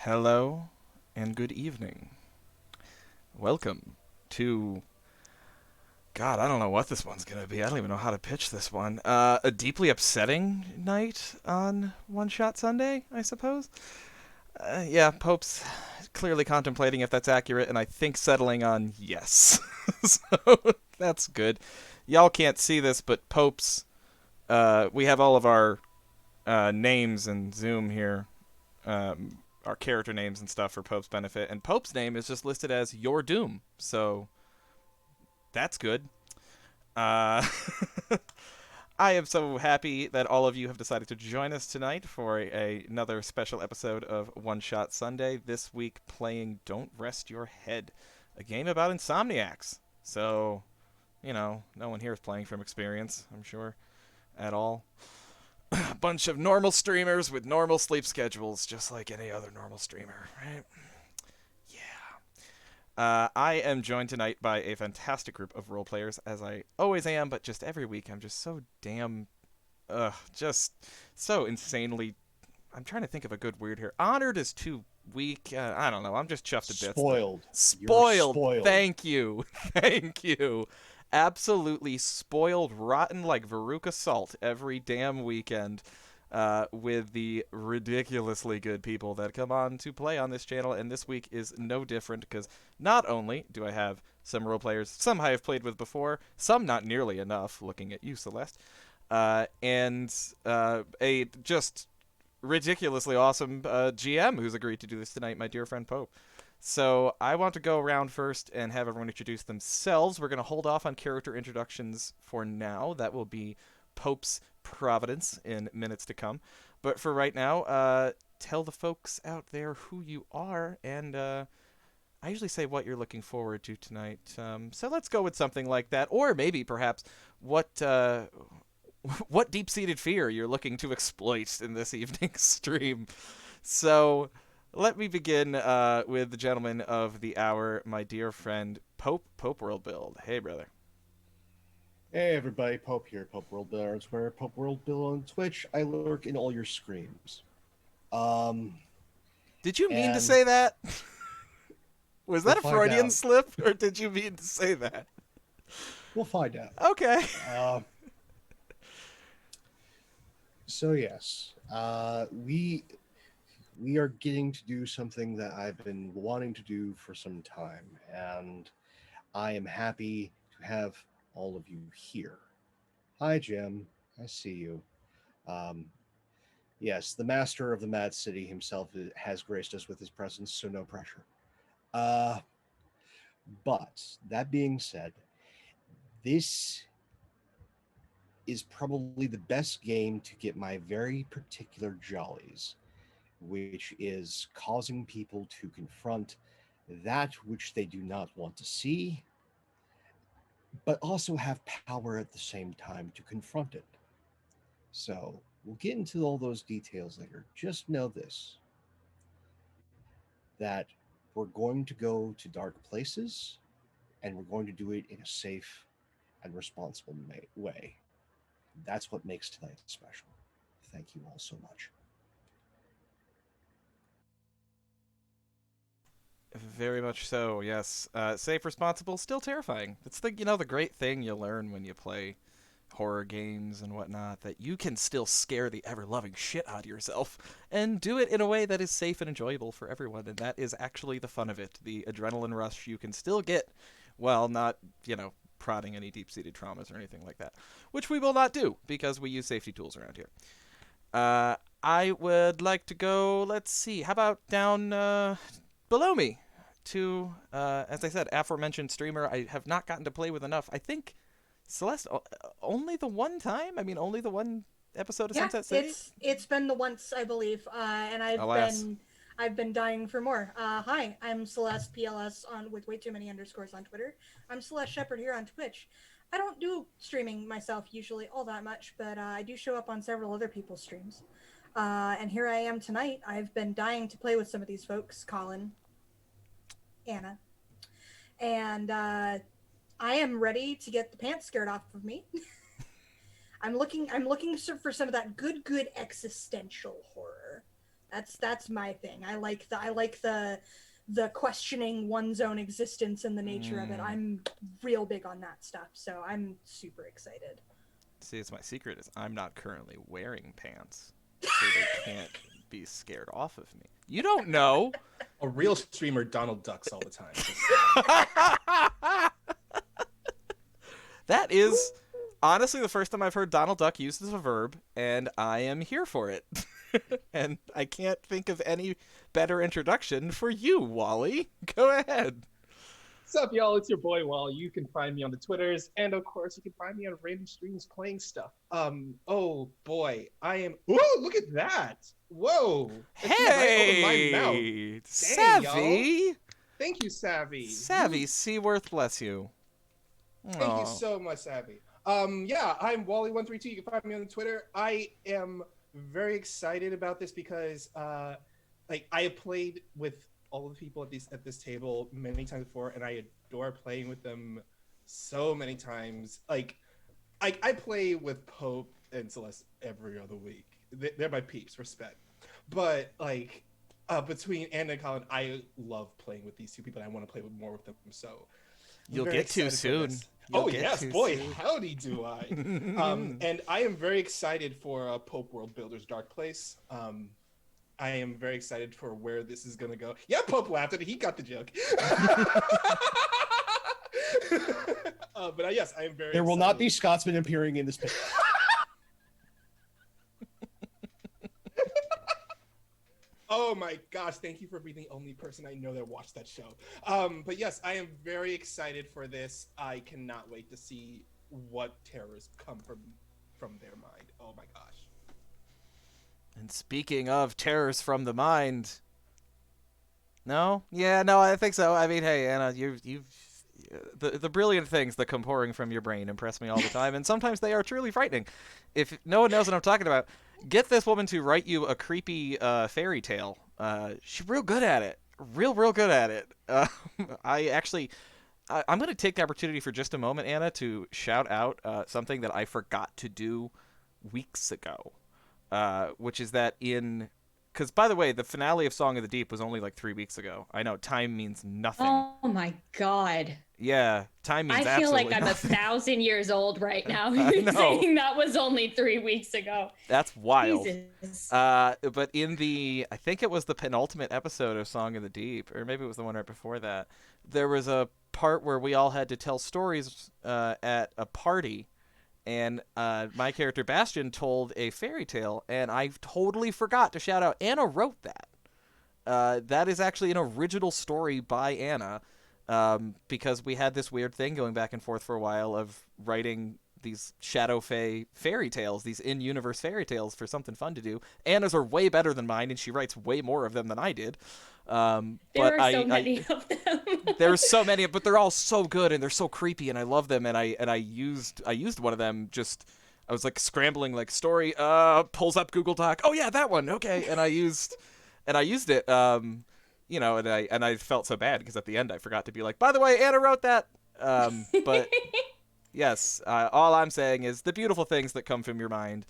Hello and good evening. Welcome to. God, I don't know what this one's gonna be. I don't even know how to pitch this one. A deeply upsetting night on One Shot Sunday, I suppose. Yeah, Pope's clearly contemplating if that's accurate, and I think settling on yes. So that's good. Y'all can't see this, but Pope's. We have all of our names in Zoom here, our character names and stuff for Pope's benefit, and Pope's name is just listed as Your Doom, so that's good. Uh, I am so happy that all of you have decided to join us tonight for another special episode of One Shot Sunday. This week, playing Don't Rest Your Head, a game about insomniacs. So, no one here is playing from experience, I'm sure, at all. A bunch of normal streamers with normal sleep schedules, just like any other normal streamer, right? Yeah. I am joined tonight by a fantastic group of role players, as I always am, but just every week I'm just so damn, just so insanely. I'm trying to think of a good word here. Honored is too weak. I don't know. I'm just chuffed to bits. Spoiled. You're Spoiled. spoiled. Thank you. Thank you. Absolutely spoiled, rotten like Veruca salt every damn weekend with the ridiculously good people that come on to play on this channel. And this week is no different because not only do I have some role players, some I have played with before, some not nearly enough, looking at you, Celeste, and a just ridiculously awesome GM who's agreed to do this tonight, my dear friend Pope. So I want to go around first and have everyone introduce themselves. We're going to hold off on character introductions for now. That will be Pope's Providence in minutes to come. But for right now, tell the folks out there who you are, and I usually say what you're looking forward to tonight. So let's go with something like that, or maybe perhaps what what deep-seated fear you're looking to exploit in this evening's stream. So let me begin with the gentleman of the hour, my dear friend Pope World Build. Hey, brother. Hey everybody, Pope here, Pope World Bill on Twitter, Pope World Bill on Twitch. I lurk in all your screams. Um, Did you mean to and say that? Was we'll that a find Freudian out. slip, or did you mean to say that? We'll find out. Okay. Uh, so yes, we are getting to do something that I've been wanting to do for some time, and I am happy to have all of you here. Hi, Jim. I see you. Um, Yes, the master of the Mad City himself has graced us with his presence, so no pressure. Uh, but that being said, this is probably the best game to get my very particular jollies, which is causing people to confront that which they do not want to see, but also have power at the same time to confront it. So we'll get into all those details later. Just know this, that we're going to go to dark places and we're going to do it in a safe and responsible way. That's what makes tonight special. Thank you all so much. Very much so. Yes. Safe, responsible, still terrifying. It's the great thing you learn when you play horror games and whatnot, that you can still scare the ever loving shit out of yourself and do it in a way that is safe and enjoyable for everyone. And that is actually the fun of it. The adrenaline rush you can still get while not, prodding any deep seated traumas or anything like that, which we will not do because we use safety tools around here. I would like to go, let's see, how about down below me to, as I said, aforementioned streamer I have not gotten to play with enough. I think Celeste, only the one time? I mean, only the one episode of Yeah, Sunset City? it's been the once, I believe, and Alas. I've been dying for more. Hi, I'm Celeste PLS on with way too many underscores on Twitter. I'm Celeste Shepherd here on Twitch. I don't do streaming myself usually all that much, but I do show up on several other people's streams. And here I am tonight. I've been dying to play with some of these folks, Colin, Anna, and I am ready to get the pants scared off of me. I'm looking for some of that good existential horror. That's my thing. I like the questioning one's own existence and the nature of it. I'm real big on that stuff, so I'm super excited. See, it's my secret is I'm not currently wearing pants, so they can't be scared off of me. You don't know. A real streamer Donald Ducks all the time. That is honestly the first time I've heard Donald Duck used as a verb, and I am here for it. And I can't think of any better introduction for you, Wally. Go ahead. What's up, y'all? It's your boy Wall. You can find me on the Twitters, and of course, you can find me on random streams playing stuff. Oh boy, I am. Whoa! Look at that! Whoa! Hey, right over my mouth. Savvy. Dang, thank you, Savvy. Savvy, Seaworth, bless you. Thank you so much, Savvy. Yeah, I'm Wally132. You can find me on Twitter. I am very excited about this because, like, I have played with all the people at this table many times before, and I adore playing with them so many times. Like, I play with Pope and Celeste every other week. They're my peeps, respect. But like, between Anna and Colin, I love playing with these two people, and I want to play more with them. So you'll get to soon. Oh yes, boy, howdy do I. And I am very excited for Pope World Builder's Dark Place. I am very excited for where this is going to go. Yeah, Pope laughed at it. He got the joke. But yes, I am very There will excited. not be Scotsmen appearing in this picture. Oh my gosh, thank you for being the only person I know that watched that show. But yes, I am very excited for this. I cannot wait to see what terrors come from their mind. Oh my gosh. And speaking of terrors from the mind, no, I think so. I mean, hey, Anna, you've the brilliant things that come pouring from your brain impress me all the time, and sometimes they are truly frightening. If no one knows what I'm talking about, get this woman to write you a creepy fairy tale. She's real good at it. Real good at it. I'm going to take the opportunity for just a moment, Anna, to shout out something that I forgot to do weeks ago. Which is that because by the way, the finale of Song of the Deep was only like 3 weeks ago. I know time means nothing. Oh my god. Yeah, time means I feel absolutely like I'm nothing. 1,000 years old right now. I know. Saying that was only 3 weeks ago. That's wild. Jesus. But in I think it was the penultimate episode of Song of the Deep, or maybe it was the one right before that, there was a part where we all had to tell stories at a party. And my character Bastion told a fairy tale, and I totally forgot to shout out. Anna wrote that. That is actually an original story by Anna, because we had this weird thing going back and forth for a while of writing these Shadow Fae fairy tales, these in-universe fairy tales for something fun to do. Anna's are way better than mine, and she writes way more of them than I did. There are so many of them. There's so many, but they're all so good and they're so creepy, and I love them. And I used one of them. I was like scrambling, like story. Pulls up Google Doc. Oh yeah, that one. Okay, and I used it. You know, and I felt so bad because at the end I forgot to be like, by the way, Anna wrote that. But yes, all I'm saying is the beautiful things that come from your mind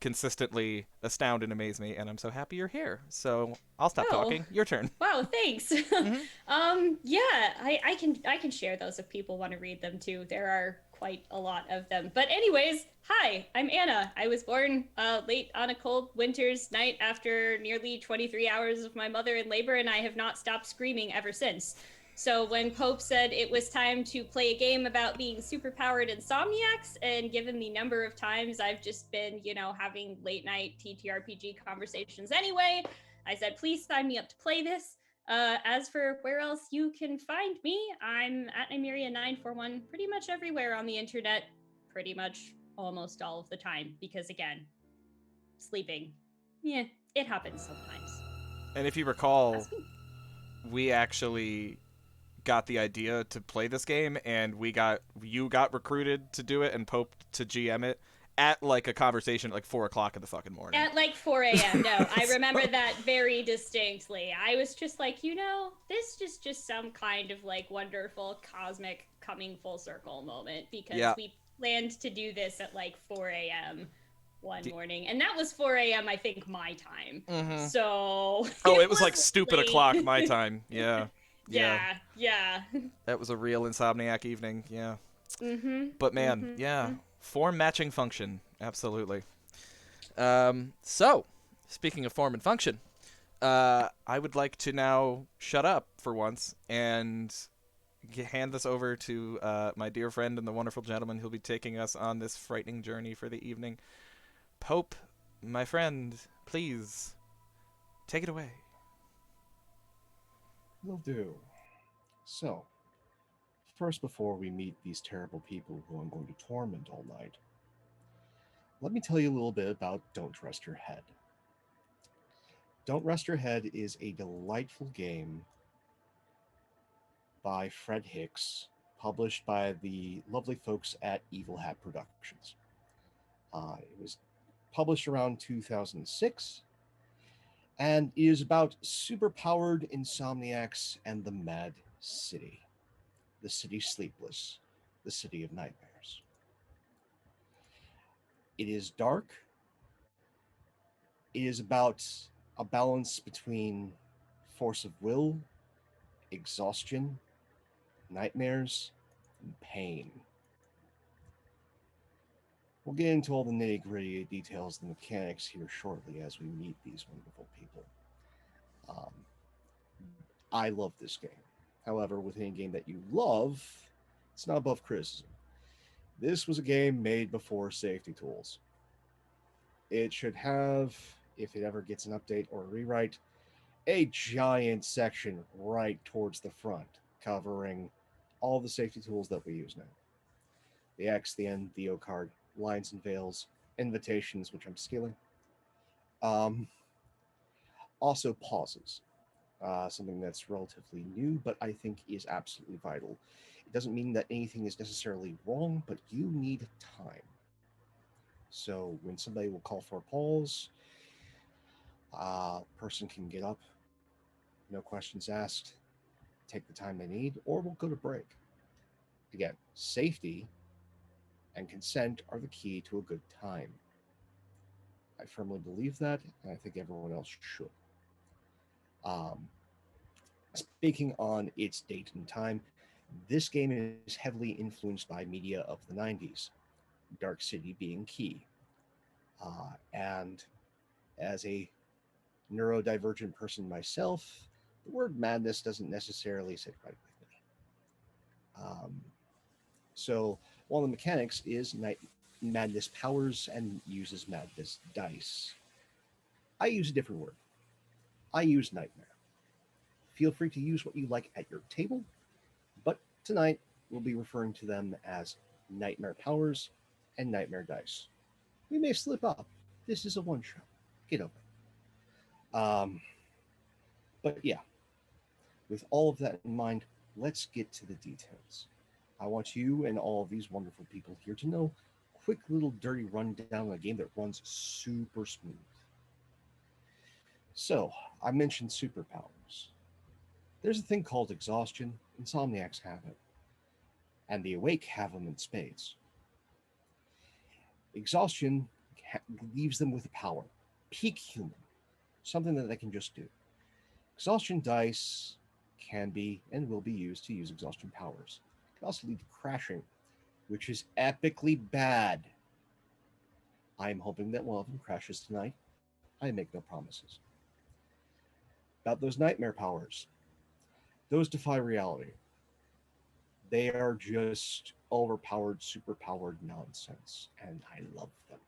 consistently astound and amaze me, and I'm so happy you're here. So I'll stop talking. Your turn. Wow, thanks. Mm-hmm. Yeah, I can share those if people want to read them too. There are quite a lot of them. But anyways, hi, I'm Anna. I was born late on a cold winter's night after nearly 23 hours of my mother in labor, and I have not stopped screaming ever since. So when Pope said it was time to play a game about being superpowered insomniacs, and given the number of times I've just been, having late night TTRPG conversations anyway, I said, please sign me up to play this. As for where else you can find me, I'm at Nymeria941 pretty much everywhere on the internet, pretty much almost all of the time, because again, sleeping, it happens sometimes. And if you recall, we actually got the idea to play this game, and you got recruited to do it and Pope to GM it at like a conversation at like 4 o'clock in the fucking morning. At like 4 a.m. No, I remember that very distinctly. I was just like, this is just some kind of like wonderful cosmic coming full circle moment, because we planned to do this at like 4 a.m. one morning, and that was 4 a.m. I think my time. Mm-hmm. So oh, it was like stupid late. o'clock my time. Yeah. Yeah. That was a real insomniac evening. Yeah. Mhm. But man, Mhm. yeah, form matching function, absolutely. So, speaking of form and function, I would like to now shut up for once and hand this over to my dear friend and the wonderful gentleman who'll be taking us on this frightening journey for the evening. Pope, my friend, please take it away. Will do. So, first, before we meet these terrible people who I'm going to torment all night, let me tell you a little bit about Don't Rest Your Head. Don't Rest Your Head is a delightful game by Fred Hicks, published by the lovely folks at Evil Hat Productions. It was published around 2006 and is about superpowered insomniacs and the Mad City, the city sleepless, the city of nightmares. It is dark. It is about a balance between force of will, exhaustion, nightmares, and pain. We'll get into all the nitty gritty details and mechanics here shortly as we meet these wonderful people. Um, I love this game. However, with any game that you love, it's not above criticism. This was a game made before safety tools. It should have, if it ever gets an update or a rewrite, a giant section right towards the front covering all the safety tools that we use now. The X, the N, the O card, lines and veils, invitations, which I'm stealing. Um, Also pauses. Something that's relatively new, but I think is absolutely vital. It doesn't mean that anything is necessarily wrong, but you need time. So when somebody will call for a pause, person can get up, no questions asked, take the time they need, or we'll go to break. Again, safety and consent are the key to a good time. I firmly believe that, and I think everyone else should. Um, Speaking on its date and time, this game is heavily influenced by media of the 90s, Dark City being key. And as a neurodivergent person myself, the word madness doesn't necessarily sit right with me. So one of the mechanics is madness powers and uses madness dice. I use a different word. I use nightmare. Feel free to use what you like at your table, but tonight we'll be referring to them as nightmare powers and nightmare dice. We may slip up. This is a one shot. Get over it. But yeah, with all of that in mind, let's get to the details. I want you and all of these wonderful people here to know a quick little dirty rundown of a game that runs super smooth. So, I mentioned superpowers. There's a thing called exhaustion. Insomniacs have it, and the awake have them in spades. Exhaustion leaves them with a power, peak human, something that they can just do. Exhaustion dice can be and will be used to use exhaustion powers. It can also lead to crashing, which is epically bad. I am hoping that one of them crashes tonight. I make no promises. About those nightmare powers, those defy reality. They are just overpowered, superpowered nonsense, and I love them.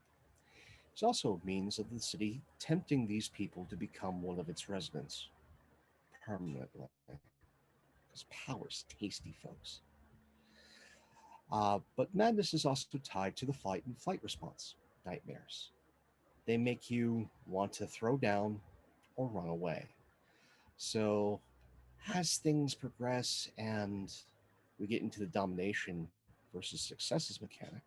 It's also a means of the city tempting these people to become one of its residents permanently. Because power's tasty, folks. But madness is also tied to the fight and flight response, nightmares. They make you want to throw down or run away. So, as things progress and we get into the domination versus successes mechanic,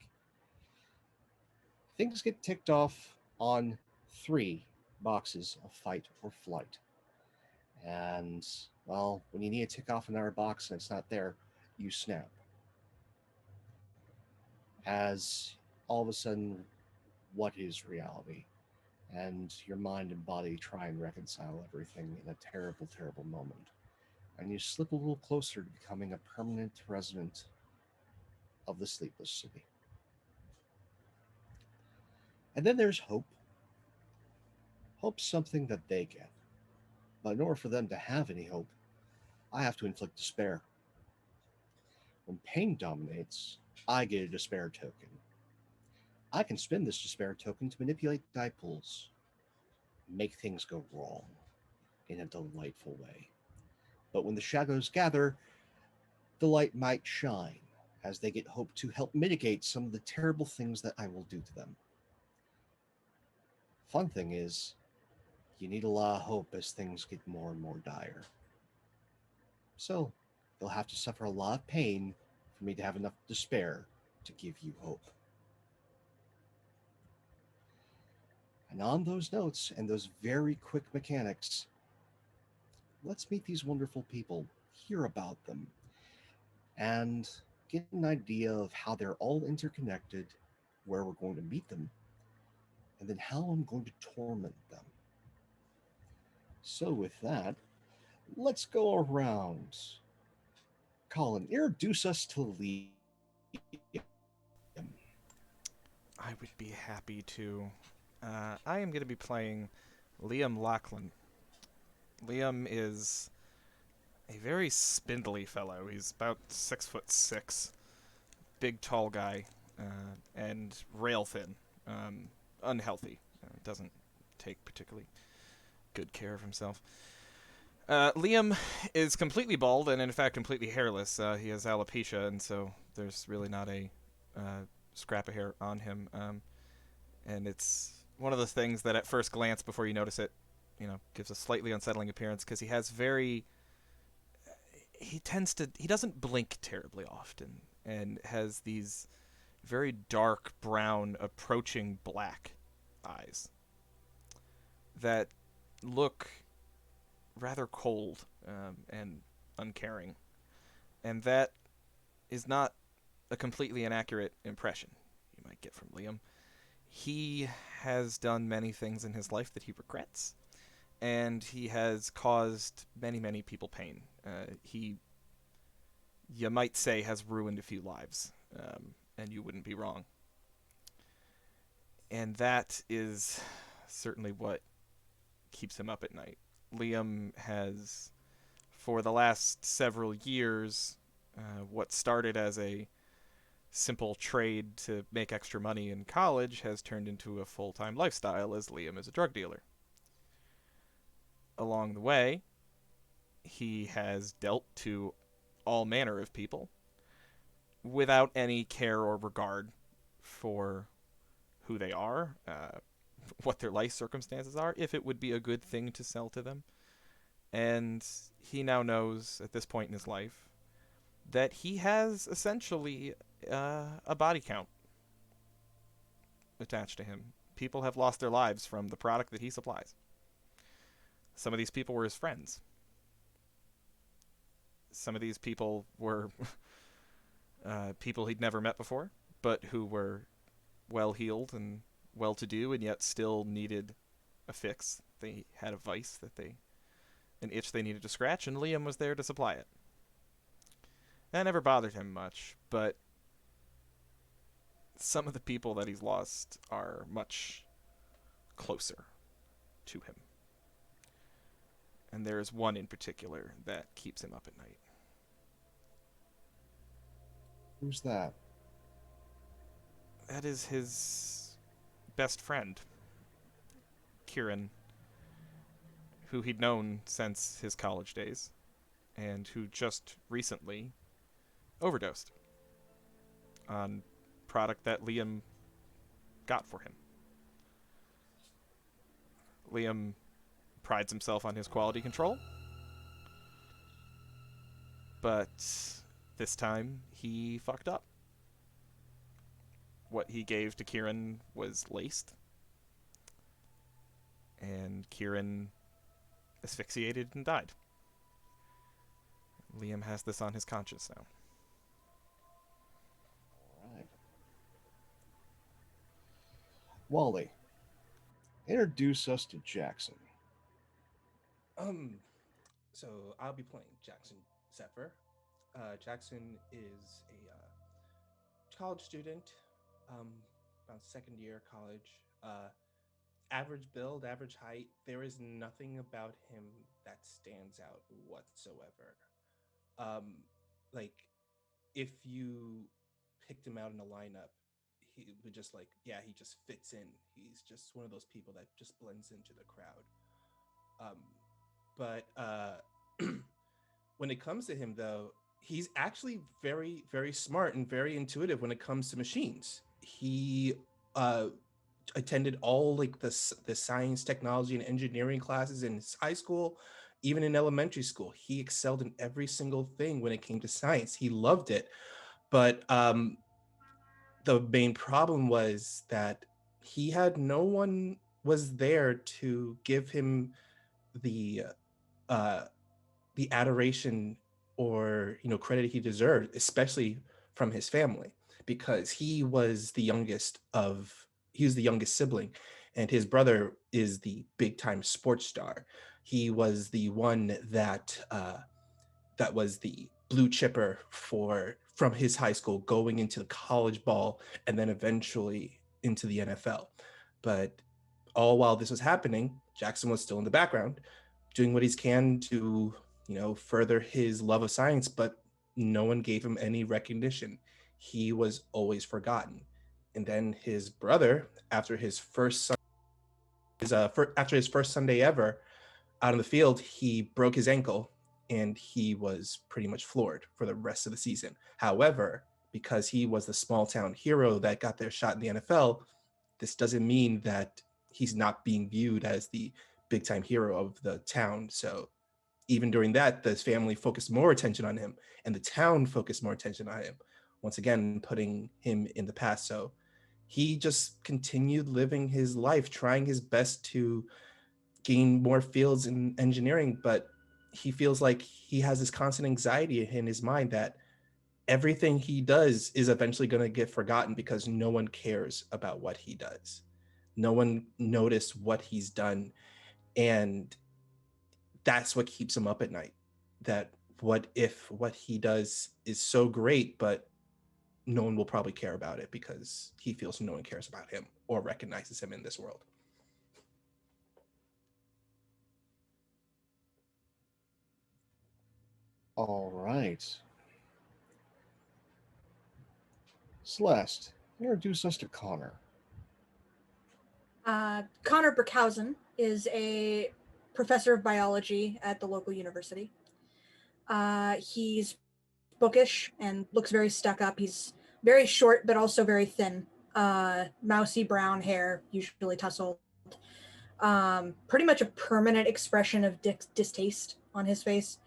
things get ticked off on 3 boxes of fight or flight. And, well, when you need to tick off another box and it's not there, you snap. As all of a sudden what is reality, and your mind and body try and reconcile everything in a terrible, terrible moment. And you slip a little closer to becoming a permanent resident of the sleepless city. And then there's hope. Hope's something that they get. But in order for them to have any hope, I have to inflict despair. When pain dominates, I get a despair token. I can spend this despair token to manipulate die pools, make things go wrong in a delightful way. But when the shadows gather, the light might shine as they get hope to help mitigate some of the terrible things that I will do to them. Fun thing is, you need a lot of hope as things get more and more dire. So, they'll have to suffer a lot of pain for me to have enough despair to give you hope. And on those notes and those very quick mechanics, let's meet these wonderful people, hear about them, and get an idea of how they're all interconnected, where we're going to meet them, and then how I'm going to torment them. So, with that, let's go around. Colin, introduce us to Liam. I would be happy to. I am going to be playing Liam Lachlan. Liam is a very spindly fellow. He's about 6'6", big, tall guy, and rail thin, unhealthy. Doesn't take particularly good care of himself. Liam is completely bald and, in fact, completely hairless. He has alopecia, and so there's really not a scrap of hair on him. And it's one of those things that, at first glance, before you notice it, gives a slightly unsettling appearance because he has he doesn't blink terribly often and has these very dark brown, approaching black eyes that look rather cold and uncaring. And that is not a completely inaccurate impression you might get from Liam. He has done many things in his life that he regrets, and he has caused many, many people pain. He, you might say, has ruined a few lives, and you wouldn't be wrong. And that is certainly what keeps him up at night. Liam has, for the last several years, what started as a simple trade to make extra money in college has turned into a full-time lifestyle as Liam is a drug dealer. Along the way, he has dealt to all manner of people without any care or regard for who they are, what their life circumstances are, if it would be a good thing to sell to them. And he now knows, at this point in his life, that he has essentially a body count attached to him. People have lost their lives from the product that he supplies. Some of these people were his friends. Some of these people were people he'd never met before, but who were well-heeled and well-to-do and yet still needed a fix. They had a vice an itch they needed to scratch, and Liam was there to supply it. That never bothered him much, but some of the people that he's lost are much closer to him. And there is one in particular that keeps him up at night. Who's that? That is his best friend, Kieran, who he'd known since his college days, and who just recently overdosed on product that Liam got for him. Liam prides himself on his quality control, but this time he fucked up. What he gave to Kieran was laced, and Kieran asphyxiated and died. Liam has this on his conscience now. All right. Wally, introduce us to Jackson. Um, so I'll be playing Jackson Zephyr. Jackson is a college student, um, about second year college. Average build, average height. There is nothing about him that stands out whatsoever. Um, like if you picked him out in a lineup, he would just like, yeah, he just fits in. He's just one of those people that just blends into the crowd. But when it comes to him, though, he's actually very, very smart and very intuitive when it comes to machines. He uh, attended all like the science, technology, and engineering classes in high school, even in elementary school. He excelled in every single thing when it came to science. He loved it, but the main problem was that he had no one was there to give him the uh, the adoration or credit he deserved, especially from his family, because he was the youngest sibling, and his brother is the big time sports star. He was the one that was the blue chipper from his high school going into the college ball and then eventually into the NFL. But all while this was happening, Jackson was still in the background, doing what he can to, further his love of science, but no one gave him any recognition. He was always forgotten. And then his brother, after his first Sunday ever out on the field, he broke his ankle and he was pretty much floored for the rest of the season. However, because he was the small town hero that got their shot in the NFL, this doesn't mean that he's not being viewed as the big time hero of the town. So even during that, the family focused more attention on him and the town focused more attention on him, once again putting him in the past. So he just continued living his life, trying his best to gain more fields in engineering, but he feels like he has this constant anxiety in his mind that everything he does is eventually going to get forgotten because no one cares about what he does. No one noticed what he's done. And that's what keeps him up at night. That what if what he does is so great, but no one will probably care about it because he feels no one cares about him or recognizes him in this world. All right. Celeste, introduce us to Connor. Connor Burkhausen is a professor of biology at the local university. He's bookish and looks very stuck up. He's very short, but also very thin. Mousy brown hair, usually tousled. Pretty much a permanent expression of distaste on his face.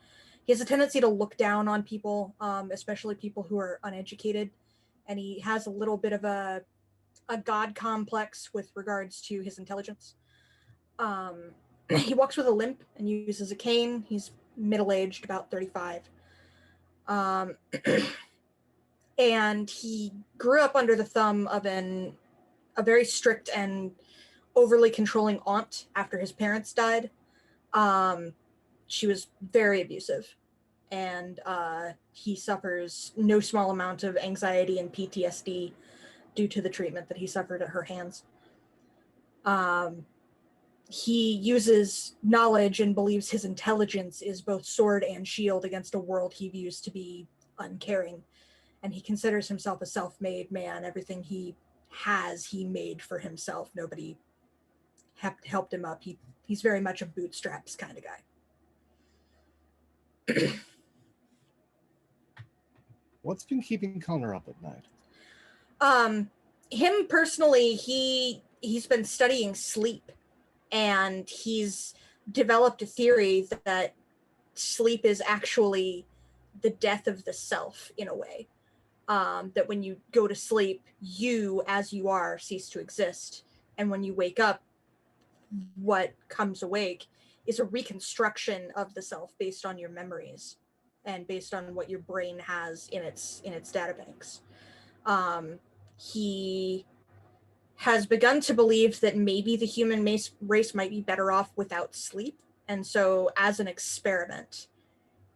He has a tendency to look down on people, especially people who are uneducated. And he has a little bit of a god complex with regards to his intelligence. He walks with a limp and uses a cane. He's middle-aged, about 35. And he grew up under the thumb of a very strict and overly controlling aunt after his parents died. She was very abusive, and he suffers no small amount of anxiety and PTSD due to the treatment that he suffered at her hands. He uses knowledge and believes his intelligence is both sword and shield against a world he views to be uncaring. And he considers himself a self-made man. Everything he has, he made for himself. Nobody helped him up. He's very much a bootstraps kind of guy. What's been keeping Connor up at night? Him personally, he's been studying sleep, and he's developed a theory that sleep is actually the death of the self in a way. That when you go to sleep, you as you are cease to exist, and when you wake up, what comes awake is a reconstruction of the self based on your memories and based on what your brain has in its databanks. He has begun to believe that maybe the human race might be better off without sleep. And so, as an experiment,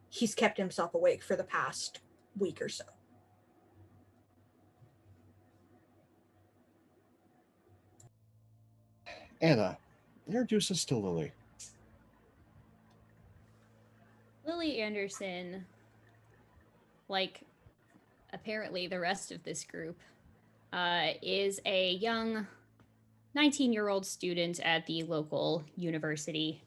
he's kept himself awake for the past week or so. Anna, introduce us to Lily. Lily Anderson, like apparently the rest of this group, is a young 19-year-old student at the local university.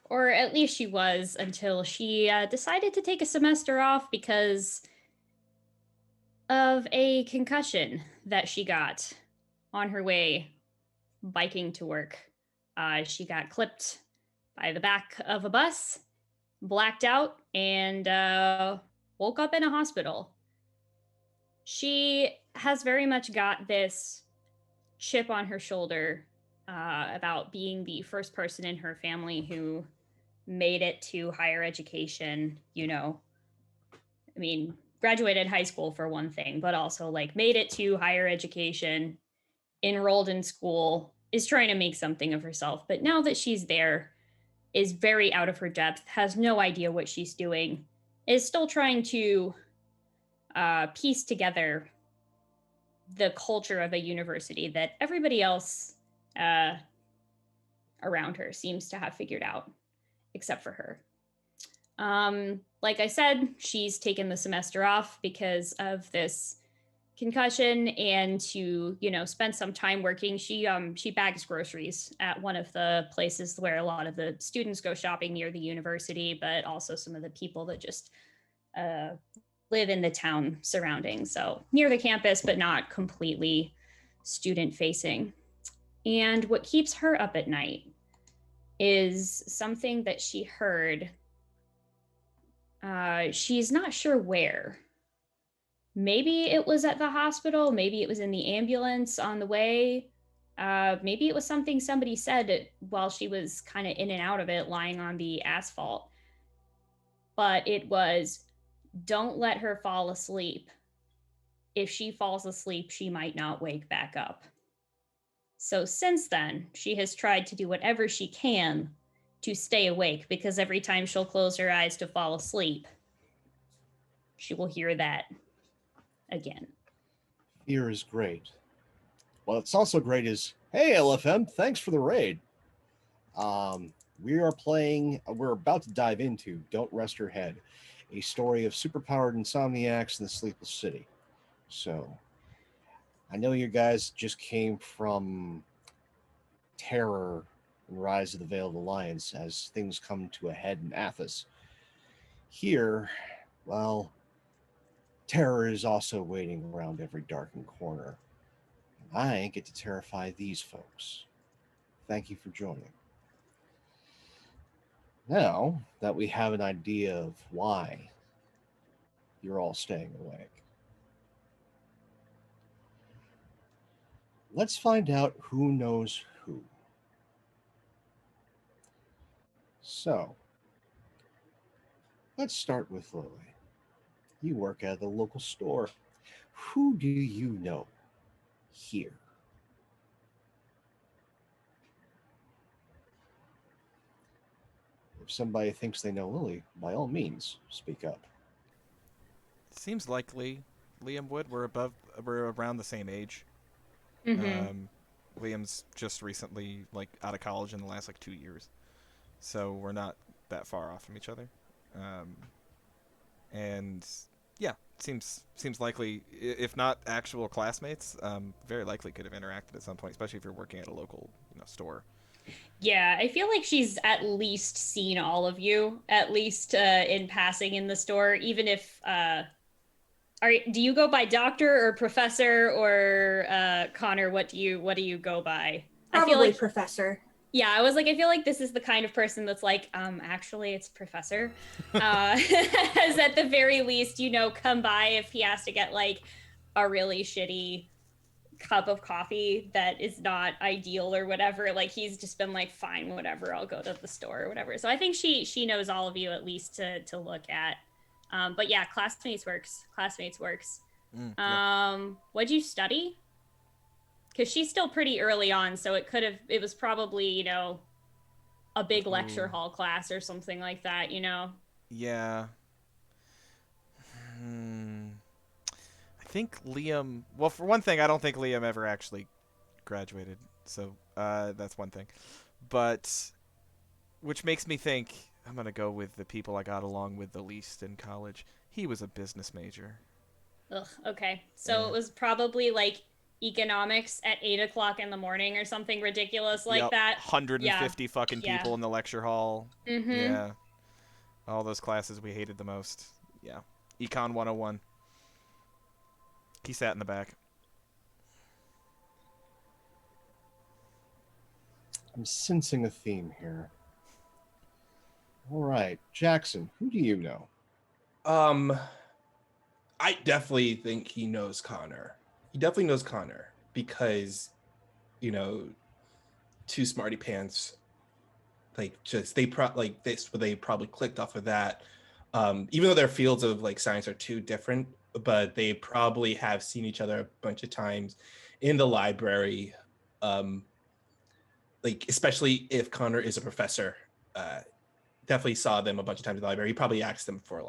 Or at least she was until she decided to take a semester off because of a concussion that she got on her way biking to work. She got clipped by the back of a bus, blacked out, and woke up in a hospital. She has very much got this chip on her shoulder about being the first person in her family who made it to higher education, you know. I mean, graduated high school for one thing, but also like made it to higher education, enrolled in school, is trying to make something of herself. But now that she's there, is very out of her depth, has no idea what she's doing, is still trying to piece together the culture of a university that everybody else around her seems to have figured out, except for her. Like I said, she's taken the semester off because of this concussion, and to, you know, spend some time working. She bags groceries at one of the places where a lot of the students go shopping near the university, but also some of the people that just live in the town surrounding. So near the campus, but not completely student facing. And what keeps her up at night is something that she heard. She's not sure where. Maybe it was at the hospital. Maybe it was in the ambulance on the way. Maybe it was something somebody said while she was kind of in and out of it, lying on the asphalt. But it was, don't let her fall asleep. If she falls asleep, she might not wake back up. So since then, she has tried to do whatever she can to stay awake, because every time she'll close her eyes to fall asleep, she will hear that again. Fear is great. What's also great is, hey, LFM, thanks for the raid. We're about to dive into Don't Rest Your Head, a story of superpowered insomniacs in the Sleepless City. So, I know you guys just came from Terror and Rise of the Veiled Alliance as things come to a head in Athos. Here, well, terror is also waiting around every darkened corner. And I get to terrify these folks. Thank you for joining. Now that we have an idea of why you're all staying awake, let's find out who knows who. So, let's start with Lily. You work at the local store. Who do you know here? If somebody thinks they know Lily, by all means, speak up. Seems likely Liam would. We're around the same age. Mm-hmm. Liam's just recently out of college in the last 2 years, so we're not that far off from each other. And yeah, seems likely, if not actual classmates, very likely could have interacted at some point, especially if you're working at a local store. Yeah, I feel like she's at least seen all of you, at least in passing in the store, even if do you go by doctor or professor, or Connor, what do you go by? Probably I feel like professor. Yeah, I was like, I feel like this is the kind of person that's like, actually, it's professor. As at the very least, come by if he has to get a really shitty cup of coffee that is not ideal or whatever. Like, he's just been like, fine, whatever, I'll go to the store or whatever. So I think she knows all of you at least to look at. But yeah, classmates works. Yeah. What'd you study? because she's still pretty early on, so it was probably, a big lecture Ooh. hall class or something like that, Yeah. Hmm. I think Liam. Well, for one thing, I don't think Liam ever actually graduated, so that's one thing. But which makes me think I'm gonna go with the people I got along with the least in college. He was a business major. Ugh, okay. So Yeah. it was probably like economics at 8 o'clock in the morning or something ridiculous like Yep. that. Yeah. 150 fucking Yeah. people in the lecture hall. Mm-hmm. Yeah. All those classes we hated the most. Yeah. Econ 101. He sat in the back. I'm sensing a theme here. All right, Jackson, who do you know? I definitely think he knows Connor. He definitely knows Connor because, you know, two smarty pants, like just they like this, they probably clicked off of that. Even though their fields of like science are too different, but they probably have seen each other a bunch of times in the library. Like especially if Connor is a professor, definitely saw them a bunch of times in the library. He probably asked them for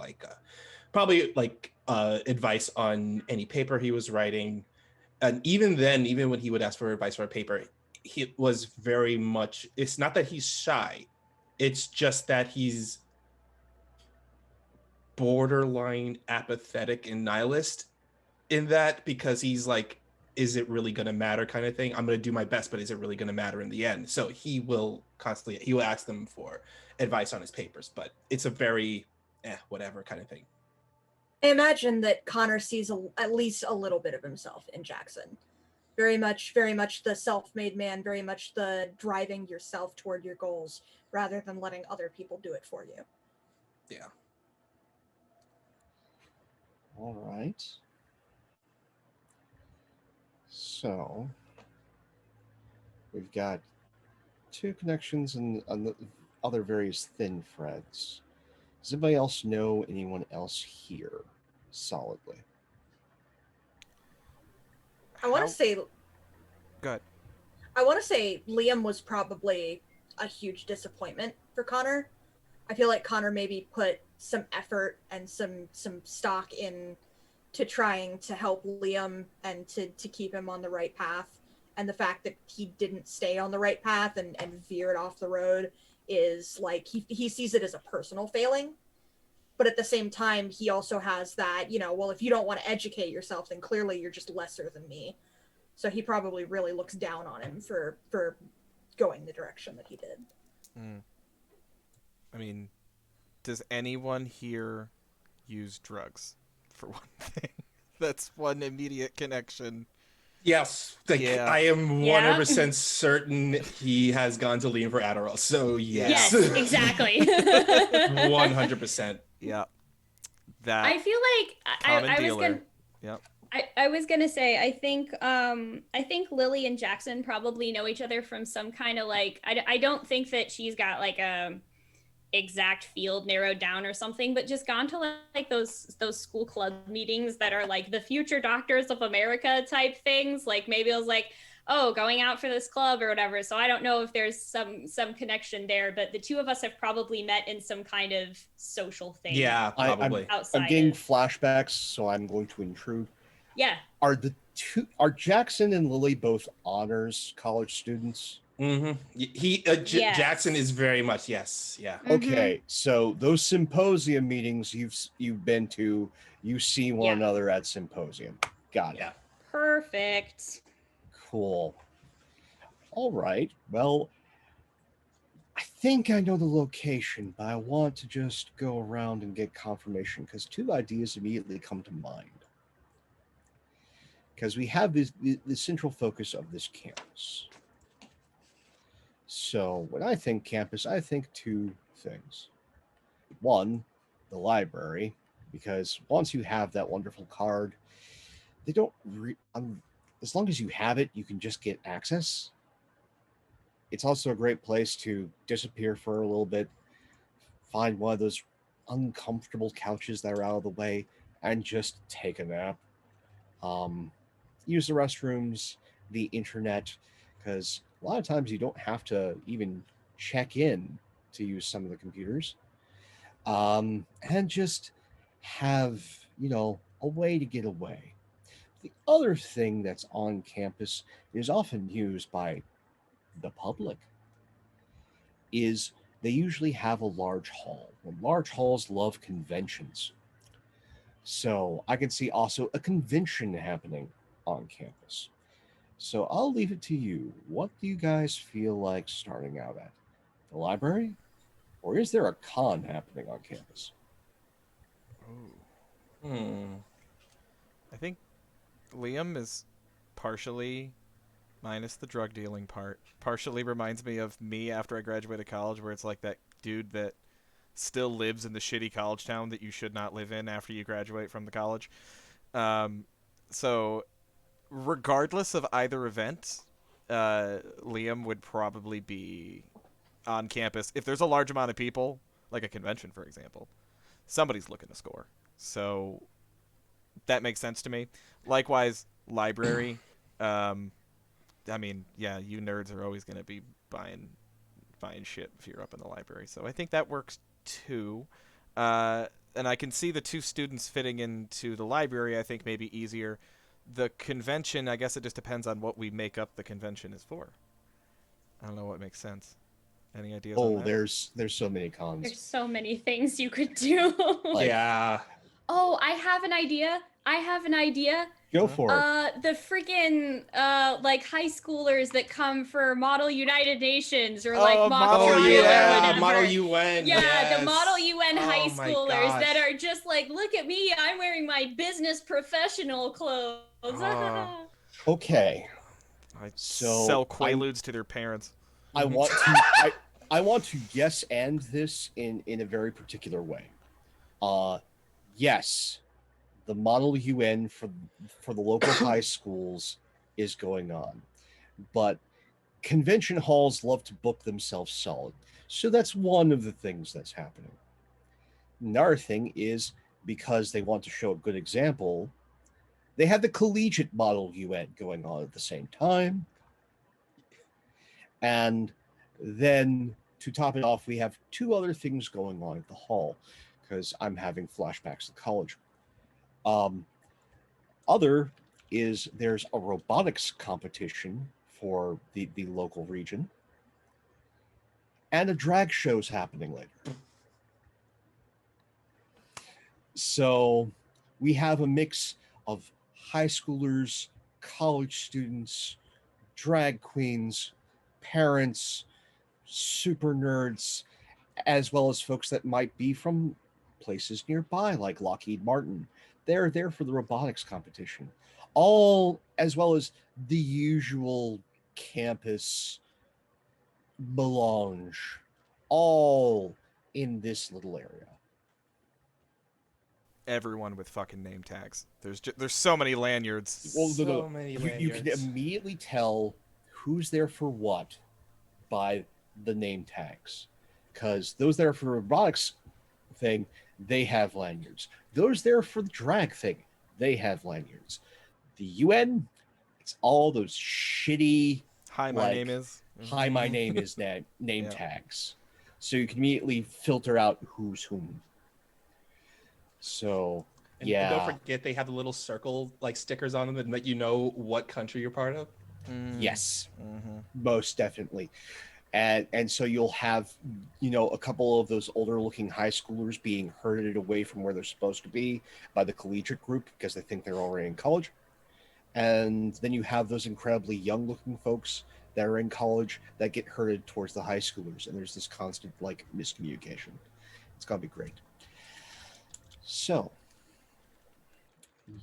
advice on any paper he was writing. And even then, even when he would ask for advice for a paper, he was very much, it's not that he's shy, it's just that he's borderline apathetic and nihilist in that, because he's like, is it really going to matter kind of thing? I'm going to do my best, but is it really going to matter in the end? So he will ask them for advice on his papers, but it's a very whatever kind of thing. I imagine that Connor sees at least a little bit of himself in Jackson. Very much the self-made man, very much the driving yourself toward your goals rather than letting other people do it for you. Yeah. All right. So we've got two connections and the other various thin threads. Does anybody else know anyone else here solidly? I want to say Good. I want to say Liam was probably a huge disappointment for Connor. I feel like Connor maybe put some effort and some stock in to trying to help Liam and to keep him on the right path. And the fact that he didn't stay on the right path and veered off the road is like he sees it as a personal failing. But at the same time, he also has that, well, if you don't want to educate yourself, then clearly you're just lesser than me. So he probably really looks down on him for going the direction that he did. I mean, does anyone here use drugs? For one thing, that's one immediate connection. Yes, I am 100% certain he has gone to Liam for Adderall. So yes, exactly. 100%. Yeah, that. I feel like I was gonna. Yep. I was gonna say I think Lily and Jackson probably know each other from some kind of like I don't think that she's got like a exact field narrowed down or something, but just gone to like those school club meetings that are like the future doctors of America type things. Like maybe it was like, oh, going out for this club or whatever. So I don't know if there's some connection there, but the two of us have probably met in some kind of social thing. Yeah, probably. I'm getting flashbacks, so I'm going to intrude. Yeah. Are Jackson and Lily both honors college students? Mm-hmm. Yes. Jackson is very much yes. Yeah. Okay, so those symposium meetings you've been to, you see one another at symposium. Got it. Yeah. Perfect. Cool. All right. Well, I think I know the location, but I want to just go around and get confirmation because two ideas immediately come to mind. Because we have the central focus of this campus. So when I think campus, I think two things. One, the library, because once you have that wonderful card, they don't as long as you have it, you can just get access. It's also a great place to disappear for a little bit, find one of those uncomfortable couches that are out of the way, and just take a nap. Use the restrooms, the internet, because a lot of times you don't have to even check in to use some of the computers, and just have, a way to get away. The other thing that's on campus is often used by the public is they usually have a large hall. And large halls love conventions. So I can see also a convention happening on campus. So I'll leave it to you. What do you guys feel like starting out at? The library? Or is there a con happening on campus? Ooh. Hmm. I think Liam is partially, minus the drug dealing part, partially reminds me of me after I graduated college, where it's like that dude that still lives in the shitty college town that you should not live in after you graduate from the college. Um, so, regardless of either event, Liam would probably be on campus. If there's a large amount of people, like a convention, for example, somebody's looking to score. So, that makes sense to me. Likewise, library. I mean, yeah, you nerds are always going to be buying shit if you're up in the library. So I think that works too. And I can see the two students fitting into the library. I think maybe easier. The convention, I guess it just depends on what we make up the convention is for. I don't know what makes sense. Any ideas on Oh, that? there's so many cons. There's so many things you could do. Like- Yeah. Oh, I have an idea. Go for it. The freaking like high schoolers that come for Model United Nations or like Oh, Mock Model Trial or yeah, whatever. Model UN. Yeah, yes. the Model UN high Oh my schoolers that gosh. are just like, look at me, I'm wearing my business professional clothes. Oh. Okay. I So, sell Quaaludes to their parents. I Mhm. want to I want to yes and this in a very particular way. Yes, the Model UN for the local high schools is going on, but convention halls love to book themselves solid. So that's one of the things that's happening. Another thing is because they want to show a good example, they have the collegiate Model UN going on at the same time. And then to top it off, we have two other things going on at the hall because I'm having flashbacks to college. Other is there's a robotics competition for the local region, and a drag show's happening later. So we have a mix of high schoolers, college students, drag queens, parents, super nerds, as well as folks that might be from places nearby, like Lockheed Martin. They're there for the robotics competition, all as well as the usual campus melange, all in this little area. Everyone with fucking name tags. There's so many lanyards. Well, So many you can lanyards. immediately tell who's there for what by the name tags, because those there for the robotics thing, they have lanyards. Those there for the drag thing, they have lanyards. The UN, it's all those shitty Hi, my like, name is. "Hi, my name is" name Yeah. tags, so you can immediately filter out who's whom. So And yeah, don't forget they have the little circle like stickers on them that let you know what country you're part of. yes, Mm-hmm. most definitely. And so you'll have, a couple of those older looking high schoolers being herded away from where they're supposed to be by the collegiate group because they think they're already in college. And then you have those incredibly young looking folks that are in college that get herded towards the high schoolers. And there's this constant like miscommunication. It's going to be great. So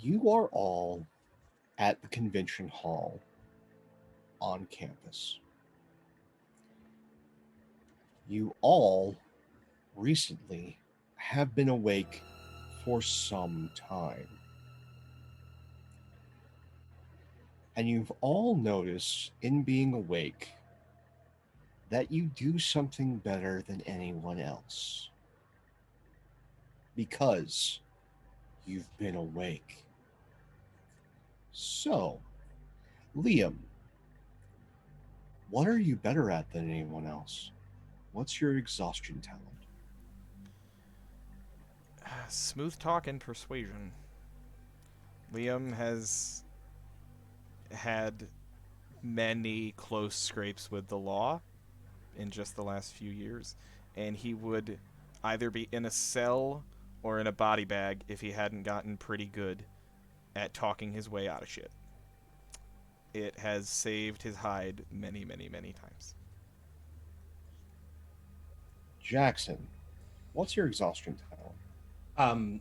you are all at the convention hall on campus. You all recently have been awake for some time. And you've all noticed in being awake that you do something better than anyone else. Because you've been awake. So, Liam, What are you better at than anyone else? What's your exhaustion talent? Smooth talk and persuasion. Liam has had many close scrapes with the law in just the last few years, and he would either be in a cell or in a body bag if he hadn't gotten pretty good at talking his way out of shit. It has saved his hide many, many, many times. Jackson, what's your exhaustion talent? Um,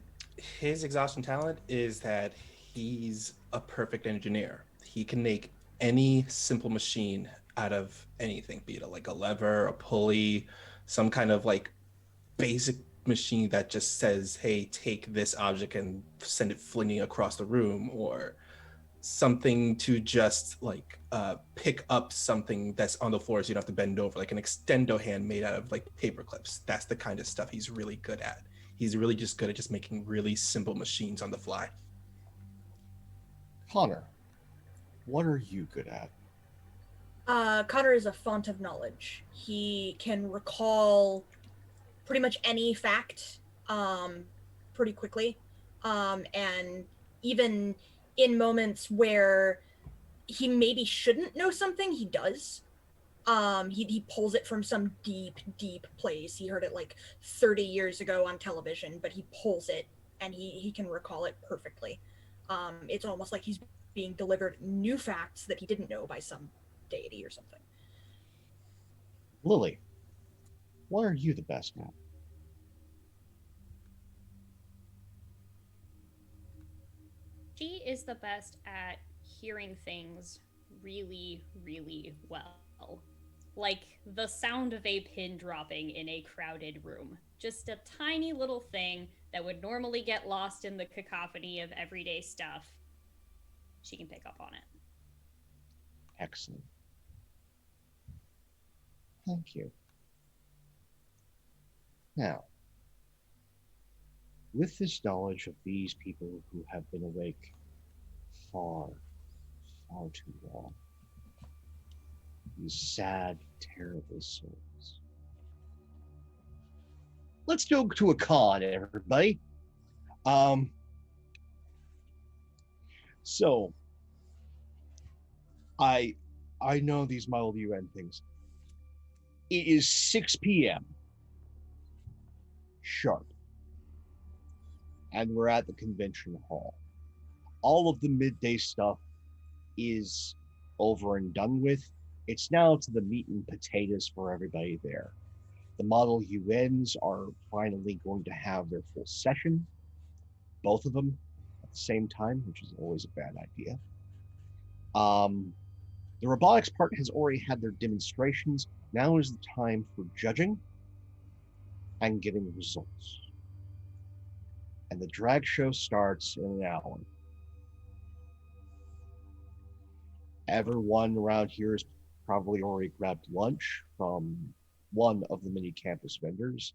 his exhaustion talent is that he's a perfect engineer. He can make any simple machine out of anything, be it like a lever, a pulley, some kind of like basic machine that just says, hey, take this object and send it flinging across the room, or something to just like pick up something that's on the floor so you don't have to bend over, like an extendo hand made out of like paper clips. That's the kind of stuff he's really good at. He's really just good at just making really simple machines on the fly. Connor, what are you good at? Connor is a font of knowledge. He can recall pretty much any fact pretty quickly. And even in moments where he maybe shouldn't know something, he does. He pulls it from some deep, deep place. He heard it like 30 years ago on television, but he pulls it and he can recall it perfectly. It's almost like he's being delivered new facts that he didn't know by some deity or something. Lily, what are you the best at? She is the best at hearing things really, really well. Like the sound of a pin dropping in a crowded room. Just a tiny little thing that would normally get lost in the cacophony of everyday stuff. She can pick up on it. Excellent. Thank you. Now, with this knowledge of these people who have been awake far, far too long, these sad, terrible souls, let's go to a con, everybody. So I know these mild UN things. It is 6 p.m. sharp, and we're at the convention hall. All of the midday stuff is over and done with. It's now to the meat and potatoes for everybody there. The model UNs are finally going to have their full session, both of them at the same time, which is always a bad idea. The robotics part has already had their demonstrations. Now is the time for judging and getting results. And the drag show starts in an hour. Everyone around here has probably already grabbed lunch from one of the many campus vendors,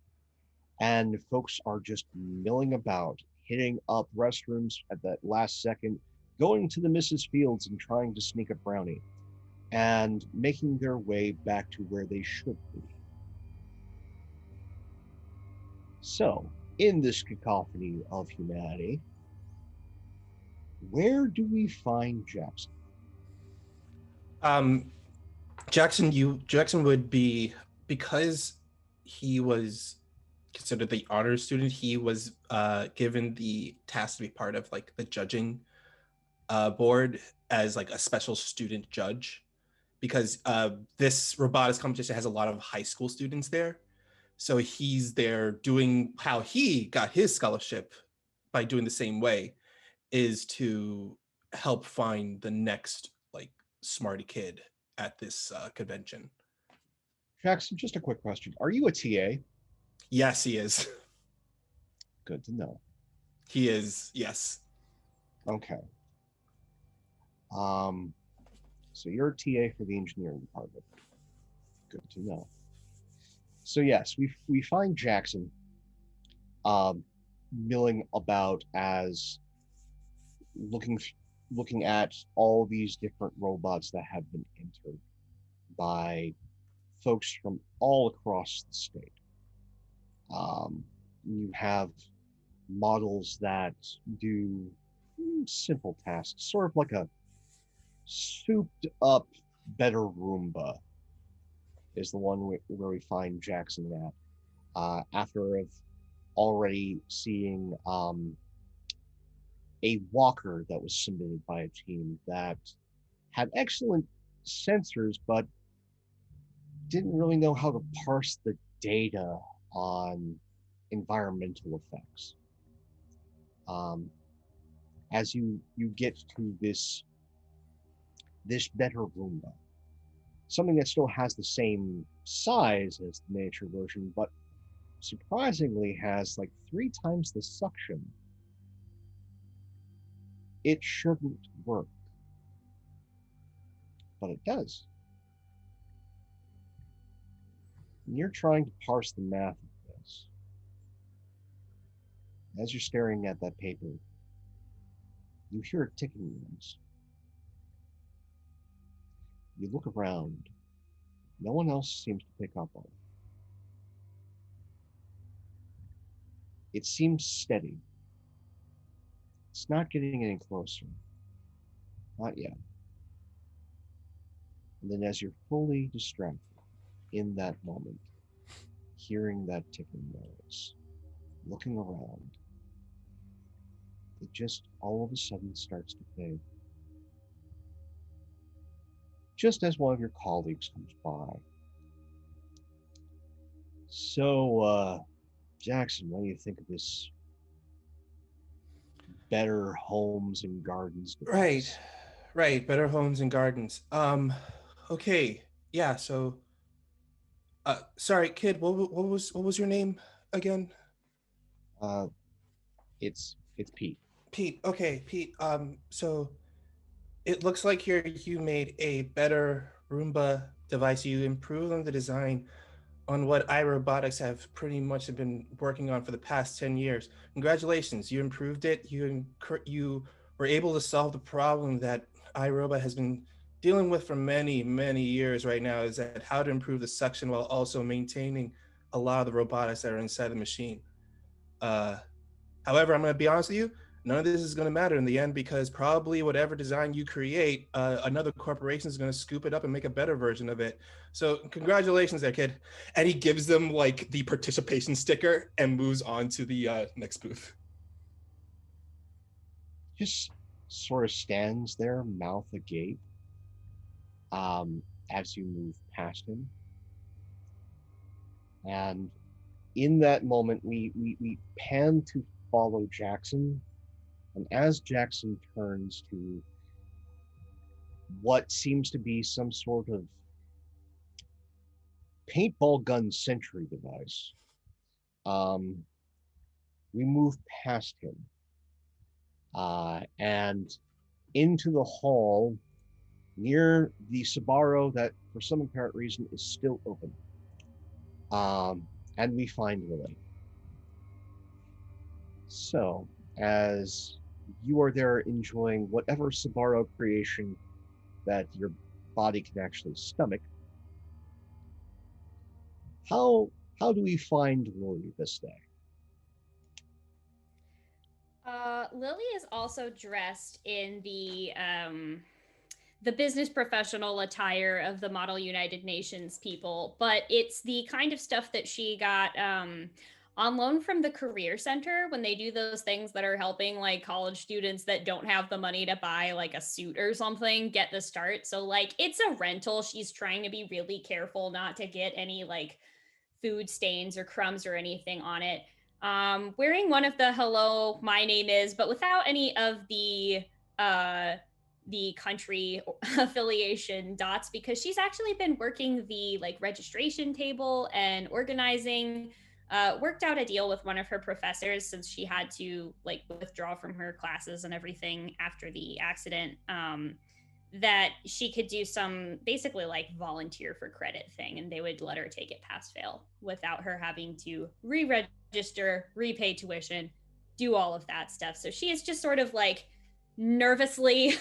and folks are just milling about, hitting up restrooms at that last second, going to the Mrs. Fields and trying to sneak a brownie, and making their way back to where they should be. So, in this cacophony of humanity, where do we find Jackson? Jackson would be, because he was considered the honor student, he was given the task to be part of like the judging board as like a special student judge, because this robotics competition has a lot of high school students there. So he's there doing how he got his scholarship by doing the same way, is to help find the next like smarty kid at this convention. Jackson, just a quick question. Are you a TA? Yes, he is. Good to know. He is, yes. Okay. So you're a TA for the engineering department. Good to know. So yes, we find Jackson milling about as looking at all these different robots that have been entered. by folks from all across the state. You have models that do simple tasks, sort of like a souped up better Roomba is the one where we find Jackson at. After of already seeing a walker that was submitted by a team that had excellent sensors, but didn't really know how to parse the data on environmental effects. As you get to this better Roomba, something that still has the same size as the miniature version, but surprisingly has like 3 times the suction. It shouldn't work, but it does. And you're trying to parse the math of this. As you're staring at that paper, you hear a ticking noise. You look around. No one else seems to pick up on it. It seems steady. It's not getting any closer. Not yet. And then as you're fully distracted in that moment, hearing that ticking noise, looking around, it just all of a sudden starts to fade. Just as one of your colleagues comes by. So, Jackson, what do you think of this Better Homes and Gardens device? Right. Better Homes and Gardens. Okay. Yeah. So, sorry, kid. What was your name again? Uh, it's Pete. Pete. Okay, Pete. So it looks like you made a better Roomba device. You improved on the design on what iRobotics have pretty much been working on for the past 10 years. Congratulations, you improved it. You were able to solve the problem that iRobot has been dealing with for many, many years right now, is that how to improve the suction while also maintaining a lot of the robotics that are inside the machine. Uh, However, I'm going to be honest with you, none of this is going to matter in the end, because probably whatever design you create, another corporation is going to scoop it up and make a better version of it. So congratulations there, kid. And he gives them like the participation sticker and moves on to the next booth. Just sort of stands there, mouth agape, as you move past him. And in that moment, we pan to follow Jackson. And as Jackson turns to what seems to be some sort of paintball gun sentry device, we move past him and into the hall near the Subaru that, for some apparent reason, is still open. And we find Lily. So, as you are there enjoying whatever Subaru creation that your body can actually stomach, how do we find Lily this day? Lily is also dressed in the business professional attire of the Model United Nations people, but it's the kind of stuff that she got on loan from the Career Center when they do those things that are helping like college students that don't have the money to buy like a suit or something get the start. So like it's a rental. She's trying to be really careful not to get any like food stains or crumbs or anything on it. Wearing one of the hello, my name is, but without any of the country affiliation dots, because she's actually been working the like registration table and organizing. Worked out a deal with one of her professors since she had to like withdraw from her classes and everything after the accident, that she could do some basically like volunteer for credit thing, and they would let her take it pass fail without her having to re-register, repay tuition, do all of that stuff. So she is just sort of like nervously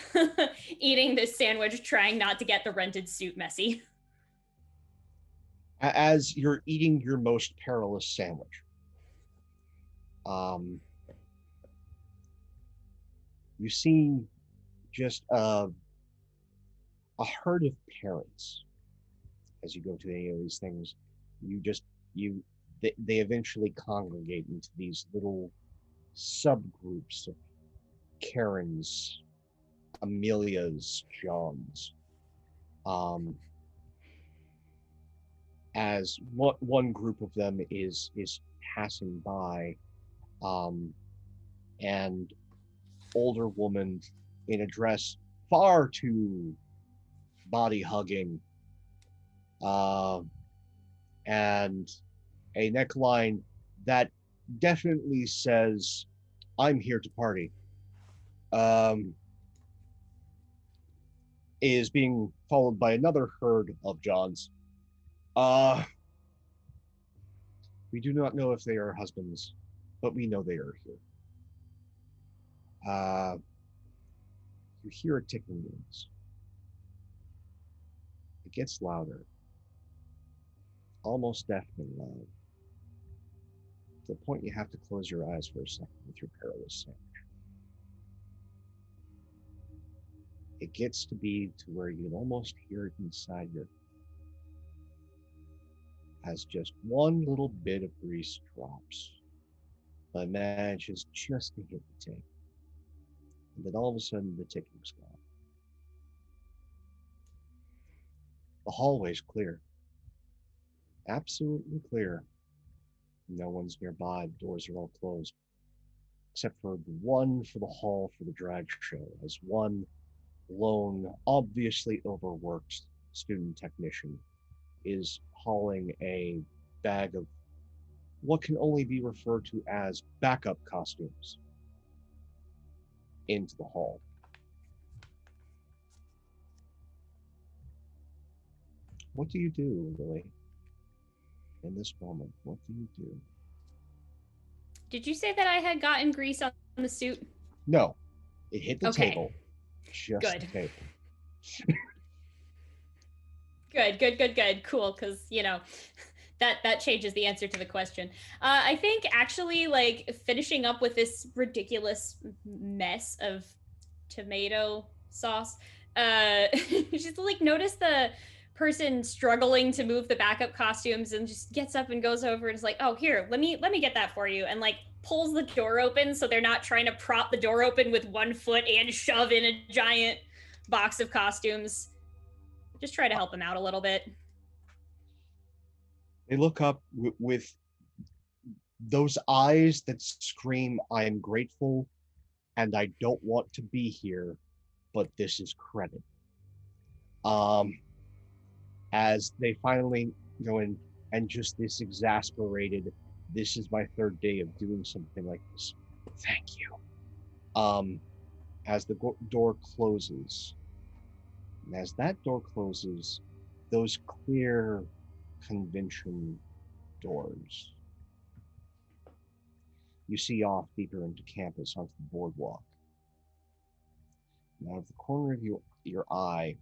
eating this sandwich, trying not to get the rented suit messy. as you're eating your most perilous sandwich. You see just a herd of parents as you go to any of these things. You they eventually congregate into these little subgroups of Karens, Amelias, Johns. As one group of them is passing by, and older woman in a dress far too body hugging, and a neckline that definitely says, "I'm here to party," is being followed by another herd of Johns. We do not know if they are husbands, but we know they are here. You hear a ticking noise. It gets louder, almost deafening loud, to the point you have to close your eyes for a second with your perilous sandwich. It gets to be to where you can almost hear it inside your, as just one little bit of grease drops, but manages just to hit the tape. And then all of a sudden, the ticking's gone. The hallway's clear. Absolutely clear. No one's nearby. The doors are all closed. Except for the one for the hall for the drag show, as one lone, obviously overworked student technician is hauling a bag of what can only be referred to as backup costumes into the hall. What do you do, Lily? In this moment, what do you do? Did you say that I had gotten grease on the suit? No, it hit the Okay. table. Just Good. the table. Good. Cool, because that changes the answer to the question. I think actually, like, finishing up with this ridiculous mess of tomato sauce. Just like notice the person struggling to move the backup costumes and just gets up and goes over and is like, "Oh, here, let me get that for you," and like pulls the door open so they're not trying to prop the door open with one foot and shove in a giant box of costumes. Just try to help him out a little bit. They look up with those eyes that scream, "I am grateful and I don't want to be here, but this is credit." As they finally go in and just this exasperated, "This is my third day of doing something like this. Thank you." As the door closes, and as that door closes, those clear convention doors you see off deeper into campus onto the boardwalk. And out of the corner of your eye,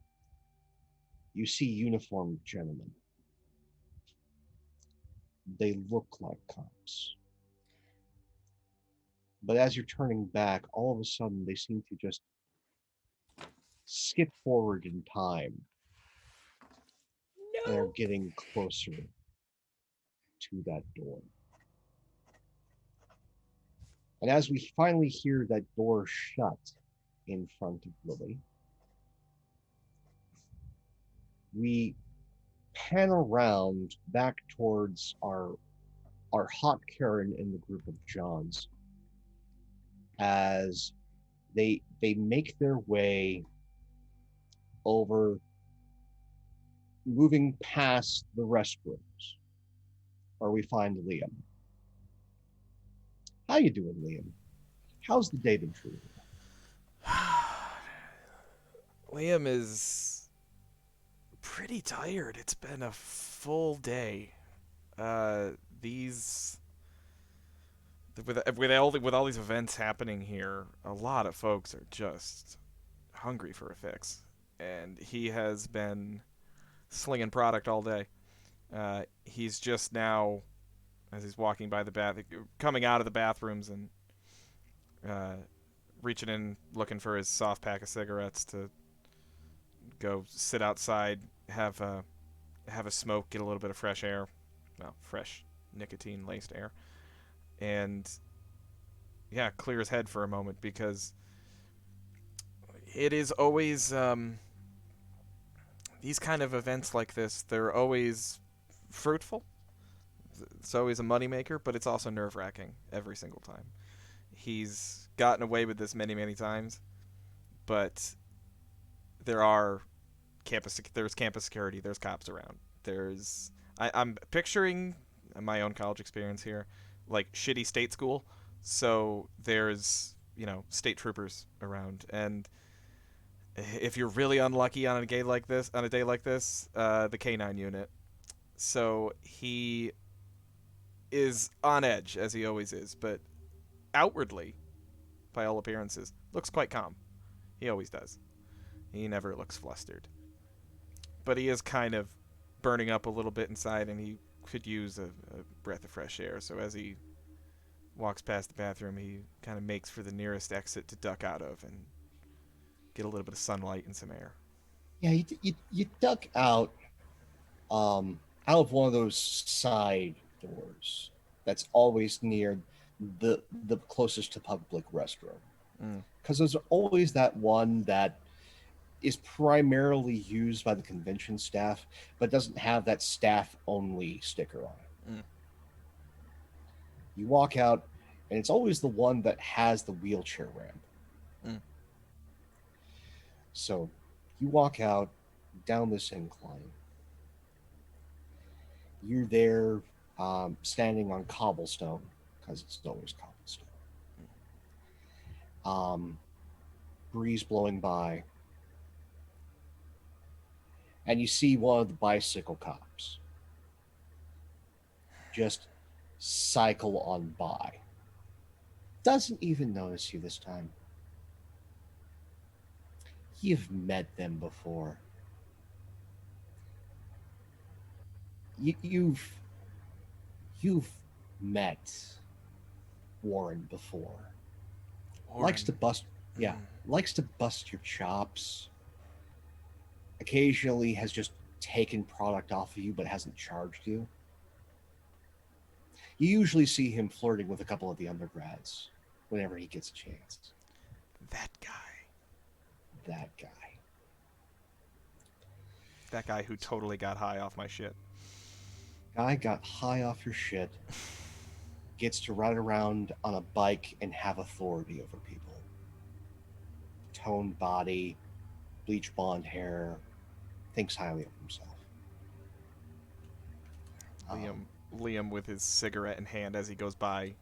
you see uniformed gentlemen. They look like cops. But as you're turning back, all of a sudden they seem to just skip forward in time. And are getting closer to that door. And as we finally hear that door shut in front of Lily, we pan around back towards our hot Karen in the group of Johns as they make their way over, moving past the restrooms, where we find Liam. How you doing, Liam? How's the day been treating you? Liam is pretty tired. It's been a full day. With all these events happening here, a lot of folks are just hungry for a fix, and he has been slinging product all day. He's just now, as he's walking by the coming out of the bathrooms and uh, reaching in, looking for his soft pack of cigarettes to go sit outside, have a smoke, get a little bit of fresh air, well, fresh nicotine laced air, and yeah, clear his head for a moment because it is always these kind of events like this. They're always fruitful. It's always a moneymaker, but it's also nerve wracking every single time. He's gotten away with this many, many times, but there's campus security, there's cops around. I'm picturing my own college experience here, like shitty state school. So there's, state troopers around, and if you're really unlucky on a day like this, the K9 unit. So he is on edge as he always is, but outwardly, by all appearances, looks quite calm. He always does. He never looks flustered. But he is kind of burning up a little bit inside, and he could use a breath of fresh air. So as he walks past the bathroom, he kind of makes for the nearest exit to duck out of and get a little bit of sunlight and some air. Yeah, you duck out of one of those side doors that's always near the closest to public restroom. Because there's always that one that is primarily used by the convention staff, but doesn't have that staff only sticker on it. You walk out, and it's always the one that has the wheelchair ramp. So you walk out down this incline. You're there standing on cobblestone, because it's always cobblestone. Breeze blowing by. And you see one of the bicycle cops just cycle on by. Doesn't even notice you this time. You've met them before. You've met Warren before. Warren. Likes to bust your chops. Occasionally has just taken product off of you but hasn't charged you. You usually see him flirting with a couple of the undergrads whenever he gets a chance. That guy. That guy who totally got high off my shit. Guy got high off your shit, gets to ride around on a bike and have authority over people. Toned body, bleach blonde hair, thinks highly of himself. Liam with his cigarette in hand as he goes by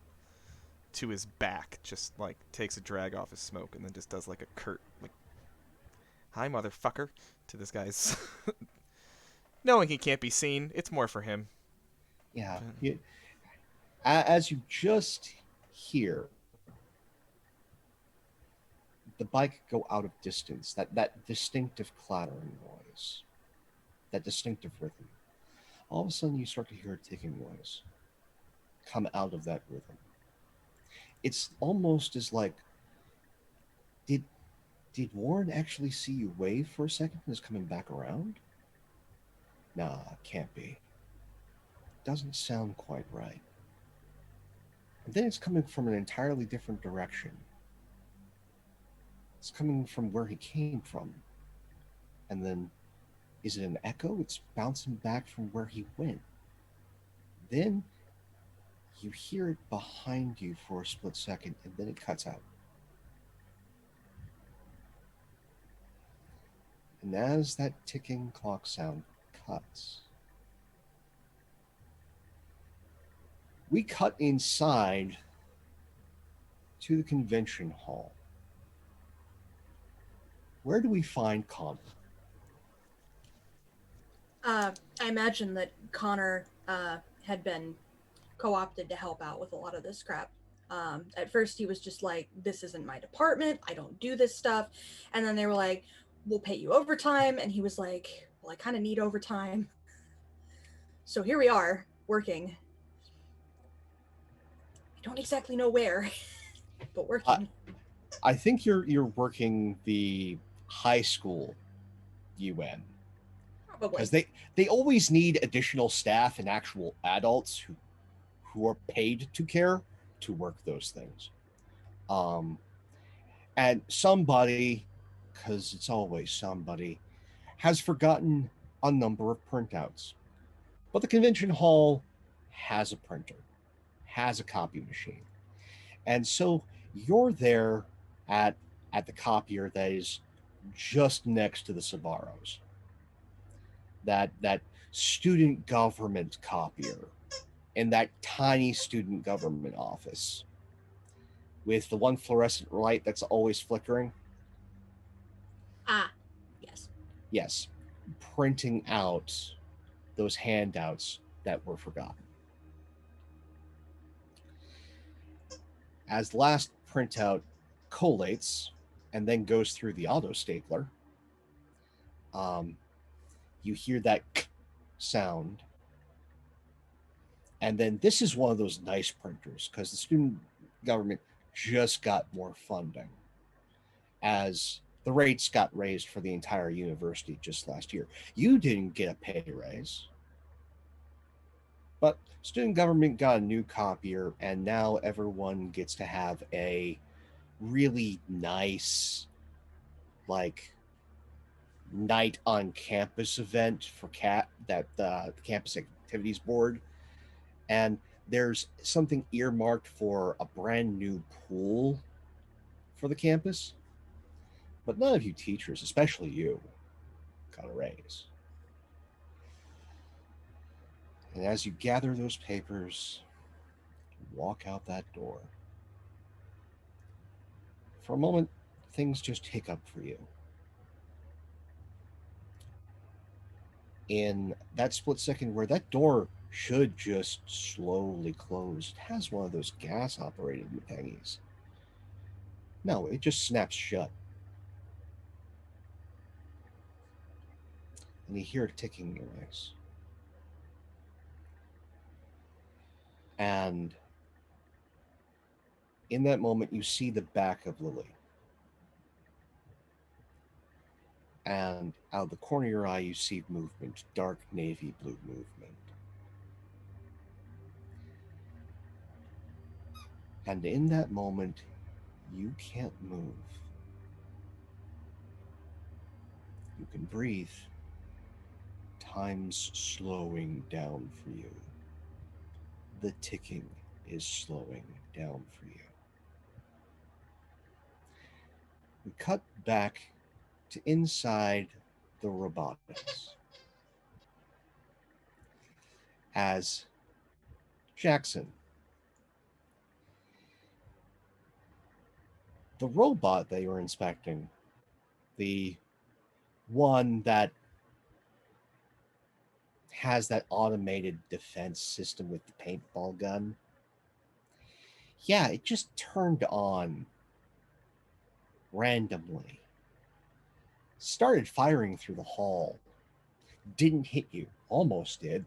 to his back, just like takes a drag off his smoke and then just does like a curt, like, "Hi, motherfucker," to this guy's. Knowing he can't be seen, it's more for him. Yeah. As you just hear the bike go out of distance, that distinctive clattering noise, that distinctive rhythm, all of a sudden you start to hear a ticking noise come out of that rhythm. It's almost as like, did Warren actually see you wave for a second and is coming back around? Nah, can't be. Doesn't sound quite right. And then it's coming from an entirely different direction. It's coming from where he came from. And then, is it an echo? It's bouncing back from where he went. Then, you hear it behind you for a split second, and then it cuts out. And as that ticking clock sound cuts, we cut inside to the convention hall. Where do we find Connor? I imagine that Connor had been co-opted to help out with a lot of this crap. At first he was just like, "This isn't my department, I don't do this stuff." And then they were like, "We'll pay you overtime." And he was like, "Well, I kind of need overtime." So here we are, working. I don't exactly know where, but working. I think you're working the high school UN because Probably. they always need additional staff and actual adults who are paid to care to work those things. Um, and somebody, because it's always somebody, has forgotten a number of printouts. But the convention hall has a printer, has a copy machine. And so you're there at at the copier that is just next to the Sabaros. That student government copier in that tiny student government office with the one fluorescent light that's always flickering. Ah, yes. Yes, printing out those handouts that were forgotten. As the last printout collates and then goes through the auto stapler, um, you hear that sound. And then this is one of those nice printers because the student government just got more funding as the rates got raised for the entire university just last year. You didn't get a pay raise, but student government got a new copier, and now everyone gets to have a really nice, like, night on campus event for the campus activities board. And there's something earmarked for a brand new pool for the campus, but none of you teachers, especially you, got a raise. And as you gather those papers, walk out that door, for a moment, things just hiccup for you. In that split second where that door should just slowly close, it has one of those gas operated thingies. No, it just snaps shut. And you hear a ticking noise. And in that moment, you see the back of Lily. And out of the corner of your eye, you see movement, dark navy blue movement. And in that moment, you can't move. You can breathe. Time's slowing down for you. The ticking is slowing down for you. We cut back to inside the robotics as Jackson, the robot that you're inspecting, the one that has that automated defense system with the paintball gun, yeah, it just turned on randomly. Started firing through the hall. Didn't hit you. Almost did.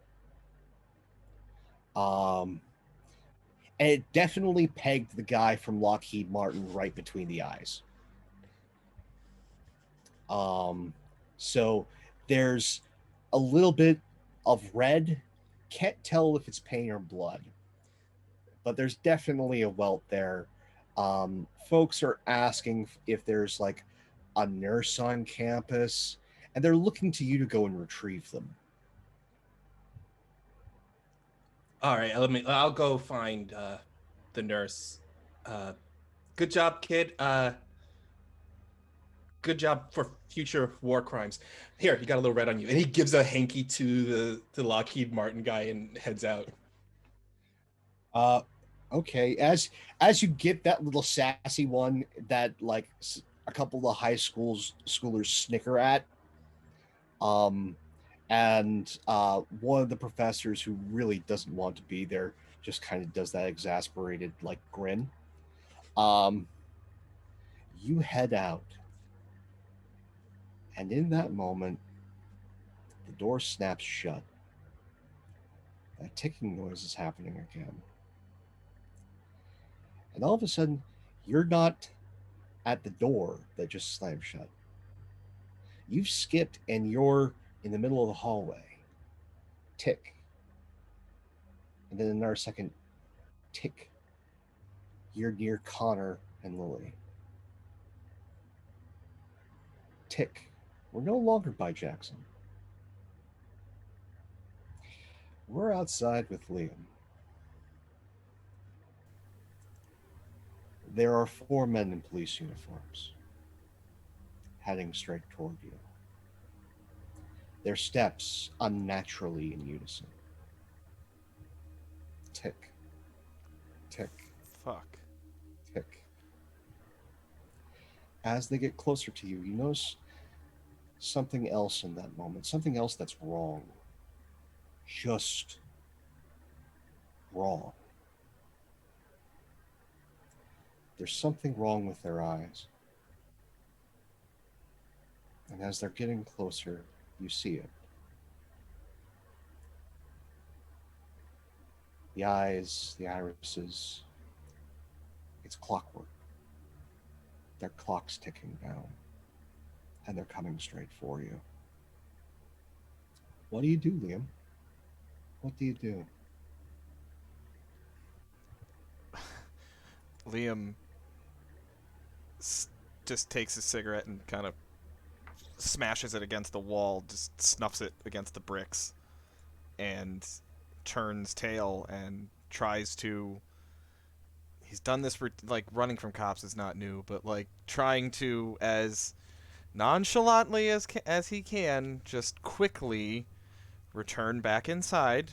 And it definitely pegged the guy from Lockheed Martin right between the eyes. So there's a little bit of red. Can't tell if it's pain or blood, but there's definitely a welt there. Folks are asking if there's like a nurse on campus, and they're looking to you to go and retrieve them. All right, I'll go find the nurse. Good job, kid. Good job for future war crimes. Here, you got a little red on you. And he gives a hanky to the Lockheed Martin guy and heads out. Okay. As you get that little sassy one that like a couple of the schoolers snicker at, and one of the professors who really doesn't want to be there just kind of does that exasperated like grin. You head out, and in that moment, the door snaps shut, That ticking noise is happening again. And all of a sudden, you're not at the door that just slammed shut. You've skipped and you're in the middle of the hallway. Tick. And then another second, tick. You're near Connor and Lily. Tick. We're no longer by Jackson. We're outside with Liam. There are 4 men in police uniforms heading straight toward you. Their steps unnaturally in unison. Tick. Tick. Fuck. Tick. As they get closer to you, you notice something else in that moment, something else that's wrong. Just wrong. There's something wrong with their eyes. And as they're getting closer, you see it. The eyes, the irises, it's clockwork. Their clock's ticking down, and they're coming straight for you. What do you do, Liam? What do you do? Liam just takes a cigarette and kind of smashes it against the wall, just snuffs it against the bricks, and turns tail and tries to... He's done this for, like, running from cops is not new, but, like, trying to, as nonchalantly as he can, just quickly return back inside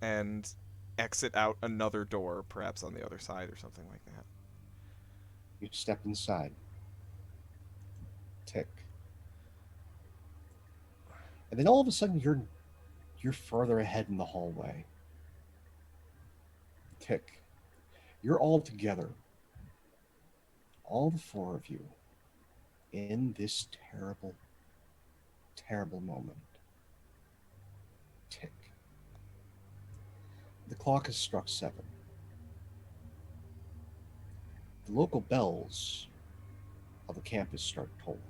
and exit out another door, perhaps on the other side or something like that. You step inside. Tick. And then all of a sudden you're further ahead in the hallway. Tick. You're all together. All the 4 of you in this terrible, terrible moment. Tick. The clock has struck 7. The local bells of the campus start tolling.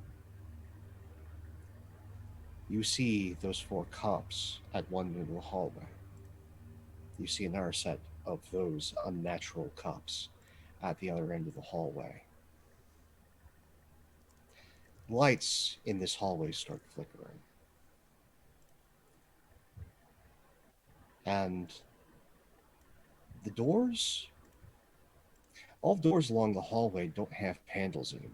You see those 4 cops at one end of the hallway. You see another set of those unnatural cops at the other end of the hallway. Lights in this hallway start flickering. And the doors, all doors along the hallway don't have handles anymore.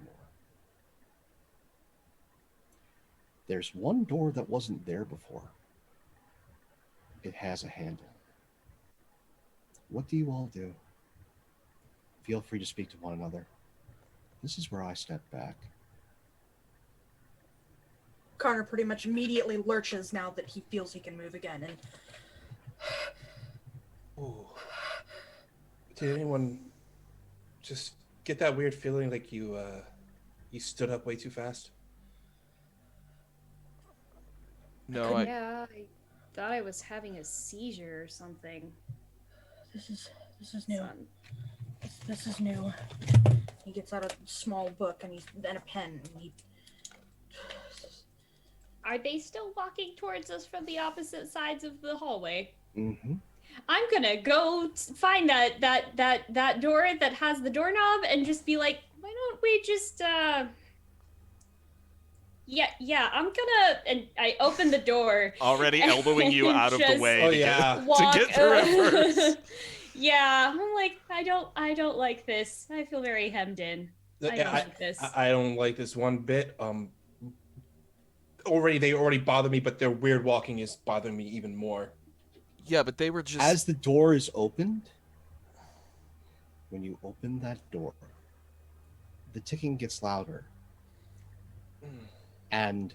There's one door that wasn't there before. It has a handle. What do you all do? Feel free to speak to one another. This is where I step back. Connor pretty much immediately lurches now that he feels he can move again, and Ooh. Did anyone just get that weird feeling like you stood up way too fast? No, Yeah, I thought I was having a seizure or something. this is new. Son. This is new. He gets out a small book and a pen, and he. Are they still walking towards us from the opposite sides of the hallway? Mm-hmm. I'm gonna go find that door that has the doorknob and just be like, why don't we just yeah, I'm gonna, and I open the door. already elbowing you out of the just way to walk get through it first. Yeah, I'm like, I don't like this. I feel very hemmed in. I don't like this. I don't like this one bit. They already bother me, but their weird walking is bothering me even more. Yeah, but they were just... As the door is opened, when you open that door, the ticking gets louder. And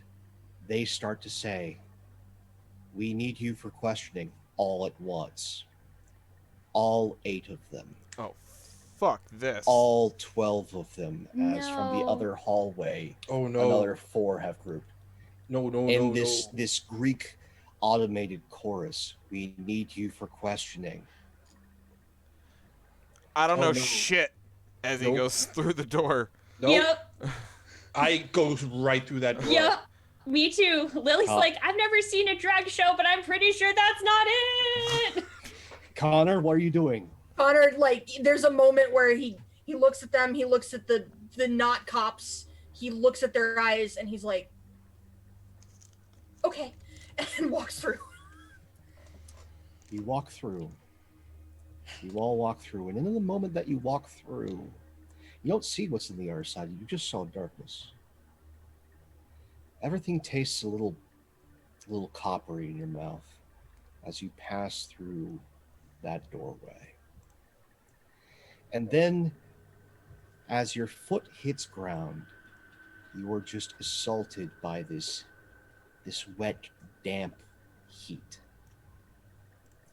they start to say, "We need you for questioning," all at once. All 8 of them. Oh, fuck this. All 12 of them, as from the No. other hallway, Oh no! another 4 have grouped. No! In this Greek automated chorus. We need you for questioning. I don't Oh, know no. shit as he Nope. goes through the door. Nope. Yep. I go right through that door. Yep. Me too. Lily's Oh. like, I've never seen a drag show, but I'm pretty sure that's not it. Connor, what are you doing? Connor, like, there's a moment where he looks at them, he looks at the not cops, he looks at their eyes, and he's like, okay, and walks through. You walk through. You all walk through, and in the moment that you walk through, you don't see what's in the other side. You just saw darkness. Everything tastes a little coppery in your mouth as you pass through that doorway. And then, as your foot hits ground, you are just assaulted by this wet, damp heat.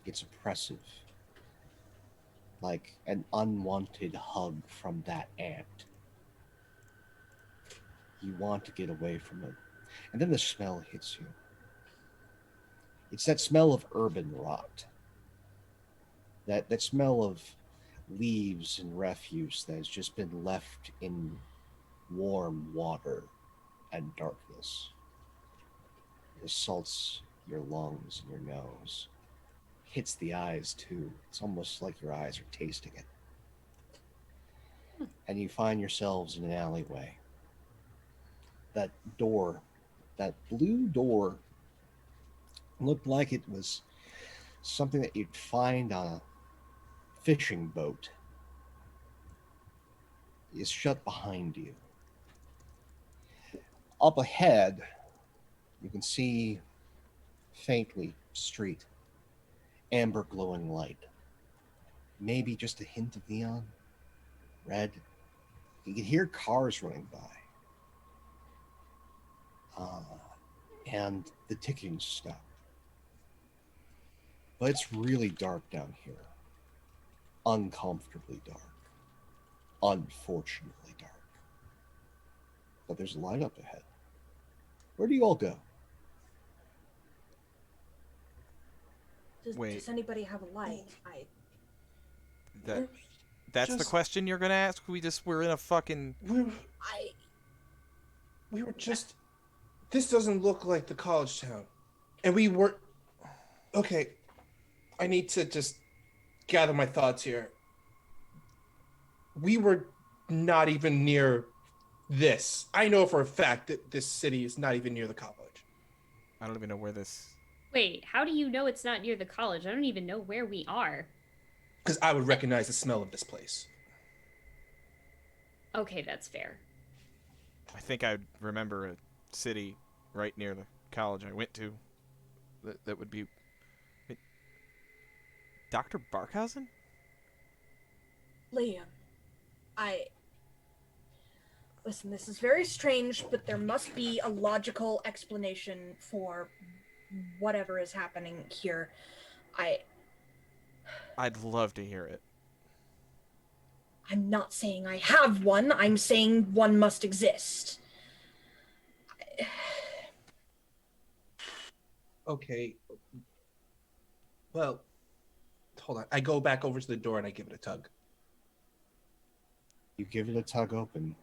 It's oppressive, like an unwanted hug from that ant. You want to get away from it. And then the smell hits you. It's that smell of urban rot. That smell of leaves and refuse that has just been left in warm water and darkness. It assaults your lungs and your nose. Hits the eyes too. It's almost like your eyes are tasting it. And you find yourselves in an alleyway. That door, that blue door, looked like it was something that you'd find on a fishing boat. Is shut behind you. Up ahead, you can see faintly street, amber glowing light. Maybe just a hint of neon, red. You can hear cars running by. And the ticking stopped. But it's really dark down here. Uncomfortably dark. Unfortunately dark. But there's a light up ahead. Where do you all go? Wait. Does anybody have a light? That's the Just- question you're gonna ask? We're in a fucking... We were just. This doesn't look like the college town. And we were. Okay. I need to just gather my thoughts here. We were not even near this. I know for a fact that this city is not even near the college. I don't even know where this... Wait, how do you know it's not near the college? I don't even know where we are. Because I would recognize the smell of this place. Okay, that's fair. I think I remember a city right near the college I went to. That would be... Wait, Dr. Barkhausen? Liam, listen, this is very strange, but there must be a logical explanation for whatever is happening here. I'd love to hear it. I'm not saying I have one, I'm saying one must exist. Okay. Well, hold on. I go back over to the door and I give it a tug. You give it a tug open.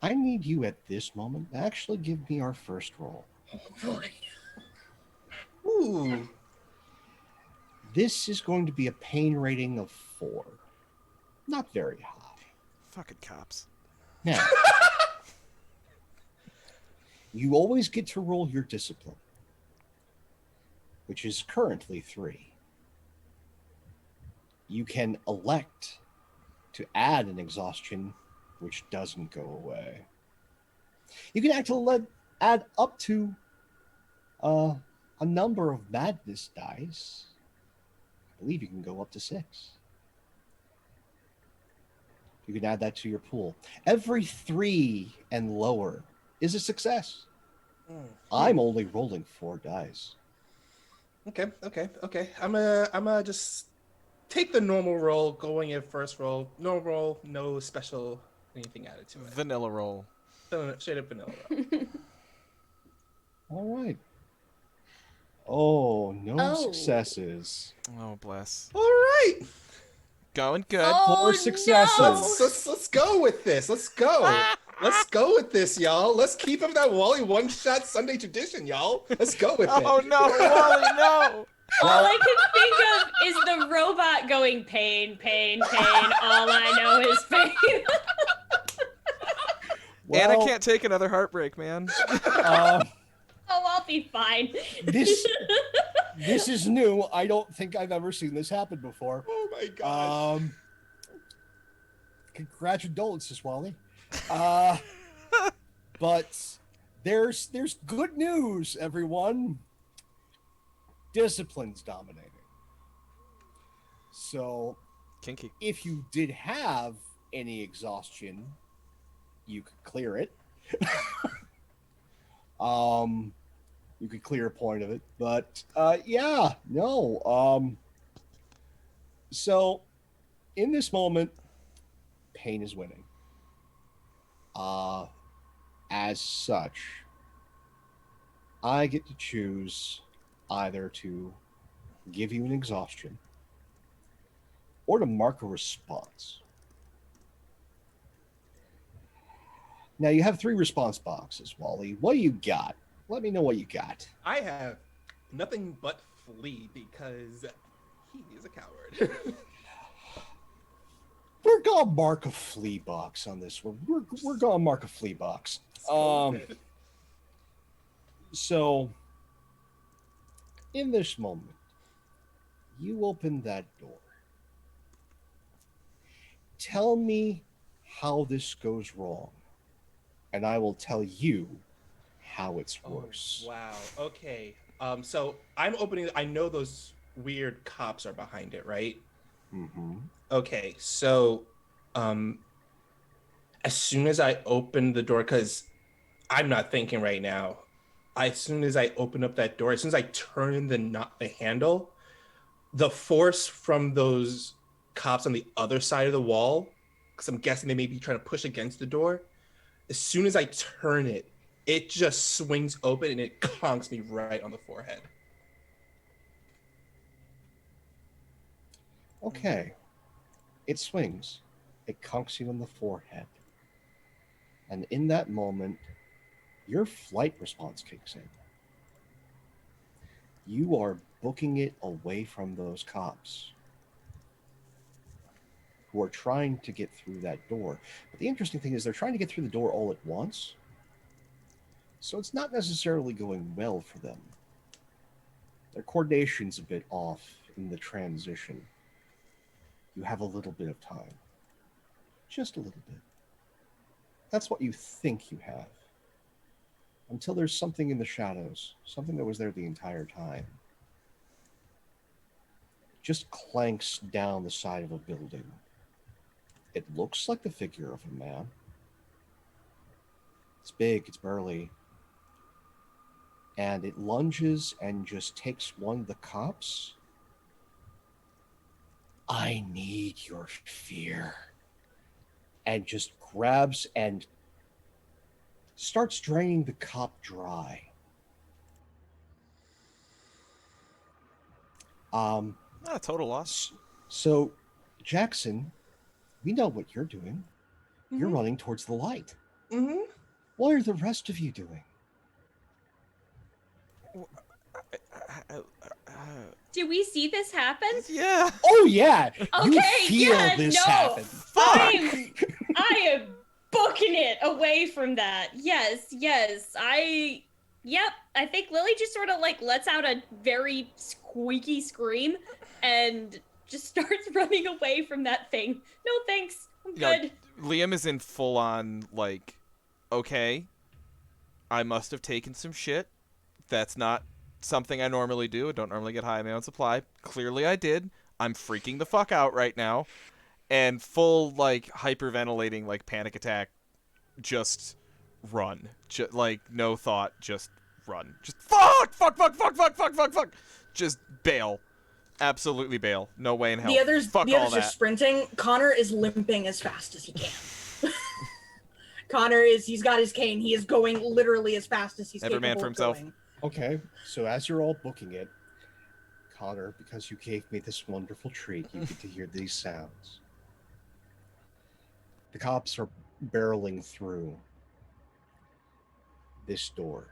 I need you at this moment to actually give me our first roll. Ooh. This is going to be a pain rating of 4. Not very high. Fucking cops. Now, you always get to roll your discipline, which is currently 3. You can elect to add an exhaustion, which doesn't go away. You can actually add up to a number of madness dice. I believe you can go up to 6. You can add that to your pool. Every 3 and lower is a success. I'm only rolling 4 dice. Okay. I'm gonna just take the normal roll, going in first roll. Normal roll, no special anything added to it. Vanilla roll. Straight up vanilla roll. All right. Oh, no Oh. successes. Oh, bless. All right. Going good. Oh, 4 successes. no. Let's go with this. Let's go. Let's go with this, y'all. Let's keep up that Wally one-shot Sunday tradition, y'all. Let's go with it. Oh, no, Wally, no. All I can think of is the robot going pain, pain, pain. All I know is pain. Anna can't take another heartbreak, man. Oh, I'll be fine. This is new. I don't think I've ever seen this happen before. Oh my gosh. Congratulations, Wally. But there's good news, everyone. Discipline's dominating. So, Kinky. if you did have any exhaustion, you could clear it. You could clear a point of it, but so in this moment, pain is winning. As such, I get to choose either to give you an exhaustion or to mark a response. Now you have 3 response boxes, Wally. What do you got? Let me know what you got. I have nothing but flee because he is a coward. We're gonna mark a flea box on this one. We're gonna mark a flea box. So in this moment, you open that door. Tell me how this goes wrong, and I will tell you how it's worse. Oh, wow. Okay. So I'm opening. I know those weird cops are behind it, right? Mm-hmm. Okay. So, as soon as I open the door, because I'm not thinking right now. As soon as I open up that door, as soon as I turn the handle, the force from those cops on the other side of the wall, because I'm guessing they may be trying to push against the door. As soon as I turn it, it just swings open and it conks me right on the forehead. Okay. It swings. It conks you on the forehead. And in that moment, your flight response kicks in. You are booking it away from those cops who are trying to get through that door. But the interesting thing is they're trying to get through the door all at once. So it's not necessarily going well for them. Their coordination's a bit off in the transition. You have a little bit of time. Just a little bit. That's what you think you have. Until there's something in the shadows, something that was there the entire time. Just clanks down the side of a building. It looks like the figure of a man. It's big, it's burly. And it lunges and just takes one of the cops. I need your fear. And just grabs and starts draining the cop dry. Not a total loss. So, Jackson, we know what you're doing. Mm-hmm. You're running towards the light. Mm-hmm. What are the rest of you doing? Do we see this happen? Yeah. Oh, yeah. Okay, You feel yeah, this no. happen. I am booking it away from that. Yes. I think Lily just sort of like lets out a very squeaky scream and just starts running away from that thing. No thanks. I'm good. Liam is in full on like, okay, I must have taken some shit. That's not something I normally do. I don't normally get high on my own supply. Clearly I did. I'm freaking the fuck out right now. And full like hyperventilating, like panic attack, just run. Like no thought, just run. Just fuck. Just bail. Absolutely bail. No way in hell. The others fuck the all others are that. sprinting. Connor is limping as fast as he can. Connor he's got his cane. He is going literally as fast as he's Every man capable for of himself. going. Okay, so as you're all booking it, Connor, because you gave me this wonderful treat, you get to hear these sounds. The cops are barreling through this door.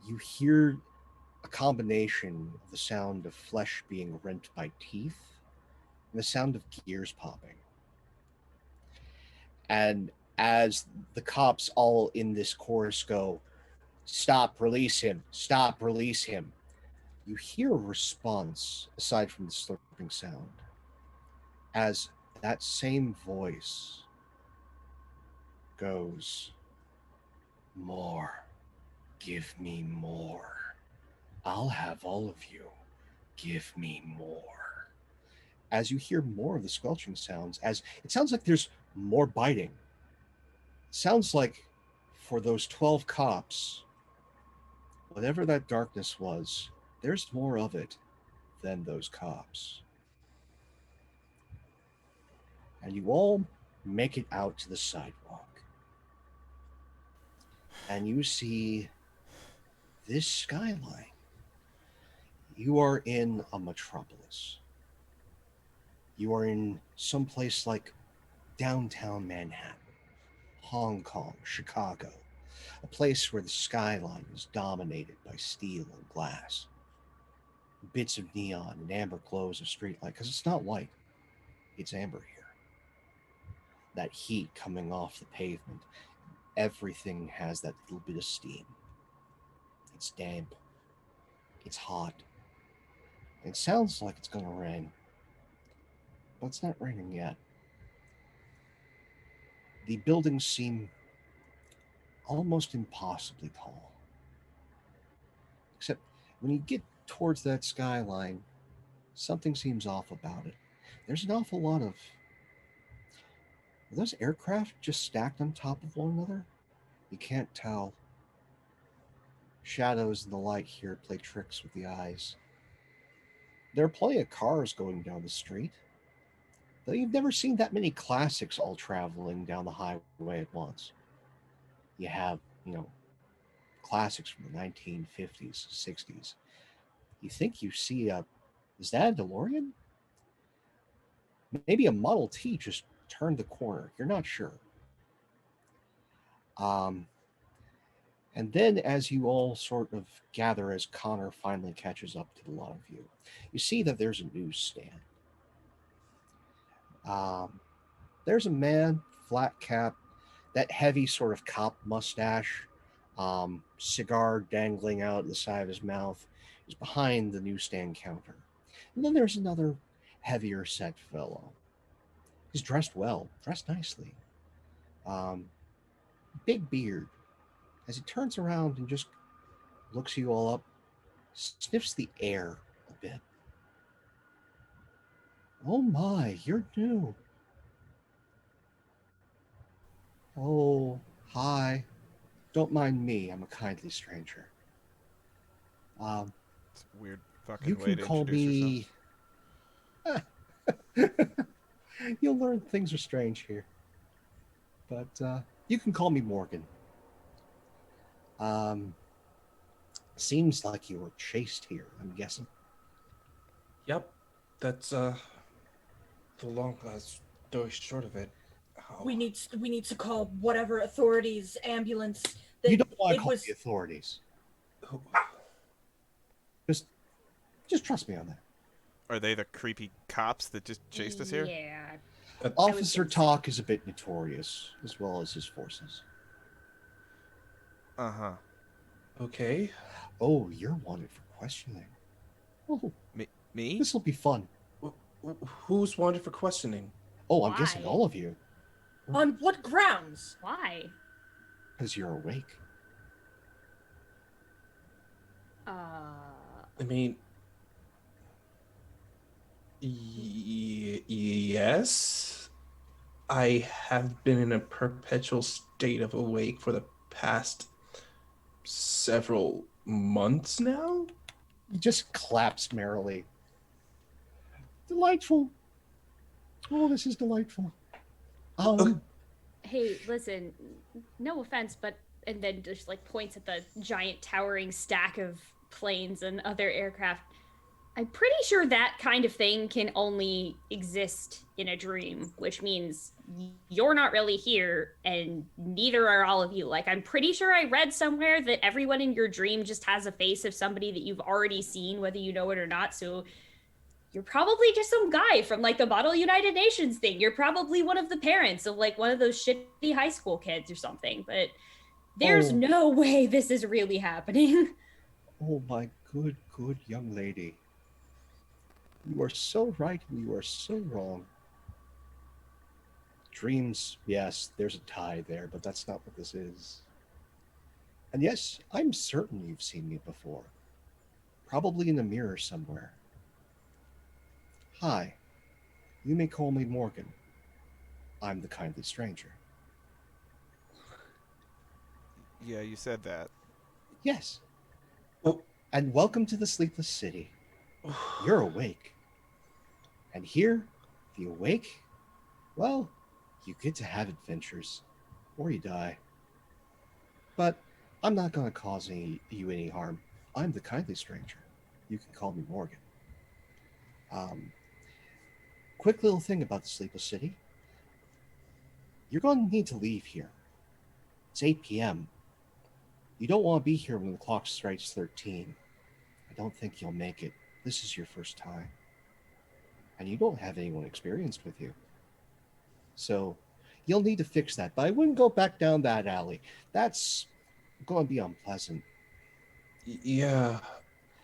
You hear a combination of the sound of flesh being rent by teeth and the sound of gears popping. And as the cops all in this chorus go, "Stop, release him, stop, release him," you hear a response aside from the slurping sound as that same voice goes, "More, give me more. I'll have all of you. Give me more." As you hear more of the squelching sounds, as it sounds like there's more biting. Sounds like for those 12 cops, whatever that darkness was, there's more of it than those cops. And you all make it out to the sidewalk. And you see this skyline. You are in a metropolis. You are in some place like downtown Manhattan, Hong Kong, Chicago, a place where the skyline is dominated by steel and glass. Bits of neon and amber glows of streetlight, because it's not white, it's amber here. That heat coming off the pavement, everything has that little bit of steam. It's damp, it's hot. It sounds like it's going to rain, but it's not raining yet. The buildings seem almost impossibly tall. Except when you get towards that skyline, something seems off about it. There's an awful lot of. Are those aircraft just stacked on top of one another? You can't tell. Shadows in the light here play tricks with the eyes. There are plenty of cars going down the street, though you've never seen that many classics all traveling down the highway at once. You have, classics from the 1950s, 60s. You think you see a. Is that a DeLorean? Maybe a Model T just turned the corner. You're not sure. Um, and then, as you all sort of gather, as Connor finally catches up to the lot of you see that there's a newsstand. Um, there's a man, flat cap, that heavy sort of cop mustache, cigar dangling out the side of his mouth, is behind the newsstand counter. And then there's another heavier set fellow. He's dressed well, dressed nicely. Um, Big beard. As he turns around and just looks you all up, sniffs the air a bit. "Oh my, you're new." "Oh, hi. Don't mind me. I'm a kindly stranger. Um, It's a weird you fucking way can to call introduce yourself. me. You'll learn things are strange here, but you can call me Morgan. Um, Seems like you were chased here. I'm guessing." Yep, that's the long story short of it. How We need to call whatever authorities, ambulance. You That don't want to it call was. the authorities. who- Just, just trust me on that. Are they the creepy cops that just chased us here? Yeah. Officer think so. Talk is a bit notorious, as well as his forces. Uh huh. Okay. Oh, you're wanted for questioning. Oh, Me? this will be fun. Who's wanted for questioning? Oh, I'm guessing Why? all of you, On what grounds? Why? because you're awake. I mean, yes. I have been in a perpetual state of awake for the past several months now. He just claps merrily. Delightful. Oh, this is delightful. Hey, listen, no offense, but and then just like points at the giant towering stack of planes and other aircraft. I'm pretty sure that kind of thing can only exist in a dream, which means you're not really here, and neither are all of you. Like, I'm pretty sure I read somewhere that everyone in your dream just has a face of somebody that you've already seen, whether you know it or not. So you're probably just some guy from like the Model United Nations thing. You're probably one of the parents of like one of those shitty high school kids or something. But there's no way this is really happening. Oh, my good young lady. You are so right and you are so wrong. Dreams, yes, there's a tie there, but that's not what this is. And yes, I'm certain you've seen me before. Probably in a mirror somewhere. Hi, you may call me Morgan. I'm the kindly stranger. Yeah, you said that. Yes. Oh. And welcome to the Sleepless City. You're awake. And here, if you awake, well, you get to have adventures. Or you die. But I'm not going to cause you any harm. I'm the kindly stranger. You can call me Morgan. Quick little thing about the Sleepless City. You're going to need to leave here. It's 8 p.m. You don't want to be here when the clock strikes 13. I don't think you'll make it. This is your first time. And you don't have anyone experienced with you. So you'll need to fix that. But I wouldn't go back down that alley. That's going to be unpleasant. Yeah.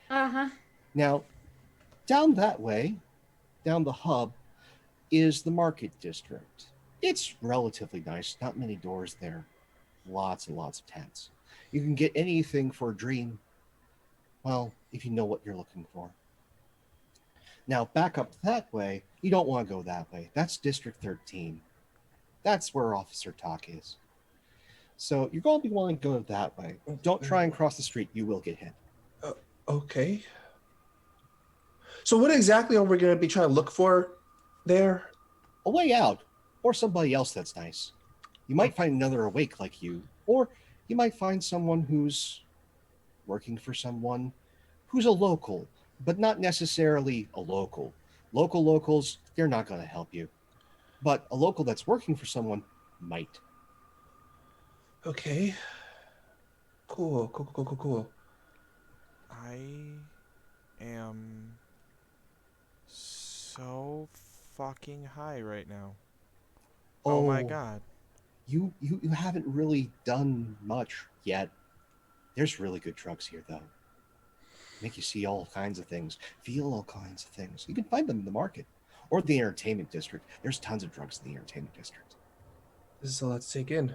Uh-huh. Now, down that way, down the hub, is the market district. It's relatively nice. Not many doors there. Lots and lots of tents. You can get anything for a dream. Well, if you know what you're looking for. Now, back up that way, you don't want to go that way. That's District 13. That's where Officer Talk is. So you're going to be wanting to go that way. Don't try and cross the street. You will get hit. Okay. So what exactly are we going to be trying to look for there? A way out, or somebody else that's nice. You might find another awake like you, or you might find someone who's working for someone who's a local, but not necessarily a local. Locals, they're not going to help you. But a local that's working for someone might. Okay. Cool. I am so fucking high right now. Oh my god. You haven't really done much yet. There's really good drugs here, though. Make you see all kinds of things, feel all kinds of things. You can find them in the market or the entertainment district. There's tons of drugs in the entertainment district. This is a lot to take in.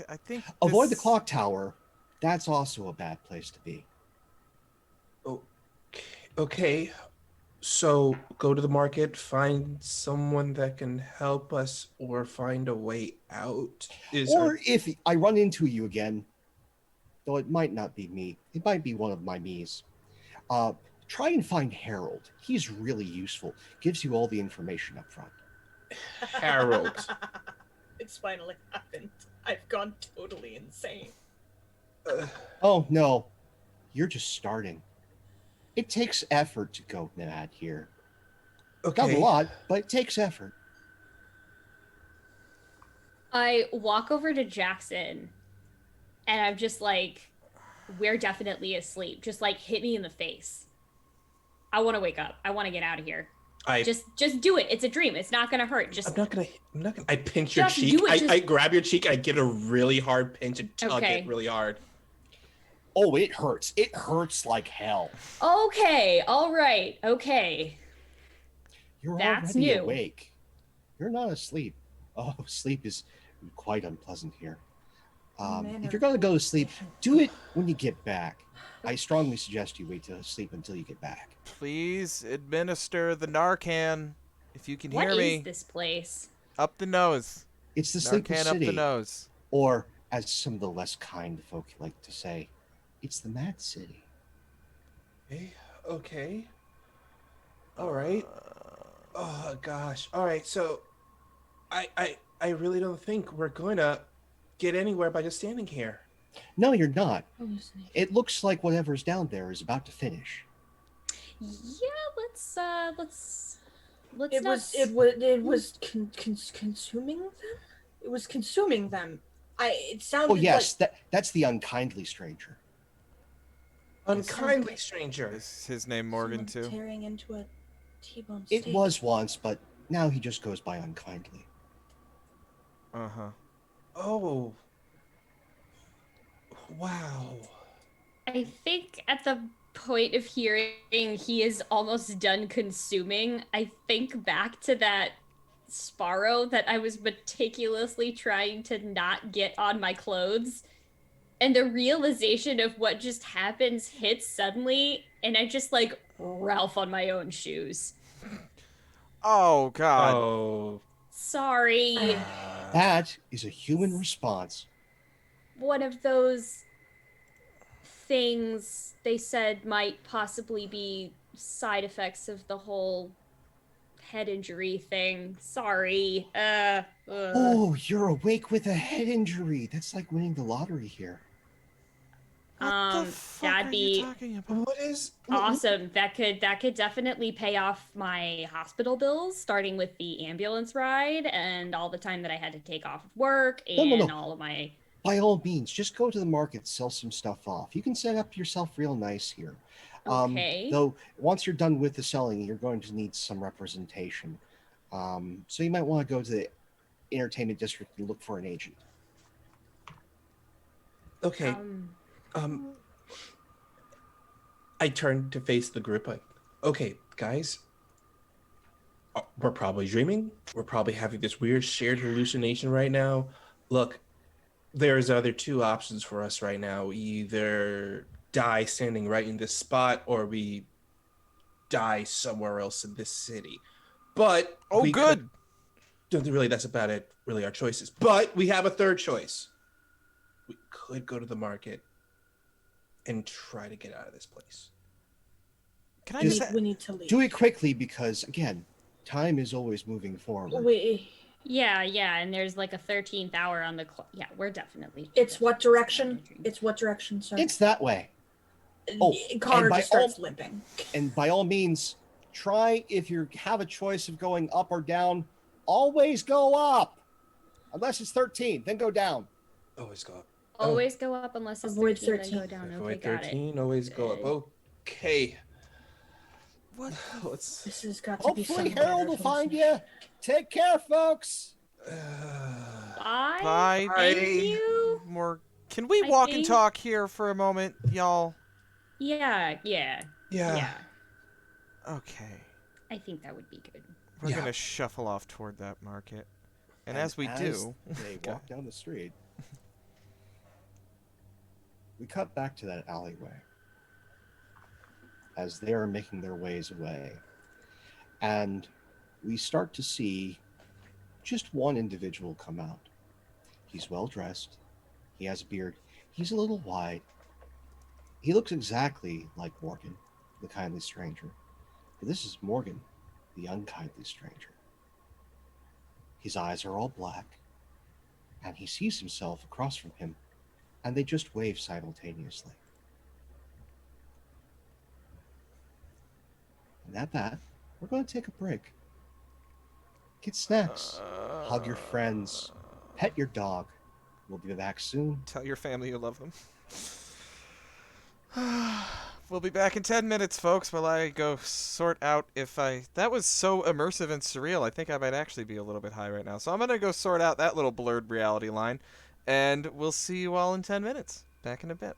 I think Avoid the clock tower. That's also a bad place to be. Okay. So go to the market, find someone that can help us, or find a way out. If I run into you again, though it might not be me, it might be one of my me's. Try and find Harold. He's really useful. Gives you all the information up front. Harold. It's finally happened. I've gone totally insane. Oh, no. You're just starting. It takes effort to go mad here. Okay. Not a lot, but it takes effort. I walk over to Jackson, and I'm just like, we're definitely asleep. Just like hit me in the face. I want to wake up. I want to get out of here. Just do it. It's a dream. It's not gonna hurt. I'm not gonna. I pinch your cheek. I grab your cheek. I get a really hard pinch and tug it really hard. Oh, it hurts. It hurts like hell. Okay. All right. Okay. You're That's already new. awake. You're not asleep. Oh, sleep is quite unpleasant here. If you're going to go to sleep, do it when you get back. I strongly suggest you wait to sleep until you get back. Please administer the Narcan, if you can hear me. What is this place? Up the nose. It's the Sleepless Narcan City. up the nose. Or, as some of the less kind folk like to say, it's the Mad City. Okay. All right. Oh gosh. All right. So, I really don't think we're going to get anywhere by just standing here. No, you're not. Hallucination. It looks like whatever's down there is about to finish. Yeah, let's It not. was consuming them. It was consuming them. It sounded Oh yes, like that's the unkindly stranger. Unkindly stranger. Is his name Morgan someone too? tearing into a T-bone It steak. was once, but now he just goes by unkindly. Uh-huh. Oh. Wow. I think at the point of hearing he is almost done consuming, I think back to that Sparrow that I was meticulously trying to not get on my clothes. And the realization of what just happens hits suddenly, and I just like Ralph on my own shoes. Oh God. Oh. Sorry. That is a human response. One of those things they said might possibly be side effects of the whole head injury thing. Sorry. Oh, you're awake with a head injury. That's like winning the lottery here. What the fuck That'd are be you talking about? What is awesome. That could definitely pay off my hospital bills, starting with the ambulance ride and all the time that I had to take off of work and No. all of my. By all means, just go to the market, sell some stuff off. You can set up yourself real nice here. Okay. Though, once you're done with the selling, you're going to need some representation. So you might want to go to the entertainment district and look for an agent. Okay. I turned to face the group. Okay, guys. We're probably dreaming. We're probably having this weird shared hallucination right now. Look, there's other two options for us right now. We either die standing right in this spot, or we die somewhere else in this city. But we good. Really, that's about it. Really, our choices. But we have a third choice. We could go to the market and try to get out of this place. Can I just we need to leave. Do it quickly because, again, time is always moving forward. Yeah, and there's like a 13th hour on the clock. Yeah, we're definitely. It's what direction? It's what direction, sir? It's that way. Oh, Connor just starts limping. And by all means, try, if you have a choice of going up or down, always go up. Unless it's 13, then go down. Always go up. Always go up unless it's Avoid 13, 13. then go down. Avoid Okay, got 13, it. always go up. Okay. What? Let's. This has got to be Hopefully some Harold will find you. Take care, folks. Bye. Bye. Thank you. More. Can we I walk and think- talk here for a moment, y'all? Yeah. Okay. I think that would be good. We're gonna shuffle off toward that market, and as we do, they walk down the street. We cut back to that alleyway as they are making their ways away, and we start to see just one individual come out. He's well dressed. He has a beard. He's a little wide. He looks exactly like Morgan, the kindly stranger. But this is Morgan, the unkindly stranger. His eyes are all black, and he sees himself across from him, and they just wave simultaneously. And at that, we're going to take a break. Get snacks, hug your friends, pet your dog. We'll be back soon. tell your family you love them. We'll be back in 10 minutes, folks, while I go sort out that was so immersive and surreal, I think I might actually be a little bit high right now. So I'm going to go sort out that little blurred reality line, and we'll see you all in 10 minutes. Back in a bit.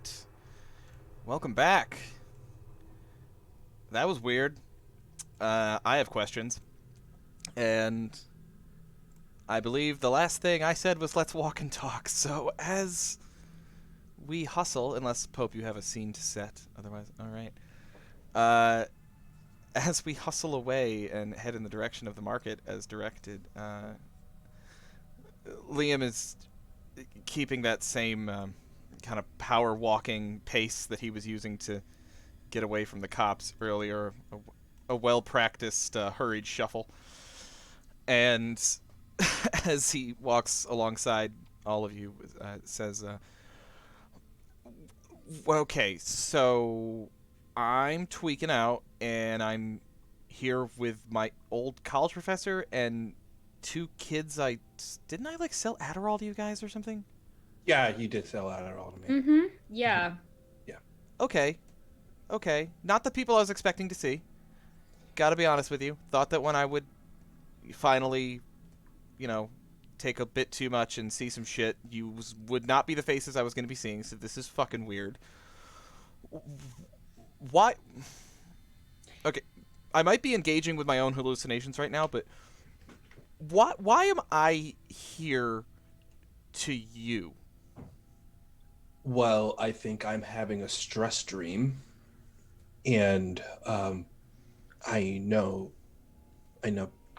right. Welcome back. That was weird. I have questions. And I believe the last thing I said was let's walk and talk. So as we hustle, unless, Pope, you have a scene to set. Otherwise, all right. As we hustle away and head in the direction of the market as directed, Liam is keeping that same kind of power walking pace that he was using to get away from the cops earlier, a well-practiced hurried shuffle. And as he walks alongside all of you, says, okay, so I'm tweaking out, and I'm here with my old college professor and two kids. Didn't I like sell Adderall to you guys or something? Yeah, you did sell Adderall to me. Mm-hmm. Yeah. Yeah. Okay. Not the people I was expecting to see. Gotta be honest with you. Thought that when I would finally, take a bit too much and see some shit, would not be the faces I was going to be seeing, so this is fucking weird. Why? Okay, I might be engaging with my own hallucinations right now, but why am I here to you? Well, I think I'm having a stress dream, and I know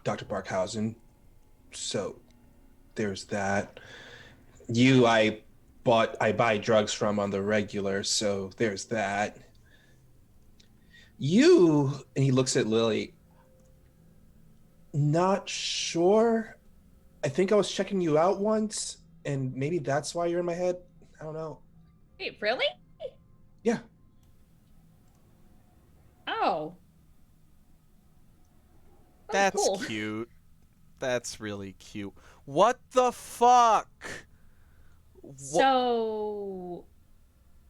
Dr. Barkhausen, so there's that. I buy drugs from on the regular, so there's that. And he looks at Lily. Not sure. I think I was checking you out once, and maybe that's why you're in my head. I don't know. Wait, really? Yeah. Oh. That's cool. cute. That's really cute. What the fuck? So,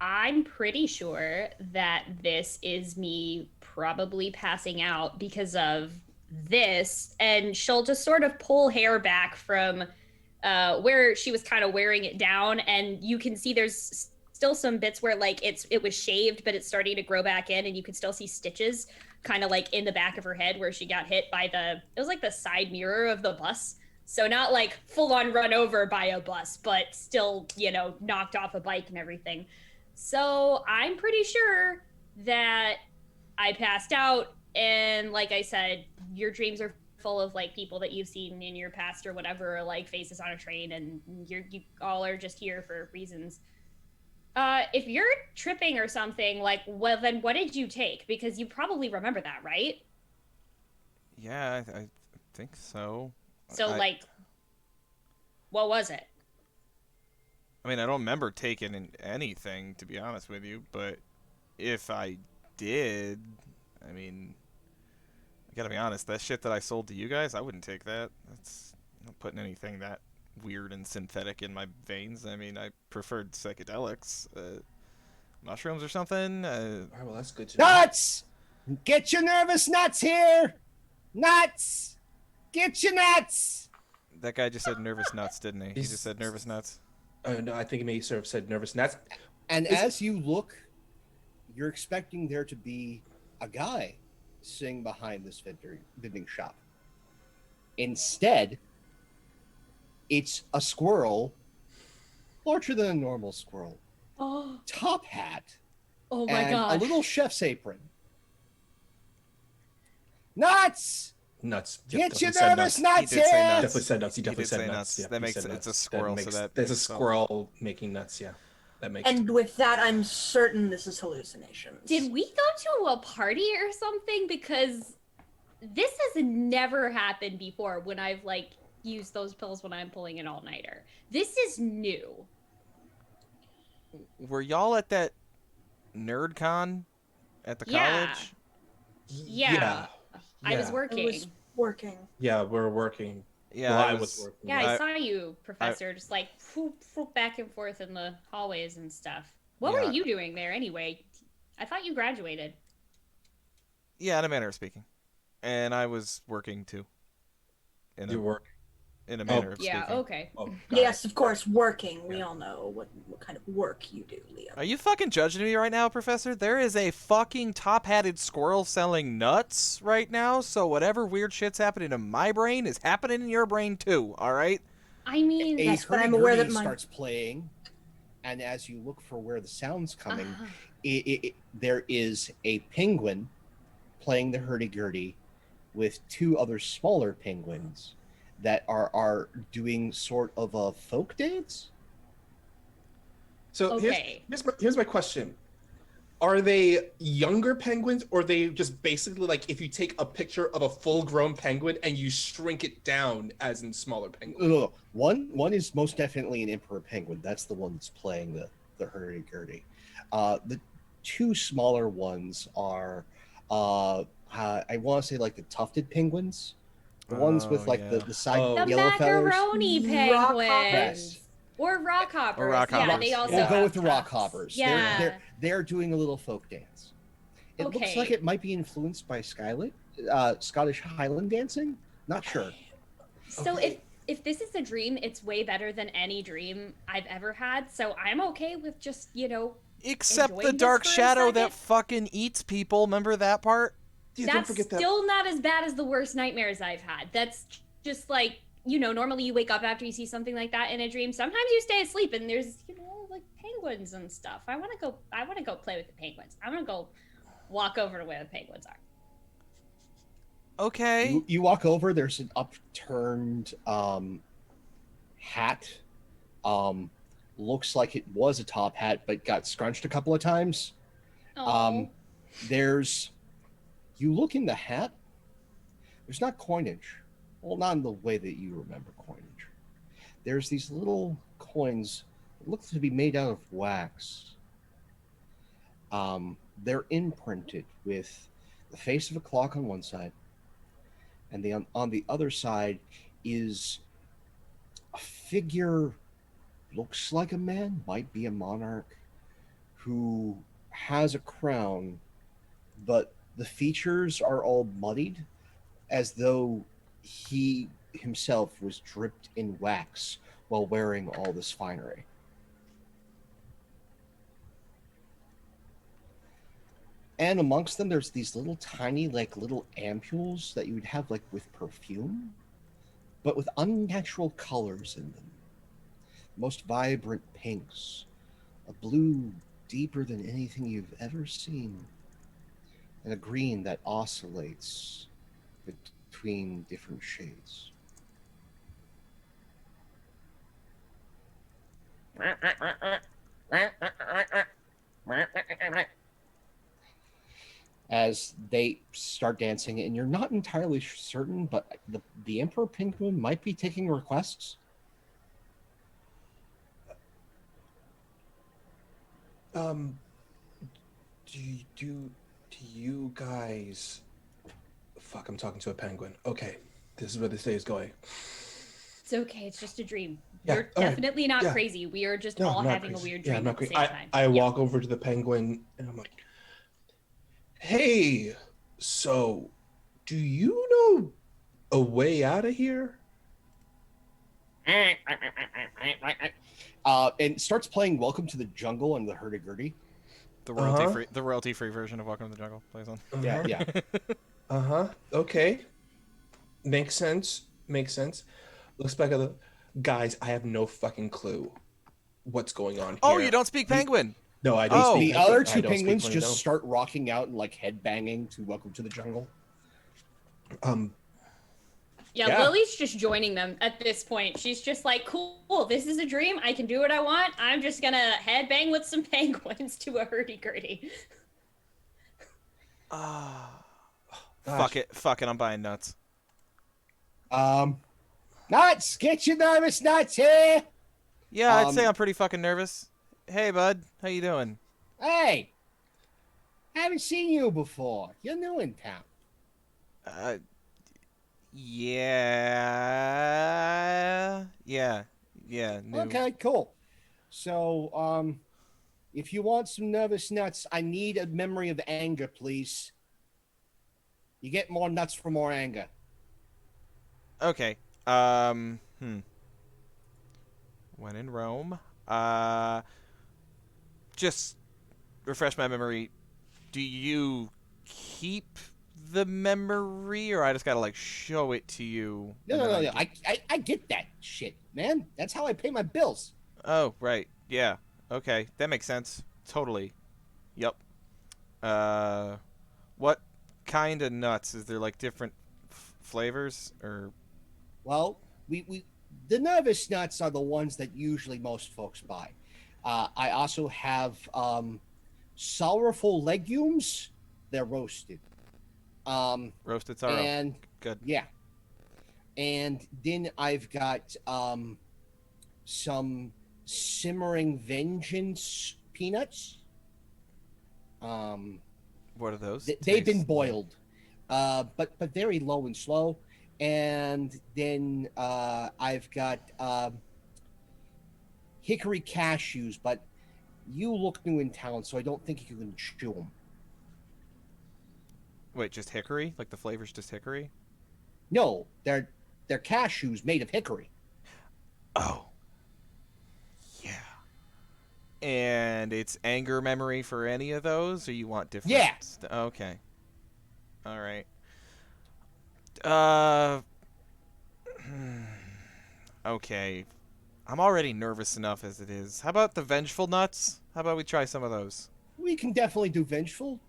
I'm pretty sure that this is me probably passing out because of this, and she'll just sort of pull hair back from where she was kind of wearing it down, and you can see there's still some bits where like it was shaved, but it's starting to grow back in, and you can still see stitches kind of like in the back of her head where she got hit by it was like the side mirror of the bus. So not like full on run over by a bus, but still, knocked off a bike and everything. So I'm pretty sure that I passed out, and like I said, your dreams are full of like people that you've seen in your past or whatever, or like faces on a train, and you all are just here for reasons. If you're tripping or something, like, well, then what did you take? Because you probably remember that, right? Yeah, I think so. So, what was it? I mean, I don't remember taking anything, to be honest with you, but if I did, I mean, I gotta be honest, that shit that I sold to you guys, I wouldn't take that. I'm not putting anything that weird and synthetic in my veins. I mean, I preferred psychedelics, mushrooms or something. All right, well, that's good to know. Nuts! Get your nervous nuts here! Nuts! Get your nuts! That guy just said nervous nuts, didn't he? He just said nervous nuts. No, I think he may sort of said nervous nuts. And as you look, you're expecting there to be a guy sitting behind this vending shop. Instead, it's a squirrel, larger than a normal squirrel. Oh, Top hat. oh my and god. a little chef's apron. Nuts! Nuts. Get your definitely said nervous He nuts did say here! nuts. Definitely said nuts. He definitely did said say nuts. nuts. Yeah, That he makes said it's nuts. a squirrel, That so makes, that there's a makes sense. squirrel making nuts. Yeah, that makes. And with that, I'm certain this is hallucinations. Did we go to a party or something? Because this has never happened before when I've like used those pills when I'm pulling an all-nighter. This is new. Were y'all at that nerd con at the Yeah. college? Yeah. I was Yeah. working. I was working. Yeah, we're working. Yeah, Well, I was working. Yeah, I I- saw you, Professor, just like whoop, back and forth in the hallways and stuff. What Yeah. were you doing there anyway? I thought you graduated. Yeah, in a manner of speaking. And I was working too. You work. in a manner of Yeah, speaking. okay. Oh, got Yes, it. of course, working. We Yeah. all know what kind of work you do, Leo. Are you fucking judging me right now, Professor? There is a fucking top-hatted squirrel selling nuts right now, so whatever weird shit's happening in my brain is happening in your brain too, alright? I mean, A Yes, but I'm aware that hurdy-gurdy my- starts playing, and as you look for where the sound's coming, uh, there is a penguin playing the hurdy-gurdy with two other smaller penguins that are doing sort of a folk dance. So Okay. here's my question. Are they younger penguins, or are they just basically like if you take a picture of a full-grown penguin and you shrink it down as in smaller penguins? No. One is most definitely an emperor penguin. That's the one that's playing the hurdy-gurdy. The two smaller ones are I want to say like the tufted penguins, the ones with like yeah. the side Oh. the yellow feathers. macaroni Rock penguins. hoppers? Yes. Or rock hoppers. Or rock Yeah, hoppers. they also We'll go have with the rock tufts. hoppers. Yeah. They're doing a little folk dance. It looks Okay. like it might be influenced by Scottish Highland dancing. Not sure. So Okay. if this is a dream, it's way better than any dream I've ever had. So I'm okay with just, Except enjoying the this dark for a shadow that second. fucking eats people. Remember that part? Yeah, don't that's forget that. still not as bad as the worst nightmares I've had. That's just like, normally you wake up after you see something like that in a dream. Sometimes you stay asleep and there's, like penguins and stuff. I want to go play with the penguins. I want to go walk over to where the penguins are. Okay. You walk over. There's an upturned hat. Looks like it was a top hat, but got scrunched a couple of times. Oh. You look in the hat. There's not coinage. Well, not in the way that you remember coinage. There's these little coins that look to be made out of wax. They're imprinted with the face of a clock on one side, and on the other side is a figure, looks like a man, might be a monarch, who has a crown, but the features are all muddied, as though he himself was dripped in wax while wearing all this finery. And amongst them, there's these little tiny, like little ampules that you would have like with perfume, but with unnatural colors in them. Most vibrant pinks, a blue deeper than anything you've ever seen, and a green that oscillates between different shades. As they start dancing, and you're not entirely certain, but the Emperor Penguin might be taking requests. Do you guys? Fuck, I'm talking to a penguin. Okay, this is where this day is going. It's okay. It's just a dream. Yeah, You're all right. definitely not Yeah. crazy. We are just No, all I'm not having a crazy. weird Yeah, dream I'm not at the crazy. same time. I Yeah. walk over to the penguin and I'm like, "Hey, so do you know a way out of here?" And starts playing "Welcome to the Jungle" and the hurdy-gurdy. The Uh-huh. royalty-free version of Welcome to the Jungle plays on. Yeah, yeah. Okay. Makes sense. Makes sense. Looks back at the guys. I have no fucking clue what's going on here. Oh, you don't speak Penguin? No, I don't. Oh. speak The penguin. other I two don't speak penguins penguin, just start rocking out and like headbanging to "Welcome to the Jungle." no. Yeah, Yeah. Lily's just joining them at this point. She's just like, cool, this is a dream. I can do what I want. I'm just gonna headbang with some penguins to a hurdy-gurdy. Fuck it, I'm buying nuts. Nuts, get your nervous nuts here. Yeah, I'd say Um, I'm pretty fucking nervous. Hey, bud, how you doing? Hey, haven't seen you before. You're new in town. Yeah, new. Okay, cool. So, if you want some nervous nuts, I need a memory of anger, please. You get more nuts for more anger. Okay. Hmm. When in Rome. Just refresh my memory. Do you keep the memory, or I just gotta like show it to you? No, And no, then no, I no. get... I get that shit, man. That's how I pay my bills. Oh, right. Yeah. Okay, that makes sense. Totally. Yep. Uh, what kind of nuts? Is there like different flavors or? Well, we the nervous nuts are the ones that usually most folks buy. I also have sorrowful legumes. They're roasted. Um, Roasted sorrow. and Good. yeah, and then I've got some simmering vengeance peanuts. Um, What are those? they've been Taste like? boiled, but very low and slow. And then I've got hickory cashews, but you look new in town, so I don't think you can chew them. Wait, just hickory? Like the flavor's just hickory? No, they're cashews made of hickory. Oh, yeah. And it's anger memory for any of those, or you want different? Yeah, Okay. All right. Uh. Okay. I'm already nervous enough as it is. How about the vengeful nuts? How about we try some of those? we can definitely do vengeful.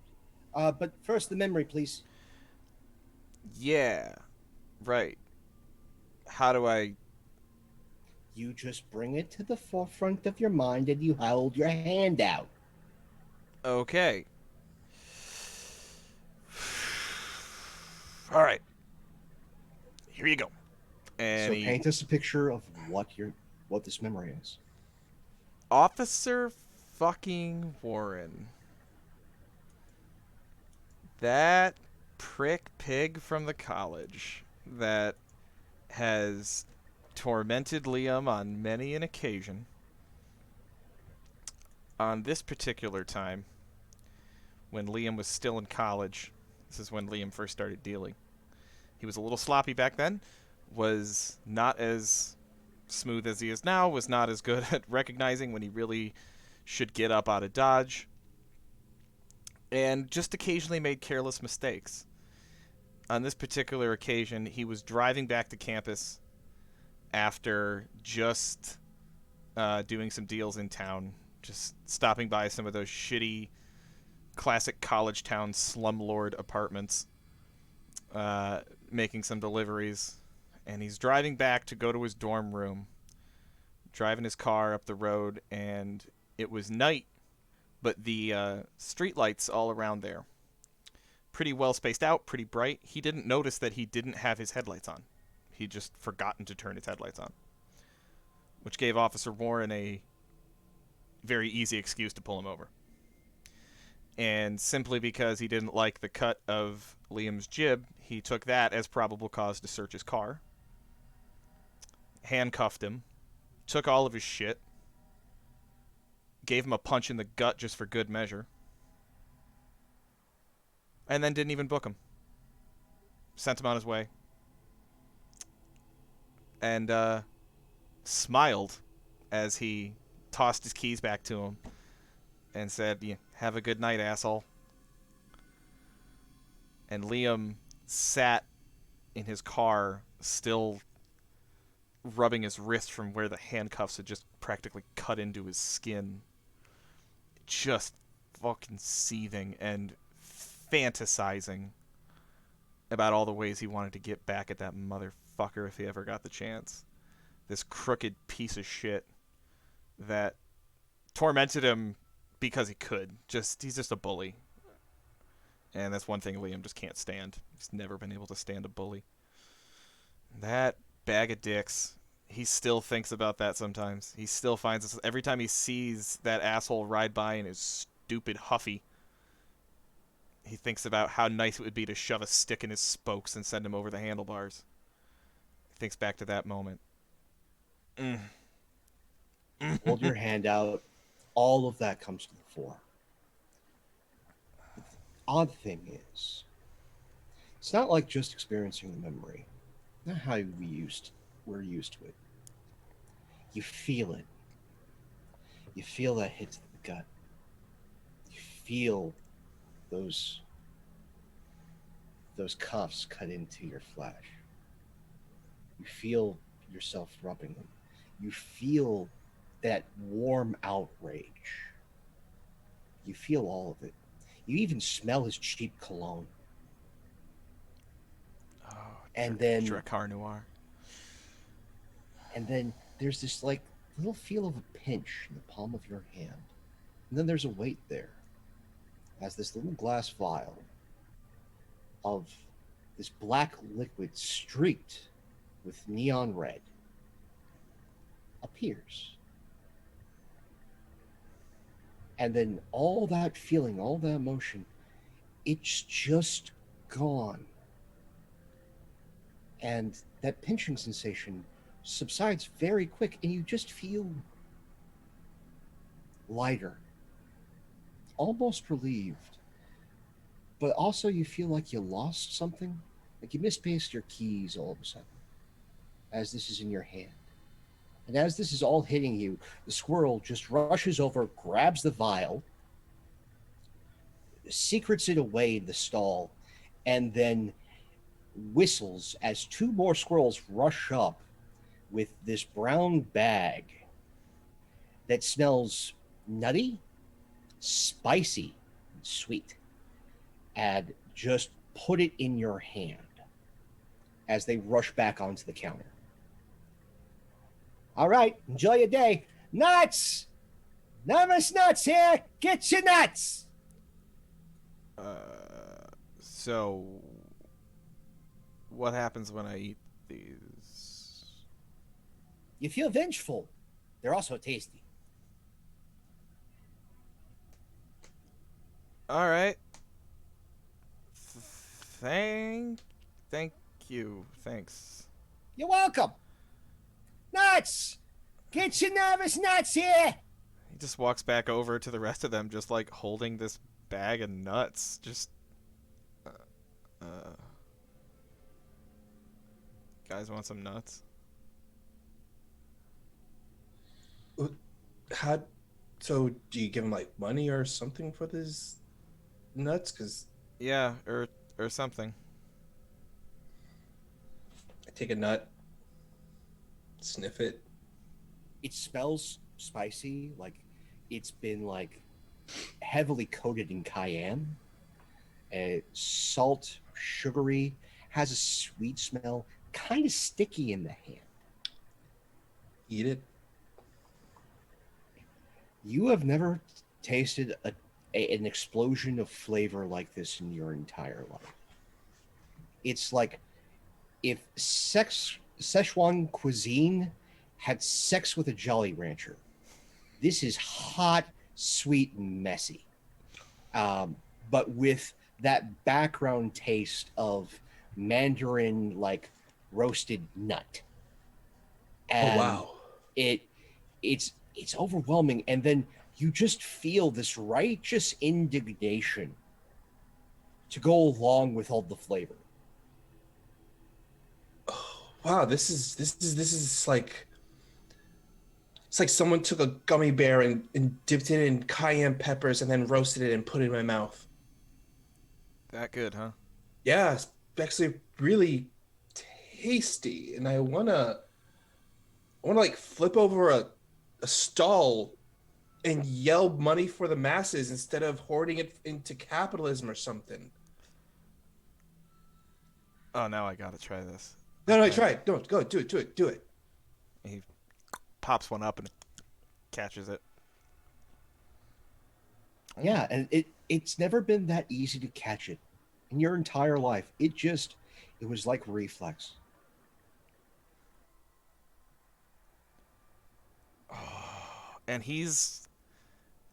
But first, the memory, please. Yeah. Right. How do I? You just bring it to the forefront of your mind and you hold your hand out. Okay. All right. Here you go. And So paint us a picture of what this memory is. Officer fucking Warren. That prick pig from the college that has tormented Liam on many an occasion. On this particular time, when Liam was still in college, this is when Liam first started dealing. He was a little sloppy back then, was not as smooth as he is now, was not as good at recognizing when he really should get up out of Dodge, and just occasionally made careless mistakes. On this particular occasion, he was driving back to campus after just doing some deals in town, just stopping by some of those shitty classic college town slumlord apartments, making some deliveries, and he's driving back to go to his dorm room, driving his car up the road, and it was night, but the street lights all around there, pretty well spaced out, pretty bright. He didn't notice that he didn't have his headlights on. He'd just forgotten to turn his headlights on, which gave Officer Warren a very easy excuse to pull him over. And simply because he didn't like the cut of Liam's jib, he took that as probable cause to search his car, handcuffed him, took all of his shit, gave him a punch in the gut just for good measure, and then didn't even book him. Sent him on his way. And smiled as he tossed his keys back to him and said, yeah, have a good night, asshole. And Liam sat in his car, still rubbing his wrist from where the handcuffs had just practically cut into his skin. Just fucking seething and fantasizing about all the ways he wanted to get back at that motherfucker if he ever got the chance. This crooked piece of shit that tormented him because he could. He's just a bully. And that's one thing Liam just can't stand. He's never been able to stand a bully. That bag of dicks, he still thinks about that sometimes. He still finds this every time he sees that asshole ride by in his stupid Huffy. He thinks about how nice it would be to shove a stick in his spokes and send him over the handlebars. He thinks back to that moment. Hold your hand out. All of that comes to the fore. The odd thing is, it's not like just experiencing the memory. Not how we're used to it. You feel it. You feel that hit to the gut. You feel those cuffs cut into your flesh. You feel yourself rubbing them. You feel that warm outrage. You feel all of it. You even smell his cheap cologne. Oh, And then Drakkar Noir. And then there's this like little feel of a pinch in the palm of your hand. And then there's a weight there as this little glass vial of this black liquid streaked with neon red appears. And then all that feeling, all that emotion, it's just gone. And that pinching sensation subsides very quick, and you just feel lighter, almost relieved. But also you feel like you lost something, like you misplaced your keys all of a sudden, as this is in your hand. And as this is all hitting you, the squirrel just rushes over, grabs the vial, secrets it away in the stall, and then whistles as two more squirrels rush up with this brown bag that smells nutty, spicy, and sweet, and just put it in your hand as they rush back onto the counter. All right, enjoy your day. Nuts! Nervous nuts here! Get your nuts! So what happens when I eat these? You feel vengeful. They're also tasty. All right. Thank you. Thanks. You're welcome. Nuts! Get your nervous nuts here! He just walks back over to the rest of them, just like holding this bag of nuts. Just, guys want some nuts? How? So do you give him like money or something for these nuts? Because Yeah, or something. I take a nut, sniff it. It smells spicy, like it's been like heavily coated in cayenne. Salt, sugary, has a sweet smell, kind of sticky in the hand. Eat it. You have never tasted an explosion of flavor like this in your entire life. It's like if Szechuan cuisine had sex with a Jolly Rancher. This is hot, sweet, and messy. But with that background taste of mandarin, like roasted nut. And Oh wow! It's overwhelming, and then you just feel this righteous indignation to go along with all the flavor. Oh, wow! This is like it's like someone took a gummy bear and dipped it in cayenne peppers and then roasted it and put it in my mouth. That good, huh? Yeah, it's actually really tasty, and I wanna like flip over a stall and yell money for the masses instead of hoarding it into capitalism or something. Oh, now I gotta try this. No, Okay. try it. Don't go. Do it. He pops one up and catches it. Yeah, and it's never been that easy to catch it in your entire life. It was like reflex. And it's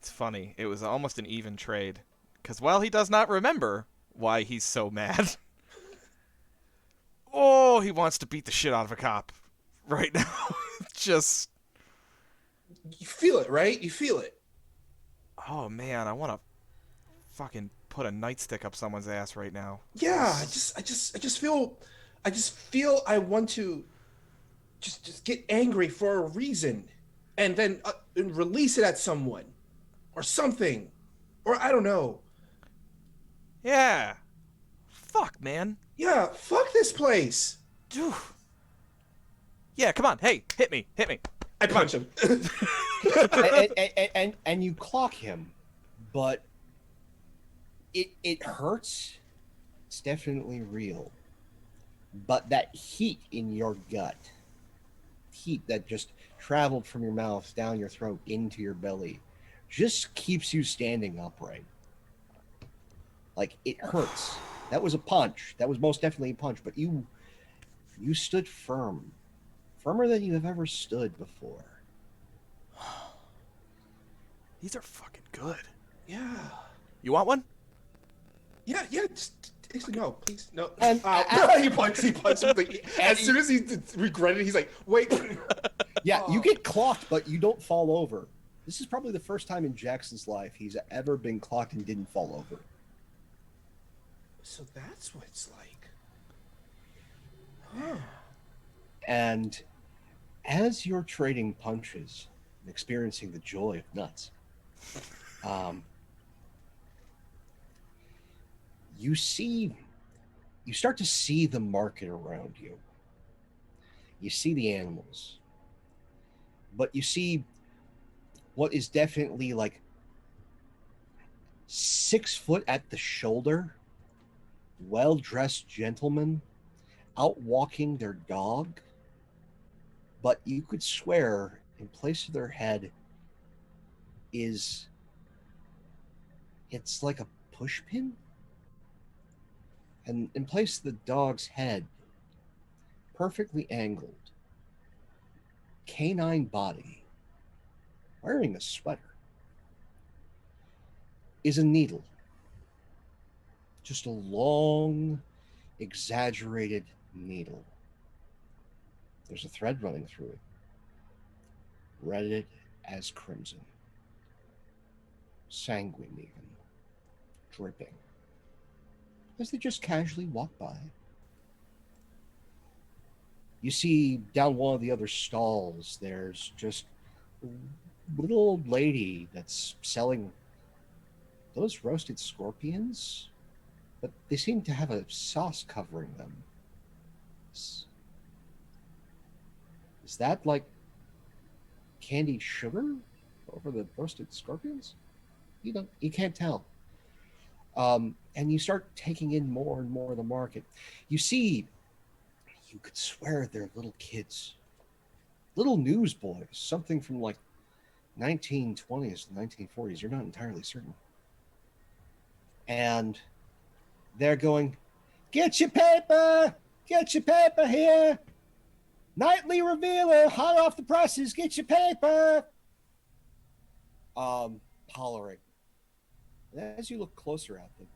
funny. It was almost an even trade. Because while he does not remember why he's so mad, he wants to beat the shit out of a cop right now. Just, You feel it, right? You feel it. oh man, I want to fucking put a nightstick up someone's ass right now. Yeah, I just feel I want to just get angry for a reason, and then release it at someone, or something, or I don't know. Yeah. Fuck, man. Yeah, fuck this place. Dude. Yeah, come on. Hey, hit me. I punch him. and you clock him, but it hurts. It's definitely real. But that heat in your gut, heat that just traveled from your mouth down your throat into your belly, just keeps you standing upright. Like, it hurts. That was a punch. That was most definitely a punch. But you stood firm, firmer than you have ever stood before. These are fucking good. Yeah. You want one? Yeah. No, please, no. He punched him. As soon as he regretted it, he's like, wait. Yeah, you get clocked, but you don't fall over. This is probably the first time in Jackson's life he's ever been clocked and didn't fall over. So that's what it's like. Huh. And as you're trading punches and experiencing the joy of nuts, you start to see the market around you. You see the animals, but you see what is definitely like 6 foot at the shoulder, well-dressed gentlemen out walking their dog, but you could swear in place of their head it's like a push pin, and in place of the dog's head, perfectly angled, canine body, wearing a sweater, is a needle. Just a long, exaggerated needle. There's a thread running through it, red as crimson, sanguine even, dripping, as they just casually walk by. You see down one of the other stalls, there's just a little old lady that's selling those roasted scorpions, but they seem to have a sauce covering them. Is that like candied sugar over the roasted scorpions? You can't tell. And you start taking in more and more of the market. You could swear they're little kids, little newsboys, something from like 1920s to 1940s. You're not entirely certain. And they're going, get your paper here. Nightly revealer, hot off the presses, get your paper. Hollering. And as you look closer at them,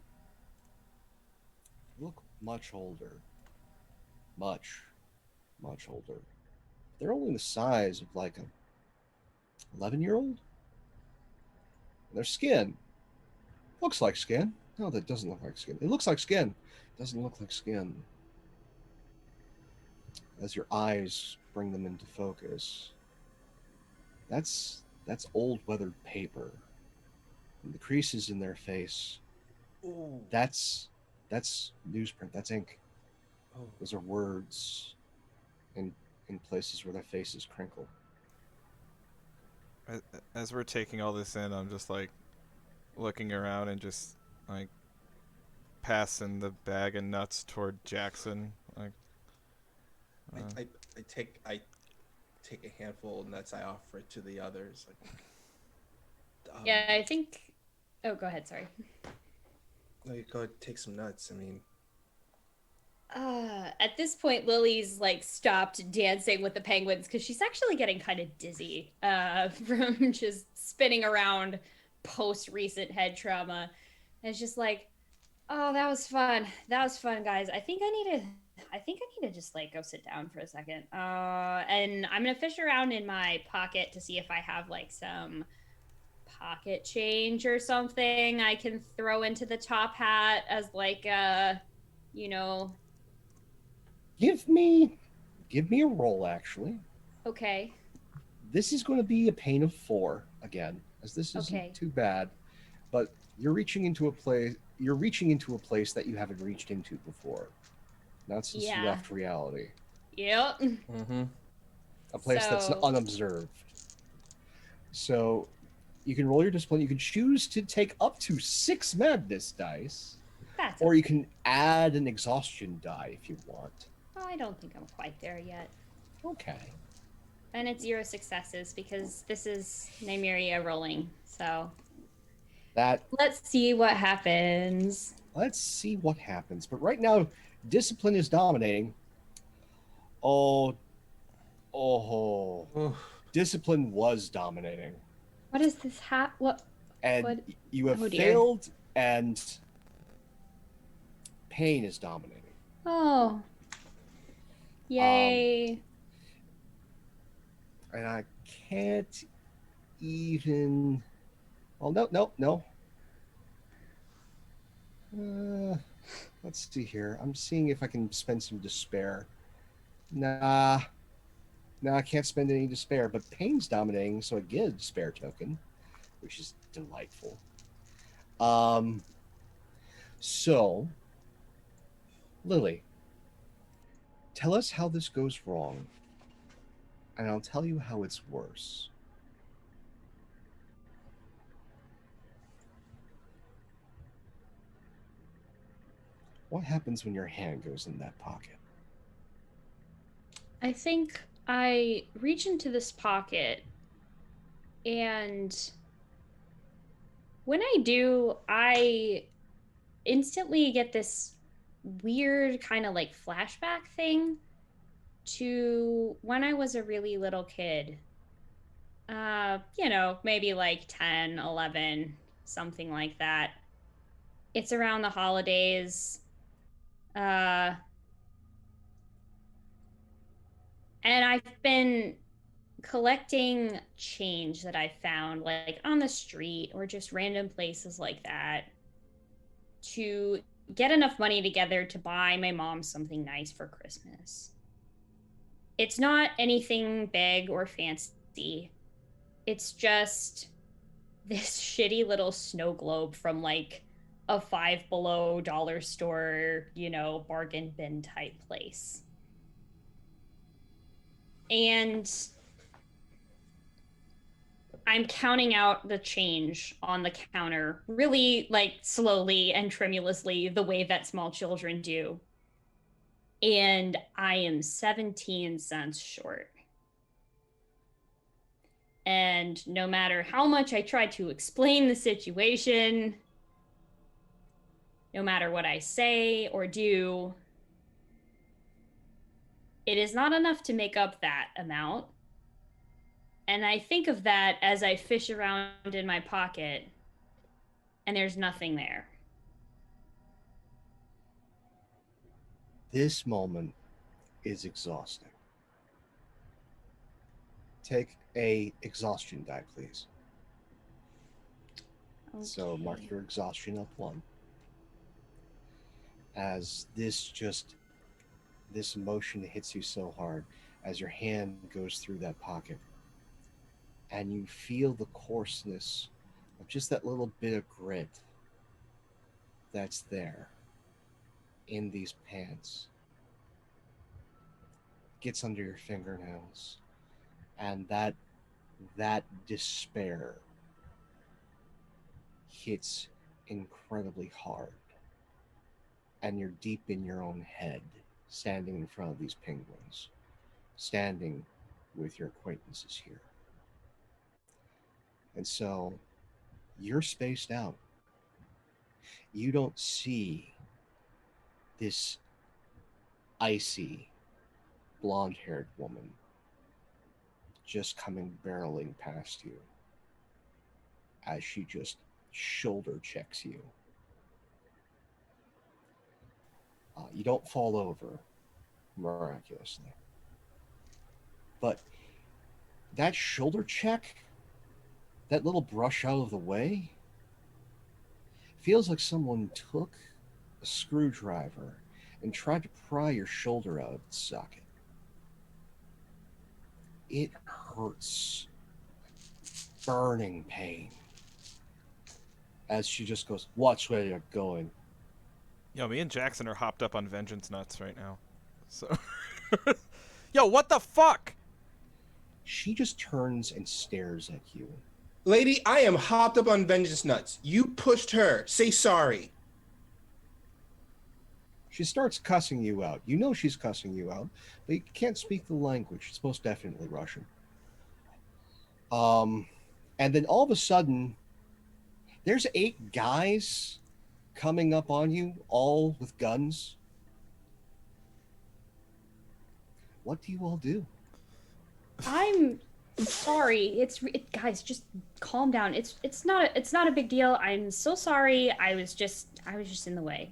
you look much older. Much older. They're only the size of like a 11-year-old. Their skin looks like skin. No, that doesn't look like skin. It looks like skin. It doesn't look like skin. As your eyes bring them into focus, that's old weathered paper. And the creases in their face, Ooh. that's newsprint. That's ink. Oh. Those are words in places where their faces crinkle. As we're taking all this in, I'm just like looking around and just like passing the bag of nuts toward Jackson. Like, I take a handful of nuts. I offer it to the others. Like, yeah, I think. Oh, go ahead. Sorry. No, you go take some nuts. I mean, at this point, Lily's like stopped dancing with the penguins because she's actually getting kind of dizzy from just spinning around post recent head trauma. And it's just like, oh, that was fun. That was fun, guys. I think I need to just like go sit down for a second. And I'm gonna fish around in my pocket to see if I have like some pocket change or something I can throw into the top hat as like a, Give me Give me a roll, actually. Okay. This is going to be a pain of 4 again, as this isn't Okay. too bad. But you're reaching into a place. You're reaching into a place that you haven't reached into before. Not since you Yeah. left reality. Yep. Mm-hmm. A place that's So- unobserved. So you can roll your discipline. You can choose to take up to 6 madness dice, That's or you can add an exhaustion die if you want. Oh, I don't think I'm quite there yet. Okay. And it's 0 successes because this is Nymeria rolling. So That let's see what happens. Let's see what happens. But right now, discipline is dominating. Oh, Oof. discipline was dominating, What is this what? and What? you have Oh, dear. failed, and pain is dominating. Oh. Yay. And I can't even. Oh no. Let's see here. I'm seeing if I can spend some despair. Nah, I can't spend any despair. But pain's dominating, so I get a despair token, which is delightful. So, Lily, tell us how this goes wrong, and I'll tell you how it's worse. What happens when your hand goes in that pocket? I think I reach into this pocket, and when I do, I instantly get this weird kind of like flashback thing to when I was a really little kid. Maybe like 10, 11, something like that. It's around the holidays. Uh, and I've been collecting change that I found like on the street or just random places like that to get enough money together to buy my mom something nice for Christmas. It's not anything big or fancy. It's just this shitty little snow globe from like a Five Below dollar store, bargain bin type place. And I'm counting out the change on the counter really like slowly and tremulously, the way that small children do. And I am 17 cents short. And no matter how much I try to explain the situation, no matter what I say or do, it is not enough to make up that amount. And I think of that as I fish around in my pocket, and there's nothing there. This moment is exhausting. Take a exhaustion die, please. Okay. So mark your exhaustion up 1. As this emotion hits you so hard as your hand goes through that pocket, and you feel the coarseness of just that little bit of grit that's there in these pants. Gets under your fingernails, and that despair hits incredibly hard, and you're deep in your own head, standing in front of these penguins, standing with your acquaintances here. And so you're spaced out. You don't see this icy, blonde-haired woman just coming barreling past you as she just shoulder checks you. You don't fall over miraculously, but that shoulder check, that little brush out of the way, feels like someone took a screwdriver and tried to pry your shoulder out of its socket. It hurts. Burning pain. As she just goes, watch where you're going. Yo, me and Jackson are hopped up on vengeance nuts right now. So, yo, what the fuck? She just turns and stares at you. Lady, I am hopped up on vengeance nuts. You pushed her. Say sorry. She starts cussing you out. You know she's cussing you out, but you can't speak the language. It's most definitely Russian. And then all of a sudden, there's 8 guys coming up on you, all with guns. What do you all do? I'm sorry. Guys, just calm down. It's not a big deal. I'm so sorry. I was just in the way.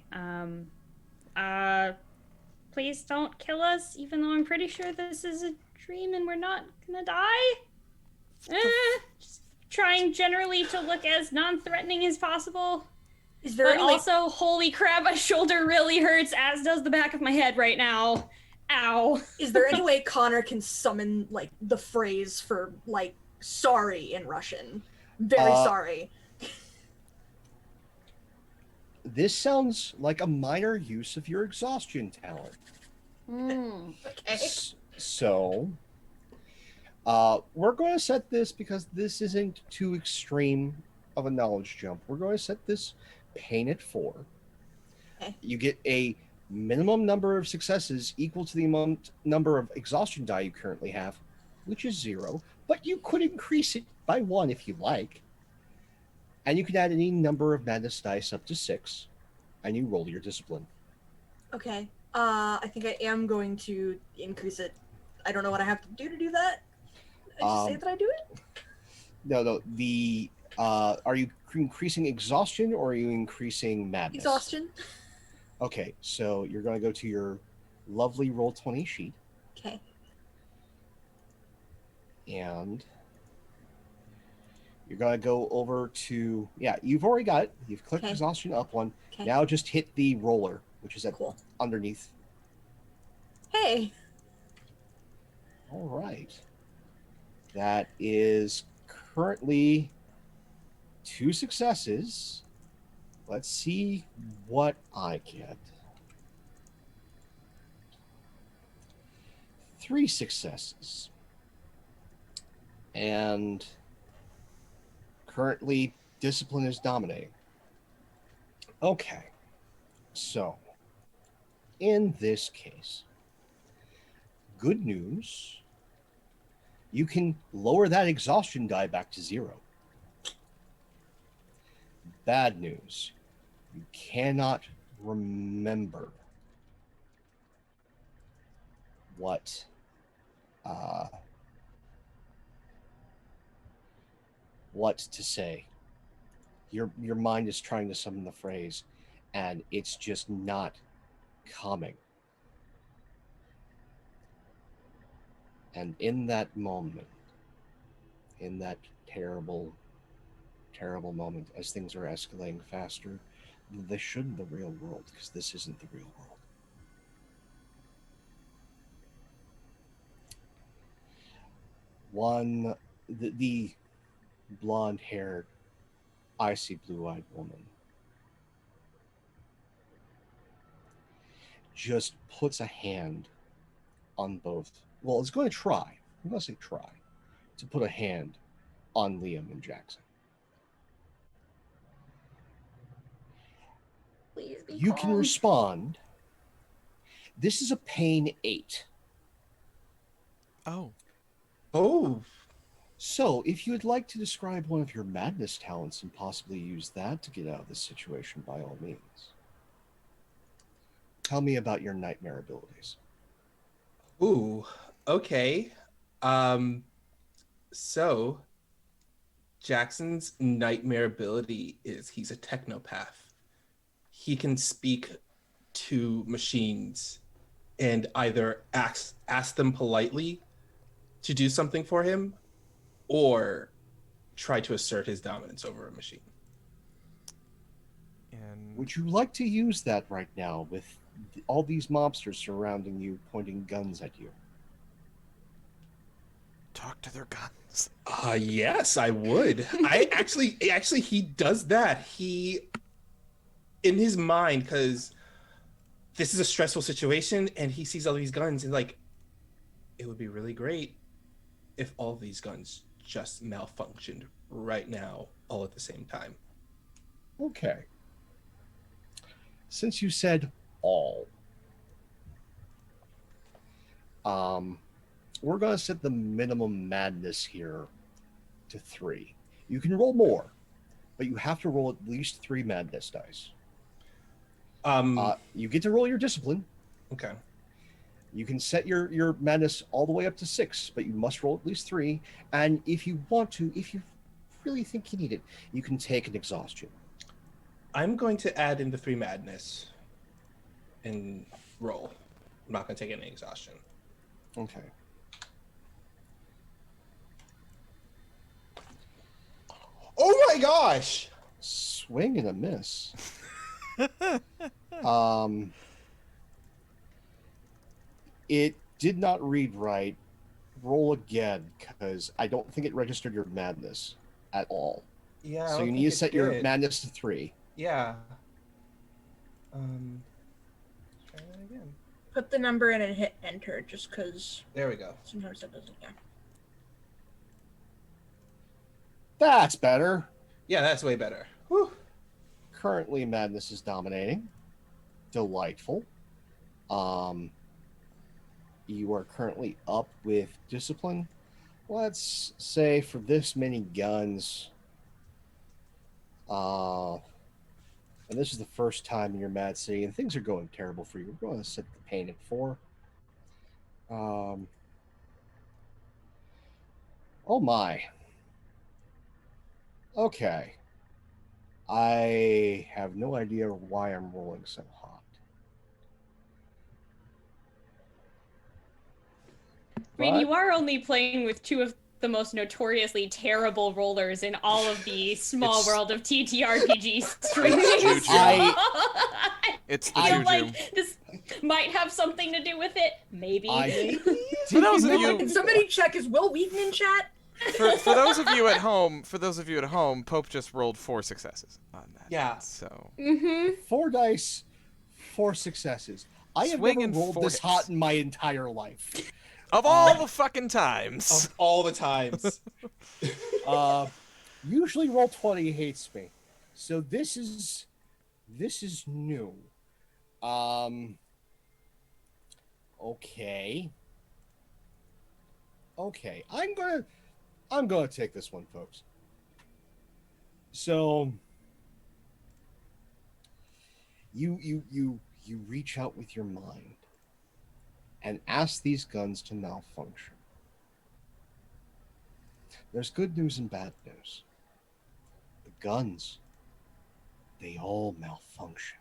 Please don't kill us, even though I'm pretty sure this is a dream and we're not gonna die. Just trying generally to look as non-threatening as possible. Is there But any way... also, holy crap, my shoulder really hurts, as does the back of my head right now. Ow. Is there any way Connor can summon, like, the phrase for, like, sorry in Russian? Very sorry. This sounds like a minor use of your exhaustion talent. Okay. So, we're going to set this, because this isn't too extreme of a knowledge jump. We're going to set this pain at 4. Okay. You get a minimum number of successes equal to the amount number of exhaustion die you currently have, which is 0, but you could increase it by 1 if you like. And you can add any number of madness dice up to 6, and you roll your discipline. Okay. I think I am going to increase it. I don't know what I have to do that. I just say that I do it? No. Are you increasing exhaustion or are you increasing madness? Exhaustion. Okay, so you're going to go to your lovely Roll20 sheet. Okay. And you're going to go over to... Yeah, you've already got it. You've clicked exhaustion up 1. Okay. Now just hit the roller, which is Cool. underneath. Hey. All right. That is currently 2 successes. Let's see what I get. 3 successes. And currently discipline is dominating. Okay. So, in this case, good news, you can lower that exhaustion die back to 0. Bad news, you cannot remember what to say. Your mind is trying to summon the phrase, and it's just not coming. And in that moment, in that terrible moment, as things are escalating faster than they should in the real world, because this isn't the real world. The blonde-haired, icy blue-eyed woman just puts a hand on both. Well, it's going to try. I'm going to say try to put a hand on Liam and Jackson. Please be You calm. can respond. This is a pain 8. Oh. So, if you would like to describe one of your madness talents and possibly use that to get out of this situation, by all means. Tell me about your nightmare abilities. Ooh, okay. So Jackson's nightmare ability is he's a technopath. He can speak to machines and either ask them politely to do something for him or try to assert his dominance over a machine. And Would you like to use that right now with all these mobsters surrounding you, pointing guns at you? talk to their guns? Yes, I would. Actually, he does that. He, in his mind, because this is a stressful situation, and he sees all these guns, and like, it would be really great if all these guns just malfunctioned right now, all at the same time. Okay. Since you said all, we're going to set the minimum madness here to 3. You can roll more, but you have to roll at least 3 madness dice. You get to roll your discipline. Okay. You can set your madness all the way up to 6, but you must roll at least 3. And if you want to, if you really think you need it, you can take an exhaustion. I'm going to add in the 3 madness and roll. I'm not going to take any exhaustion. Okay. Oh my gosh! Swing and a miss. It did not read right. Roll again, because I don't think it registered your madness at all. Yeah. So you need to set your madness to 3. Yeah. Try that again. Put the number in and hit enter, just because There we go. sometimes that doesn't. Yeah. That's better. Yeah, that's way better. Whew. Currently, madness is dominating. Delightful. You are currently up with discipline. Let's say for this many guns, and this is the first time in your Mad City, and things are going terrible for you. We're going to set the pain at 4. Oh my. Okay. I have no idea why I'm rolling so hot. I mean, you are only playing with 2 of the most notoriously terrible rollers in all of the small world of TTRPG streaming. Juju. It's the I feel juju. like this might have something to do with it. Maybe. For those of you, Can somebody check, is Will Wheaton in chat? for those of you at home, Pope just rolled 4 successes on that. Yeah. So 4 dice, 4 successes. I have Swing never and rolled 4 this hits. hot in my entire life. of all the fucking times. Of all the times. Usually roll 20 hates me. So this is new. Okay. I'm gonna take this one, folks. So you reach out with your mind and ask these guns to malfunction. There's good news and bad news. The guns, they all malfunction.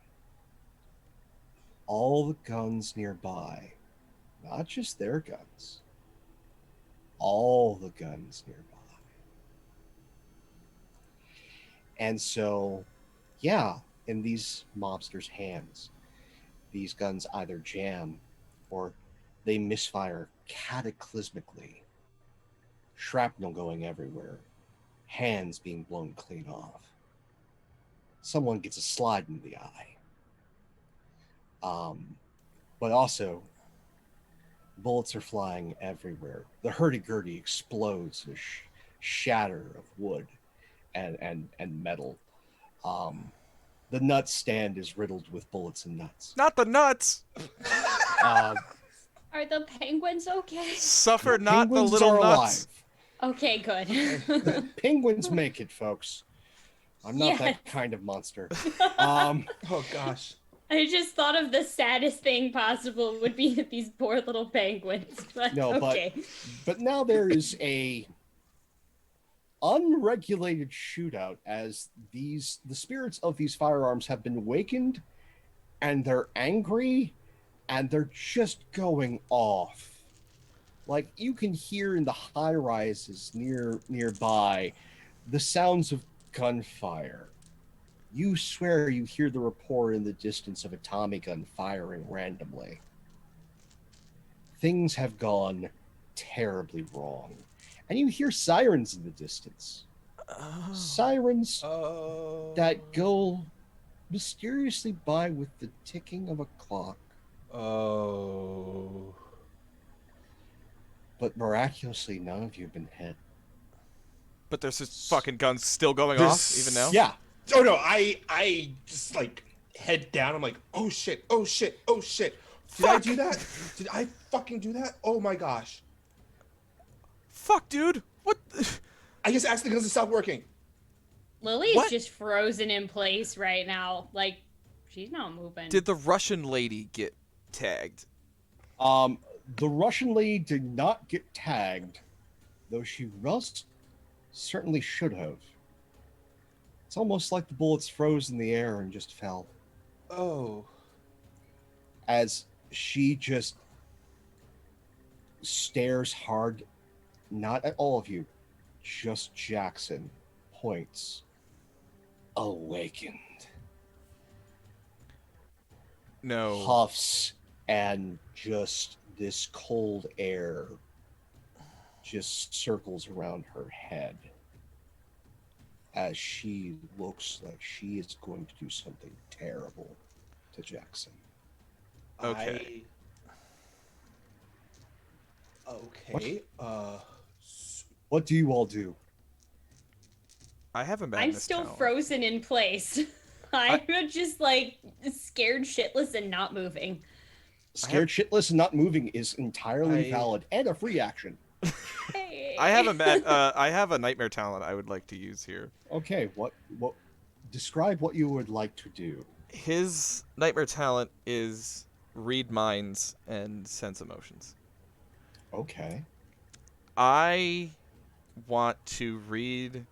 All the guns nearby, not just their guns, all the guns nearby. And so, yeah, in these mobsters' hands, these guns either jam or they misfire cataclysmically. Shrapnel going everywhere. Hands being blown clean off. Someone gets a slide in the eye. But also, bullets are flying everywhere. The hurdy-gurdy explodes in a shatter of wood and metal. The nut stand is riddled with bullets and nuts. Not the nuts. Are the penguins okay? Suffer not the Penguins little are nuts. Okay, good. Penguins make it, folks. I'm not that kind of monster. Oh gosh. I just thought of the saddest thing possible would be these poor little penguins. But No, okay. but now there is a unregulated shootout as the spirits of these firearms have been wakened, and they're angry, and they're just going off. Like, you can hear in the high rises nearby the sounds of gunfire. You swear you hear the report in the distance of a Tommy gun firing randomly. Things have gone terribly wrong. and you hear sirens in the distance. Oh. Sirens Oh. that go mysteriously by with the ticking of a clock. Oh. But miraculously, none of you have been hit. But there's just fucking guns still going There's- off even now? Yeah. Oh no, I just like head down. I'm like, oh shit, oh shit, oh shit. Did I do that? Did I fucking do that? Oh my gosh. Fuck, dude. What? I just asked the guns to stop working. Lily's What? just frozen in place right now. Like, she's not moving. Did the Russian lady get tagged? The Russian lady did not get tagged, though she certainly should have. It's almost like the bullets froze in the air and just fell. Oh. As she just stares hard, not at all of you, just Jackson, points. Awakened. No. Huffs, and just this cold air just circles around her head as she looks like she is going to do something terrible to Jackson. Okay. Okay. What do you all do? I have a I'm madness still talent. frozen in place. I'm just like scared shitless and not moving. Scared shitless and not moving is entirely I- valid and a free action. Hey. I have a nightmare talent I would like to use here. Okay, what describe what you would like to do. His nightmare talent is read minds and sense emotions. Okay. I want to read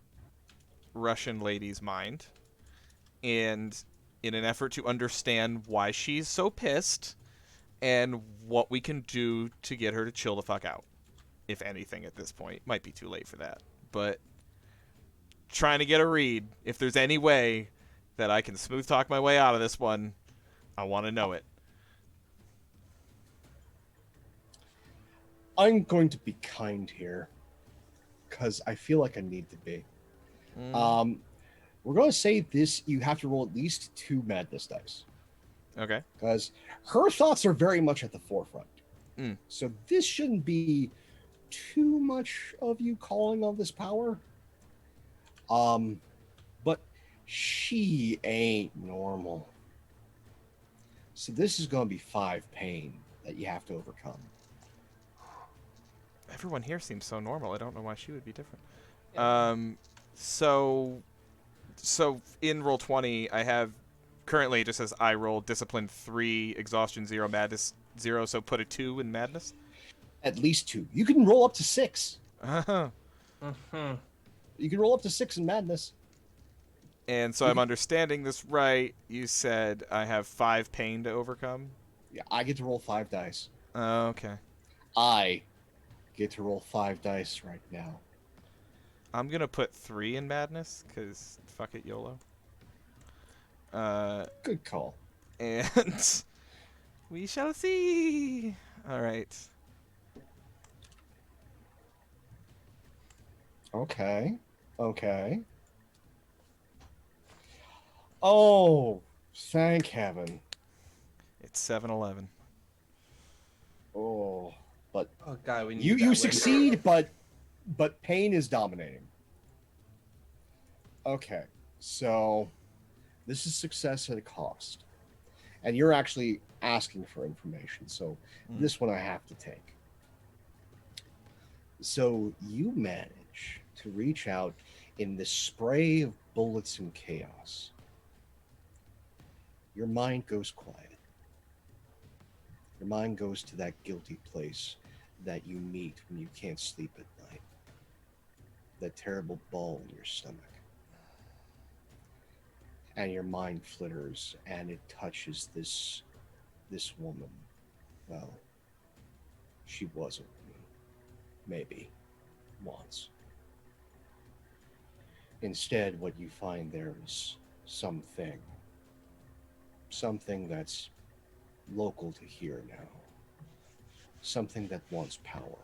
Russian lady's mind, and in an effort to understand why she's so pissed and what we can do to get her to chill the fuck out, if anything at this point. Might be too late for that, but trying to get a read. If there's any way that I can smooth talk my way out of this one, I want to know it. I'm going to be kind here because I feel like I need to be. We're going to say this, you have to roll at least 2 madness dice Okay. because her thoughts are very much at the forefront. Mm. So this shouldn't be too much of you calling on this power. But she ain't normal. So this is going to be 5 pain that you have to overcome. Everyone here seems so normal. I don't know why she would be different. Yeah. So in roll 20, I have currently it just says I roll discipline 3, exhaustion 0, madness 0. So put a 2 in madness. At least 2. You can roll up to 6. Uh-huh. Mhm. You can roll up to 6 in madness. And so I'm understanding this right. You said I have 5 pain to overcome. Yeah, I get to roll 5 dice. Okay. I get to roll 5 dice right now. I'm gonna put 3 in madness because fuck it, YOLO. Good call. And we shall see. All right. Okay. Oh, thank heaven. It's 7-11. Oh, but Oh god, we need you that win. succeed, but pain is dominating. Okay, so this is success at a cost, and you're actually asking for information. So this one I have to take. So you manage to reach out in this spray of bullets and chaos. Your mind goes quiet. Your mind goes to that guilty place that you meet when you can't sleep at night. That terrible ball in your stomach. And your mind flitters and it touches this woman. Well, she was a woman. Maybe. Once. Instead, what you find there is something that's local to here now. Something that wants power.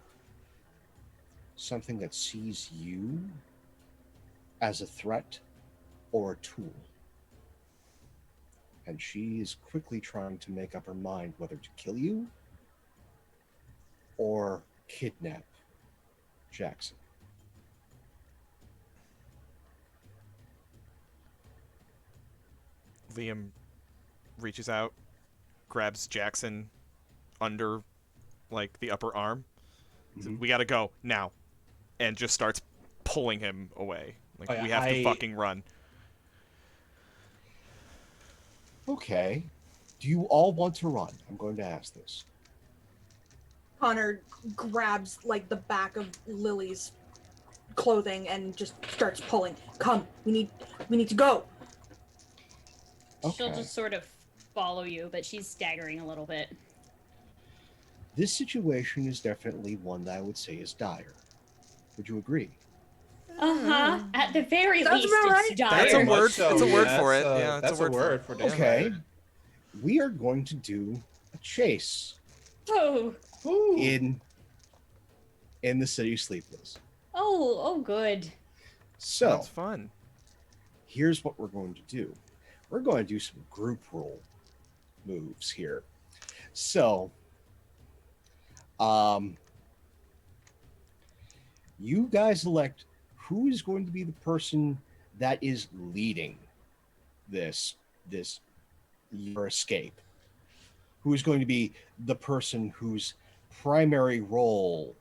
something that sees you as a threat or a tool. And she is quickly trying to make up her mind whether to kill you or kidnap Jackson. Liam reaches out, grabs Jackson under, like, the upper arm. Mhm. We gotta go now, and just starts pulling him away. Like, Oh, yeah, we have to fucking run. Okay. Do you all want to run? I'm going to ask this. Connor grabs like the back of Lily's clothing and just starts pulling. Come, we need to go. She'll Okay. just sort of follow you, but she's staggering a little bit. This situation is definitely one that I would say is dire. Would you agree? Uh-huh. At the very Sounds least, about it's right. dire. That's a Very word. much so, It's a word yeah, for it. that's a- Yeah, it's that's a word for it. Okay. We are going to do a chase Oh, Ooh. in the city sleepless. oh, good. So Sounds fun. here's what we're going to do. We're going to do some group role moves here. So, you guys elect who is going to be the person that is leading your escape. Who is going to be the person whose primary role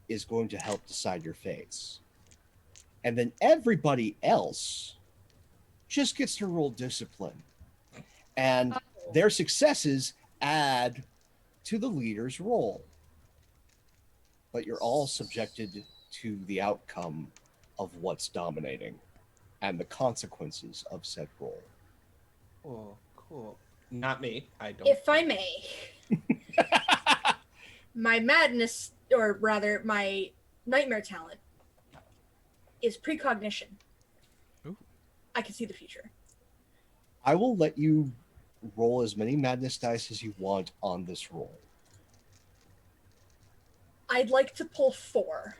is going to help decide your fates. And then everybody else just gets to roll discipline. And their successes add to the leader's role. But you're all subjected to the outcome of what's dominating and the consequences of said role. Oh, cool. Not me. I don't. If I may, my madness, or rather my nightmare talent, is precognition. Ooh. I can see the future. I will let you roll as many madness dice as you want on this roll. I'd like to pull 4.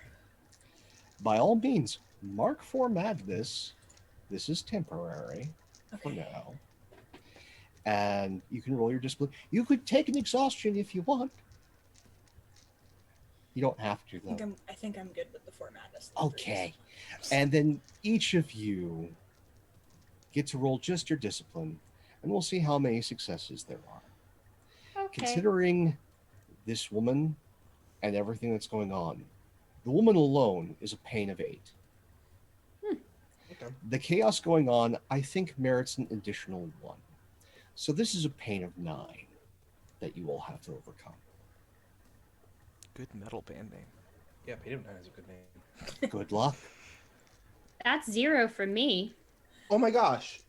By all means, mark for madness. This is temporary for Okay. now. And you can roll your discipline. You could take an exhaustion if you want. You don't have to, though. I think I'm good with the 4 madness. Okay. And then each of you get to roll just your discipline, and we'll see how many successes there are. Okay. Considering this woman and everything that's going on, the woman alone is a pain of 8. Okay. The chaos going on, I think, merits an additional 1. So this is a pain of 9 that you all have to overcome. Good metal band name. Yeah, Pain of Nine is a good name. Good luck. That's 0 for me. Oh my gosh.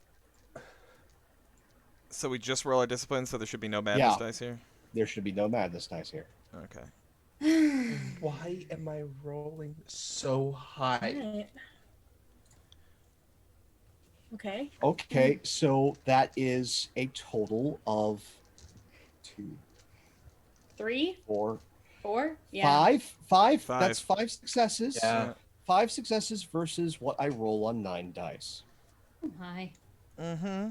So we just roll our discipline, so there should be no madness Yeah. dice here? There should be no madness dice here. Okay. Why am I rolling so high? Alright. Okay. Okay, so that is a total of 2, 3, 4, 4? Yeah. 5. 5. Five. That's 5 successes. Yeah. 5 successes versus what I roll on 9 dice. Oh my. Mm-hmm.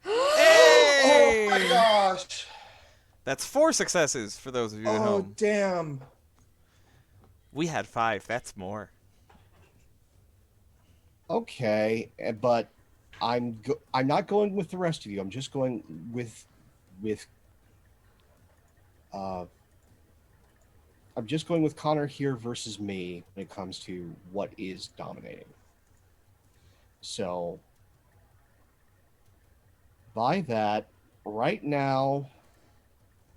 Oh my gosh. That's 4 successes for those of you at Oh home. damn. We had 5. That's more. Okay, but I'm not going with the rest of you. I'm just going with I'm just going with Connor here versus me when it comes to what is dominating. So by that, right now,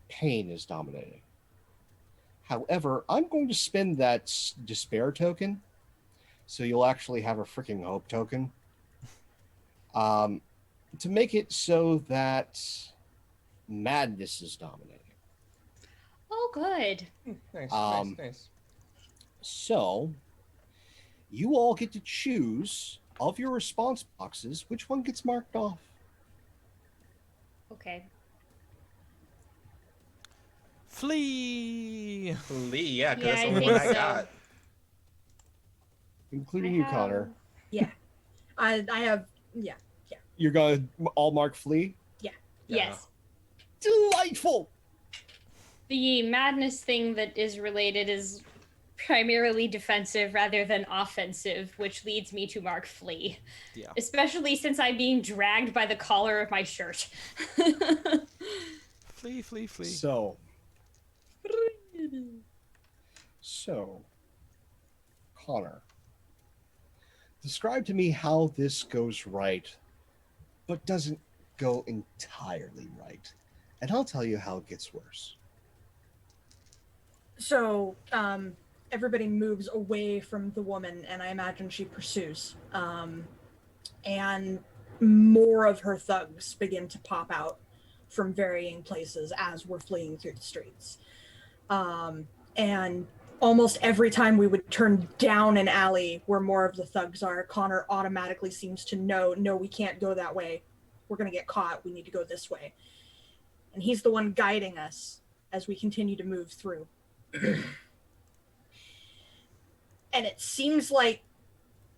pain is dominating. However, I'm going to spend that despair token, so you'll actually have a freaking hope token, to make it so that madness is dominating. Oh, good. Nice, Um, nice. So, you all get to choose of your response boxes which one gets marked off. Okay. Flee! Lee, yeah, because Yeah, that's I the only think one I so. got. including I you, have- Connor. Yeah. I have, yeah. You're gonna all mark flee? Yes. Delightful! The madness thing that is related is primarily defensive rather than offensive, which leads me to mark flee. Yeah. Especially since I'm being dragged by the collar of my shirt. Flee, flee, flee. So, Connor, describe to me how this goes right, but doesn't go entirely right. And I'll tell you how it gets worse. So, everybody moves away from the woman, and I imagine she pursues. And more of her thugs begin to pop out from varying places as we're fleeing through the streets. And almost every time we would turn down an alley where more of the thugs are, Connor automatically seems to know, no, we can't go that way. We're going to get caught. We need to go this way. And he's the one guiding us as we continue to move through. And it seems like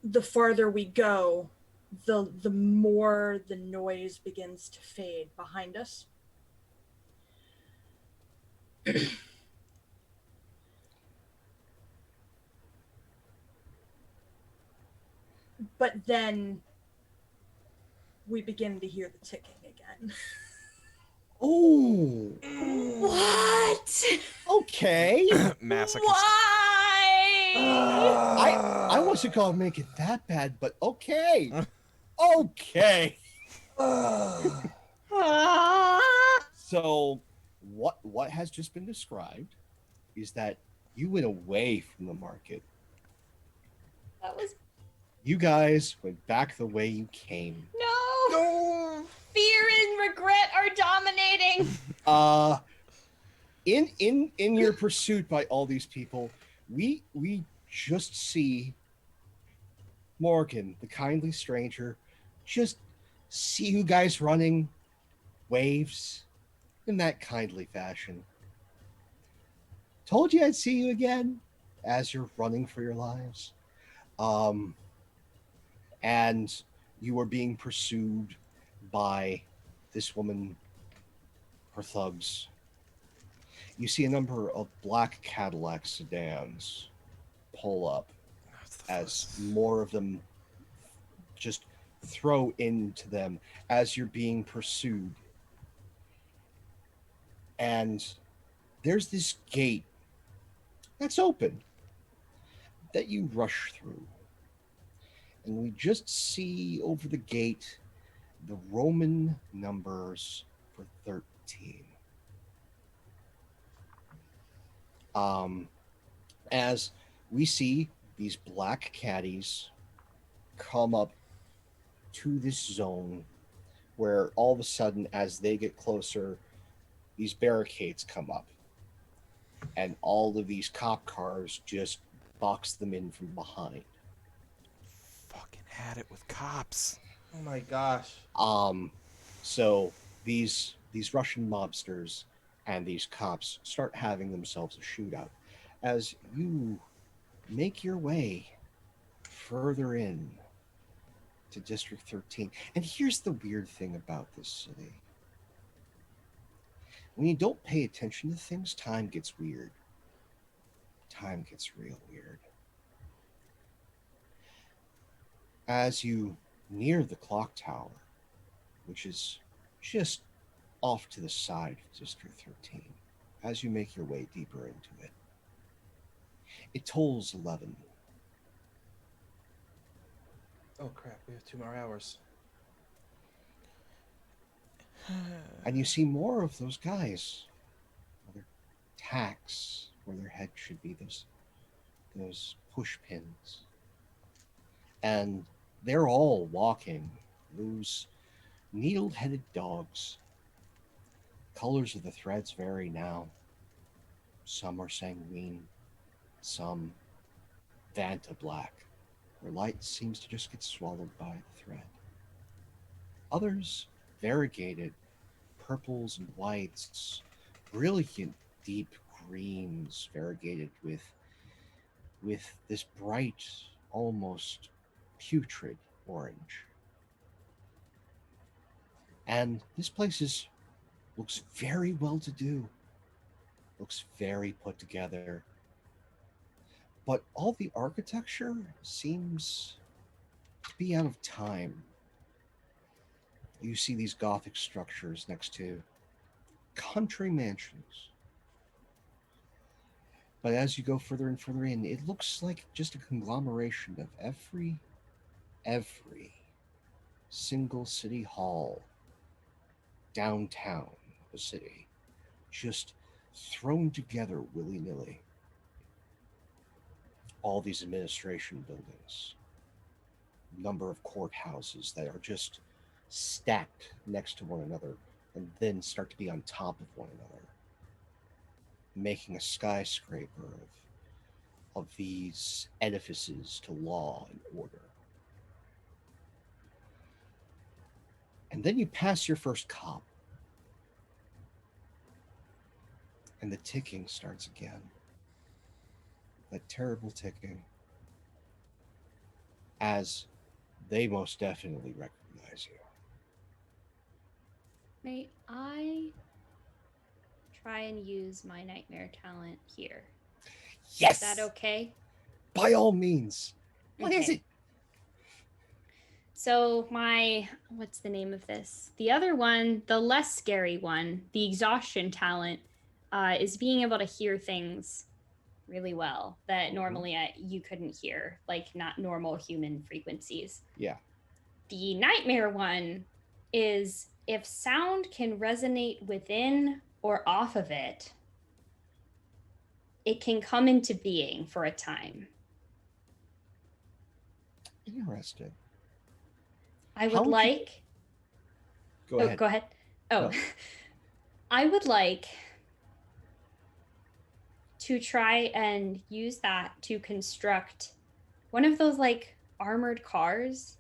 the farther we go, the more the noise begins to fade behind us. But then we begin to hear the ticking again. Oh, What? okay. Masochist. Why? I wasn't gonna make it that bad, but okay. Okay. So what has just been described is that you went away from the market. That was You guys went back the way you came. no. Fear and regret are dominating. In your pursuit by all these people, we just see Morgan, the kindly stranger, just see you guys running, waves in that kindly fashion. Told you I'd see you again as you're running for your lives. And you are being pursued by this woman, her thugs. You see a number of black Cadillac sedans pull up That's the as first. more of them just throw into them as you're being pursued. And there's this gate that's open that you rush through. And we just see over the gate the Roman numbers for 13. As we see these black caddies come up to this zone where all of a sudden, as they get closer, these barricades come up and all of these cop cars just box them in from behind. Fucking had it with cops. Oh my gosh. So these Russian mobsters and these cops start having themselves a shootout as you make your way further in to District 13. And here's the weird thing about this city. When you don't pay attention to things, time gets weird. Time gets real weird. As you near the clock tower, which is just off to the side of District 13, as you make your way deeper into it, it tolls 11. Oh crap, we have 2 more hours. And you see more of those guys. Their tacks where their head should be, those push pins. And they're all walking, those needle-headed dogs. Colors of the threads vary now. Some are sanguine, some Vanta black, where light seems to just get swallowed by the thread. Others variegated, purples and whites, brilliant deep greens variegated with this bright almost putrid orange. And this place looks very well to do, looks very put together. But all the architecture seems to be out of time. You see these Gothic structures next to country mansions. But as you go further and further in, it looks like just a conglomeration of every single city hall downtown the city, just thrown together willy-nilly. All these administration buildings, number of courthouses that are just stacked next to one another and then start to be on top of one another, making a skyscraper of these edifices to law and order. And then you pass your first cop, and the ticking starts again. That terrible ticking, as they most definitely recognize you. May I try and use my nightmare talent here? Yes! Is that okay? By all means. What is it? So what's the name of this? The other one, the less scary one, the exhaustion talent, is being able to hear things really well that normally you couldn't hear, like not normal human frequencies. Yeah. The nightmare one is if sound can resonate within or off of it, it can come into being for a time. Interesting. I would like... Go ahead. Go ahead. Oh, No. I would like to try and use that to construct one of those like armored cars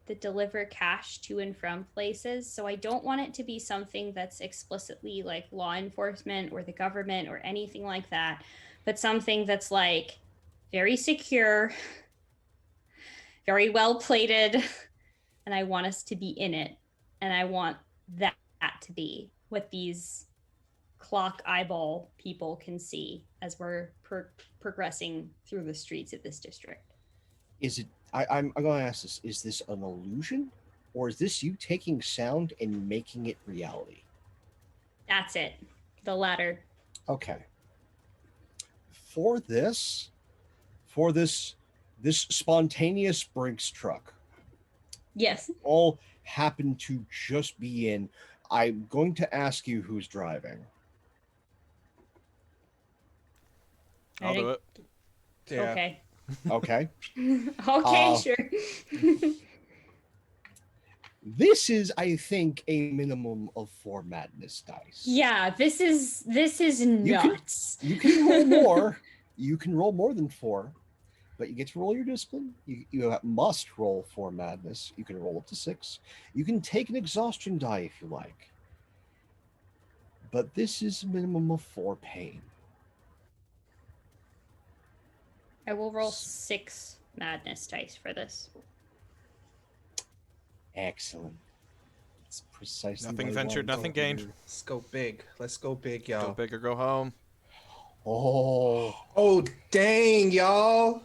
that deliver cash to and from places. So I don't want it to be something that's explicitly like law enforcement or the government or anything like that, but something that's like very secure, very well plated, and I want us to be in it. And I want that to be what these clock eyeball people can see as we're progressing through the streets of this district. Is it, I'm going to ask this, is this an illusion? Or is this you taking sound and making it reality? That's it. The latter. Okay. For this spontaneous Brinks truck, Yes. all happen to just be in, I'm going to ask you who's driving. I'll do it. Yeah. Okay. Okay. Okay, sure. This is, I think, a minimum of 4 madness dice. Yeah, this is nuts. You can roll more. You can roll more than 4, but you get to roll your discipline. You must roll 4 madness. You can roll up to 6. You can take an exhaustion die if you like. But this is a minimum of 4 pain. I will roll 6 madness dice for this. Excellent. It's precisely Nothing what I ventured, wanted nothing to gained. do. Let's go big. Let's go big, y'all. Go big or go home. Oh, Dang, y'all.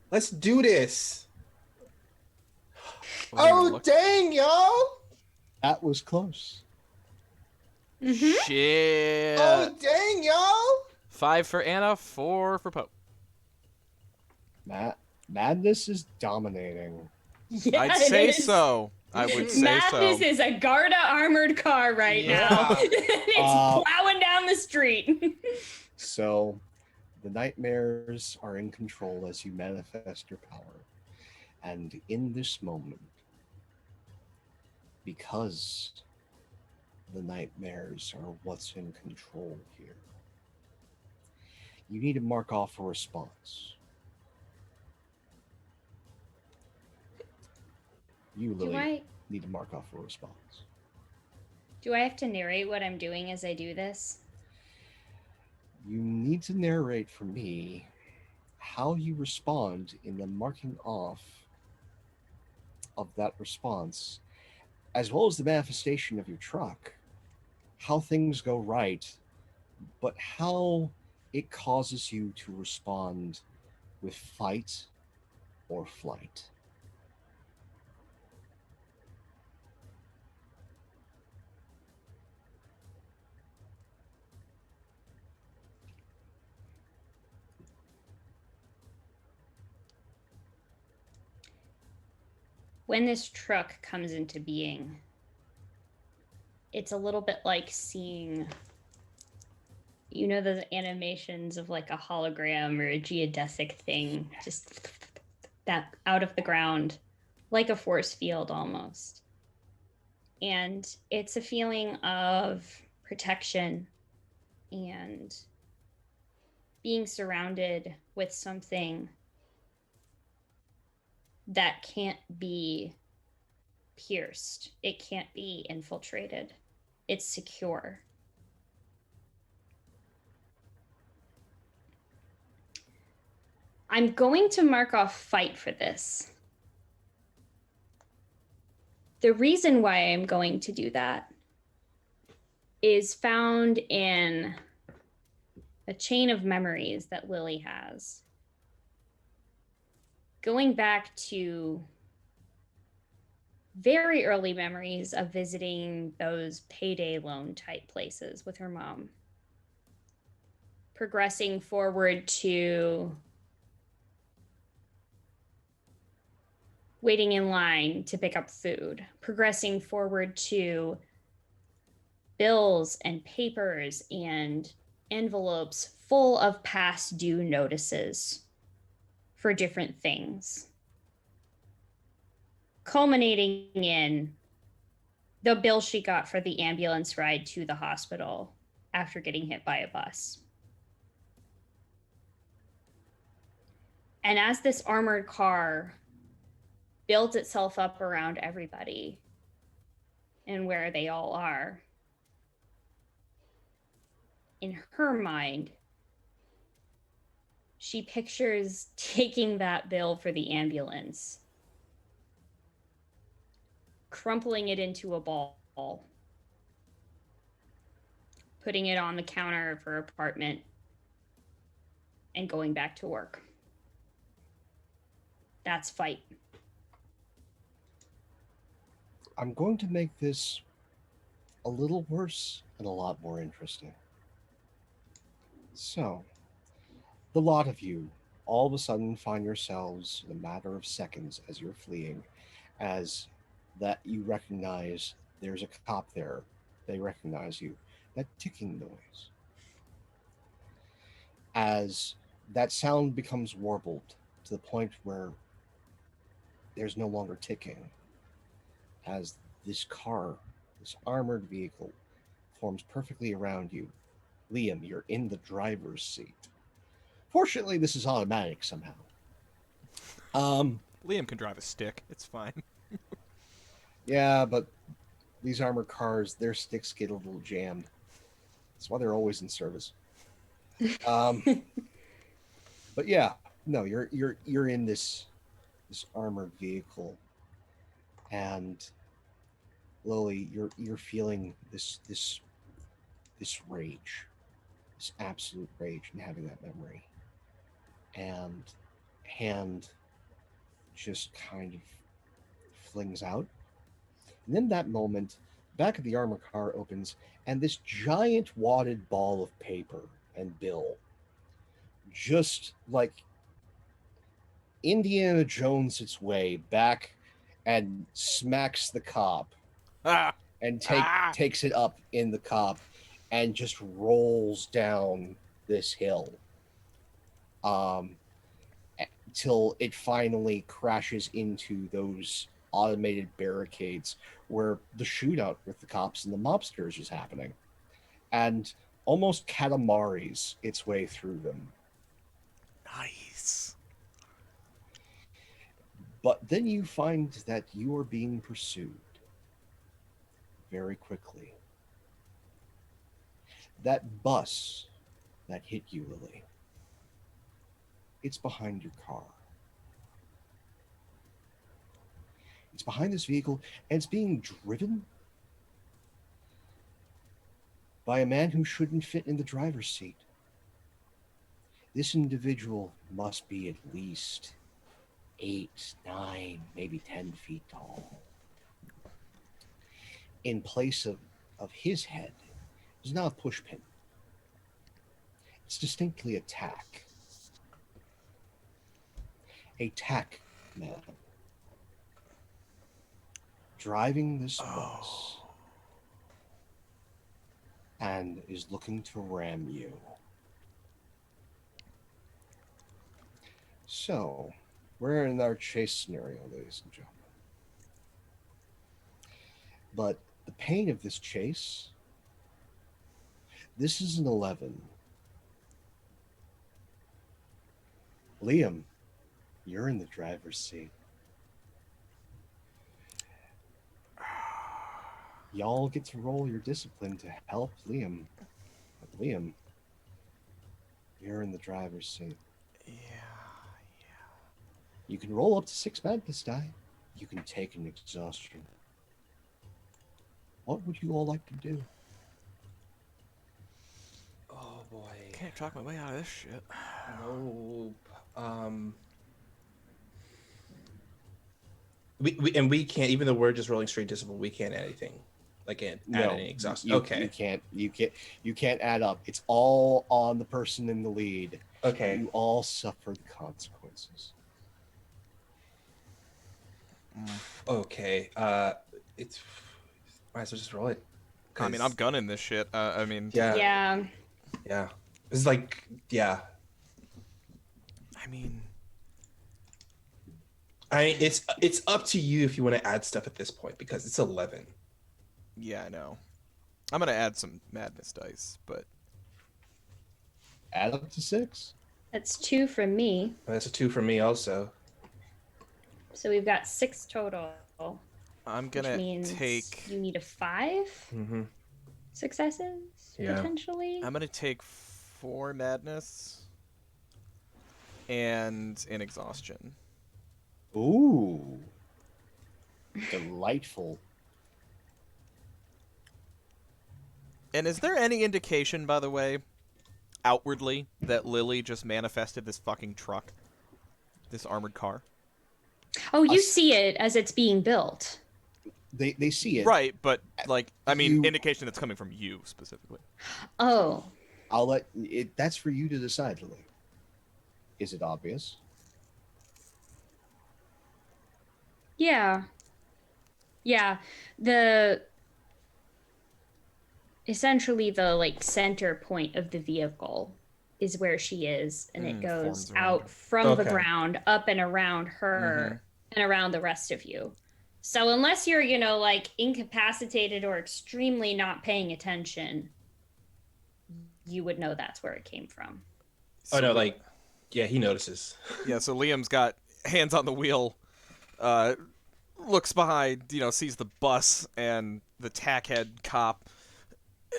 Let's do this. Dang, y'all. that was close. Shit. Dang, y'all. 5 for Anna, 4 for Pope. Madness is dominating. Yeah, I'd it say is. so. I would say Madness so. is a Garda armored car right now. It's plowing down the street. So, the nightmares are in control as you manifest your power. And in this moment, because the nightmares are what's in control here, you need to mark off a response. You, Lily, need to mark off a response. Do I have to narrate what I'm doing as I do this? You need to narrate for me how you respond in the marking off of that response, as well as the manifestation of your truck, how things go right, but how it causes you to respond with fight or flight. When this truck comes into being, it's a little bit like seeing, you know, those animations of like a hologram or a geodesic thing just that out of the ground, like a force field almost. And it's a feeling of protection and being surrounded with something that can't be pierced, it can't be infiltrated, it's secure. I'm going to mark off fight for this. The reason why I'm going to do that is found in a chain of memories that Lily has. Going back to very early memories of visiting those payday loan type places with her mom. Progressing forward to waiting in line to pick up food. Progressing forward to bills and papers and envelopes full of past due notices for different things. Culminating in the bill she got for the ambulance ride to the hospital after getting hit by a bus. And as this armored car builds itself up around everybody and where they all are, in her mind, she pictures taking that bill for the ambulance, crumpling it into a ball, putting it on the counter of her apartment, and going back to work. That's fight. I'm going to make this a little worse and a lot more interesting. So, the lot of you all of a sudden find yourselves in a matter of seconds as you're fleeing, as that you recognize there's a cop there. They recognize you. That ticking noise. As that sound becomes warbled to the point where there's no longer ticking, as this car, this armored vehicle, forms perfectly around you. Liam, you're in the driver's seat. Fortunately, this is automatic somehow. Liam can drive a stick. It's fine. Yeah, but these armored cars, their sticks get a little jammed. That's why they're always in service. But yeah, no, you're in this armored vehicle, and Lily, you're feeling this rage, this absolute rage, and having that memory, and hand just kind of flings out. And then that moment, back of the armor car opens, and this giant wadded ball of paper and bill, just like Indiana Jones its way back and smacks the cop Ah! and Ah! takes it up in the cop and just rolls down this hill. Till it finally crashes into those automated barricades where the shootout with the cops and the mobsters is happening, and almost Katamaris its way through them. Nice. But then you find that you are being pursued very quickly. That bus that hit you, Lily, It's behind your car. It's behind this vehicle, and it's being driven by a man who shouldn't fit in the driver's seat. This individual must be at least 8, 9, maybe 10 feet tall. In place of his head is now a pushpin. It's distinctly a tack. A tack man. Driving this bus and is looking to ram you. So, we're in our chase scenario, ladies and gentlemen. But the pain of this chase, this is an 11. Liam, you're in the driver's seat. Y'all get to roll your discipline to help Liam. But Liam, you're in the driver's seat. Yeah. You can roll up to 6 madness die. You can take an exhaustion. What would you all like to do? Oh boy. Can't talk my way out of this shit. Nope. We can't, even though we're just rolling straight discipline, we can't add anything. Like add any exhaustion. Okay. You can't add up. It's all on the person in the lead. Okay. You all suffer the consequences. Okay. It's might as well just roll it. I mean, I'm gunning this shit. I mean, Yeah. It's like, yeah. I mean, it's up to you if you want to add stuff at this point because it's 11. yeah, I know. I'm gonna add some madness dice, but Add up to 6. That's 2 from me. That's a 2 for me also. So we've got 6 total. I'm Which gonna means take. you need a 5 Mm-hmm. successes, Yeah. potentially. I'm gonna take 4 madness and an exhaustion. Ooh. Delightful. And is there any indication, by the way, outwardly, that Lily just manifested this fucking truck, this armored car? Oh, you see it as it's being built. They see it. Right, but like, I mean, You- indication that's coming from you specifically. Oh, I'll let it. That's for you to decide, Lily. Is it obvious? yeah. Yeah. Essentially the like center point of the vehicle is where she is, and it goes forms around out her. from the Okay. ground up and around her and around the rest of you. So unless you're, like incapacitated or extremely not paying attention, you would know that's where it came from. Oh no, like, yeah, he notices. Yeah, so Liam's got hands on the wheel, looks behind, sees the bus and the tackhead cop,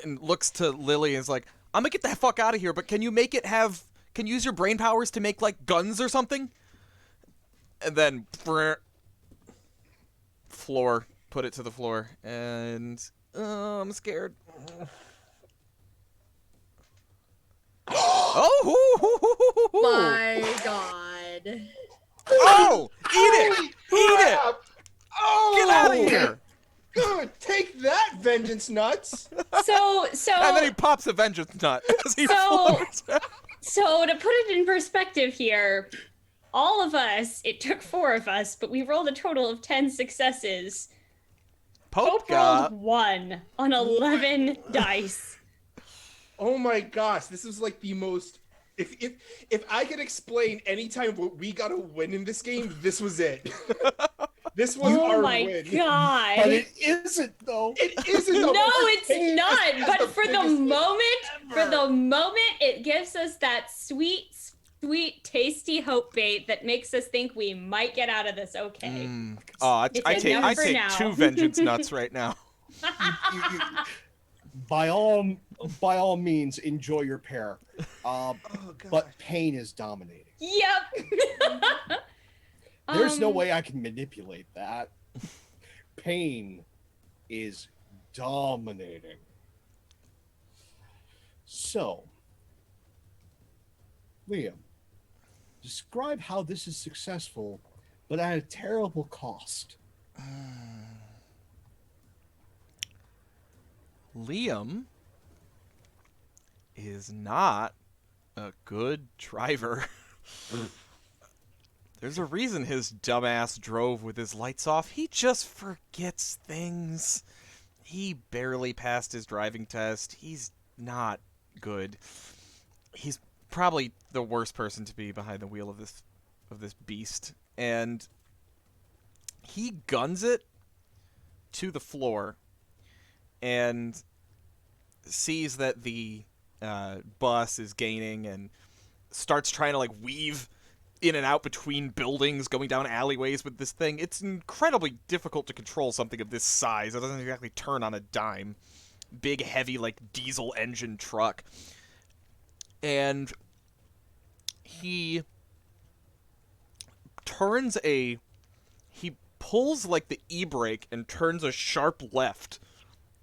and looks to Lily and is like, I'm gonna get the fuck out of here, but can you use your brain powers to make, like, guns or something? And then, put it to the floor, and, I'm scared. Oh! My God. Oh! Eat it! Eat it! Oh, Get out of here! Good, take that, vengeance nuts. So And then he pops a vengeance nut as he So- floors out. So to put it in perspective here, all of us, it took 4 of us, but we rolled a total of 10 successes. Pope rolled 1 on 11 dice. Oh my gosh, this is like the most. If I could explain any time we got a win in this game, this was it. This was Oh our my win. god. But it isn't, though. It isn't. though, No, but we're it's taking not. this as But for the biggest win moment, ever. it gives us that sweet, tasty hope bait that makes us think we might get out of this okay. Oh, It's I enough for take now. 2 vengeance nuts right now. By all means, enjoy your pair. Oh, But pain is dominating. Yep. There's no way I can manipulate that. Pain is dominating. So, Liam, describe how this is successful, but at a terrible cost. Liam is not a good driver. There's a reason his dumbass drove with his lights off. He just forgets things. He barely passed his driving test. He's not good. He's probably the worst person to be behind the wheel of this beast. And he guns it to the floor and sees that the bus is gaining and starts trying to like weave in and out between buildings, going down alleyways with this thing. It's incredibly difficult to control something of this size. It doesn't exactly turn on a dime. Big, heavy, like diesel engine truck. And he pulls like the e-brake and turns a sharp left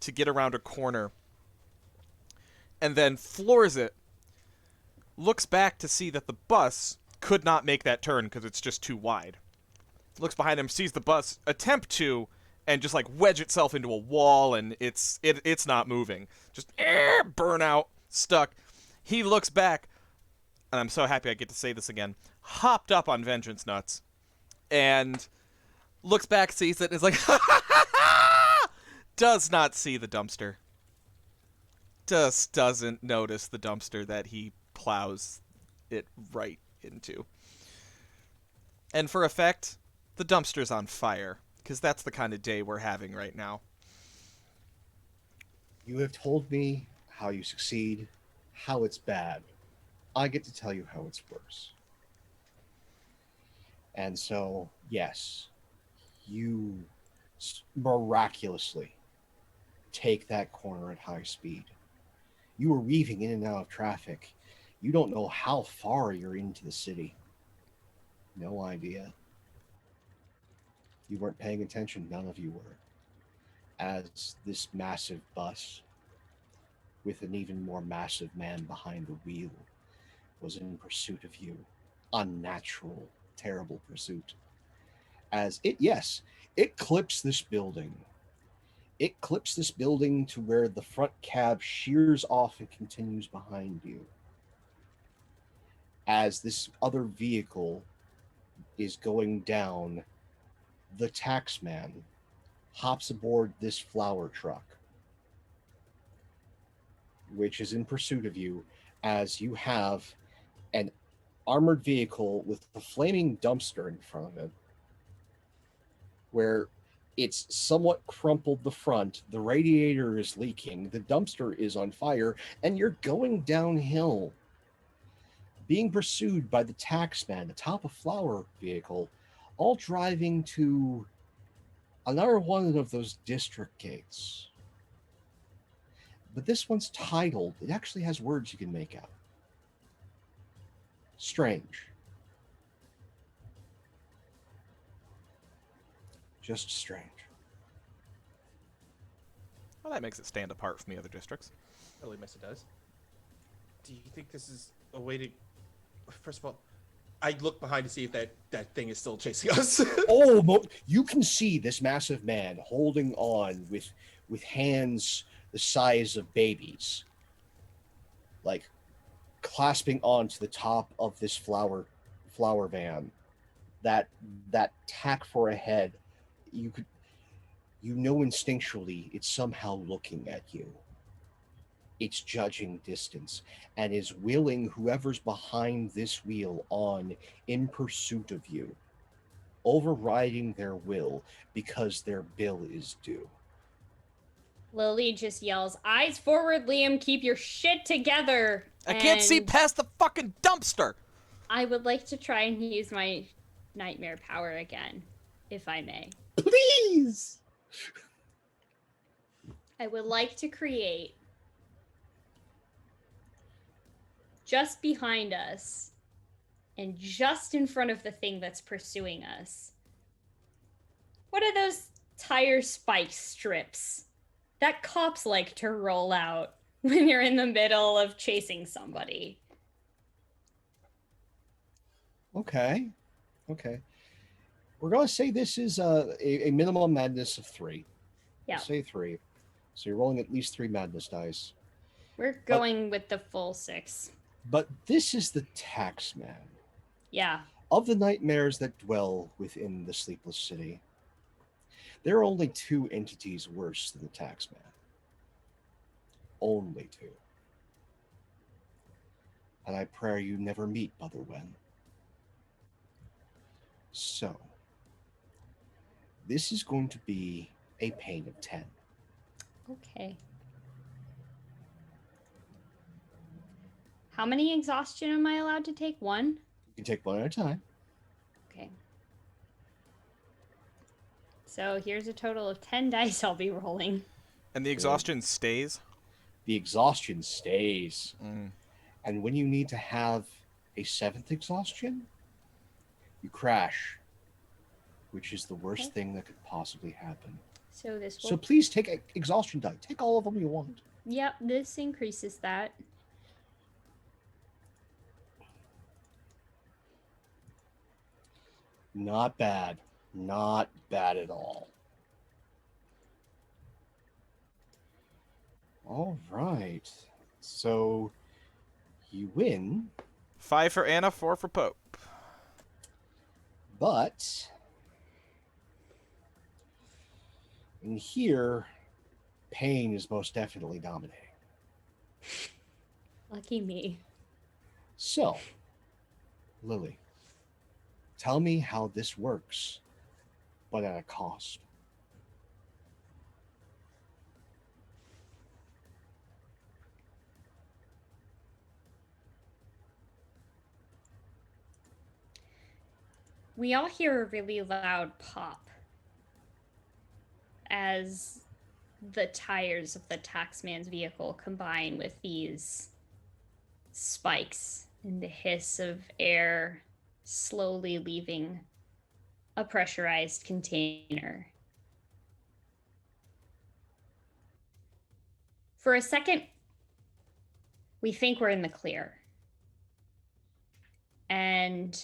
to get around a corner, and then floors it, looks back to see that the bus could not make that turn because it's just too wide. Looks behind him, sees the bus attempt to, and just like wedge itself into a wall, and it's not moving. Just burnout, stuck. He looks back, and I'm so happy I get to say this again, hopped up on Vengeance Nuts, and looks back, sees it, and is like, does not see the dumpster. Just doesn't notice the dumpster that he plows it right into. And for effect, the dumpster's on fire, because that's the kind of day we're having right now. You have told me how you succeed, how it's bad. I get to tell you how it's worse. And so, yes, you miraculously take that corner at high speed. You were weaving in and out of traffic. You don't know how far you're into the city. No idea. You weren't paying attention. None of you were. As this massive bus with an even more massive man behind the wheel was in pursuit of you. Unnatural, terrible pursuit. As it clips this building. It clips this building to where the front cab shears off and continues behind you. As this other vehicle is going down, the taxman hops aboard this flower truck, which is in pursuit of you, as you have an armored vehicle with a flaming dumpster in front of it, where it's somewhat crumpled the front, the radiator is leaking, the dumpster is on fire, and you're going downhill, being pursued by the taxman atop a flower vehicle, all driving to another one of those district gates. But this one's titled, it actually has words you can make out. Strange. Just strange. Well, that makes it stand apart from the other districts. Really miss it does. Do you think this is a way to... First of all, I look behind to see if that thing is still chasing us. You can see this massive man holding on with hands the size of babies, like clasping onto the top of this flower van. That tack for a head, you know instinctually it's somehow looking at you. It's judging distance and is willing whoever's behind this wheel on in pursuit of you, overriding their will because their bill is due. Lily just yells, "Eyes forward, Liam, keep your shit together." I can't see past the fucking dumpster. I would like to try and use my nightmare power again, if I may. Please! I would like to create, just behind us, And just in front of the thing that's pursuing us, what are those tire spike strips that cops like to roll out when you're in the middle of chasing somebody? Okay. We're going to say this is a minimum madness of 3. Yeah. We'll say 3. So you're rolling at least 3 madness dice. We're going with the full 6. But this is the Taxman. Yeah. Of the nightmares that dwell within the Sleepless City, there are only 2 entities worse than the Taxman. Only 2. And I pray you never meet Mother Wen. So, this is going to be a pain of 10. Okay. How many exhaustion am I allowed to take? 1? You can take 1 at a time. Okay. So here's a total of 10 dice I'll be rolling. And the exhaustion stays? The exhaustion stays. Mm. And when you need to have a 7th exhaustion, you crash, which is the worst thing that could possibly happen. So this will... So please take exhaustion die. Take all of them you want. Yep, this increases that. Not bad. Not bad at all. All right. So you win. 5 for Anna, 4 for Pope. But in here, pain is most definitely dominating. Lucky me. So, Lily, tell me how this works, but at a cost. We all hear a really loud pop as the tires of the taxman's vehicle combine with these spikes and the hiss of air slowly leaving a pressurized container. For a second, we think we're in the clear. And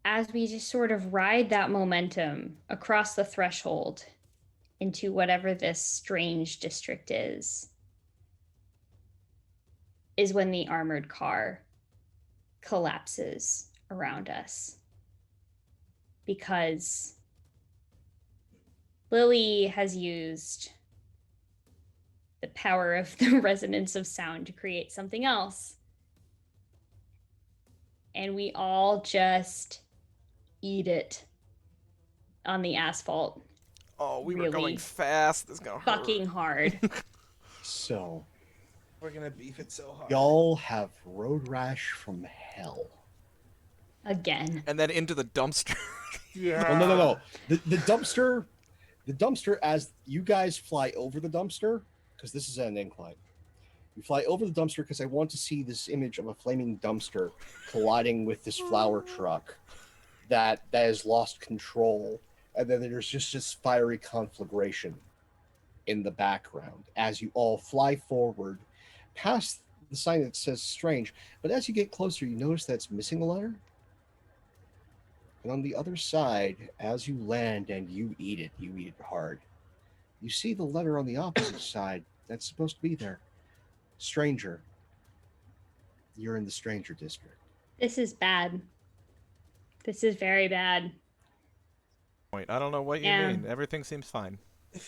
as we just sort of ride that momentum across the threshold into whatever this strange district is when the armored car collapses around us. Because Lily has used the power of the resonance of sound to create something else. And we all just eat it on the asphalt. Oh, we Really were going fast. This is gonna hurt. Fucking hard. So, We're gonna beef it so hard. y'all have road rash from hell. Again. And then into the dumpster. Yeah. Well, no. The dumpster, as you guys fly over the dumpster, because this is an incline. You fly over the dumpster because I want to see this image of a flaming dumpster colliding with this flower truck that has lost control. And then there's just this fiery conflagration in the background as you all fly forward past the sign that says strange. But as you get closer, you notice that it's missing a letter. And on the other side, as you land and you eat it hard, you see the letter on the opposite side that's supposed to be there. Stranger. You're in the stranger district. This is bad. This is very bad. I don't know what you Yeah. mean. Everything seems fine.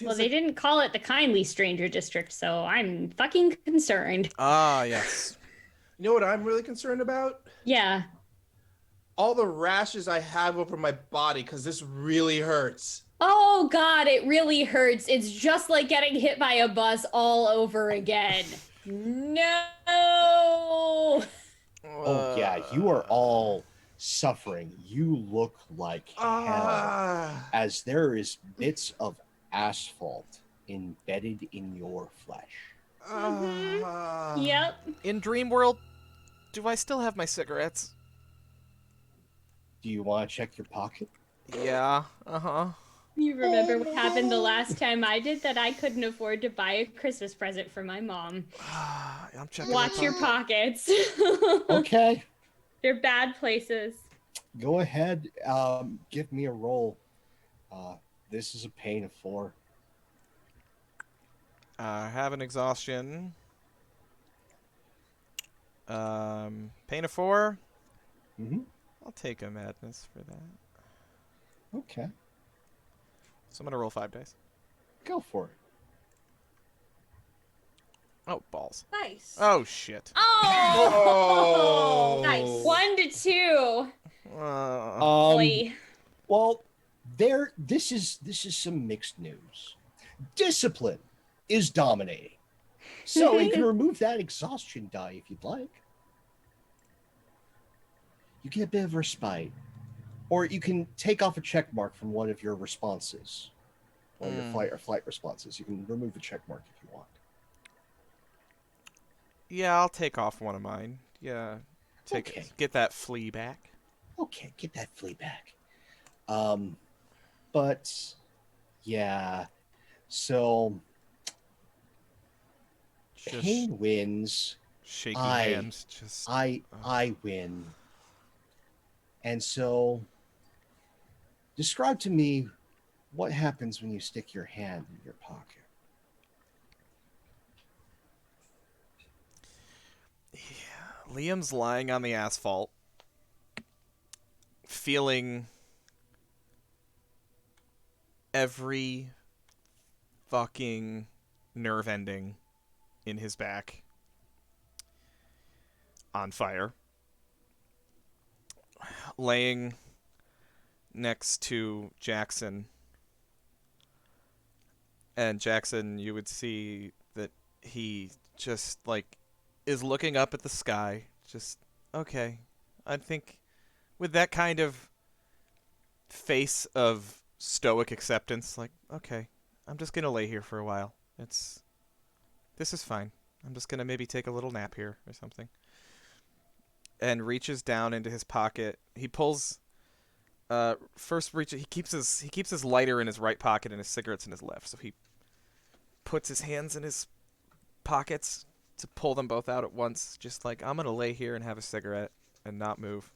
Well, they didn't call it the kindly stranger district, so I'm fucking concerned. Ah, yes. You know what I'm really concerned about? Yeah. All the rashes I have over my body because this really hurts. Oh god, it really hurts. It's just like getting hit by a bus all over again. No. Oh yeah, you are all suffering. You look like hell as there is bits of asphalt embedded in your flesh. Yep. In Dream World, Do I still have my cigarettes? Do you want to check your pocket? Yeah. Uh-huh. You remember what happened the last time I did that? I couldn't afford to buy a Christmas present for my mom. I'm checking Watch my your pocket. pockets. Okay. They're bad places. Go ahead. Give me a roll. This is a pain of 4. I have an exhaustion. Pain of 4. Mm-hmm. I'll take a madness for that. Okay. So I'm gonna roll 5 dice. Go for it. Oh, balls. Nice. Oh, shit. Oh! Nice. 1 to 2. Boy. Well, this is some mixed news. Discipline is dominating. So you can remove that exhaustion die if you'd like. You get a bit of respite. Or you can take off a check mark from one of your responses. Or your flight responses. You can remove a check mark if you want. Yeah, I'll take off one of mine. Yeah. Okay. Get that flea back. Okay, get that flea back. But yeah. So Just pain wins. shaky hands. Just I win. And so describe to me what happens when you stick your hand in your pocket. Yeah. Liam's lying on the asphalt, feeling every fucking nerve ending in his back on fire. Laying next to Jackson. And Jackson, you would see that he just, like, is looking up at the sky. Just, okay. I think with that kind of face of stoic acceptance, like, okay, I'm just going to lay here for a while. This is fine. I'm just going to maybe take a little nap here or something. And reaches down into his pocket. He pulls he keeps his lighter in his right pocket and his cigarettes in his left. So he puts his hands in his pockets to pull them both out at once, just like, I'm going to lay here and have a cigarette and not move.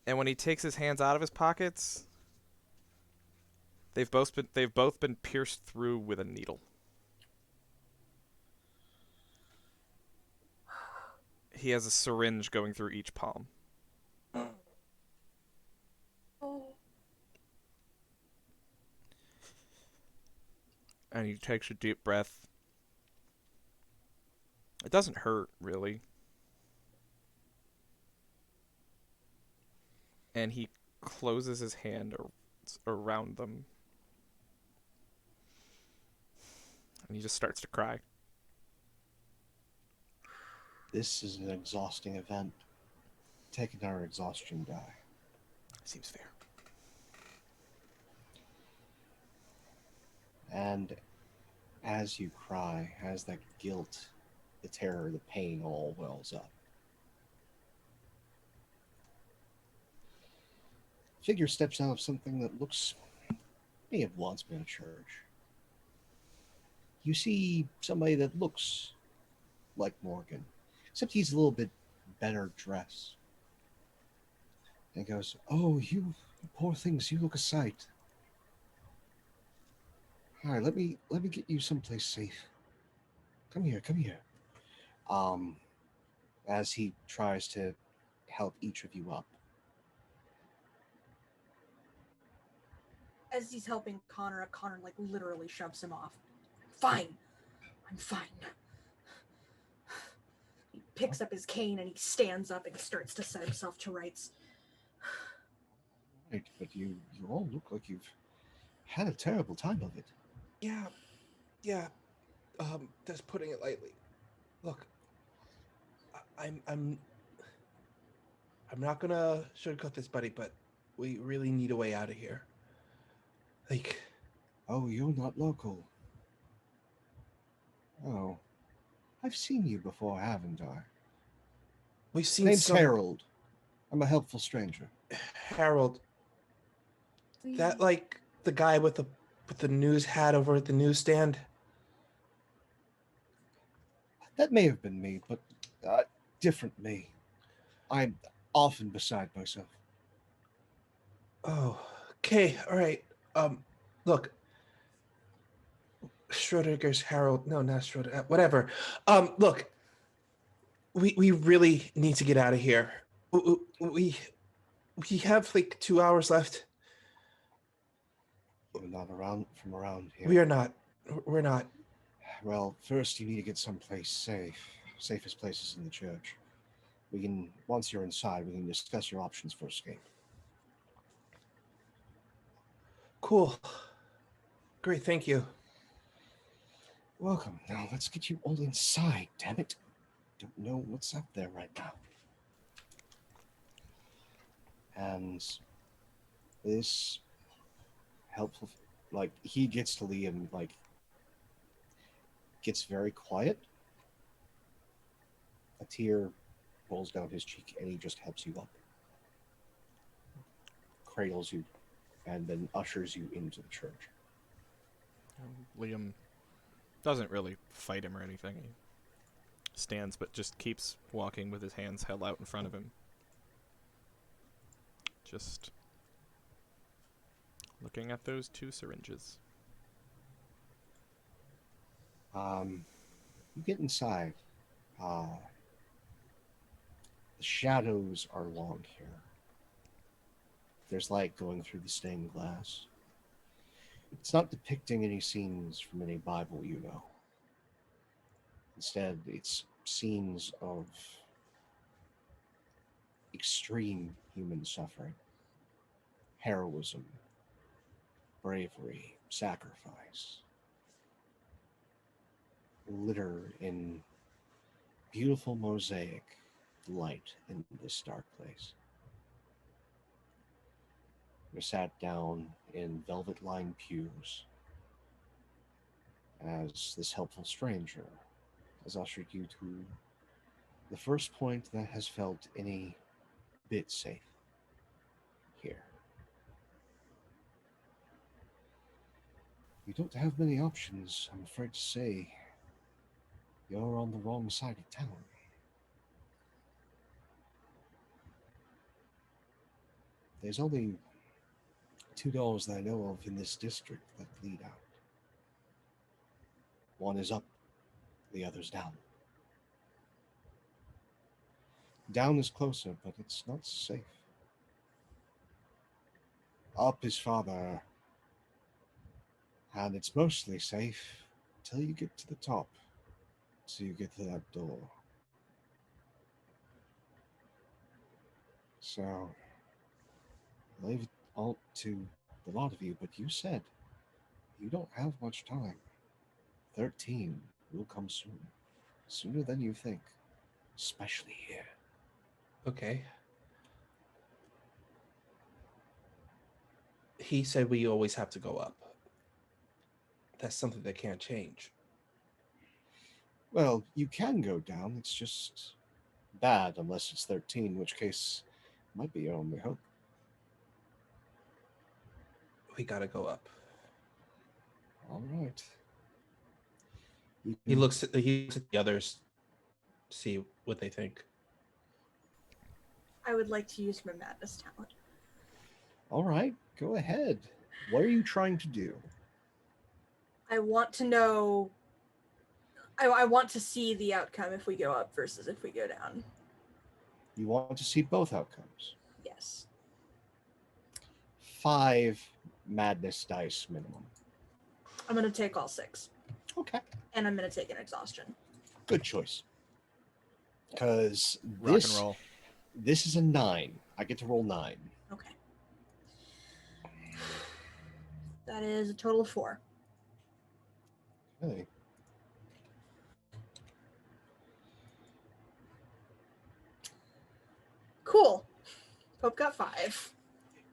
And when he takes his hands out of his pockets, they've both been pierced through with a needle. He has a syringe going through each palm. Oh. And he takes a deep breath. It doesn't hurt, really. And he closes his hand around them. And he just starts to cry. This is an exhausting event. Take another exhaustion die. Seems fair. And as you cry, as that guilt, the terror, the pain all wells up, figure steps out of something that may have once been a church. You see somebody that looks like Morgan, except he's a little bit better dressed. And goes, "Oh, you poor things, you look a sight. All right, let me get you someplace safe. Come here, come here." As he tries to help each of you up. As he's helping Connor up, Connor like literally shoves him off. Fine. I'm fine. He picks up his cane and he stands up and starts to set himself to rights. Right, but you all look like you've had a terrible time of it. Yeah. Just putting it lightly. Look, I'm not gonna sugarcoat this, buddy, but we really need a way out of here. Oh, you're not local. Oh. I've seen you before, haven't I? We've seen Name's some Harold. I'm a helpful stranger. Harold. That like the guy with the news hat over at the newsstand. That may have been me, but different me. I'm often beside myself. Oh, okay, all right. Look, Schrodinger's Harold. No, not Schroeder. Whatever. Look, we really need to get out of here. We have like 2 hours left. You're not around here. We are not. We're not. Well, first you need to get someplace safe. Safest place is in the church. Once you're inside, we can discuss your options for escape. Cool. Great, thank you. Welcome. Now let's get you all inside, damn it. Don't know what's up there right now. And this helpful, like, he gets to Liam, like, gets very quiet. A tear rolls down his cheek, and he just helps you up. Cradles you, and then ushers you into the church. Liam doesn't really fight him or anything. He stands, but just keeps walking with his hands held out in front of him. Just looking at those 2 syringes. You get inside. The shadows are long here. There's light going through the stained glass. It's not depicting any scenes from any Bible you know. Instead, it's scenes of extreme human suffering, heroism, bravery, sacrifice, litter in beautiful mosaic light in this dark place. You're sat down in velvet-lined pews as this helpful stranger has ushered you to the first point that has felt any bit safe here. You don't have many options, I'm afraid to say. You're on the wrong side of town. There's only 2 doors that I know of in this district that lead out. One is up, the other's down. Down is closer, but it's not safe. Up is farther, and it's mostly safe till you get to the top, till you get to that door. So, I'll leave it all to the lot of you, but you said you don't have much time. 13 will come soon. Sooner than you think. Especially here. Okay. He said we always have to go up. That's something that can't change. Well, you can go down. It's just bad unless it's 13, in which case might be your only hope. We gotta go up. All right. He looks at the others, see what they think. I would like to use my madness talent. All right, go ahead. What are you trying to do? I want to know. I want to see the outcome if we go up versus if we go down. You want to see both outcomes. Yes. 5 madness dice minimum. I'm going to take all 6. Okay. And I'm going to take an exhaustion. Good choice. Because Rock and roll. This is a 9. I get to roll 9. Okay. That is a total of 4. Okay. Cool. Pope got 5.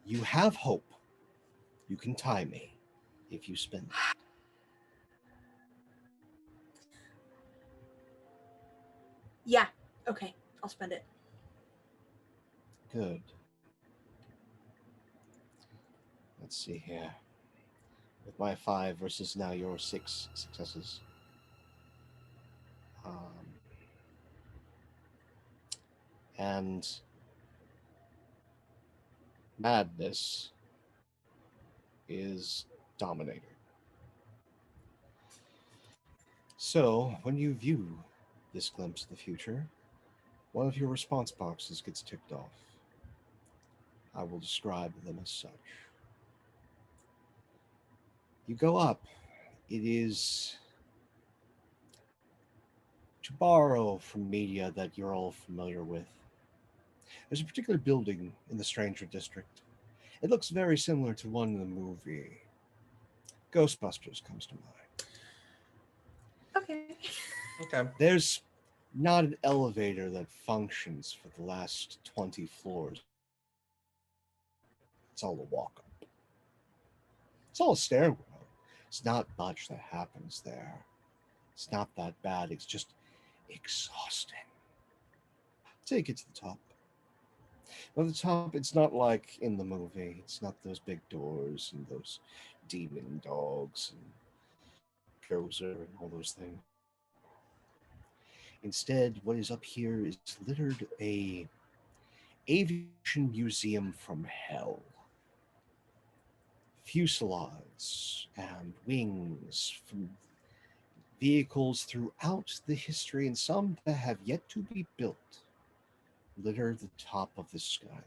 You have hope. You can tie me if you spend it. Yeah. Okay. I'll spend it. Good. Let's see here. With my 5 versus now your 6 successes. And madness is dominator. So, when you view this glimpse of the future, one of your response boxes gets ticked off. I will describe them as such. You go up. It is, to borrow from media that you're all familiar with, there's a particular building in the Stranger District. It looks very similar to one in the movie. Ghostbusters comes to mind. Okay. Okay. There's not an elevator that functions for the last 20 floors. It's all a walk up. It's all a stairwell. It's not much that happens there. It's not that bad. It's just exhausting. Till you get to the top. But at the top, it's not like in the movie. It's not those big doors and those demon dogs and Gozer and all those things. Instead, what is up here is littered a aviation museum from hell. Fuselages and wings from vehicles throughout the history and some that have yet to be built litter the top of the skyline.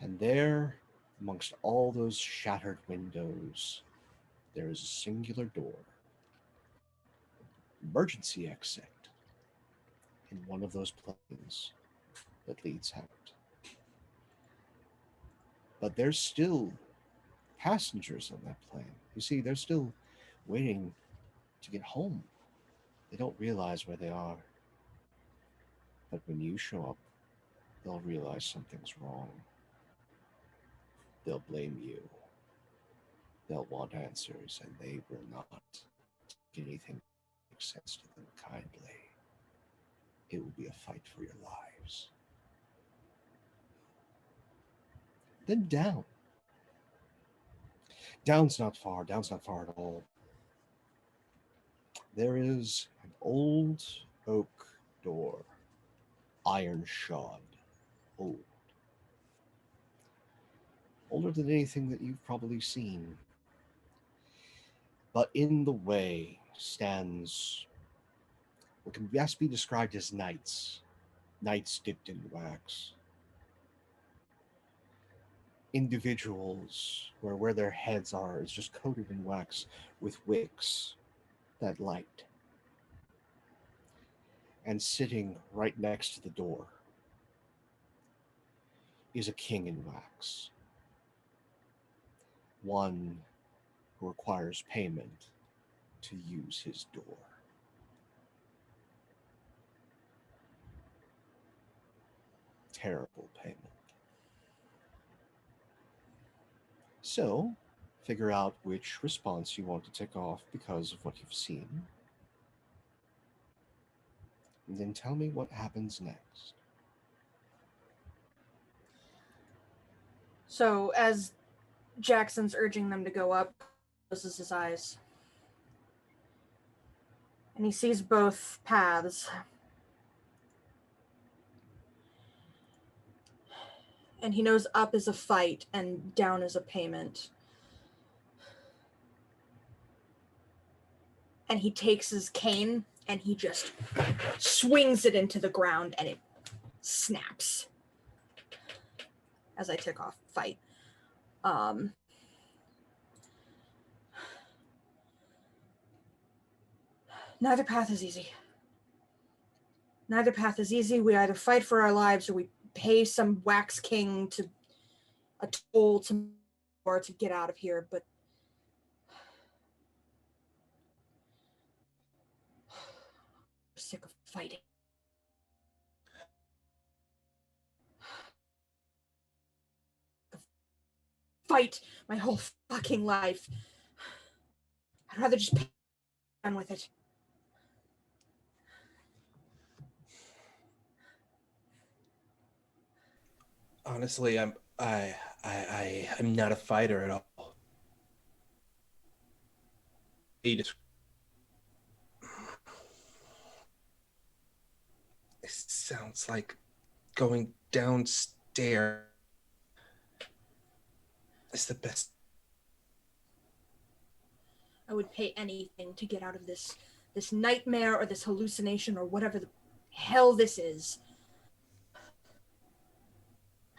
And there, amongst all those shattered windows, there is a singular door, emergency exit, in one of those planes that leads out. But there's still passengers on that plane. You see, they're still waiting to get home. They don't realize where they are. But when you show up, they'll realize something's wrong. They'll blame you. They'll want answers, and they will not take anything that makes sense to them kindly. It will be a fight for your lives. Then down. Down's not far. Down's not far at all. There is an old oak door, iron shod, old. Older than anything that you've probably seen. But in the way stands what can best be described as knights. Knights dipped in wax. Individuals where their heads are is just coated in wax with wicks that light. And sitting right next to the door is a king in wax. One who requires payment to use his door. Terrible payment. So, figure out which response you want to tick off because of what you've seen. And then tell me what happens next. So, as Jackson's urging them to go up, he closes his eyes. And he sees both paths. And he knows up is a fight and down is a payment. And he takes his cane and he just swings it into the ground and it snaps. As I tick off fight. Neither path is easy. Neither path is easy. We either fight for our lives or we pay some wax king to a toll to get out of here, but I'm sick of fighting. Fight my whole fucking life. I'd rather just pay done with it. Honestly, I'm not a fighter at all. It sounds like going downstairs is the best. I would pay anything to get out of this nightmare or this hallucination or whatever the hell this is.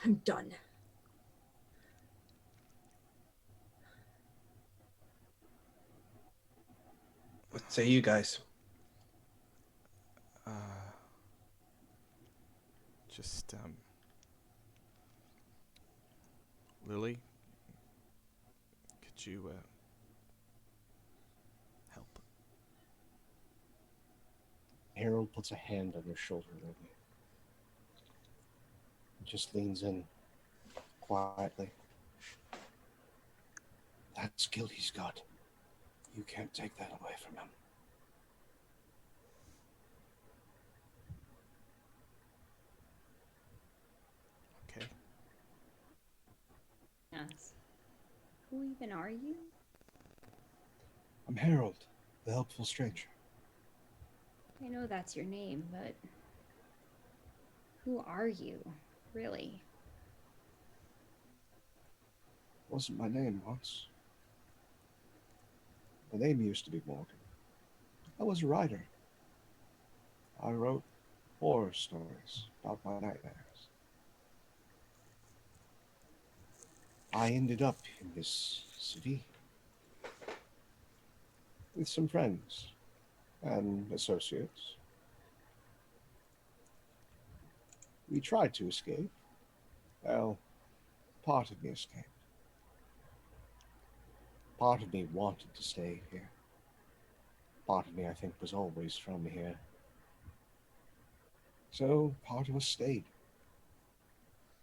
I'm done. What say you guys? Uh, just Lily, could you help? Harold puts a hand on your shoulder, Lily. He just leans in quietly. That skill he's got, you can't take that away from him. Okay. Yes. Who even are you? I'm Harold, the helpful stranger. I know that's your name, but who are you, really? Wasn't my name once. My name used to be Morgan. I was a writer. I wrote horror stories about my nightmares. I ended up in this city with some friends and associates. We tried to escape. Well, part of me escaped. Part of me wanted to stay here. Part of me, I think, was always from here. So part of us stayed.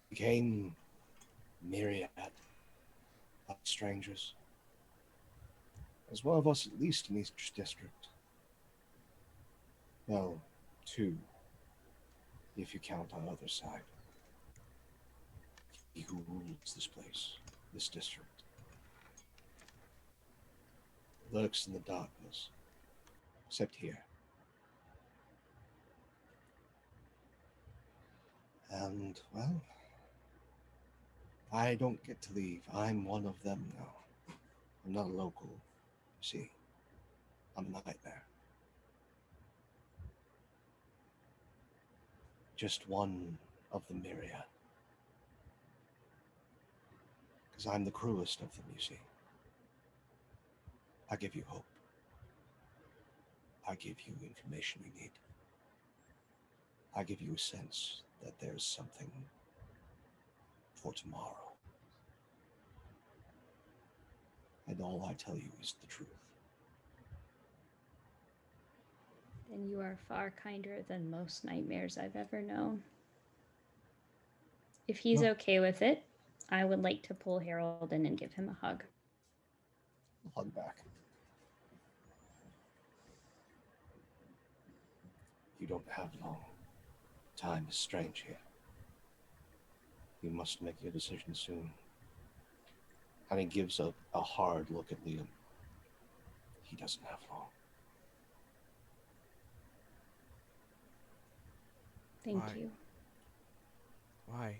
Became myriad of strangers. There's one of us at least in each district. Well, two, if you count our other side. He who rules this place, this district, lurks in the darkness, except here. And, well, I don't get to leave. I'm one of them now. I'm not a local, you see. I'm a nightmare. Just one of the myriad. Because I'm the cruelest of them, you see. I give you hope. I give you information you need. I give you a sense that there's something for tomorrow. And all I tell you is the truth. Then you are far kinder than most nightmares I've ever known. If he's okay with it, I would like to pull Harold in and give him a hug. I'll hug back. You don't have long. Time is strange here. You must make your decision soon. And he gives a hard look at Liam. He doesn't have long. Thank Why? you. Why?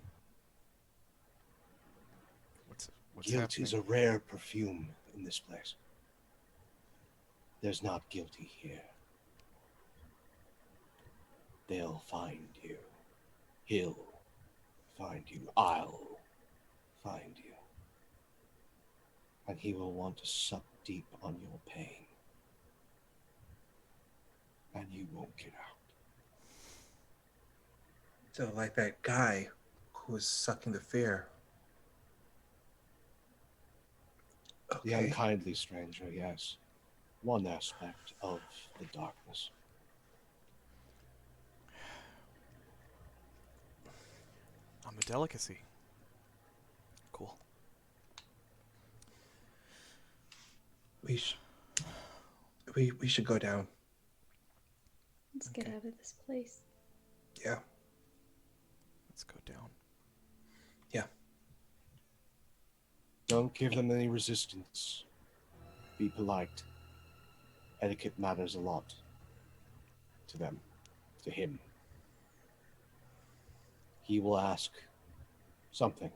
What's Guilt happening? is a rare perfume in this place. There's not guilty here. They'll find you. He'll find you. I'll find you. And he will want to suck deep on your pain. And you won't get out. So, like that guy who was sucking the fear. The Okay. unkindly stranger, yes. One aspect of the darkness. I'm a delicacy. Cool. We should go down. Let's get Okay. out of this place. Yeah. Let's go down. Don't give them any resistance. Be polite. Etiquette matters a lot to them, to him. He will ask something.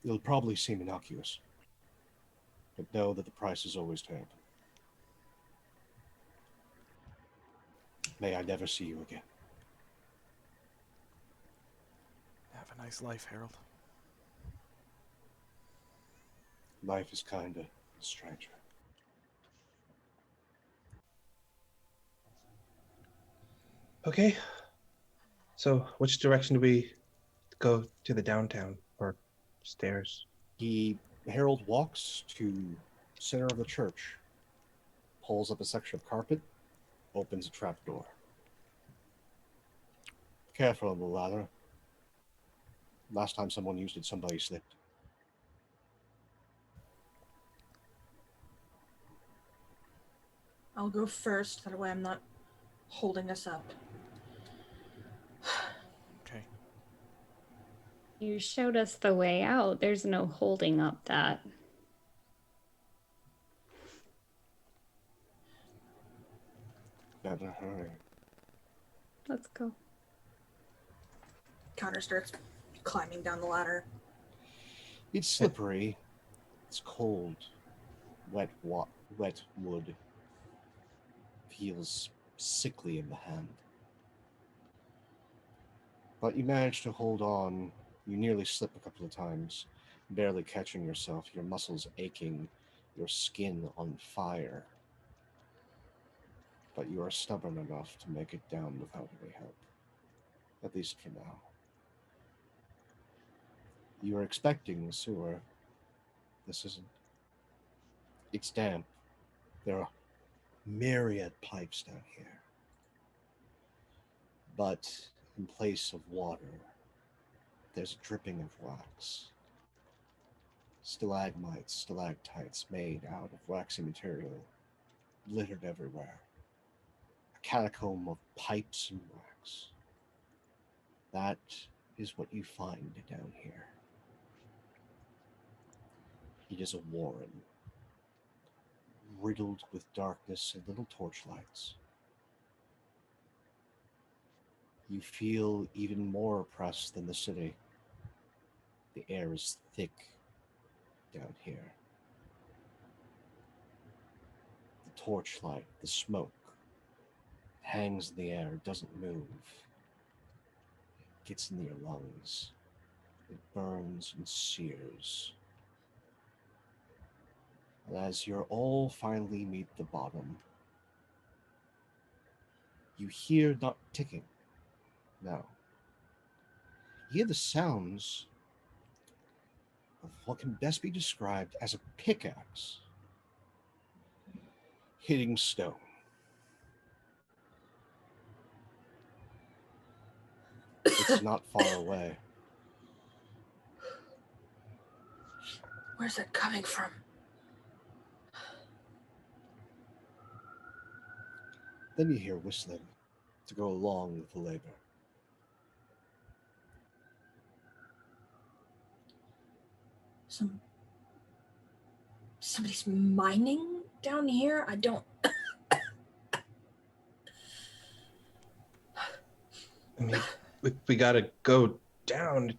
It'll probably seem innocuous, but know that the price is always terrible. May I never see you again. Have a nice life, Harold. Life is kinda a stranger. Okay. So, which direction do we go to the downtown or stairs? Harold walks to center of the church, pulls up a section of carpet, opens a trap door. Careful on the ladder. Last time someone used it, somebody slipped. I'll go first, that way I'm not holding us up. Okay. You showed us the way out. There's no holding up that. Better hurry. Let's go. Connor starts climbing down the ladder. It's slippery. It's cold. Wet wood. Feels sickly in the hand. But you manage to hold on. You nearly slip a couple of times, barely catching yourself, your muscles aching, your skin on fire. But you are stubborn enough to make it down without any help. At least for now. You are expecting the sewer. This isn't. It's damp. There are myriad pipes down here. But in place of water, there's a dripping of wax. Stalagmites, stalactites made out of waxy material, littered everywhere. A catacomb of pipes and wax. That is what you find down here. It is a warren, riddled with darkness and little torchlights. You feel even more oppressed than the city. The air is thick down here. The torchlight, the smoke, hangs in the air, doesn't move. It gets in your lungs. It burns and sears. And as you all finally meet the bottom, you hear not ticking. No. You hear the sounds of what can best be described as a pickaxe hitting stone. It's not far away. Where's it coming from? Then you hear whistling to go along with the labor. Somebody's mining down here? I don't... I mean, we gotta go down.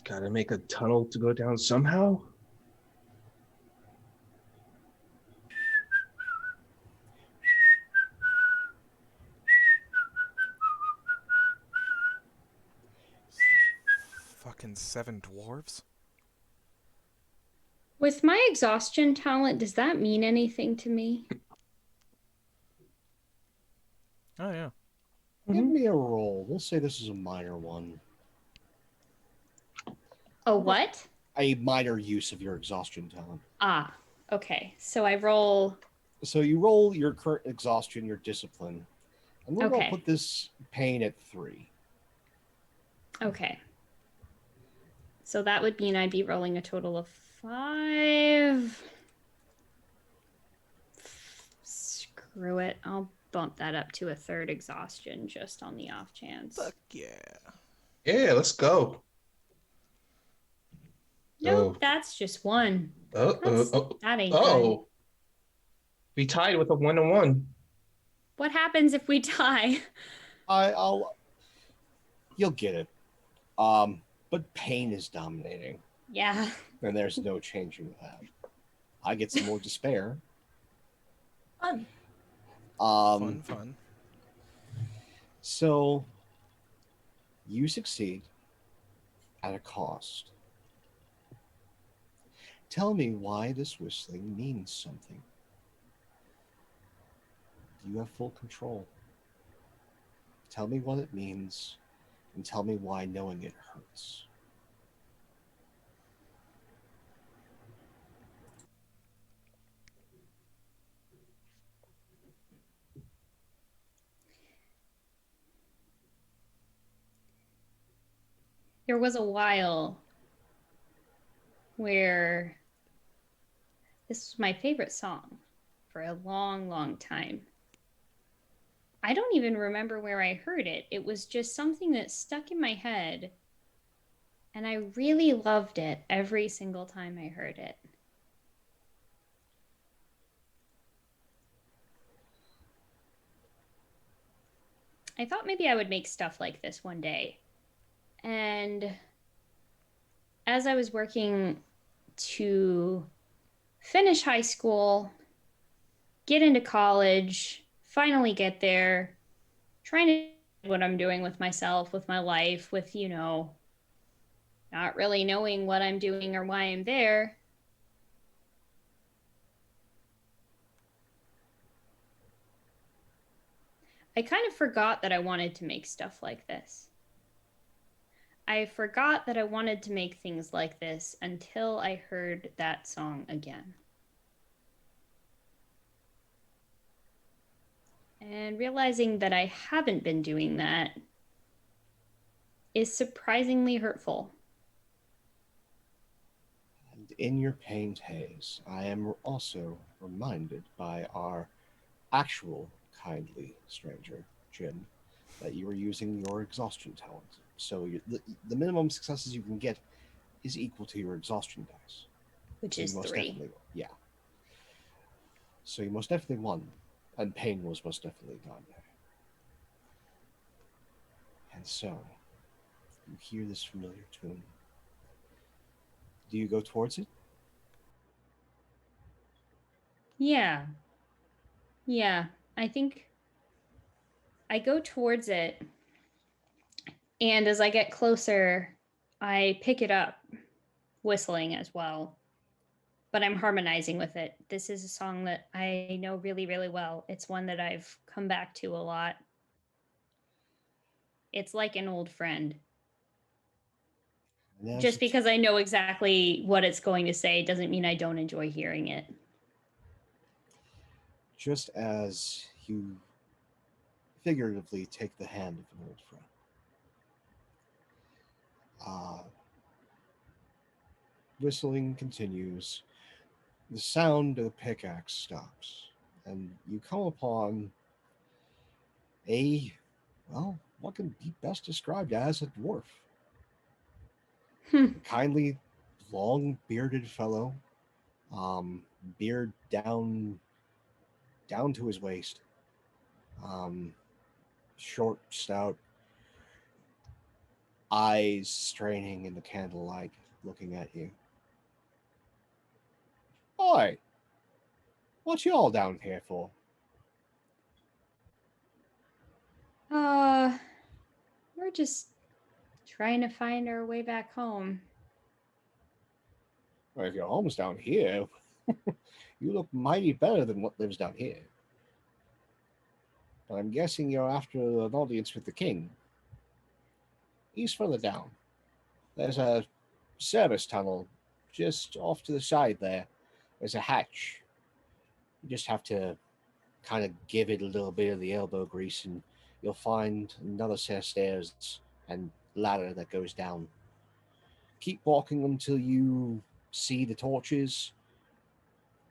Gotta make a tunnel to go down somehow. Fucking 7 dwarves? With my exhaustion talent, does that mean anything to me? Oh, yeah. Give me a roll. We'll say this is a minor one. Oh, what? A minor use of your exhaustion talent. Ah, okay. So I roll... So you roll your current exhaustion, your discipline. And we're going Okay. to put this pain at 3. Okay. So that would mean I'd be rolling a total of 5. Screw it. I'll bump that up to a 3rd exhaustion just on the off chance. Fuck yeah. Yeah, let's go. Nope, that's just one. That ain't good. We tied with a 1-1. What happens if we tie? You'll get it. But pain is dominating, Yeah. and there's no changing that. I get some more despair. Fun. Fun. So you succeed at a cost. Tell me why this whistling means something. You have full control. Tell me what it means, and tell me why knowing it hurts. There was a while where this was my favorite song for a long, long time. I don't even remember where I heard it. It was just something that stuck in my head, and I really loved it every single time I heard it. I thought maybe I would make stuff like this one day. And as I was working to finish high school, get into college, finally get there, trying to do what I'm doing with myself, with my life, with, not really knowing what I'm doing or why I'm there. I kind of forgot that I wanted to make stuff like this. I forgot that I wanted to make things like this until I heard that song again. And realizing that I haven't been doing that is surprisingly hurtful. And in your pained haze, I am also reminded by our actual kindly stranger, Jim, that you are using your exhaustion talent. So the minimum successes you can get is equal to your exhaustion dice. Which So is 3. Yeah. So you most definitely won. And pain was most definitely gone. And so, you hear this familiar tune. Do you go towards it? Yeah. Yeah. I think I go towards it. And as I get closer, I pick it up, whistling as well. But I'm harmonizing with it. This is a song that I know really, really well. It's one that I've come back to a lot. It's like an old friend. Just because I know exactly what it's going to say doesn't mean I don't enjoy hearing it. Just as you figuratively take the hand of an old friend, whistling continues. The sound of the pickaxe stops, and you come upon what can be best described as a dwarf. A kindly, long bearded fellow, beard down to his waist, short, stout, eyes straining in the candlelight, looking at you. Oi, what you all down here for? We're just trying to find our way back home. Well, if your home's down here, you look mighty better than what lives down here. But I'm guessing you're after an audience with the king. He's further down. There's a service tunnel just off to the side there. There's a hatch. You just have to kind of give it a little bit of the elbow grease, and you'll find another set of stairs and ladder that goes down. Keep walking until you see the torches.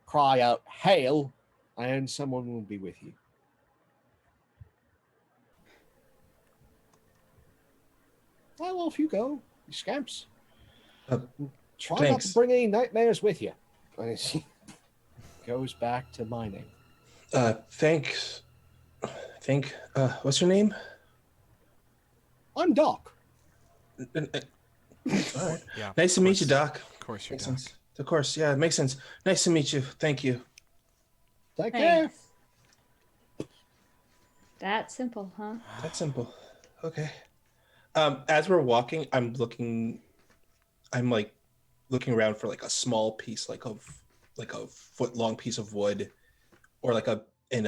Cry out, "Hail!" and someone will be with you. Well, off you go, you scamps. Try not to Thanks. bring any nightmares with you. And he goes back to mining. Thanks. What's your name? I'm Doc. All right. Yeah. Nice to of meet you, course. Doc. Of course, you're Makes Doc. sense. Of course, yeah, it makes sense. Nice to meet you. Thank you. Take care. Thanks. That simple, huh? That's simple. Okay. As we're walking, I'm like looking around for like a small piece, like a foot long piece of wood, or like a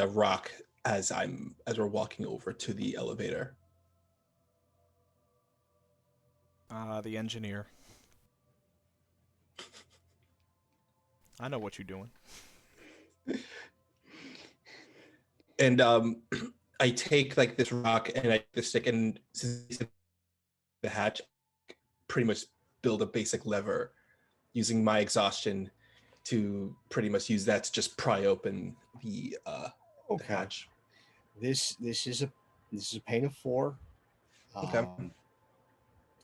rock as we're walking over to the elevator. The engineer. I know what you're doing. And I take like this rock and I take the stick, and since the hatch, pretty much build a basic lever using my exhaustion to pretty much use that to just pry open the hatch. This is a pain of 4. Okay.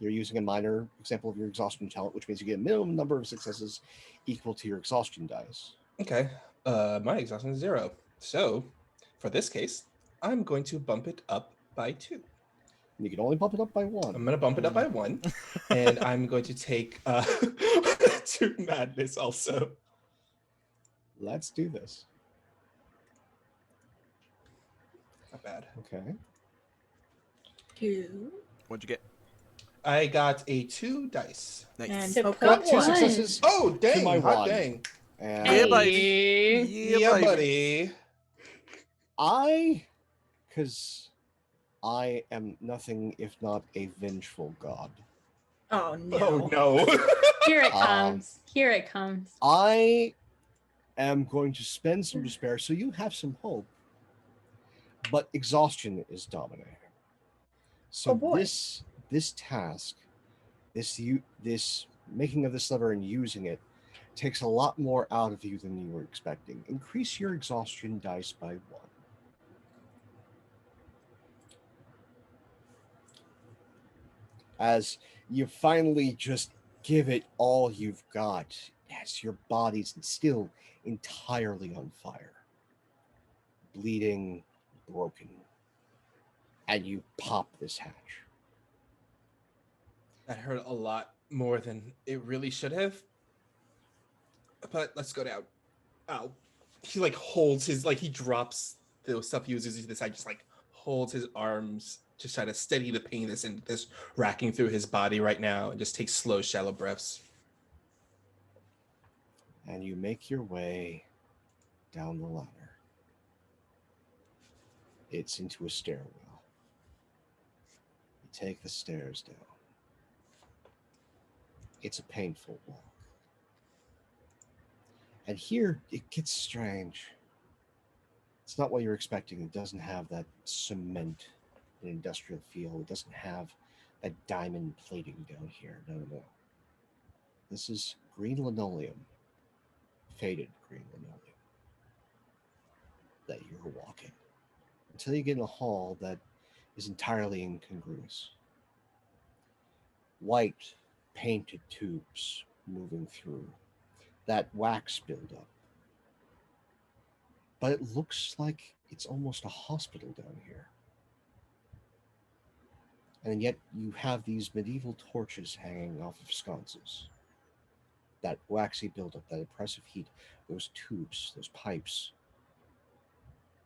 You're using a minor example of your exhaustion talent, which means you get a minimum number of successes equal to your exhaustion dice. Okay. My exhaustion is 0. So for this case, I'm going to bump it up by 2. You can only bump it up by 1. I'm going to bump it up by 1. And I'm going to take 2 madness also. Let's do this. Not bad. Okay. 2. What'd you get? I got a 2 dice. Nice. And So Poker. Got 2 One. successes. Oh, dang. my Hot 1. dang. And Yeah, buddy. Hey. Yeah, buddy. because I am nothing if not a vengeful god. Oh no. Oh, no. Here it Um, comes. Here it comes. I am going to spend some despair so you have some hope. But exhaustion is dominating. So Oh, boy. this task, this making of this lever and using it takes a lot more out of you than you were expecting. Increase your exhaustion dice by 1. As you finally just give it all you've got, as your body's still entirely on fire, bleeding, broken, and you pop this hatch. That hurt a lot more than it really should have. But let's go down. Ow. He like holds his, like he drops the stuff he was using to the side, just like holds his arms, just try to steady the pain that's racking through his body right now, and just takes slow, shallow breaths. And you make your way down the ladder. It's into a stairwell. You take the stairs down. It's a painful walk. And here it gets strange. It's not what you're expecting. It doesn't have that cement and industrial feel. It doesn't have that diamond plating down here. No. This is green linoleum. Faded green linoleum. That you're walking. Until you get in a hall that is entirely incongruous. White painted tubes moving through. That wax buildup. But it looks like it's almost a hospital down here. And yet you have these medieval torches hanging off of sconces. That waxy buildup, that oppressive heat, those tubes, those pipes.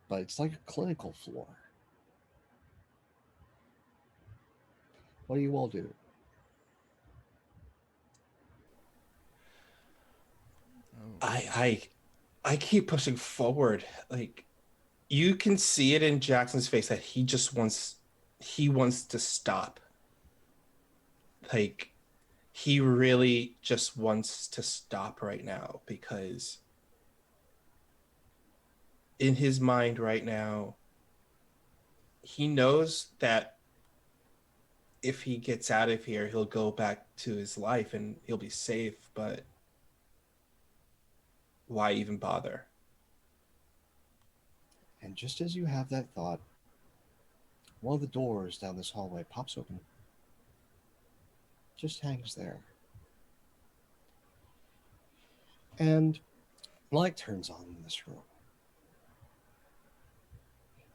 But it's like a clinical floor. What do you all do? I keep pushing forward. Like, you can see it in Jackson's face that he wants to stop. Like, he really just wants to stop right now, because in his mind right now, he knows that if he gets out of here, he'll go back to his life and he'll be safe, but why even bother? And just as you have that thought, one of the doors down this hallway pops open. Just hangs there. And light turns on in this room.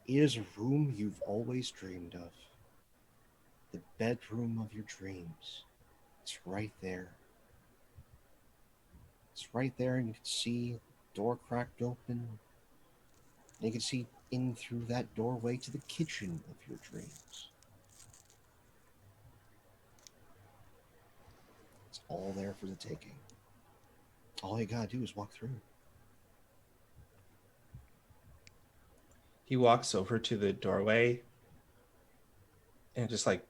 It is a room you've always dreamed of. The bedroom of your dreams. It's right there. It's right there, and you can see the door cracked open. And you can see in through that doorway to the kitchen of your dreams. It's all there for the taking. All you gotta do is walk through. He walks over to the doorway and just like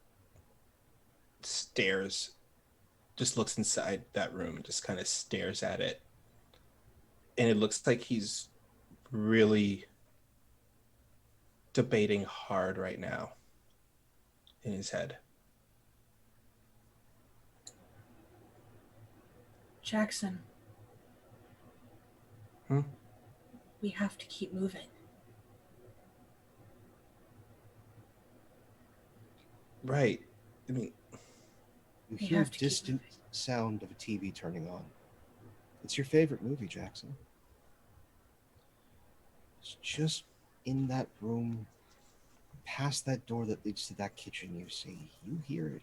stares, just looks inside that room and just kind of stares at it. And it looks like he's really debating hard right now in his head. Jackson. We have to keep moving. Right. I mean, you hear a distant sound of a TV turning on. It's your favorite movie, Jackson. It's just in that room, past that door that leads to that kitchen you see. You hear it.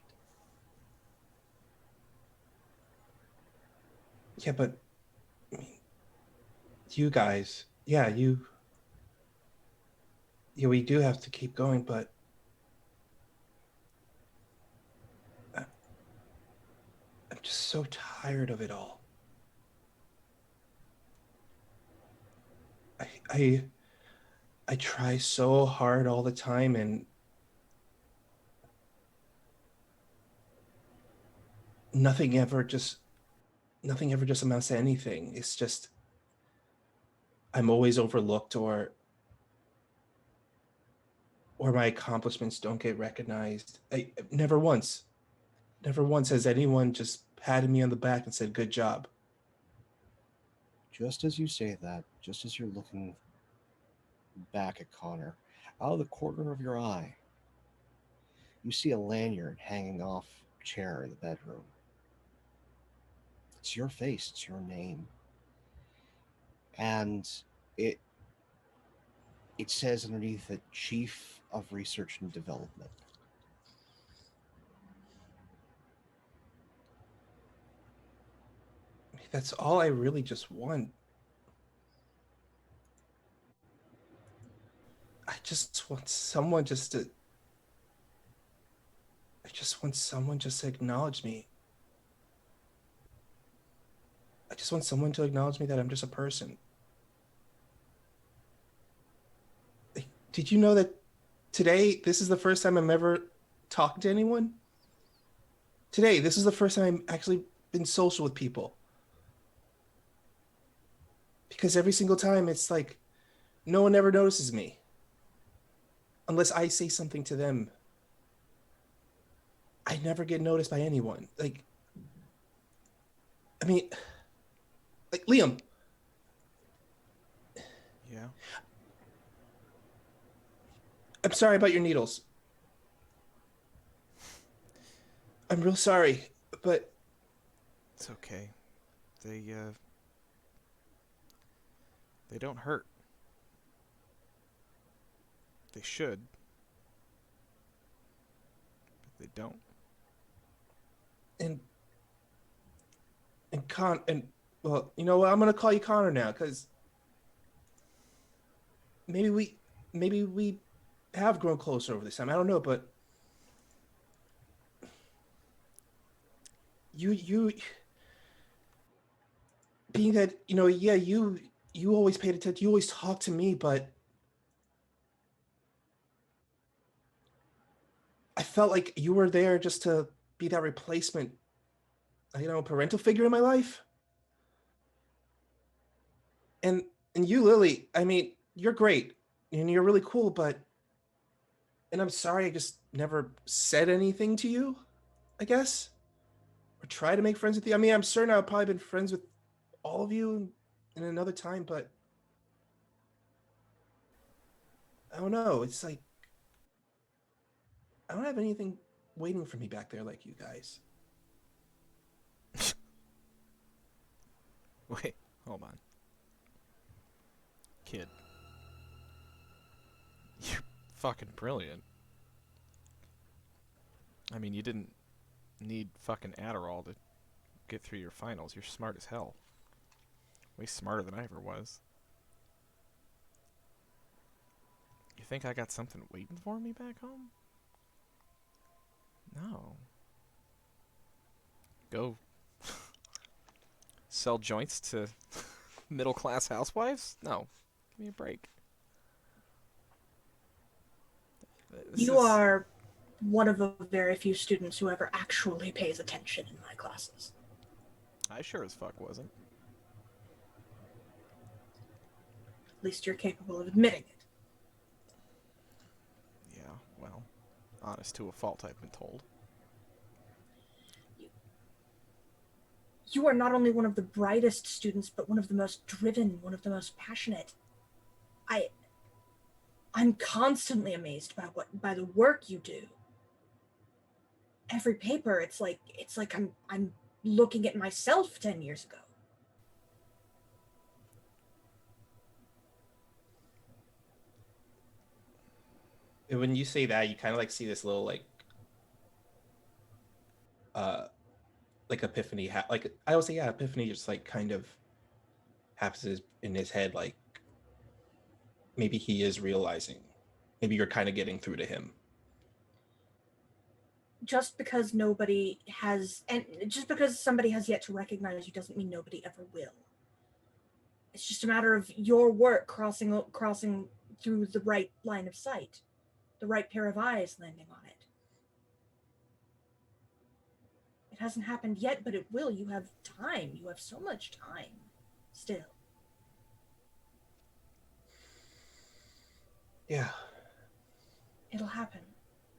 Yeah, but I mean, you guys, yeah, we do have to keep going, but I'm just so tired of it all. I try so hard all the time, and nothing ever just amounts to anything. It's just I'm always overlooked, or my accomplishments don't get recognized. Never once has anyone just patted me on the back and said, "Good job." Just as you say that, just as you're looking back at Connor, out of the corner of your eye, you see a lanyard hanging off a chair in the bedroom. It's your face, it's your name. And it says underneath it, Chief of Research and Development. That's all I really just want. I just want someone just to acknowledge me. I just want someone to acknowledge me that I'm just a person. Did you know that today, this is the first time I'm ever talking to anyone? Today, this is the first time I've actually been social with people. Because every single time it's like, no one ever notices me. Unless I say something to them. I never get noticed by anyone. Like Liam. Yeah. I'm sorry about your needles. I'm real sorry, but it's okay. They don't hurt. They should, but they don't. And well, you know what? I'm gonna call you Connor now, because maybe we have grown closer over this time. I don't know, but you being that, yeah, you always paid attention, you always talked to me, but I felt like you were there just to be that replacement, parental figure in my life. And you, Lily, I mean, you're great and you're really cool, and I'm sorry I just never said anything to you, I guess, or try to make friends with you. I mean, I'm certain I've probably been friends with all of you in another time, but I don't know. It's like, I don't have anything waiting for me back there like you guys. Hold on. Kid. You're fucking brilliant. I mean, you didn't need fucking Adderall to get through your finals. You're smart as hell. Way smarter than I ever was. You think I got something waiting for me back home? No. Go sell joints to middle-class housewives? No. Give me a break. You are one of the very few students who ever actually pays attention in my classes. I sure as fuck wasn't. At least you're capable of admitting it. Yeah, well, honest to a fault, I've been told. You are not only one of the brightest students, but one of the most driven, one of the most passionate. I'm constantly amazed by the work you do. Every paper, it's like I'm looking at myself 10 years ago. And when you say that, you kind of like see this little like epiphany. Like I always say, yeah, epiphany just like kind of happens in his head. Like maybe he is realizing. Maybe you're kind of getting through to him. Just because somebody has yet to recognize you doesn't mean nobody ever will. It's just a matter of your work crossing through the right line of sight, the right pair of eyes landing on it. It hasn't happened yet, but it will. You have time. You have so much time still. Yeah. It'll happen.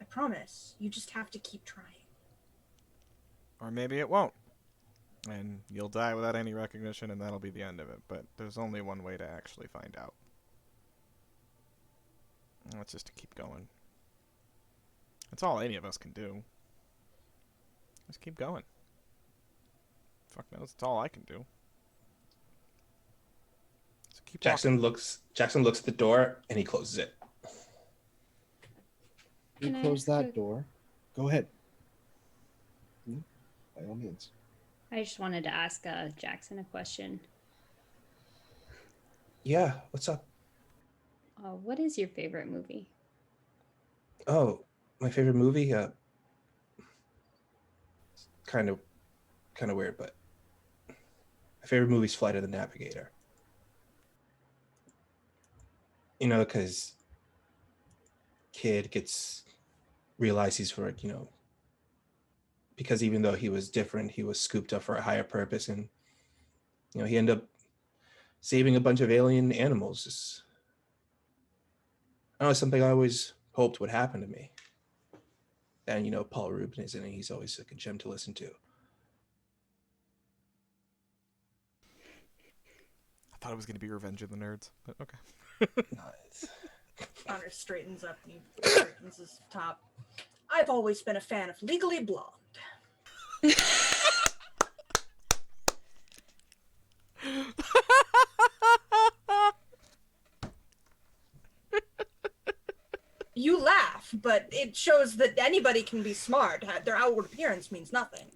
I promise. You just have to keep trying. Or maybe it won't. And you'll die without any recognition, and that'll be the end of it. But there's only one way to actually find out. And that's just to keep going. That's all any of us can do. Just keep going. Fuck knows, that's all I can do. So keep Jackson walking. looks at the door and he closes it. You close that door. Go ahead. By all means. I just wanted to ask Jackson a question. Yeah, what's up? What is your favorite movie? Oh, my favorite movie? Kind of weird, but my favorite movie is Flight of the Navigator. You know, because kid realizes he's for, you know, because even though he was different, he was scooped up for a higher purpose, and you know, he ended up saving a bunch of alien animals. Just, I don't know, something I always hoped would happen to me. And you know, Paul Rubin is in it. He's always like a gem to listen to. I thought it was going to be Revenge of the Nerds, but okay. Nice. Connor straightens up and straightens his top. I've always been a fan of Legally Blonde. You laugh, but it shows that anybody can be smart. Their outward appearance means nothing.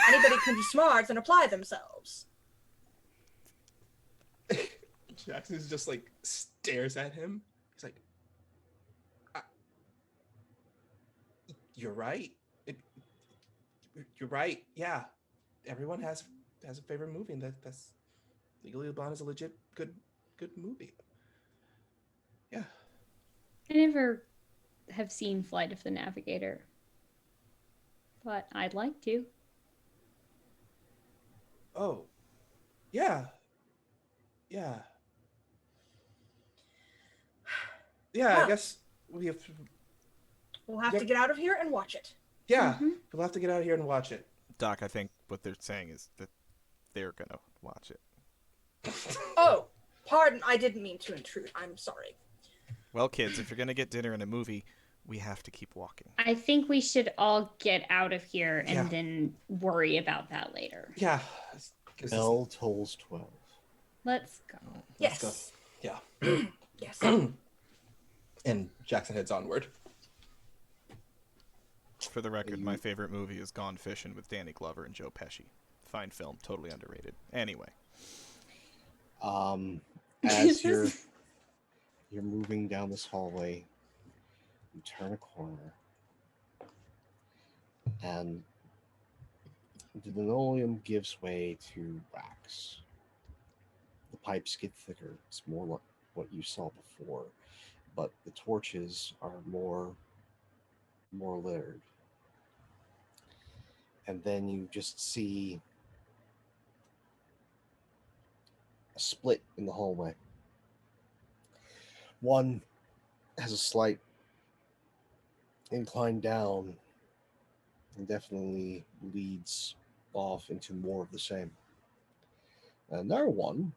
Anybody can be smart and apply themselves. Jackson just like stares at him. He's like, "You're right. You're right. Yeah, everyone has a favorite movie, and that's Legally Blonde is a legit good movie." Yeah. I never have seen Flight of the Navigator, but I'd like to. Oh, yeah. Yeah. Yeah, Well, I guess we have to... We'll have to get out of here and watch it. Yeah, we'll have to get out of here and watch it. Doc, I think what they're saying is that they're going to watch it. Oh, pardon. I didn't mean to intrude. I'm sorry. Well, kids, if you're going to get dinner and a movie, we have to keep walking. I think we should all get out of here and then worry about that later. Yeah, Bell tolls 12. Let's go. Yes. Let's go. Yeah. Yes. And Jackson heads onward. For the record, my favorite movie is Gone Fishing with Danny Glover and Joe Pesci. Fine film, totally underrated. Anyway. As you're moving down this hallway, you turn a corner, and the linoleum gives way to wax. The pipes get thicker. It's more like what you saw before, but the torches are more littered. And then you just see a split in the hallway. One has a slight incline down and definitely leads off into more of the same. Another one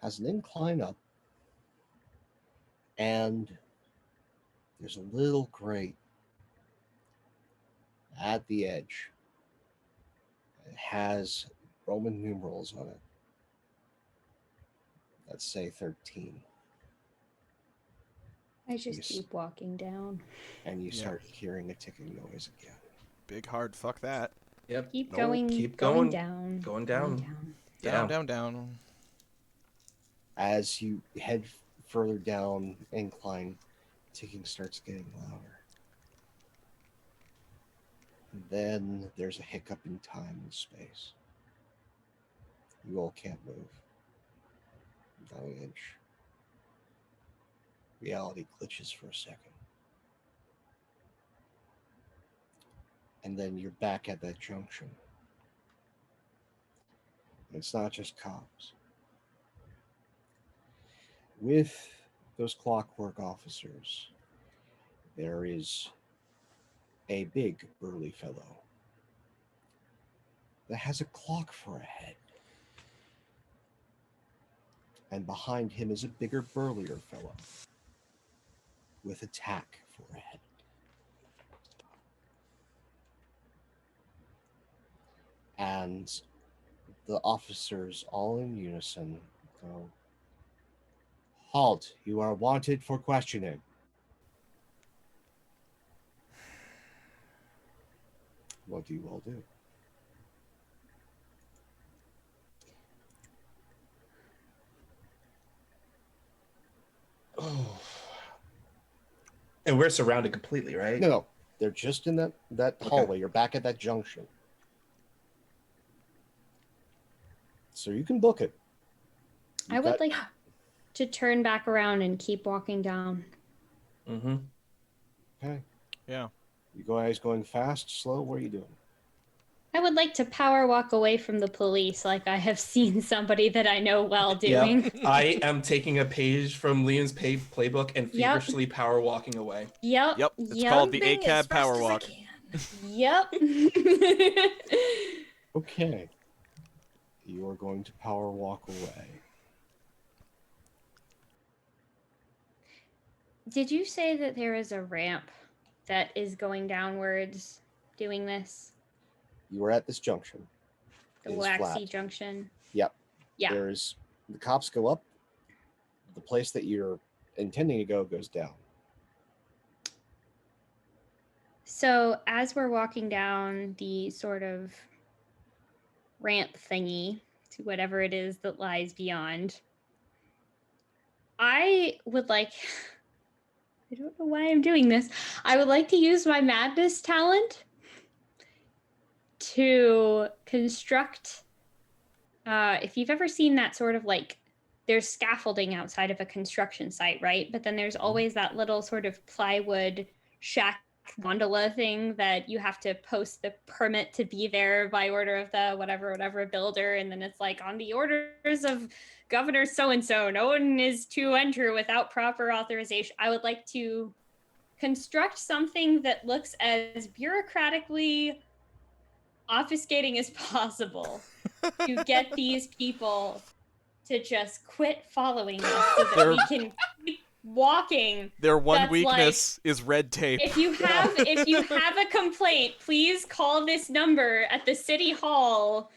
has an incline up, and there's a little grate at the edge. It has Roman numerals on it that say 13. I just Yes. keep walking down. And you start hearing a ticking noise again. Big hard fuck that. Yep. Keep No, going. Keep going going. down. Going down. Down, down, down. As you head further down incline, ticking starts getting louder. And then there's a hiccup in time and space. You all can't move. Not an inch. Reality glitches for a second. And then you're back at that junction. And it's not just cops. With those clockwork officers, there is a big burly fellow that has a clock for a head. And behind him is a bigger, burlier fellow with a tack for a head. And the officers, all in unison, go, "Halt, you are wanted for questioning." What do you all do? Oh. And we're surrounded completely, right? No, they're just in that hallway. You're back at that junction. So you can book it. I would like to turn back around and keep walking down. Mm-hmm. Okay. Yeah. You guys going fast, slow? What are you doing? I would like to power walk away from the police like I have seen somebody that I know well doing. Yep. I am taking a page from Liam's playbook and feverishly power walking away. Yep. Yep. It's called the Moving as ACAB fast Power as I Walk. can. Yep. Okay. You are going to power walk away. Did you say that there is a ramp that is going downwards doing this? You are at this junction. The It is waxy flat. junction? Yep. Yeah. There's the cops go up. The place that you're intending to go goes down. So as we're walking down the sort of ramp thingy to whatever it is that lies beyond, I would like, I don't know why I'm doing this. I would like to use my madness talent to construct, if you've ever seen that sort of like, there's scaffolding outside of a construction site, right? But then there's always that little sort of plywood shack gondola thing that you have to post the permit to be there by order of the whatever builder, and then it's like, on the orders of Governor so-and-so, no one is to enter without proper authorization. I would like to construct something that looks as bureaucratically obfuscating as possible to get these people to just quit following us so that we can keep walking. Their one That's weakness is red tape. If you have a complaint, please call this number at the city hall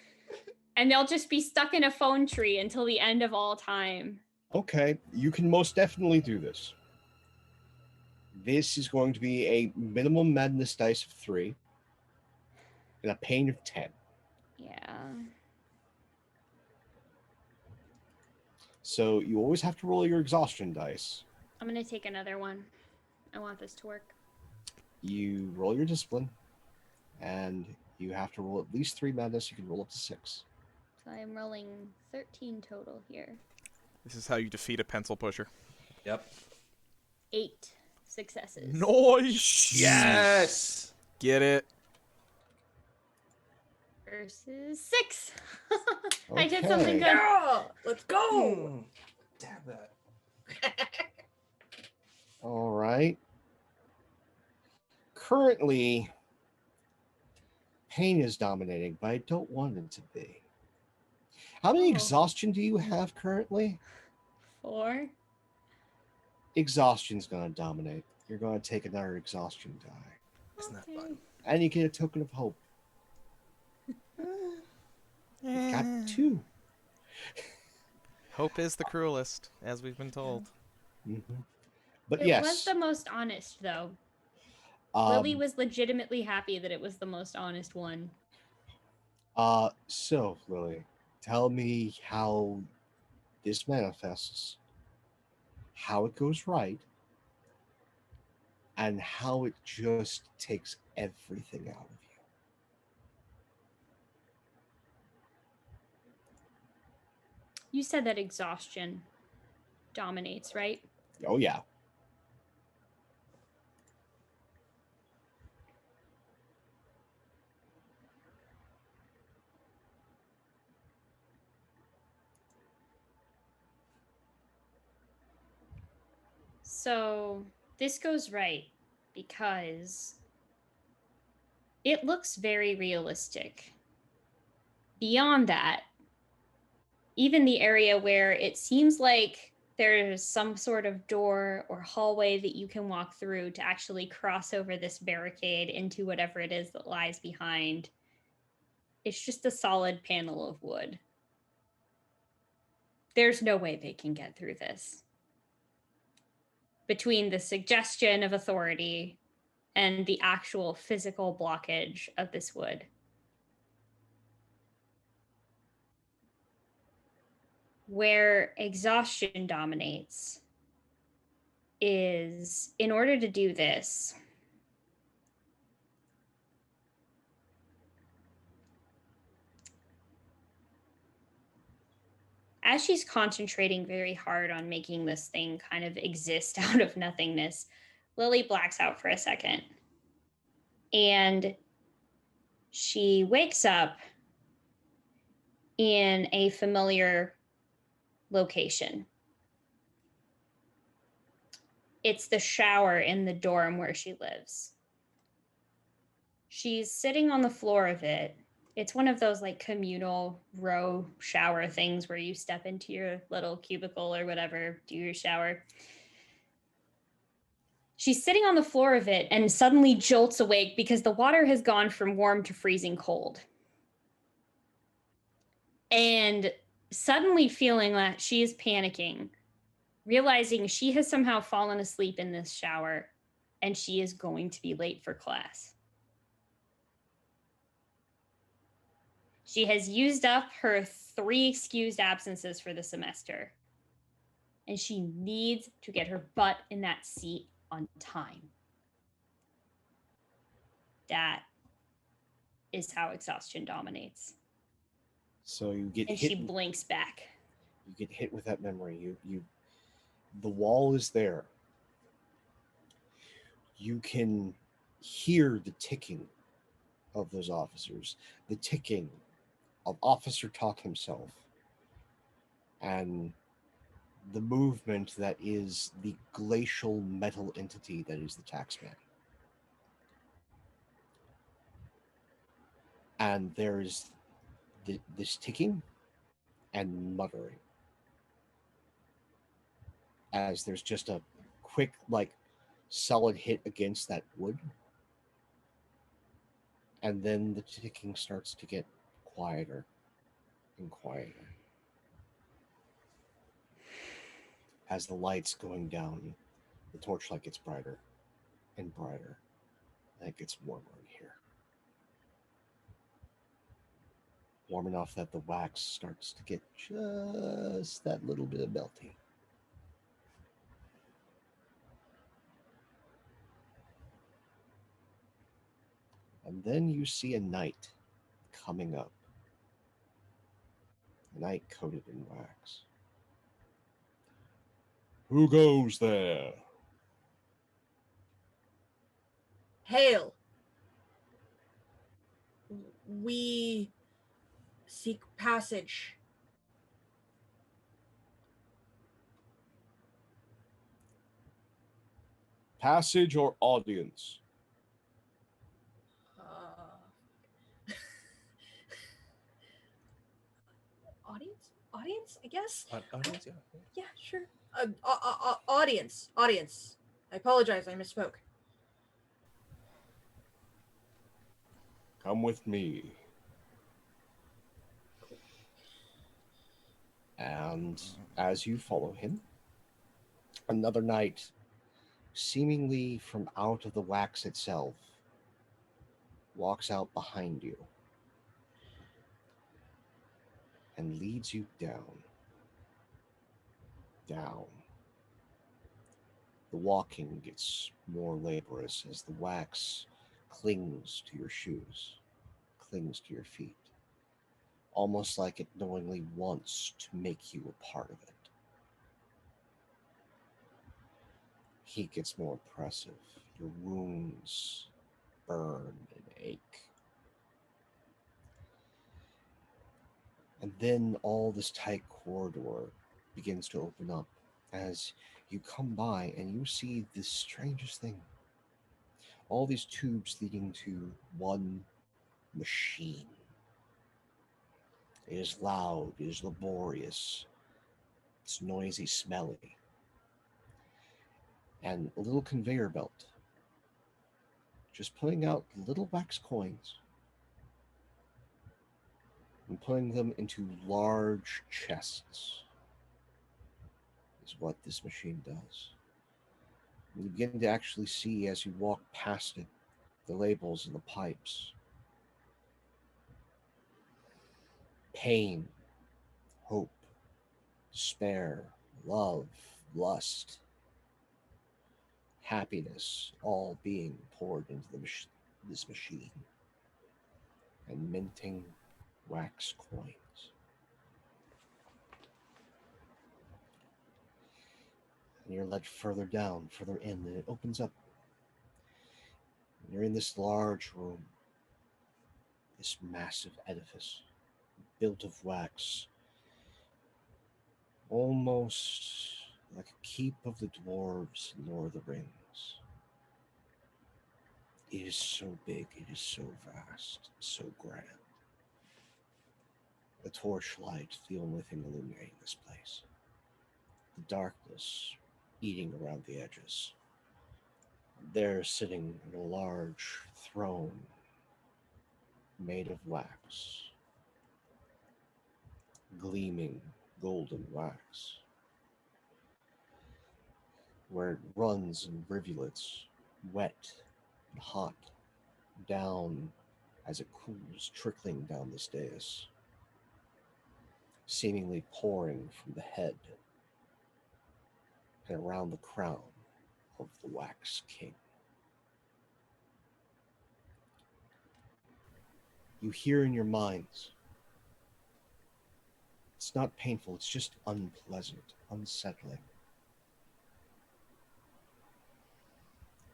And they'll just be stuck in a phone tree until the end of all time. Okay, you can most definitely do this. This is going to be a minimum madness dice of 3 and a pain of 10. Yeah. So you always have to roll your exhaustion dice. I'm going to take another one. I want this to work. You roll your discipline, and you have to roll at least 3 madness. You can roll up to 6. So I'm rolling 13 total here. This is how you defeat a pencil pusher. Yep. 8 successes. Nice! Yes. Get it? Versus 6. I did something good. Yeah, let's go. Damn that. All right. Currently, pain is dominating, but I don't want it to be. How many exhaustion do you have currently? 4. Exhaustion's going to dominate. You're going to take another exhaustion die. Isn't that fun? And you get a token of hope. You got 2. Hope is the cruelest, as we've been told. Mm-hmm. But It yes. was the most honest, though. Lily was legitimately happy that it was the most honest one. So, Lily, tell me how this manifests, how it goes right, and how it just takes everything out of You said that exhaustion dominates, right? you. Oh, yeah. So this goes right because it looks very realistic. Beyond that, even the area where it seems like there's some sort of door or hallway that you can walk through to actually cross over this barricade into whatever it is that lies behind, it's just a solid panel of wood. There's no way they can get through this. Between the suggestion of authority and the actual physical blockage of this wood. Where exhaustion dominates is, in order to do this, as she's concentrating very hard on making this thing kind of exist out of nothingness, Lily blacks out for a second. And she wakes up in a familiar location. It's the shower in the dorm where she lives. She's sitting on the floor of it. It's one of those like communal row shower things where you step into your little cubicle or whatever, do your shower. She's sitting on the floor of it and suddenly jolts awake because the water has gone from warm to freezing cold. And suddenly feeling that she is panicking, realizing she has somehow fallen asleep in this shower and she is going to be late for class. She has used up her 3 excused absences for the semester, and she needs to get her butt in that seat on time. That is how exhaustion dominates. So you get and hit. She blinks back. You get hit with that memory. The wall is there. You can hear the ticking of those officers, the ticking of Officer Talk himself, and the movement that is the glacial metal entity that is the taxman. And there's this ticking and muttering as there's just a quick, like, solid hit against that wood. And then the ticking starts to get quieter and quieter. As the light's going down, the torchlight gets brighter and brighter, and it gets warmer in here. Warm enough that the wax starts to get just that little bit of melty. And then you see a knight coming up. A knight coated in wax. Who goes there? Hail! We seek passage. Passage or audience? Audience? Audience, I guess? Audience, yeah. Yeah, sure. Audience. Audience. I apologize, I misspoke. Come with me. And as you follow him, another knight, seemingly from out of the wax itself, walks out behind you and leads you down. Down. The walking gets more laborious as the wax clings to your shoes, clings to your feet, almost like it knowingly wants to make you a part of it. Heat gets more oppressive. Your wounds burn and ache. And then all this tight corridor begins to open up as you come by and you see this strangest thing. All these tubes leading to one machine. It is loud, it is laborious, it's noisy, smelly. And a little conveyor belt just putting out little wax coins and putting them into large chests is what this machine does. And you begin to actually see, as you walk past it, the labels and the pipes. Pain, hope, despair, love, lust, happiness, all being poured into this machine and minting wax coins. And you're led further down, further in, and it opens up. And you're in this large room, this massive edifice built of wax, almost like a keep of the dwarves in Lord of the Rings. It is so big, it is so vast, so grand. The torchlight, the only thing illuminating this place. The darkness eating around the edges. There, sitting in a large throne made of wax, gleaming golden wax, where it runs in rivulets, wet and hot, down as it cools, trickling down this dais, seemingly pouring from the head and around the crown of the Wax King. You hear in your minds, it's not painful, it's just unpleasant, unsettling.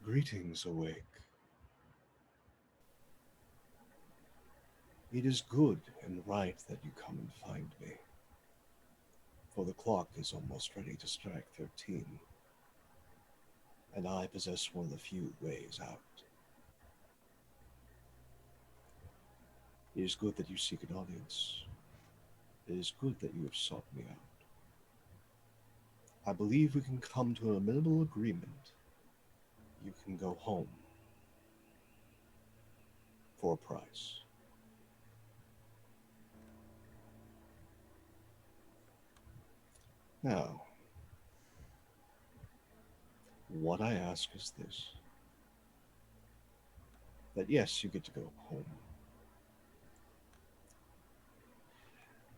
Greetings, awake. It is good and right that you come and find me, for the clock is almost ready to strike 13, and I possess one of the few ways out. It is good that you seek an audience. It is good that you have sought me out. I believe we can come to a minimal agreement. You can go home for a price. Now, what I ask is this: that yes, you get to go home,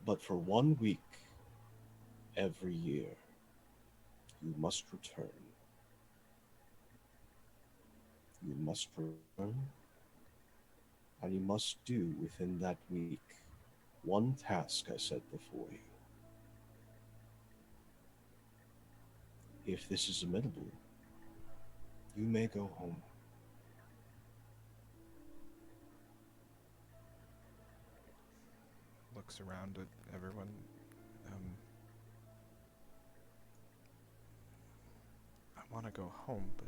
but for 1 week every year, you must return. You must return, and you must do within that week one task I set before you. If this is amenable, you may go home. Looks around at everyone. Um, I want to go home, but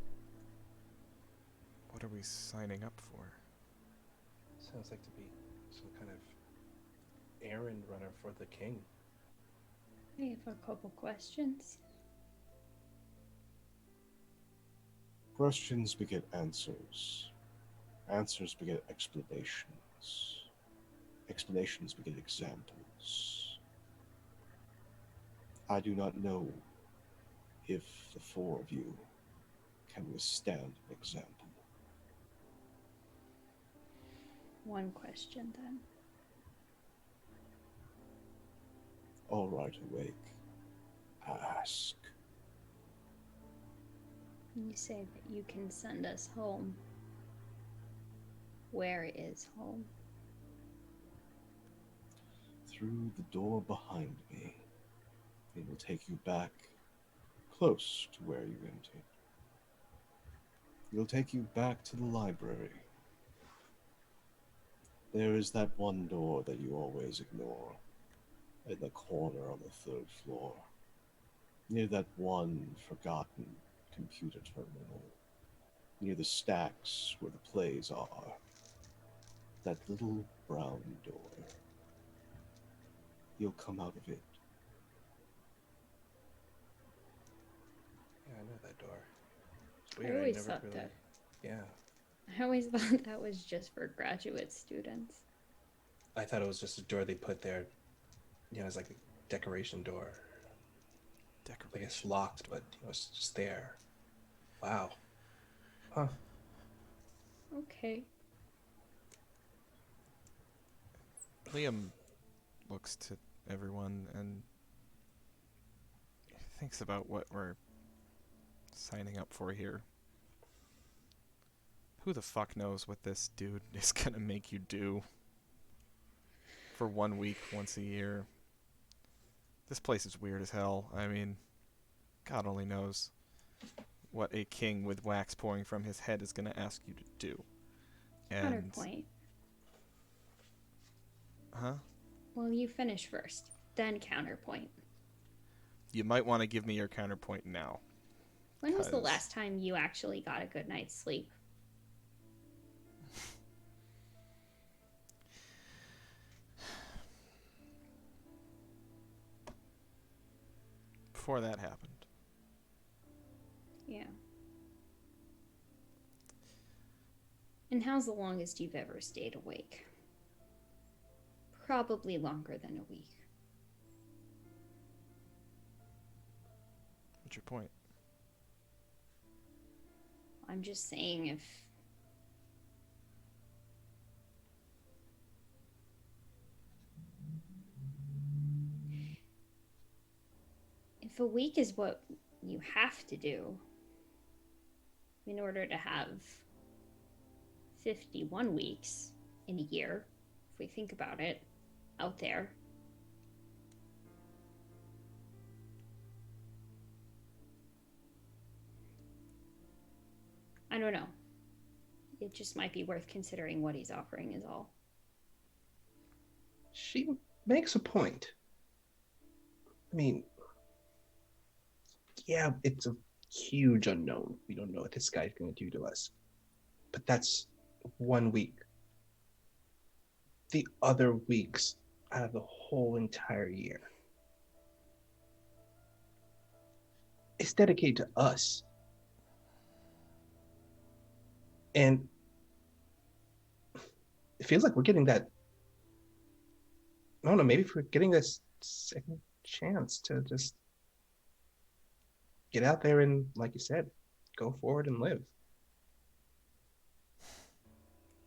what are we signing up for? Sounds like to be some kind of errand runner for the king. I have a couple questions. Questions beget answers. Answers beget explanations. Explanations beget examples. I do not know if the four of you can withstand an example. One question then. All right, awake. Ask. You say that you can send us home. Where is home? Through the door behind me. It will take you back close to where you entered. It'll take you back to the library. There is that one door that you always ignore, in the corner on the third floor, near that one forgotten computer terminal, near the stacks where the plays are. That little brown door. You'll come out of it. Yeah, I know that door. It's I weird. always never thought really. that. Yeah. I always thought that was just for graduate students. I thought it was just a door they put there, as like a decoration door. Like it's locked, but it's just there. Wow. Huh. Okay. Liam looks to everyone and thinks about what we're signing up for here. Who the fuck knows what this dude is gonna make you do for 1 week, once a year? This place is weird as hell. I mean, God only knows what a king with wax pouring from his head is gonna ask you to do. And Counterpoint. huh? Well, you finish first, then counterpoint. You might want to give me your counterpoint now. When was the last time you actually got a good night's sleep? Before that happened. Yeah. And how's the longest you've ever stayed awake? Probably longer than a week. What's your point? I'm just saying if a week is what you have to do in order to have 51 weeks in a year, if we think about it, out there. I don't know. It just might be worth considering what he's offering is all. She makes a point. I mean, yeah, it's a huge unknown. We don't know what this guy's going to do to us. But that's 1 week. The other weeks out of the whole entire year it's dedicated to us. And it feels like we're getting that, I don't know, maybe if we're getting this second chance to just get out there and, like you said, go forward and live.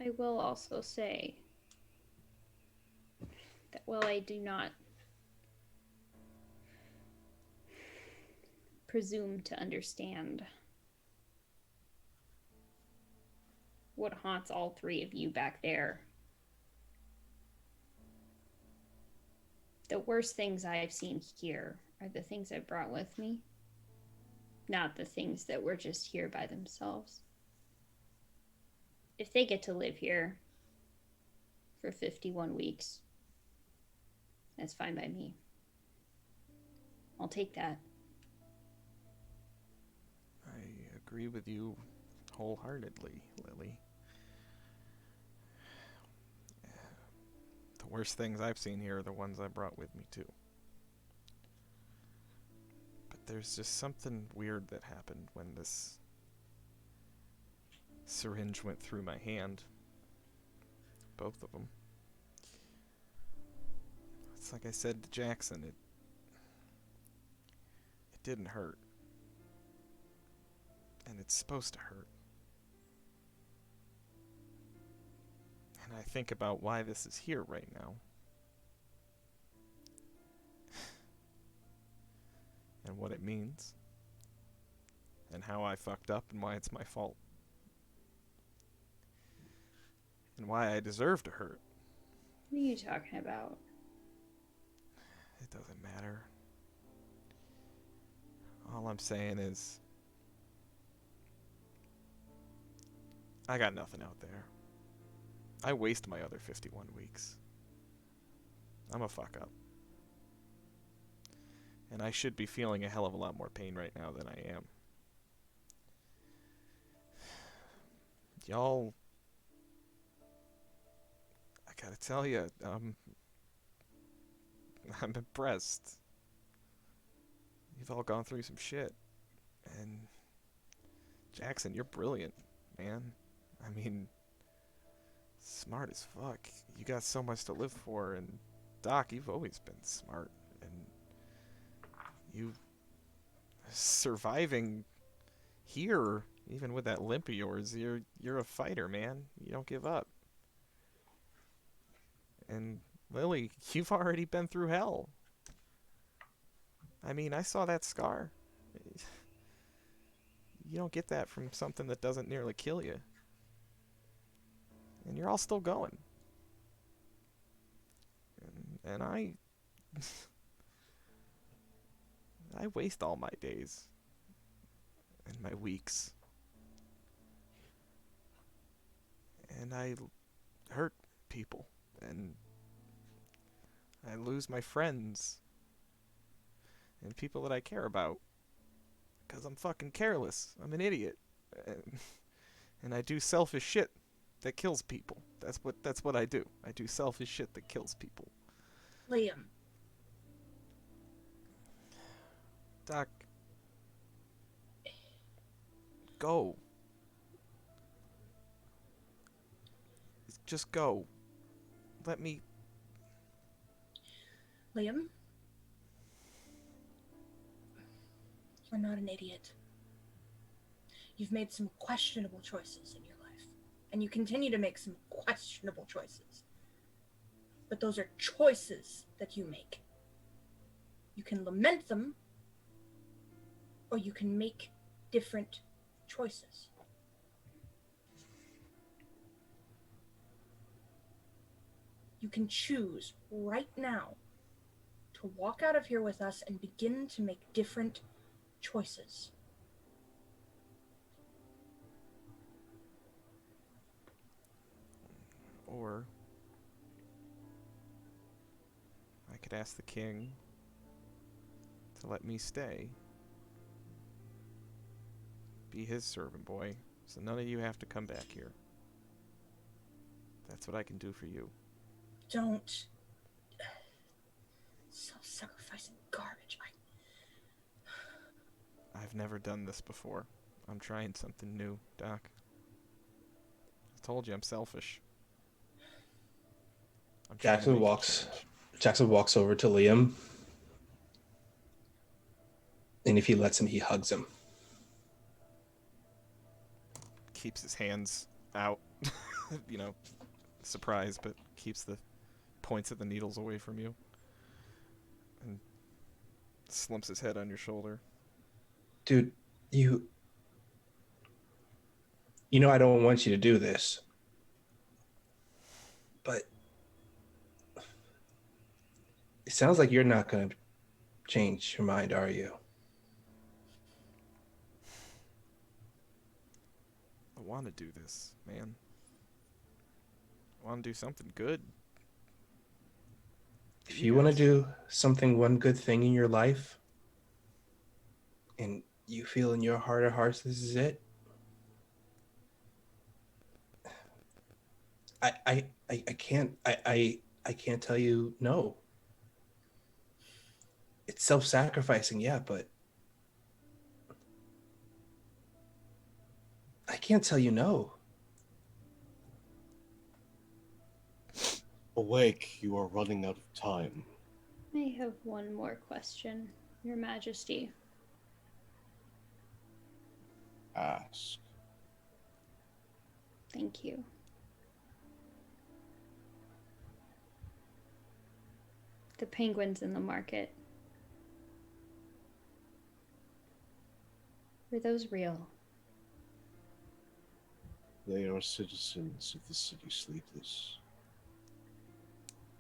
I will also say that while I do not presume to understand what haunts all three of you back there, the worst things I've seen here are the things I brought with me, not the things that were just here by themselves. If they get to live here for 51 weeks, that's fine by me. I'll take that. I agree with you wholeheartedly, Lily. The worst things I've seen here are the ones I brought with me, too. But there's just something weird that happened when this syringe went through my hand. Both of them. It's like I said to Jackson, it didn't hurt. And it's supposed to hurt. And I think about why this is here right now. And what it means. And how I fucked up and why it's my fault. And why I deserve to hurt. What are you talking about? It doesn't matter. All I'm saying is, I got nothing out there. I waste my other 51 weeks. I'm a fuck up. And I should be feeling a hell of a lot more pain right now than I am. Y'all, I gotta tell you, I'm impressed. You've all gone through some shit. And Jackson, you're brilliant, man. I mean, smart as fuck. You got so much to live for, and Doc, you've always been smart, and you surviving here, even with that limp of yours, you're a fighter, man. You don't give up. And Lily, you've already been through hell. I mean, I saw that scar. You don't get that from something that doesn't nearly kill you. And you're all still going. And I waste all my days and my weeks. And I hurt people. And I lose my friends. And people that I care about. Because I'm fucking careless. I'm an idiot. And I do selfish shit that kills people. That's what I do. I do selfish shit that kills people. Liam. Doc. Go. Just go. Let me... Liam? You're not an idiot. You've made some questionable choices in your life. And you continue to make some questionable choices. But those are choices that you make. You can lament them, or you can make different choices. You can choose right now to walk out of here with us and begin to make different choices. Or I could ask the king to let me stay. Be his servant boy, so none of you have to come back here. That's what I can do for you. Don't. Self-sacrificing garbage. I've never done this before. I'm trying something new, Doc. I told you I'm selfish. I'm trying to Jackson make a walks. change. Jackson walks over to Liam. And if he lets him, he hugs him. Keeps his hands out, you know, surprised, but keeps the points of the needles away from you. And slumps his head on your shoulder. Dude, you know I don't want you to do this. But it sounds like you're not going to change your mind, are you? I want to do this, man. I want to do something good. If you want to do something, one good thing in your life, and you feel in your heart of hearts this is it, I can't tell you no. It's self-sacrificing, yeah, but I can't tell you no. Awake, you are running out of time. I have one more question, Your Majesty. Ask. Thank you. The penguins in the market. Were those real? They are citizens of the city sleepless.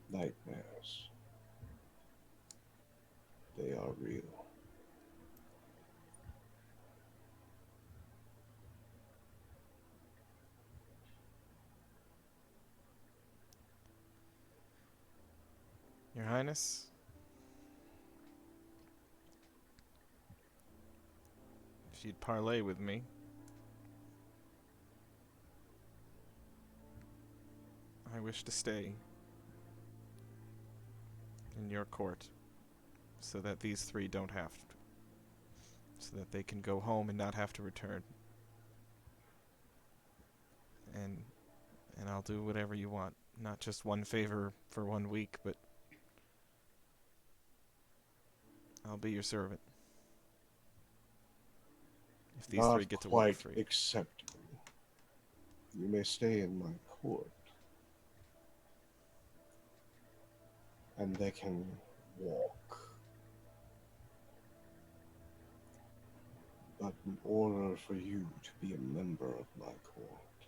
Nightmares. They are real. Your Highness? If you'd parley with me, I wish to stay in your court so that these three don't have to. So that they can go home and not have to return. And I'll do whatever you want. Not just one favor for 1 week, but I'll be your servant. If these three get to walk free. Quite acceptable. You may stay in my court. And they can walk. But in order for you to be a member of my court,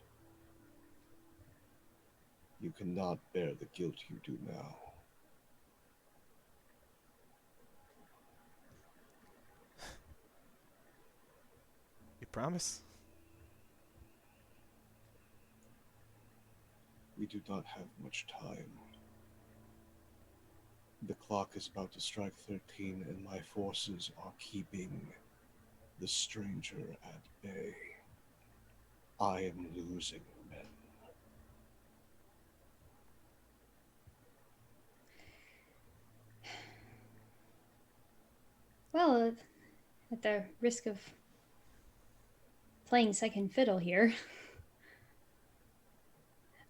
you cannot bear the guilt you do now. You promise? We do not have much time. The clock is about to strike 13, and my forces are keeping the stranger at bay. I am losing men. Well, at the risk of playing second fiddle here,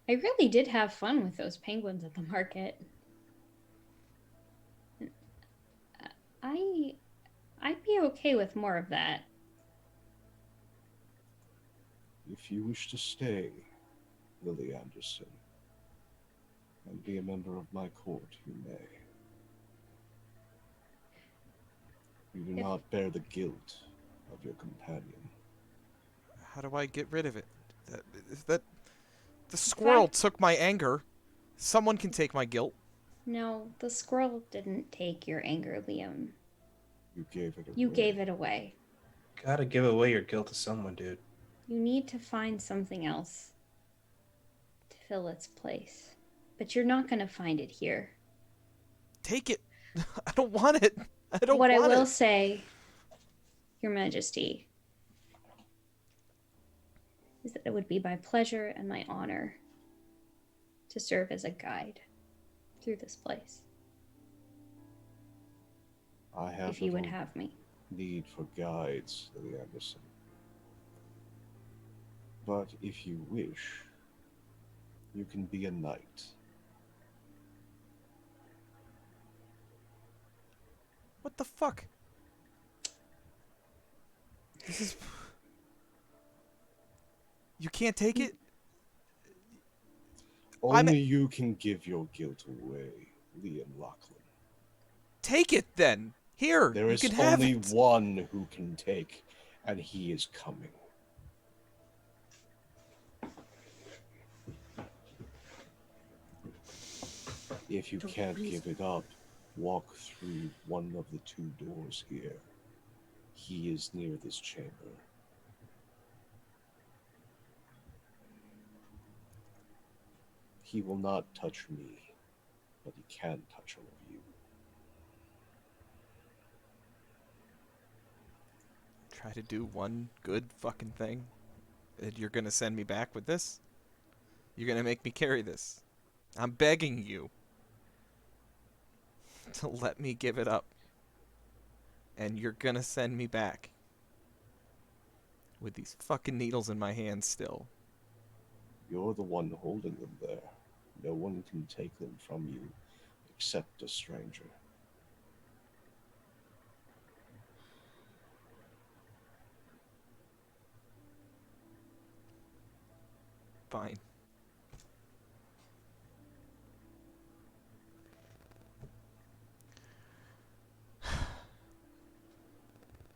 I really did have fun with those penguins at the market. I'd be okay with more of that. If you wish to stay, Lily Anderson, and be a member of my court, you may. You do not bear the guilt of your companion. How do I get rid of it? The squirrel took my anger. Someone can take my guilt. No, the squirrel didn't take your anger, Liam. You gave it away. You gave it away. Gotta give away your guilt to someone, dude. You need to find something else to fill its place. But you're not going to find it here. Take it. I don't want it. I don't want it. What I will it. say, Your Majesty, is that it would be my pleasure and my honor to serve as a guide through this place. I have if you would have me. Need for guides, Lily Anderson. But if you wish, you can be a knight. What the fuck? This is... You can't take it? Only you can give your guilt away, Liam Lachlan. Take it, then. Here, There you is can have only it. one who can take, and he is coming. If you can't give it up, walk through one of the 2 doors here. He is near this chamber. He will not touch me, but he can touch all of you. Try to do one good fucking thing, and you're gonna send me back with this? You're gonna make me carry this? I'm begging you to let me give it up. And you're gonna send me back with these fucking needles in my hands still. You're the one holding them there. No one can take them from you except a stranger. Fine.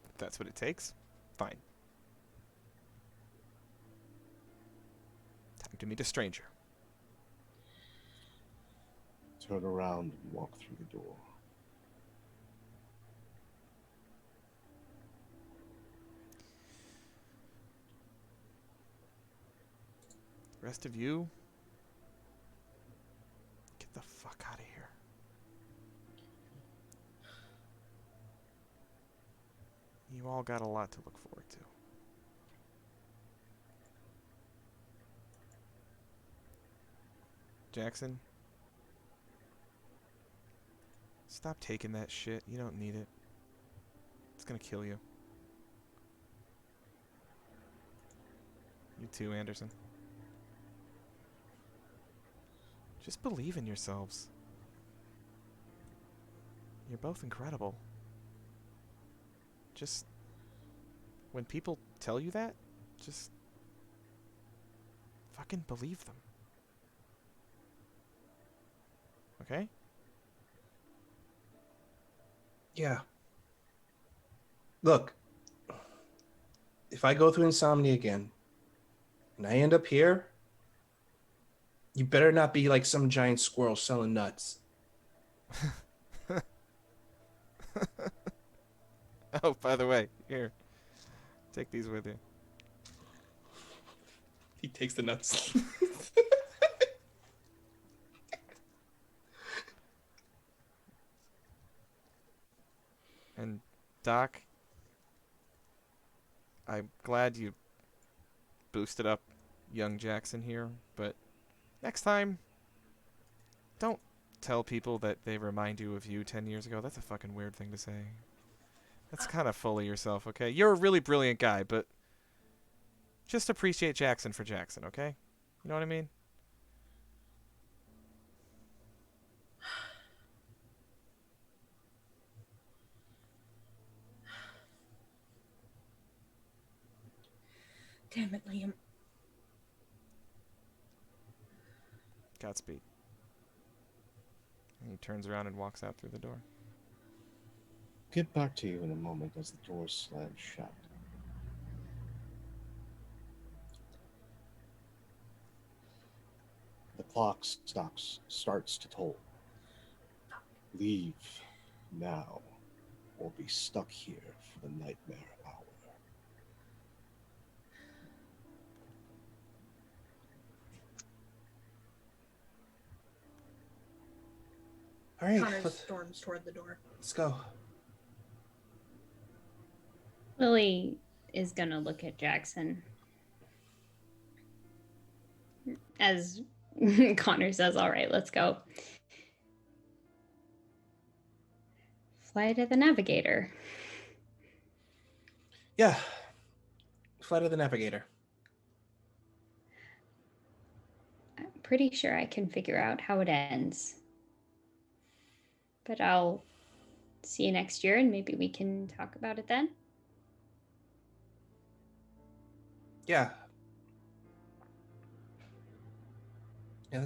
If that's what it takes, fine. Time to meet a stranger. Turn around and walk through the door. The rest of you, get the fuck out of here. You all got a lot to look forward to. Jackson, stop taking that shit. You don't need it. It's gonna kill you. You too, Anderson. Just believe in yourselves. You're both incredible. Just, when people tell you that, just fucking believe them. Okay? Yeah. Look, if I go through insomnia again and I end up here, you better not be like some giant squirrel selling nuts. Oh, by the way, here. Take these with you. He takes the nuts. And Doc, I'm glad you boosted up young Jackson here, but next time, don't tell people that they remind you of you 10 years ago. That's a fucking weird thing to say. That's kind of full of yourself, okay? You're a really brilliant guy, but just appreciate Jackson for Jackson, okay? You know what I mean? Damn it, Liam. Godspeed. And he turns around and walks out through the door. Get back to you in a moment as the door slams shut. The clock starts to toll. Leave now, or be stuck here for the nightmare hour. All right, Connor storms toward the door. let's go. Lily is gonna look at Jackson as Connor says, all right, let's go. Flight of the Navigator. Yeah. Flight of the Navigator. I'm pretty sure I can figure out how it ends. But I'll see you next year and maybe we can talk about it then. Yeah. Yeah,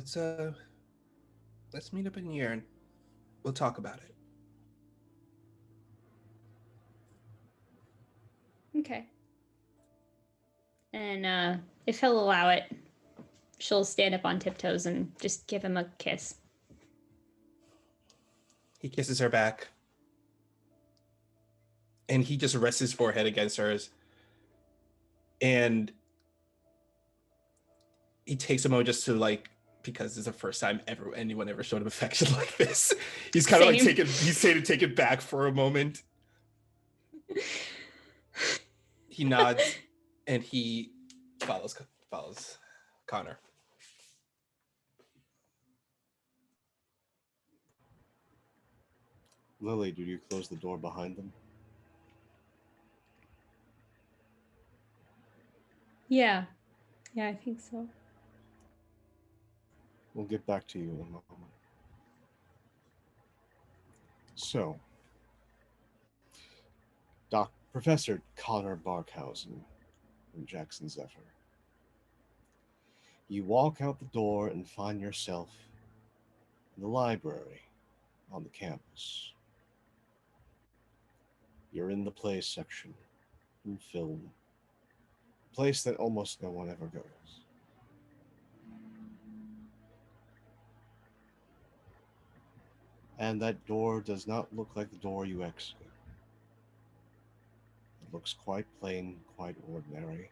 let's meet up in here and we'll talk about it. Okay. And if he'll allow it, she'll stand up on tiptoes and just give him a kiss. He kisses her back. And he just rests his forehead against hers. And he takes a moment just to like, because it's the first time anyone ever showed him affection like this. He's kind of like taken back for a moment. He nods and he follows Connor. Lily, did you close the door behind them? Yeah. Yeah, I think so. We'll get back to you in a moment. So, Professor Connor Barkhausen and Jackson Zephyr. You walk out the door and find yourself in the library on the campus. You're in the play section in film, a place that almost no one ever goes. And that door does not look like the door you exited. It looks quite plain, quite ordinary,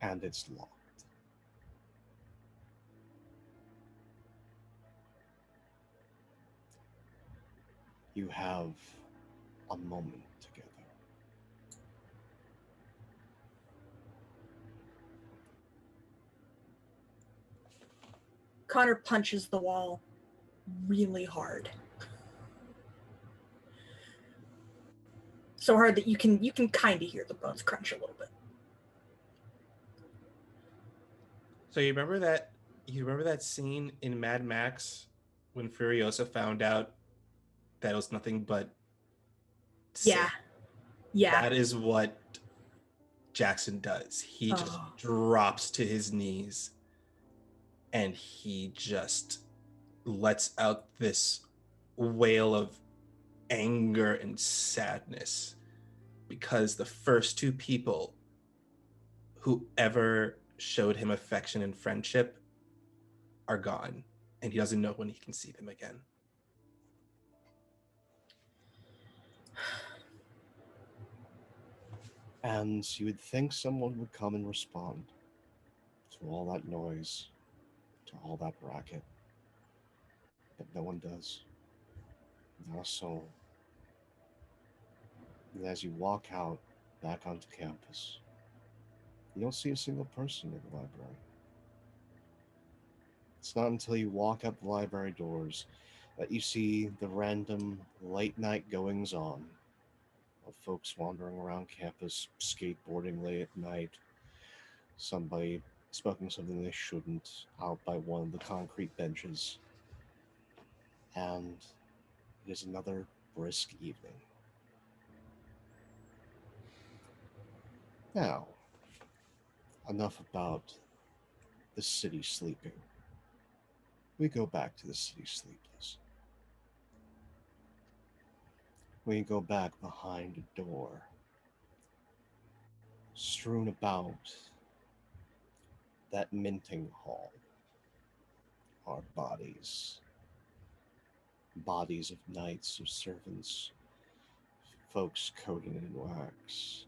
and it's locked. You have a moment together. Connor punches the wall really hard. So hard that you can kind of hear the bones crunch a little bit. So you remember that scene in Mad Max when Furiosa found out that it was nothing but Yeah. Yeah. That is what Jackson does. He just drops to his knees and he just lets out this wail of anger and sadness because the first two people who ever showed him affection and friendship are gone, and he doesn't know when he can see them again. And you would think someone would come and respond to all that noise, to all that racket. But no one does. Not a soul. And as you walk out back onto campus, you don't see a single person in the library. It's not until you walk out the library doors that you see the random late night goings on of folks wandering around campus, skateboarding late at night, somebody smoking something they shouldn't out by one of the concrete benches. And it is another brisk evening. Now, enough about the city sleeping. We go back to the city sleepless. We go back behind a door. Strewn about that minting hall are bodies. Bodies of knights, of servants, folks coated in wax.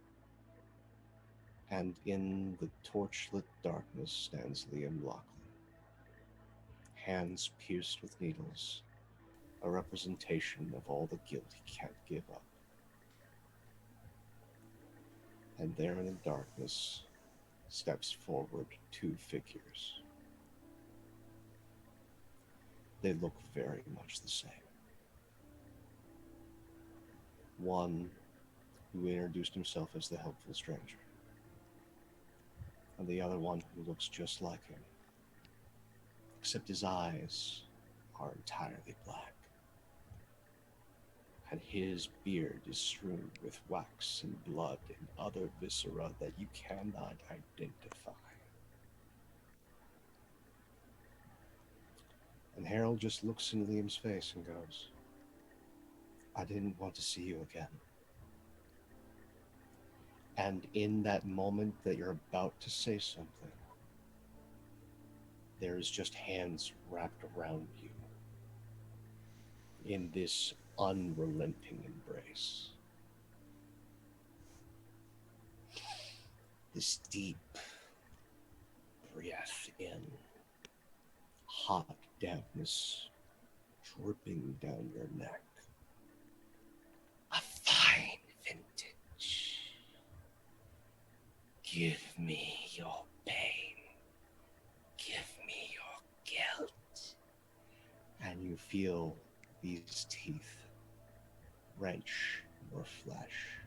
And in the torchlit darkness stands Liam Lockley, hands pierced with needles, a representation of all the guilt he can't give up. And there in the darkness steps forward two figures. They look very much the same. One who introduced himself as the helpful stranger, and the other one who looks just like him, except his eyes are entirely black. and his beard is strewn with wax and blood and other viscera that you cannot identify. And Harold just looks in Liam's face and goes, I didn't want to see you again. And in that moment that you're about to say something, there's just hands wrapped around you in this unrelenting embrace. This deep breath in, hot dampness dripping down your neck. A fine vintage. Give me your pain. Give me your guilt. And you feel these teeth wrench your flesh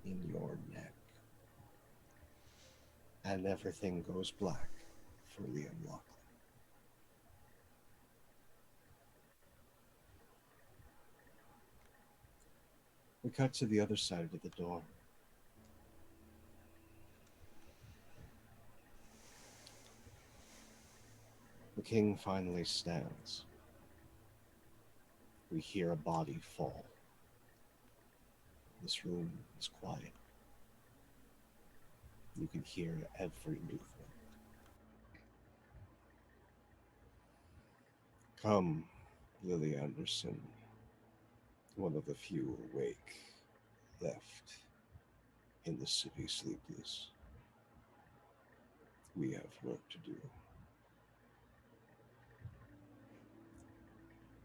in your neck. And everything goes black for Liam Lockley. We cut to the other side of the door. The king finally stands. We hear a body fall. This room is quiet. You can hear every movement. Come, Lily Anderson, one of the few awake left in the city sleepless. We have work to do.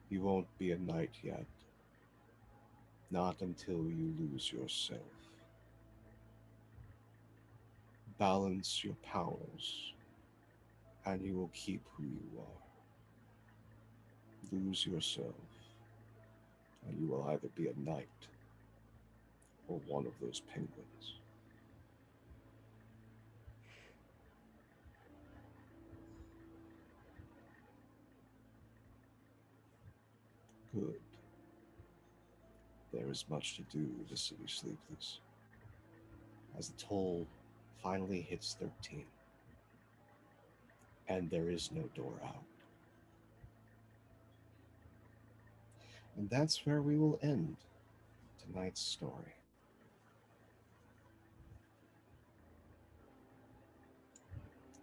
You won't be a knight yet. Not until you lose yourself. Balance your powers, and you will keep who you are. Lose yourself, and you will either be a knight or one of those penguins. Good. There is much to do with the city sleepless. As the toll finally hits 13, and there is no door out. And that's where we will end tonight's story.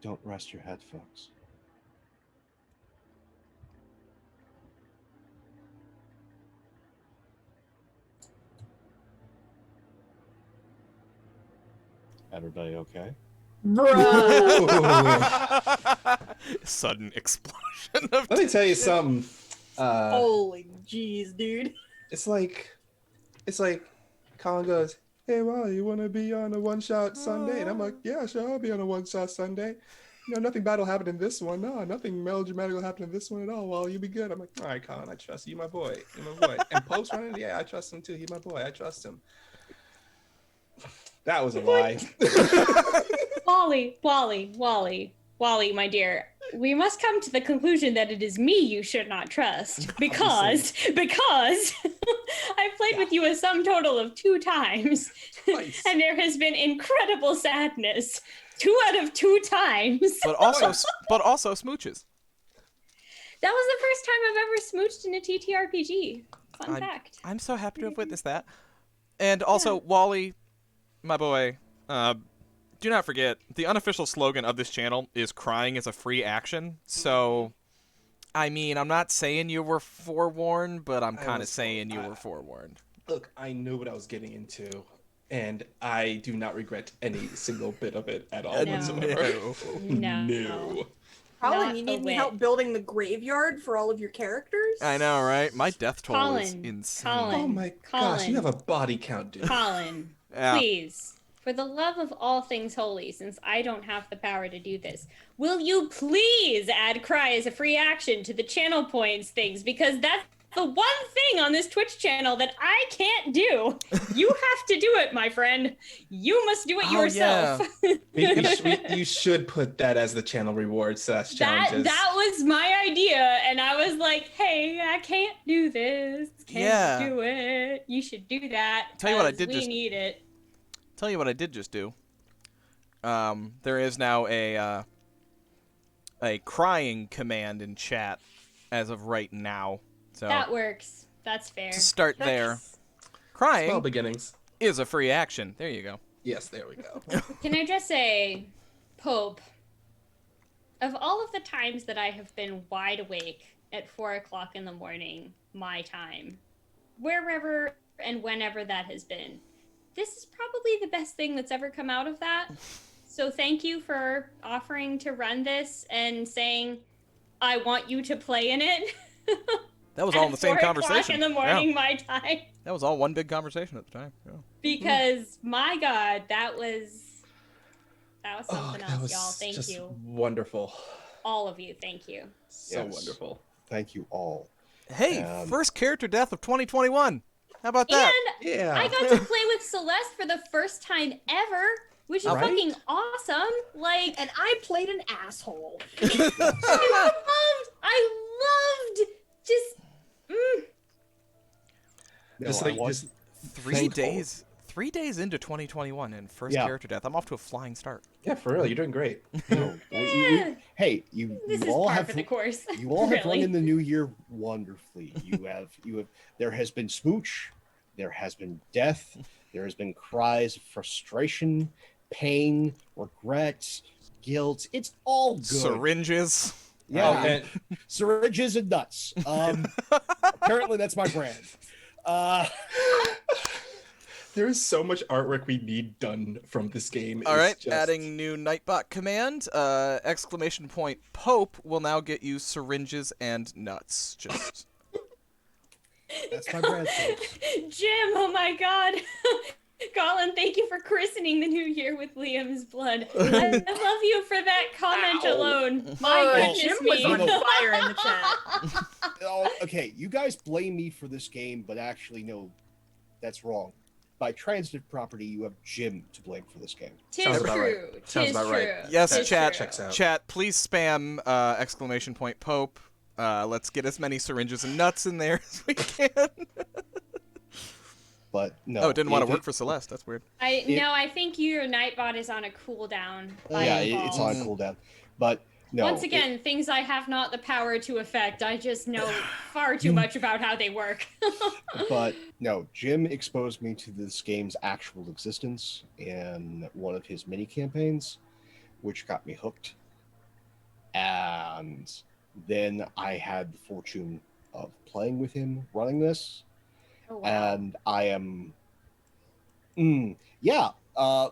Don't rest your head, folks. Everybody okay? Sudden explosion of. Let me tell you something. Holy jeez, dude. It's like Colin goes, hey, well, you want to be on a one-shot Sunday? And I'm like, yeah, sure, I'll be on a one-shot Sunday. You know, nothing bad will happen in this one. No, nothing melodramatic will happen in this one at all. Well, you'll be good. I'm like, all right, Colin, I trust you, my boy. You're my boy. And Pope's running? Yeah, I trust him too. He's my boy. I trust him. That was a lie. Wally, my dear, we must come to the conclusion that it is me you should not trust because I've played with you a sum total of 2 times, and there has been incredible sadness 2 out of 2 times. But also smooches. That was the first time I've ever smooched in a TTRPG. Fun fact. I'm so happy to have witnessed that. And also, Wally, my boy, do not forget, the unofficial slogan of this channel is crying is a free action. So, I mean, I'm not saying you were forewarned, but I'm kind of saying you were forewarned. Look, I knew what I was getting into, and I do not regret any single bit of it at all whatsoever. No. Colin, you need any help building the graveyard for all of your characters? I know, right? My death toll is insane. Oh my gosh, you have a body count, dude. Colin, please. For the love of all things holy, since I don't have the power to do this, will you please add cry as a free action to the channel points things? Because that's the one thing on this Twitch channel that I can't do. You have to do it, my friend. You must do it yourself. You should put that as the channel reward / challenges. That was my idea, and I was like, hey, I can't do this. Can't do it. You should do that. Tell you what I did we need it. Tell you what I did just do. There is now a crying command in chat as of right now. So that works. That's fair. To start there. Crying Small beginnings is a free action. There you go. Yes, there we go. Can I just say, Pope, of all of the times that I have been wide awake at 4 o'clock in the morning, my time, wherever and whenever that has been, this is probably the best thing that's ever come out of that. So thank you for offering to run this and saying, I want you to play in it. That was all in the same conversation. 4 o'clock in the morning, my time. That was all one big conversation at the time. Yeah. Because my God, that was something else, y'all. Thank just you. Wonderful. All of you, thank you. So wonderful. Thank you all. Hey, first character death of 2021. How about that? And I got to play with Celeste for the first time ever, which is fucking awesome. Like, And I played an asshole. I loved just. No, Just I like was- 3 days. 3 days into 2021 and first character death. I'm off to a flying start. Yeah, for real, you're doing great. no, This you is all par have for the course. you all have run really. in the new year wonderfully. You have there has been smooch, there has been death, there has been cries of frustration, pain, regret, guilt. It's all good. Syringes. Yeah, syringes and nuts. Apparently that's my brand. There is so much artwork we need done from this game. All right, just... adding new Nightbot command. Exclamation point Pope will now get you syringes and nuts. Just. That's my brand. Jim, oh my God. Colin, thank you for christening the new year with Liam's blood. I love you for that comment alone. My goodness Jim me. was on fire in the chat. Oh, okay, you guys blame me for this game, but actually, no, that's wrong. By transitive property, you have Jim to blame for this game. Tis Sounds about true. right. Sounds about right. Yes, Tis chat. true. Checks out. Chat, please spam exclamation point Pope. Let's get as many syringes and nuts in there as we can. But no. Oh, it didn't want to work for Celeste. That's weird. I think your Nightbot is on a cooldown. Yeah, it's on cooldown. But no. Once again, things I have not the power to affect. I just know far too much about how they work. But no, Jim exposed me to this game's actual existence in one of his mini campaigns, which got me hooked. And then I had the fortune of playing with him, running this. Oh, wow. And I am,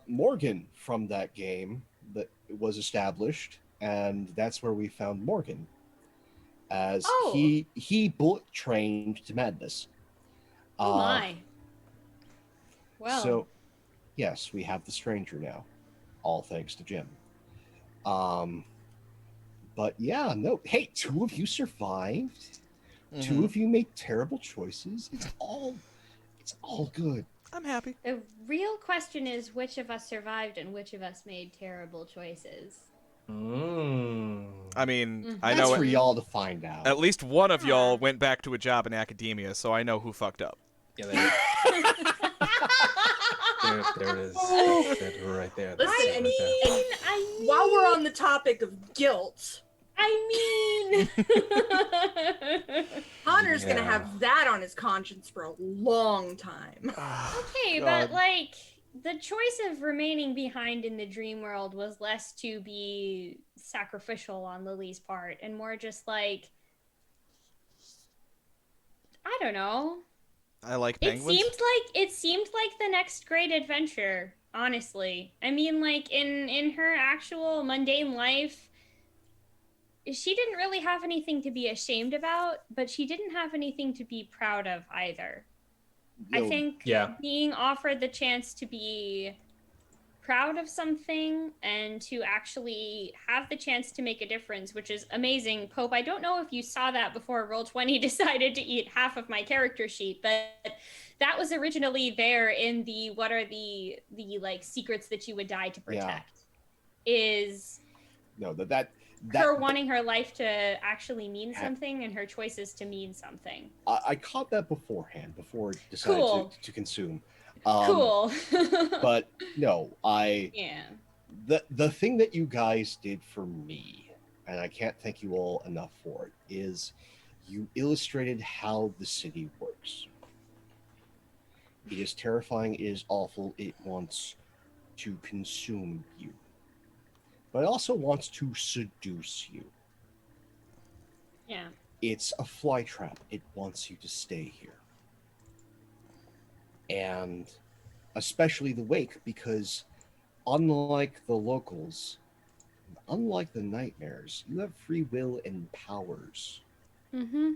Morgan from that game that was established, and that's where we found Morgan, as he bullet trained to madness. Oh my! Well, so yes, we have the stranger now, all thanks to Jim. But yeah, no. Hey, 2 of you survived. 2 of you made terrible choices. It's all good. I'm happy. the real question is which of us survived and which of us made terrible choices. I mean, I That's know for y'all to find out. at least one of y'all went back to a job in academia, so I know who fucked up. Yeah, there it is. That's right there. Listen, That's right there. While we're on the topic of guilt, Connor's gonna have that on his conscience for a long time. Okay, God. but like the choice of remaining behind in the dream world was less to be sacrificial on Lily's part and more just like, I don't know. I like It penguins. seemed like the next great adventure, honestly. I mean, like in her actual mundane life, she didn't really have anything to be ashamed about, but she didn't have anything to be proud of either. I think being offered the chance to be proud of something and to actually have the chance to make a difference, which is amazing. Pope, I don't know if you saw that before Roll20 decided to eat half of my character sheet, but that was originally there in the what are the like secrets that you would die to protect. Is no that her wanting her life to actually mean something and her choices to mean something. I caught that beforehand before deciding to consume. Cool. But no, yeah. The thing that you guys did for me, and I can't thank you all enough for it, is you illustrated how the city works. It is terrifying, it is awful, it wants to consume you. But it also wants to seduce you. Yeah. It's a fly trap. It wants you to stay here. And especially the Wake, because unlike the locals, unlike the nightmares, you have free will and powers. Mm-hmm.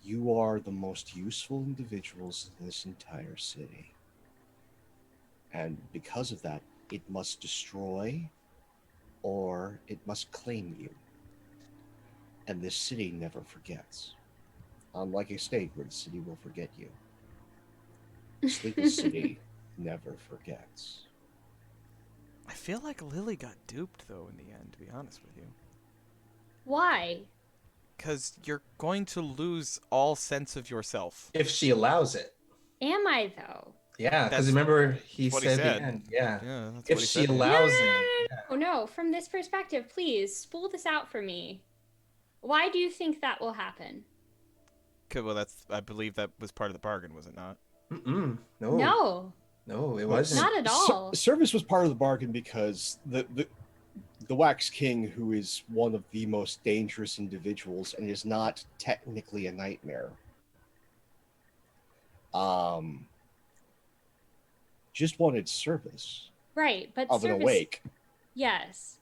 You are the most useful individuals in this entire city. And because of that, it must destroy or it must claim you. And this city never forgets. Unlike a state where the city will forget you. Sleeping City never forgets. I feel like Lily got duped, though, in the end, to be honest with you. Why? Because you're going to lose all sense of yourself. If she allows it. Am I, though? Yeah, because remember he said at the end. Yeah, that's if what he she said, allows it. No, from this perspective, please, spool this out for me. Why do you think that will happen? Well, I believe that was part of the bargain, was it not? No, it wasn't. Not at all. Service was part of the bargain because the Wax King, who is one of the most dangerous individuals and is not technically a nightmare, just wanted service. Right, but of service, an awake. Yes.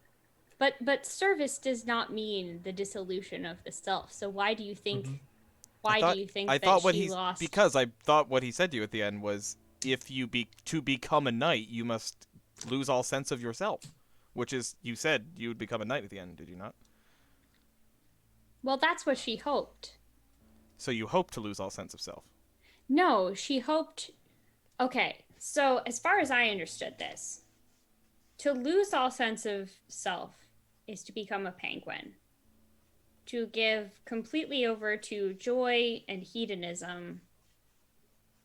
But service does not mean the dissolution of the self. So why do you think do you think lost? Because I thought what he said to you at the end was, if you to become a knight, you must lose all sense of yourself, which is, you said you would become a knight at the end, did you not? Well, that's what she hoped. So you hope to lose all sense of self? No, she hoped. Okay, so as far as I understood this, to lose all sense of self is to become a penguin. To give completely over to joy and hedonism,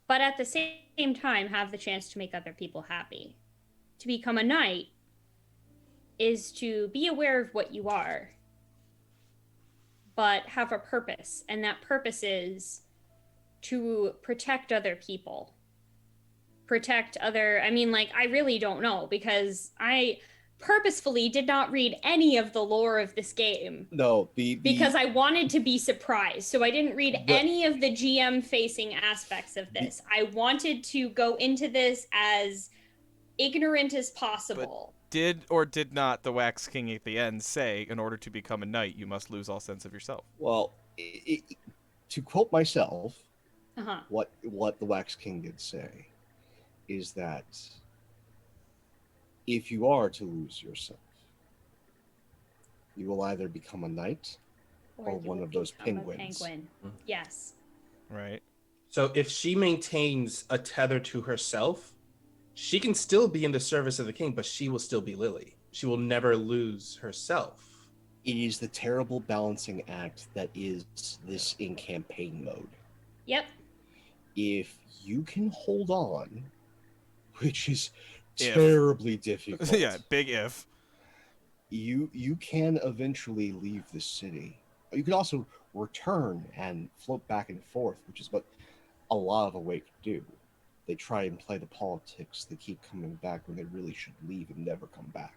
but at the same time have the chance to make other people happy. To become a knight is to be aware of what you are, but have a purpose, and that purpose is to protect other people. I really don't know, because I purposefully did not read any of the lore of this game. No, because I wanted to be surprised. So I didn't read any of the GM facing aspects of this. I wanted to go into this as ignorant as possible. But did or did not the Wax King at the end say, in order to become a knight, you must lose all sense of yourself? Well, to quote myself, what the Wax King did say is that if you are to lose yourself, you will either become a knight or one of those penguins. Yes. Right. So if she maintains a tether to herself, she can still be in the service of the king, but she will still be Lily. She will never lose herself. It is the terrible balancing act that is this in campaign mode. Yep. If you can hold on, which is terribly difficult. Yeah, big if. You can eventually leave the city. You can also return and float back and forth, which is what a lot of Awake do. They try and play the politics. They keep coming back when they really should leave and never come back.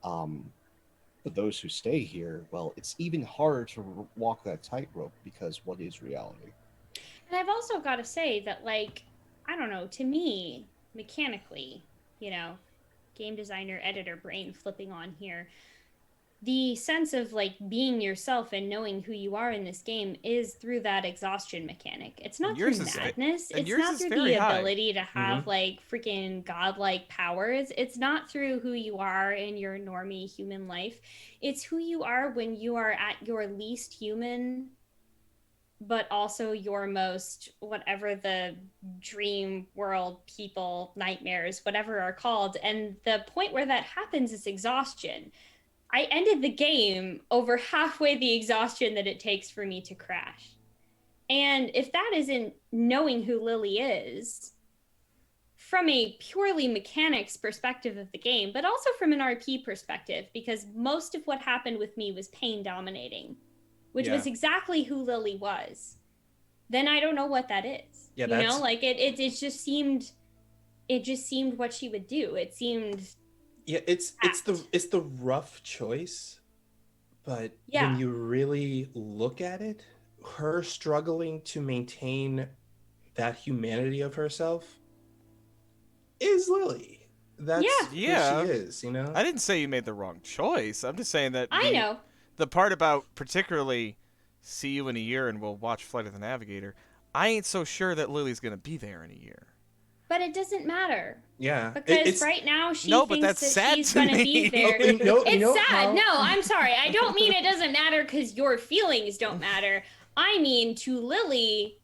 But those who stay here, well, it's even harder to walk that tightrope, because what is reality? And I've also got to say that, like, I don't know, to me, mechanically, game designer, editor brain flipping on here, the sense of like being yourself and knowing who you are in this game is through that exhaustion mechanic. It's not through madness. And It's yours not is through very the high. ability to have like freaking godlike powers. It's not through who you are in your normie human life. It's who you are when you are at your least human, but also your most, whatever the dream world people, nightmares, whatever are called. And the point where that happens is exhaustion. I ended the game over halfway the exhaustion that it takes for me to crash. And if that isn't knowing who Lily is, from a purely mechanics perspective of the game, but also from an RP perspective, because most of what happened with me was pain dominating, which was exactly who Lily was, then I don't know what that is. Yeah, you know, like it just seemed what she would do. It seemed it's the rough choice, but when you really look at it, her struggling to maintain that humanity of herself is Lily. That's who she is, you know? I didn't say you made the wrong choice. I'm just saying that I know. The part about particularly see you in a year and we'll watch Flight of the Navigator, I ain't so sure that Lily's going to be there in a year. But it doesn't matter. Yeah. Because right now she thinks that she's going to be there. It's sad. No, I'm sorry. I don't mean it doesn't matter because your feelings don't matter. I mean, to Lily,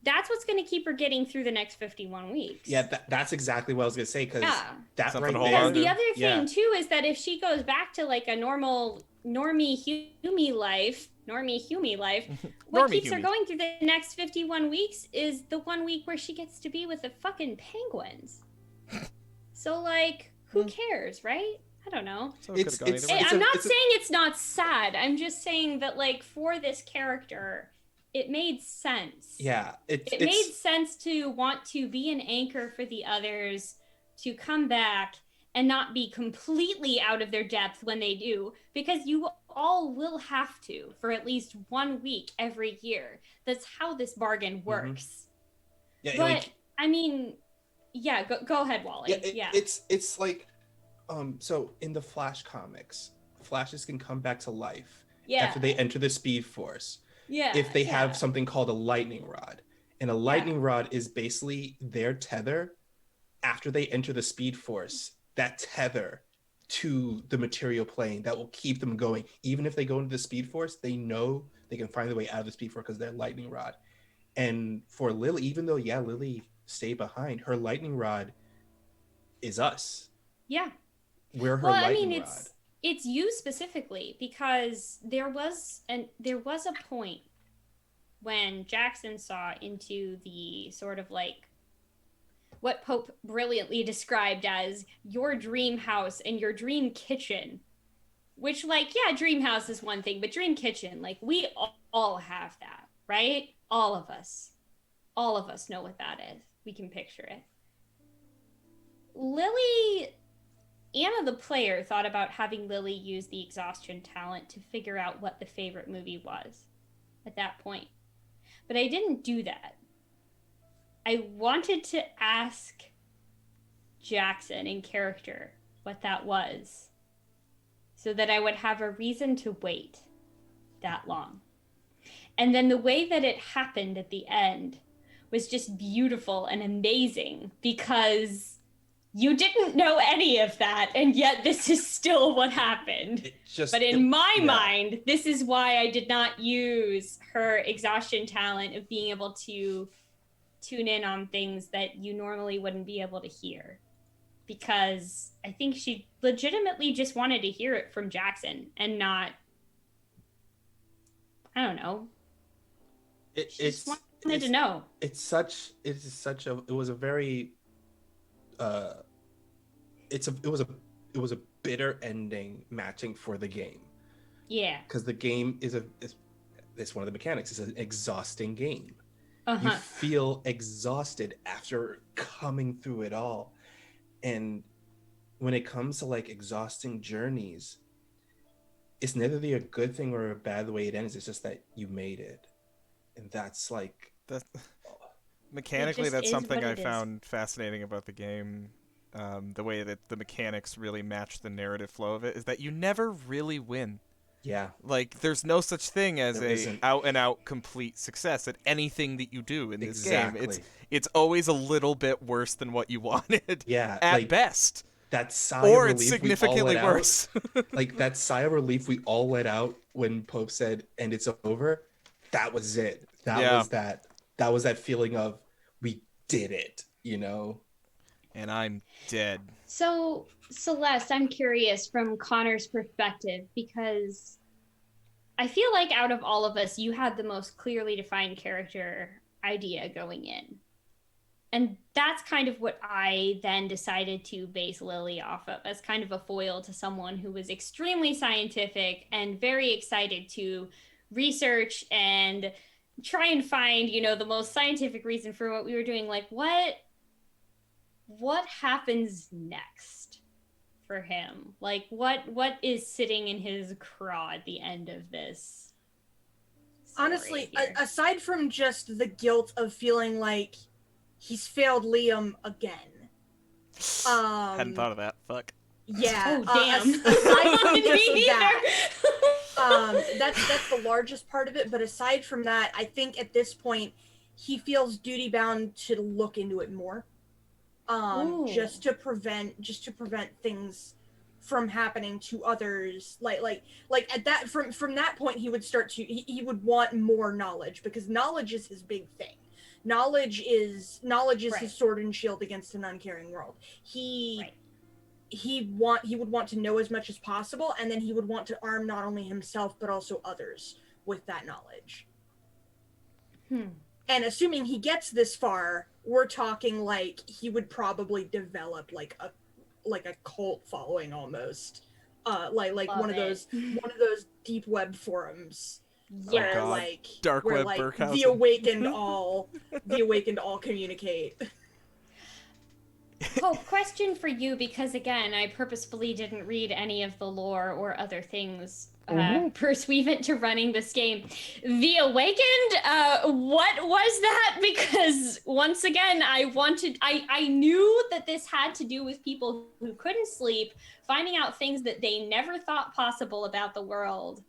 that's what's going to keep her getting through the next 51 weeks. Yeah, that's exactly what I was going to say, because that something right there. Because the other thing, too, is that if she goes back to like a normie humy life, what keeps her going through the next 51 weeks is the 1 week where she gets to be with the fucking penguins. So, like, who cares, right? I don't know. So I'm not saying it's not sad. I'm just saying that, like, for this character, it made sense. Yeah. It made sense to want to be an anchor for the others, to come back and not be completely out of their depth when they do, because you all will have to for at least 1 week every year. That's how this bargain works. Yeah, but like, I mean, yeah, go ahead, Wally. It's like, so in the Flash comics, Flashes can come back to life after they enter the Speed Force. If they have something called a lightning rod, and a lightning rod is basically their tether after they enter the Speed Force. That tether to the material plane that will keep them going. Even if they go into the Speed Force, they know they can find their way out of the Speed Force because they're lightning rod. And for Lily, even though Lily stayed behind, her lightning rod is us. Yeah. We're her lightning rod. It's you specifically, because there was a point when Jackson saw into the sort of like what Pope brilliantly described as your dream house and your dream kitchen, which, like, yeah, dream house is one thing, but dream kitchen, like, we all have that, right? All of us know what that is. We can picture it. Anna the player thought about having Lily use the exhaustion talent to figure out what the favorite movie was at that point. But I didn't do that. I wanted to ask Jackson in character what that was, so that I would have a reason to wait that long. And then the way that it happened at the end was just beautiful and amazing, because you didn't know any of that, and yet this is still what happened. But in my mind, this is why I did not use her exhaustion talent of being able to tune in on things that you normally wouldn't be able to hear. Because I think she legitimately just wanted to hear it from Jackson and not, I don't know. It was a bitter ending matching for the game. Yeah. Because the game it's one of the mechanics. It's an exhausting game. You feel exhausted after coming through it all. And when it comes to like exhausting journeys, it's neither a good thing or a bad way it ends. It's just that you made it. And that's like... Mechanically, that's something I found fascinating about the game the way that the mechanics really match the narrative flow of it, is that you never really win. Yeah. Like, there's no such thing as There a isn't. out-and-out complete success at anything that you do in this game. Exactly. It's always a little bit worse than what you wanted, Yeah, at like, best. That sigh Or of it's relief significantly we all let worse. Out, like that sigh of relief we all let out when Pope said, "And it's over." That was it. That was that feeling of we did it. You know. And I'm dead. So, Celeste, I'm curious from Connor's perspective, because I feel like out of all of us, you had the most clearly defined character idea going in. And that's kind of what I then decided to base Lily off of, as kind of a foil to someone who was extremely scientific and very excited to research and try and find, the most scientific reason for what we were doing. Like, what happens next for him? Like, what is sitting in his craw at the end of this story? Honestly, aside from just the guilt of feeling like he's failed Liam again. Hadn't thought of that. Fuck. Yeah. Oh, damn. Aside from just that, that's the largest part of it. But aside from that, I think at this point, he feels duty bound to look into it more. Just to prevent things from happening to others. Like at that, from that point, he would start to, he would want more knowledge, because knowledge is his big thing. Knowledge is right. His sword and shield against an uncaring world. He would want to know as much as possible, and then he would want to arm not only himself but also others with that knowledge. And assuming he gets this far, we're talking like he would probably develop like a cult following almost, like one of those deep web forums. Yeah, like dark where, web like, Burkhausen. the awakened all communicate. Oh, question for you, because again, I purposefully didn't read any of the lore or other things pursuant to running this game. The Awakened, what was that? Because once again, I knew that this had to do with people who couldn't sleep, finding out things that they never thought possible about the world.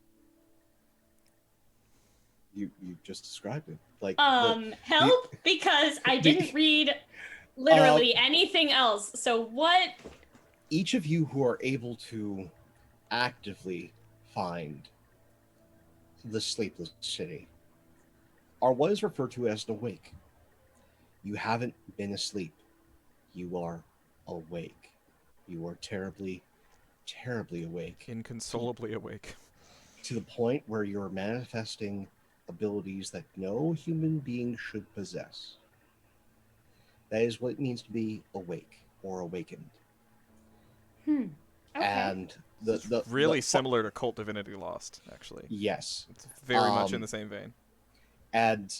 You just described it. Like help, because I didn't read literally anything else. So what? Each of you who are able to actively find the sleepless city are what is referred to as an awake. You haven't been asleep. You are awake. You are terribly, terribly awake. Inconsolably awake. To the point where you're manifesting abilities that no human being should possess. That is what it means to be awake or awakened. Okay. And the really similar to Cult Divinity Lost, actually. Yes. It's very much in the same vein. And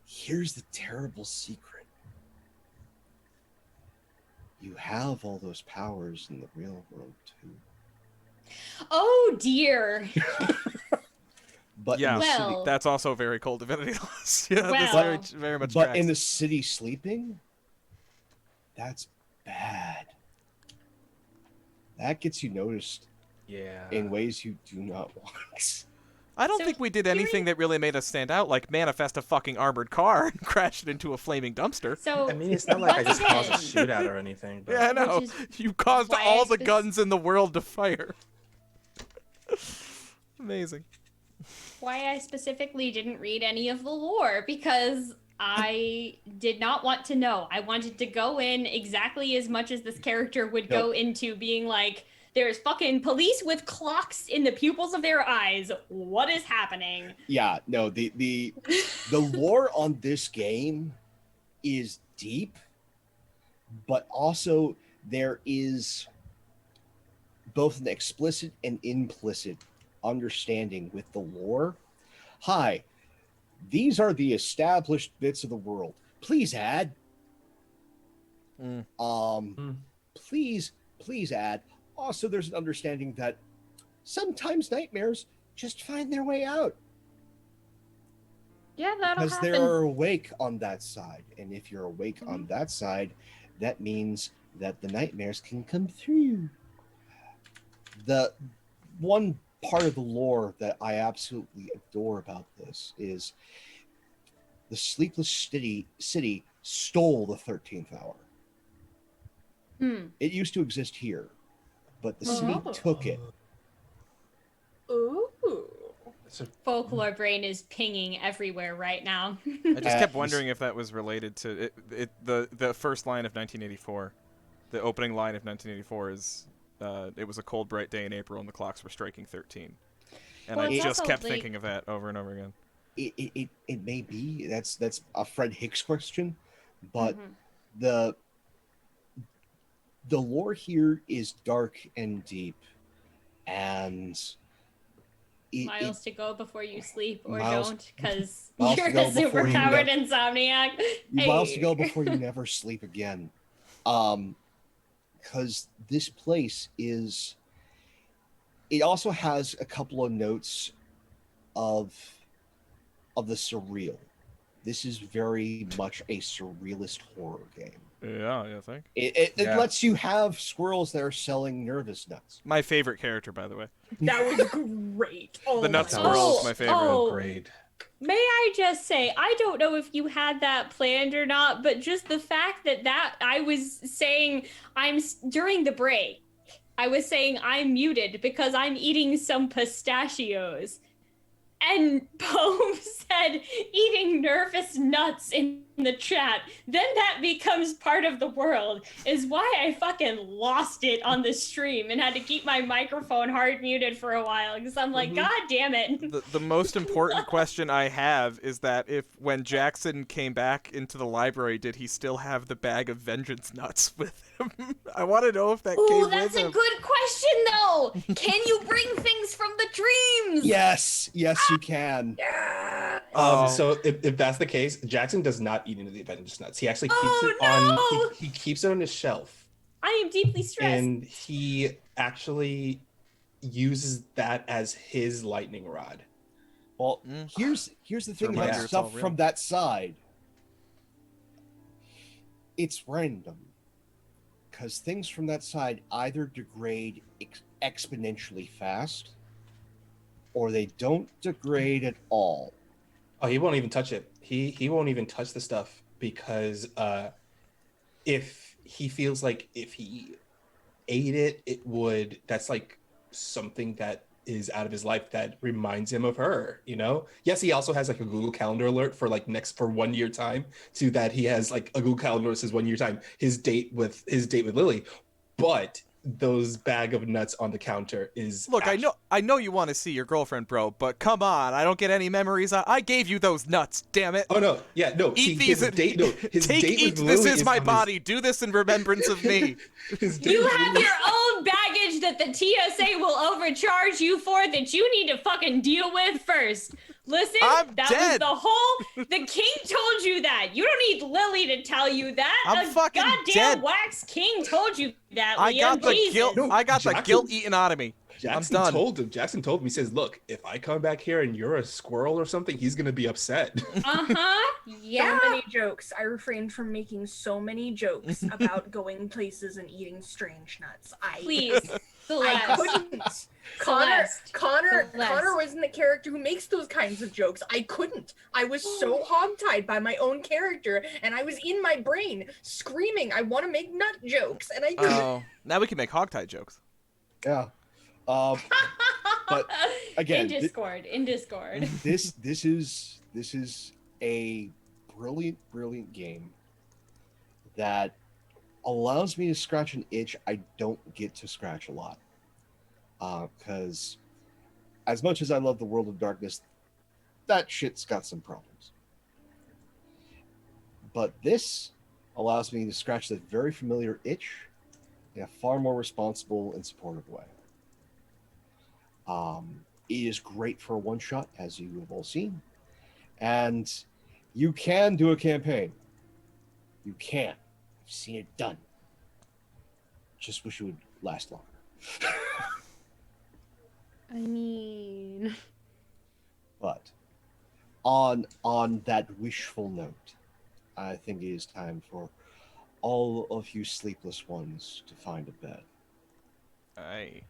here's the terrible secret. You have all those powers in the real world too. Oh dear. But yeah, well, that's also very Cult Divinity Lost. Yeah, well, this very much But tracks. in the city sleeping, that's bad. That gets you noticed in ways you do not want. I don't think we did anything that really made us stand out, like manifest a fucking armored car and crash it into a flaming dumpster. So I mean, it's not like I just caused a shootout or anything. But... Yeah, I know. You caused all the guns in the world to fire. Amazing. Why I specifically didn't read any of the lore, because I did not want to know. I wanted to go in exactly as much as this character would go into, being like, there's fucking police with clocks in the pupils of their eyes. What is happening? Yeah, no, the lore on this game is deep, but also there is both an explicit and implicit understanding with the lore. Hi, these are the established bits of the world. Please add. Please add. Also, there's an understanding that sometimes nightmares just find their way out. Yeah, that'll because happen. they're awake on that side. And if you're awake on that side, that means that the nightmares can come through. The one part of the lore that I absolutely adore about this is the Sleepless City stole the 13th hour. It used to exist here, but the city took it. Ooh. Folklore brain is pinging everywhere right now. I just kept wondering if that was related to the first line of 1984. The opening line of 1984 is, it was a cold, bright day in April and the clocks were striking 13. And Well, I it's just also, kept like- thinking of that over and over again. It may be. That's a Fred Hicks question, but the lore here is dark and deep, and Miles to go before you sleep, or Miles- don't, because miles to you're go a before you superpowered insomniac. miles to Hey. go before you never sleep again. Because this place is. It also has a couple of notes of the surreal. This is very much a surrealist horror game. Yeah, I think. It lets you have squirrels that are selling nervous nuts. My favorite character, by the way. That was great. Oh The nut my squirrel is God. my favorite. Oh. Great. May I just say, I don't know if you had that planned or not, but just the fact that I was saying during the break, I was saying I'm muted because I'm eating some pistachios. And Poe said eating nervous nuts in the chat. Then that becomes part of the world, is why I fucking lost it on the stream and had to keep my microphone hard muted for a while because I'm like, God damn it. The most important question I have is that when Jackson came back into the library, did he still have the bag of vengeance nuts with him? I want to know if that came Ooh, with that's him. a good question though. Can you bring things from the dreams? Yes, you can. So if that's the case, Jackson does not eat any of the vengeance nuts. He actually keeps Oh, it on. no! He keeps it on his shelf, I am deeply stressed. and he actually uses that as his lightning rod. Well, here's the thing reminder about it's all stuff real. from that side. It's random. Because things from that side either degrade exponentially fast, or they don't degrade at all. Oh, he won't even touch it. He won't even touch the stuff because if he feels like if he ate it, that's like something that is out of his life that reminds him of her, you know? Yes, he also has like a Google Calendar alert for like for 1 year time, to that he has like a Google Calendar that says 1 year time, his date with Lily. But those bag of nuts on the counter is Look, I know you want to see your girlfriend, bro, but come on, I don't get any memories. I gave you those nuts, damn it. Oh no, yeah, no. Eat see, these. his date, no, his date Eat. with This Lily is my on body. Do this in remembrance of me. His date You with have Lily- your own baggage that the TSA will overcharge you for that you need to fucking deal with first. Listen, I'm that dead. was the king told you that. You don't need Lily to tell you that. I'm a fucking goddamn dead. wax king told you that, I Liam. got the Jesus. guilt. No, I got the Jackson- guilt eaten out of me. Jackson I'm done. told him. Jackson told him. He says, "Look, if I come back here and you're a squirrel or something, he's gonna be upset." Uh-huh. Yeah. So many jokes. I refrained from making so many jokes about going places and eating strange nuts. Please. I Celeste. couldn't. Connor Celeste. wasn't the character who makes those kinds of jokes. I couldn't. I was so hogtied by my own character, and I was in my brain screaming, "I want to make nut jokes," and I couldn't. Oh, now we can make hogtie jokes. Yeah. But again, in Discord. this is a brilliant game that allows me to scratch an itch I don't get to scratch a lot. Because as much as I love the World of Darkness, that shit's got some problems. But this allows me to scratch that very familiar itch in a far more responsible and supportive way. It is great for a one-shot, as you have all seen. And you can do a campaign. You can. I've seen it done. Just wish it would last longer. I mean... But on that wishful note, I think it is time for all of you sleepless ones to find a bed. Aye.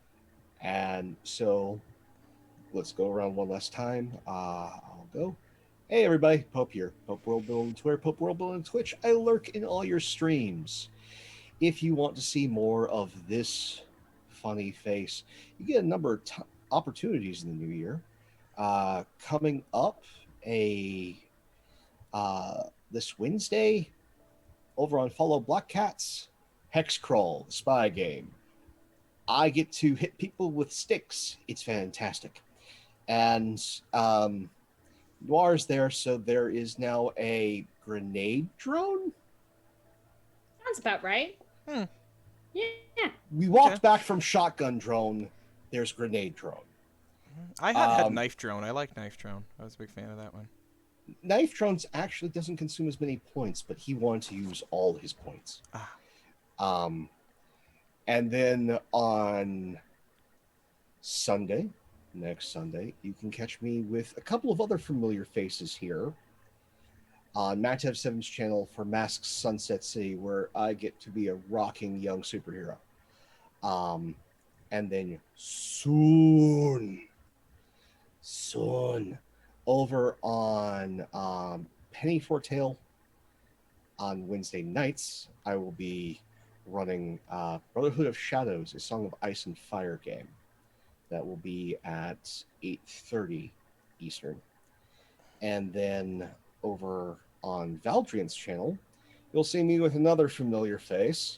And so let's go around one last time. I'll go. Hey everybody, Pope here. Pope World Build on Twitter, Pope World Build on Twitch. I lurk in all your streams. If you want to see more of this funny face, you get a number of opportunities in the new year. Coming up this Wednesday over on Follow Black Cats, Hex Crawl, the spy game. I get to hit people with sticks. It's fantastic. And Noir's there, so there is now a grenade drone. Sounds about right. Yeah. We walked back from shotgun drone. There's grenade drone. I had knife drone. I like knife drone. I was a big fan of that one. Knife drones actually doesn't consume as many points, but he wanted to use all his points. And then on Sunday, next Sunday, you can catch me with a couple of other familiar faces here on Matev 7's channel for Masked Sunset City, where I get to be a rocking young superhero. And then soon, over on Penny Fortail on Wednesday nights, I will be running Brotherhood of Shadows, a Song of Ice and Fire game. That will be at 8:30 Eastern. And then over on Valdrian's channel, you'll see me with another familiar face.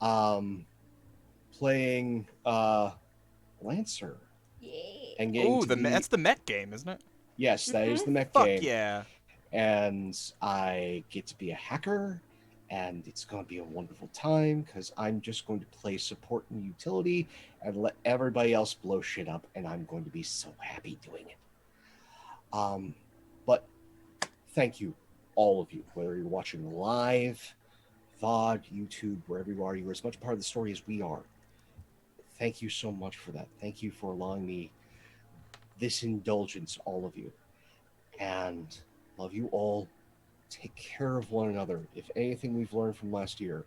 Playing Lancer. Yay. And getting that's the mech game, isn't it? Yes, that is the mech Fuck game. yeah. And I get to be a hacker, and it's going to be a wonderful time because I'm just going to play support and utility and let everybody else blow shit up, and I'm going to be so happy doing it. But thank you, all of you, whether you're watching live, VOD, YouTube, wherever you are as much a part of the story as we are. Thank you so much for that. Thank you for allowing me this indulgence, all of you. And love you all. Take care of one another. If anything we've learned from last year,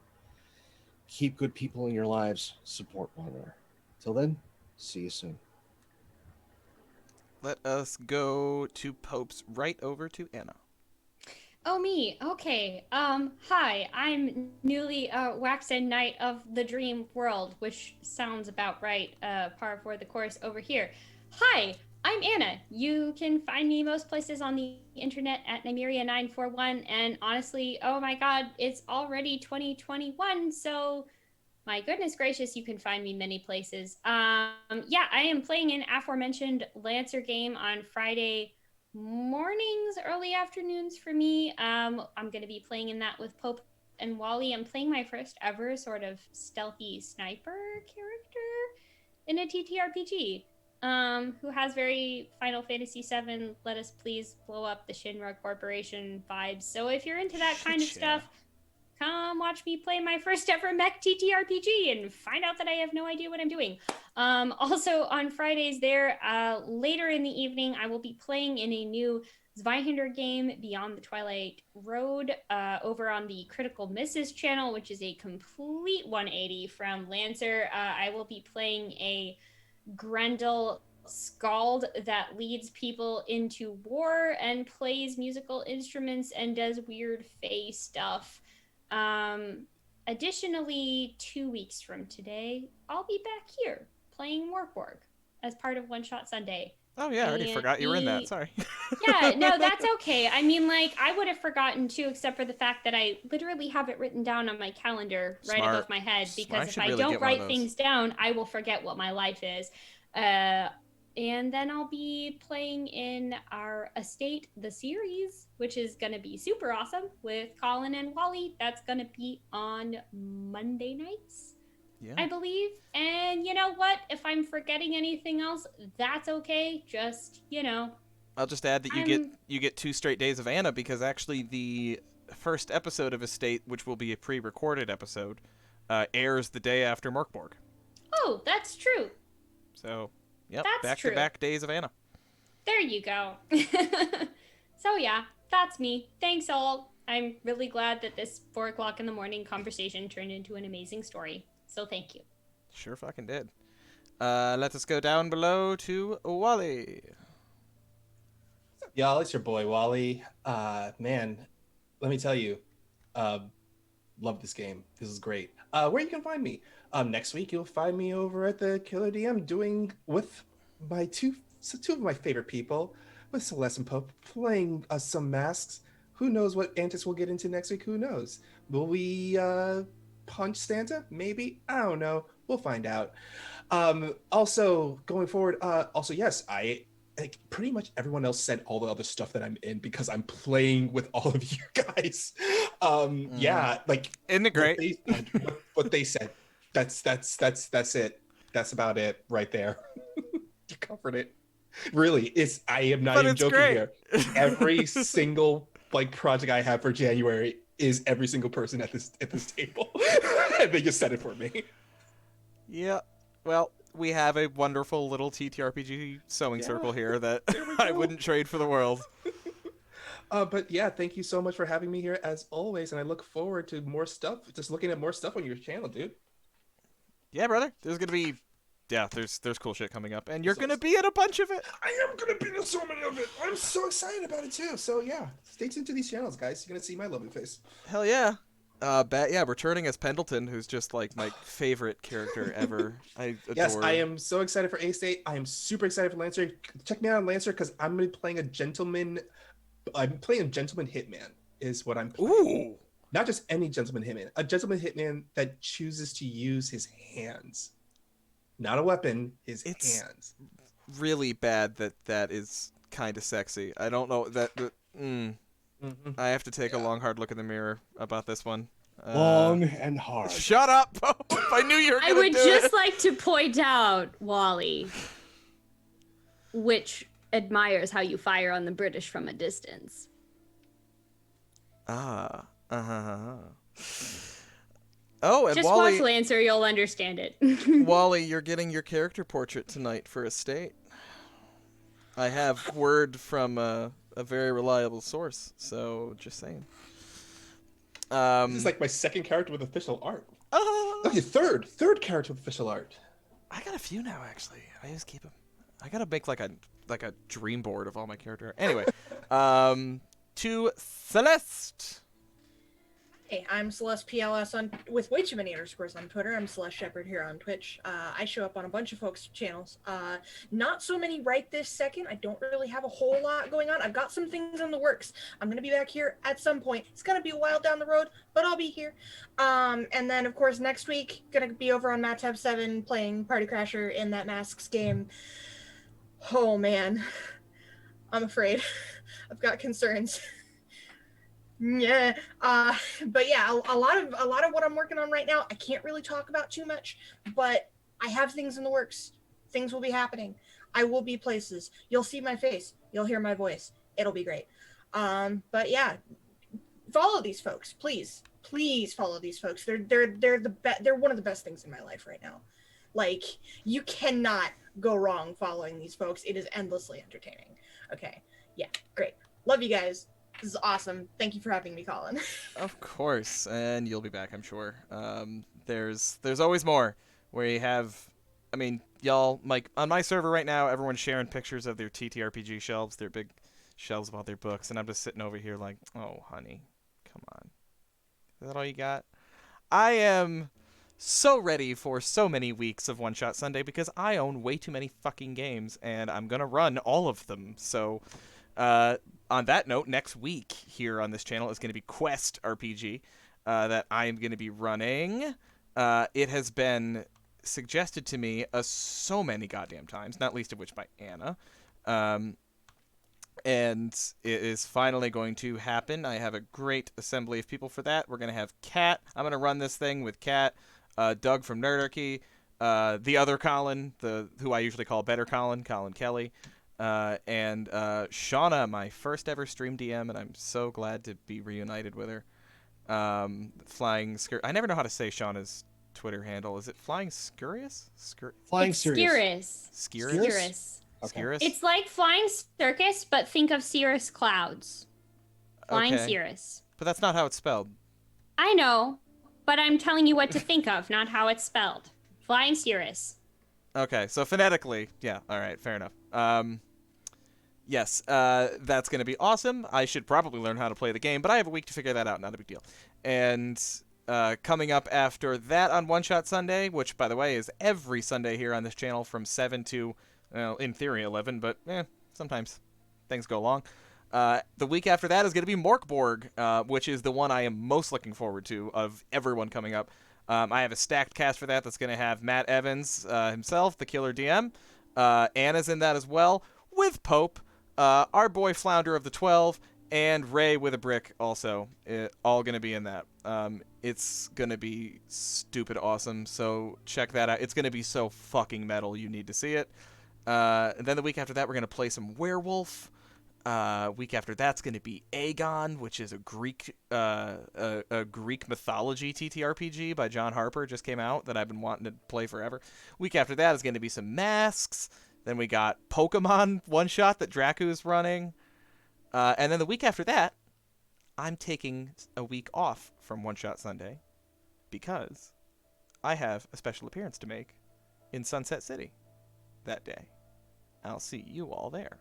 keep good people in your lives, support one another. Till then, see you soon. Let us go to Pope's right over to Anna. Oh, me. Okay. Hi. I'm newly waxen Knight of the Dream World, which sounds about right. Par for the course over here. Hi. I'm Anna. You can find me most places on the internet at Nymeria941. And honestly, oh my god, it's already 2021. So, my goodness gracious, you can find me many places. Yeah, I am playing an aforementioned Lancer game on Friday mornings, early afternoons for me. I'm going to be playing in that with Pope and Wally. I'm playing my first ever sort of stealthy sniper character in a TTRPG. Who has very Final Fantasy VII, let us please blow up the Shinra Corporation vibes. So if you're into that kind of stuff, come watch me play my first ever mech TTRPG and find out that I have no idea what I'm doing. Also on Fridays there, later in the evening, I will be playing in a new Zweihander game, Beyond the Twilight Road, over on the Critical Misses channel, which is a complete 180 from Lancer. I will be playing a Grendel Scald that leads people into war and plays musical instruments and does weird fae stuff. Additionally, 2 weeks from today, I'll be back here playing Morkborg as part of One Shot Sunday. Oh yeah, I already forgot you were in that. Sorry. Yeah, no, that's okay. I mean, like, I would have forgotten too, except for the fact that I literally have it written down on my calendar right above my head, because if I don't write things down, I will forget what my life is. And then I'll be playing in our Estate, the series, which is going to be super awesome with Colin and Wally. That's going to be on Monday nights, I believe. And you know what? If I'm forgetting anything else, that's okay. Just, you know. I'll just add that you get 2 straight days of Anna, because actually the first episode of Estate, which will be a pre-recorded episode, airs the day after Morkborg. Oh, that's true. So, yep, that's back-to-back days of Anna. There you go. So yeah, that's me. Thanks all. I'm really glad that this 4 o'clock in the morning conversation turned into an amazing story. So thank you. Sure fucking did. Let us go down below to Wally. Y'all, it's your boy Wally. Man, let me tell you, love this game. This is great. Where you can find me? Next week you'll find me over at the Killer DM doing with my two of my favorite people, with Celeste and Pope, playing some masks. Who knows what antics we'll get into next week? Who knows? Will we punch Santa? Maybe. I don't know. We'll find out. Also, going forward, yes, like pretty much everyone else said all the other stuff that I'm in because I'm playing with all of you guys. Yeah, like isn't it great? What they said. That's it. That's about it right there. You covered it. Really, I am not even joking here. Every single like project I have for January is every single person at this table. And they just said it for me. Yeah. Well, we have a wonderful little TTRPG sewing circle here that I wouldn't trade for the world. But yeah, thank you so much for having me here as always, and I look forward to more stuff. Just looking at more stuff on your channel, dude. Yeah, brother. There's gonna be, there's cool shit coming up, and you're gonna be in a bunch of it. I am gonna be in so many of it. I'm so excited about it too. So yeah, stay tuned to these channels, guys. You're gonna see my lovely face. Hell yeah. Returning as Pendleton, who's just like my favorite character ever. I adore. Yes, I am so excited for A-State. I am super excited for Lancer. Check me out on Lancer because I'm gonna be playing a gentleman. I'm playing a gentleman hitman. Is what I'm playing. Ooh. Not just any gentleman hitman. A gentleman hitman that chooses to use his hands, not a weapon. His hands. Really bad that is kind of sexy. I don't know that. I have to take a long, hard look in the mirror about this one. Long and hard. Shut up! I knew you were gonna do it. I would just like to point out, Wally, which admires how you fire on the British from a distance. Oh, and just Wally, watch Lancer, you'll understand it. Wally, you're getting your character portrait tonight for Estate. I have word from a very reliable source, so just saying. This is like my second character with official art. Okay, third character with official art. I got a few now, actually. I just keep them. I gotta make like a dream board of all my character. Anyway, to Celeste. Hey, I'm Celeste PLS with way too many underscores on Twitter. I'm Celeste Shepherd here on Twitch. I show up on a bunch of folks' channels. Not so many right this second. I don't really have a whole lot going on. I've got some things in the works. I'm going to be back here at some point. It's going to be a while down the road, but I'll be here. And then, of course, next week, going to be over on Tab 7 playing Party Crasher in that Masks game. Oh, man. I'm afraid. I've got concerns. Yeah, but yeah, a lot of what I'm working on right now, I can't really talk about too much, but I have things in the works. Things will be happening. I will be places. You'll see my face. You'll hear my voice. It'll be great. But yeah, follow these folks, please. Please follow these folks. They're one of the best things in my life right now. Like, you cannot go wrong following these folks. It is endlessly entertaining. Okay. Yeah, great. Love you guys. This is awesome. Thank you for having me, Colin. Of course, and you'll be back, I'm sure. There's always more where you have, I mean, y'all, like, on my server right now, everyone's sharing pictures of their TTRPG shelves, their big shelves of all their books, and I'm just sitting over here like, oh, honey, come on. Is that all you got? I am so ready for so many weeks of One Shot Sunday because I own way too many fucking games, and I'm going to run all of them, so... on that note, next week here on this channel is going to be Quest RPG that I am going to be running. It has been suggested to me so many goddamn times, not least of which by Anna. And it is finally going to happen. I have a great assembly of people for that. We're going to have Kat. I'm going to run this thing with Kat, Doug from Nerdarchy, the other Colin, who I usually call Better Colin Kelly. And Shauna, my first ever stream DM, and I'm so glad to be reunited with her. Flying Scur. I never know how to say Shauna's Twitter handle. Is it Flying Scurious? Flying Cirrus. Scurus? Okay. Scurus? It's like Flying Circus, but think of cirrus clouds. Flying Okay. cirrus. But that's not how it's spelled. I know, but I'm telling you what to think of, not how it's spelled. Flying Cirrus. Okay, so phonetically, yeah, all right, fair enough. Yes, that's going to be awesome. I should probably learn how to play the game, but I have a week to figure that out, not a big deal. And coming up after that on One Shot Sunday, which, by the way, is every Sunday here on this channel from 7 to, well, in theory, 11, but sometimes things go long. The week after that is going to be Morkborg, which is the one I am most looking forward to of everyone coming up. I have a stacked cast for that that's going to have Matt Evans himself, the Killer DM. Anna's in that as well, with Pope, our boy Flounder of the 12, and Ray with a brick also. All going to be in that. It's going to be stupid awesome, so check that out. It's going to be so fucking metal, you need to see it. And then the week after that, we're going to play some Werewolf. Week after that's going to be Aegon, which is a Greek mythology TTRPG by John Harper. Just came out that I've been wanting to play forever. Week after that is going to be some Masks. Then we got Pokemon one shot that Draku's running. And then the week after that, I'm taking a week off from One Shot Sunday because I have a special appearance to make in Sunset City that day. I'll see you all there.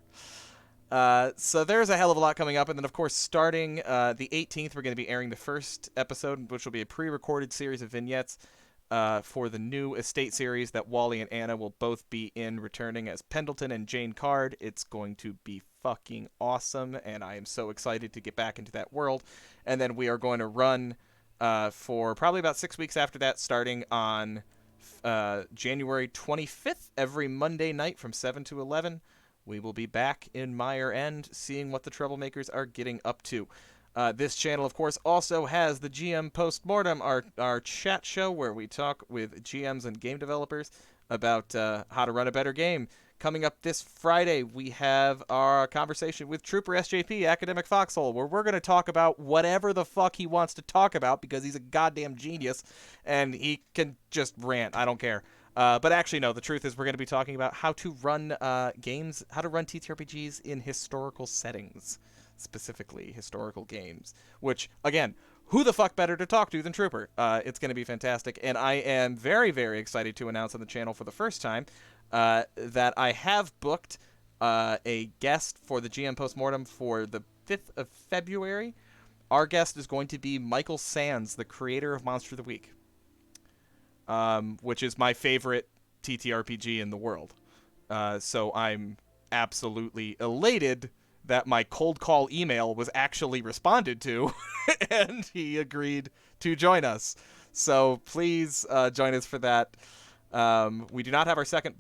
So there's a hell of a lot coming up. And then, of course, starting the 18th, we're going to be airing the first episode, which will be a pre-recorded series of vignettes for the new Estate series that Wally and Anna will both be in, returning as Pendleton and Jane Card. It's going to be fucking awesome, and I am so excited to get back into that world. And then we are going to run for probably about 6 weeks after that, starting on January 25th, every Monday night from 7 to 11. We will be back in Mire End, seeing what the Troublemakers are getting up to. This channel, of course, also has the GM Postmortem, our chat show where we talk with GMs and game developers about how to run a better game. Coming up this Friday, we have our conversation with Trooper SJP, Academic Foxhole, where we're going to talk about whatever the fuck he wants to talk about because he's a goddamn genius and he can just rant. I don't care. But actually, no, the truth is we're going to be talking about how to run games, how to run TTRPGs in historical settings, specifically historical games, which, again, who the fuck better to talk to than Trooper? It's going to be fantastic, and I am very, very excited to announce on the channel for the first time that I have booked a guest for the GM Postmortem for the 5th of February. Our guest is going to be Michael Sands, the creator of Monster of the Week. Which is my favorite TTRPG in the world. So I'm absolutely elated that my cold call email was actually responded to, and he agreed to join us. So please join us for that. We do not have our second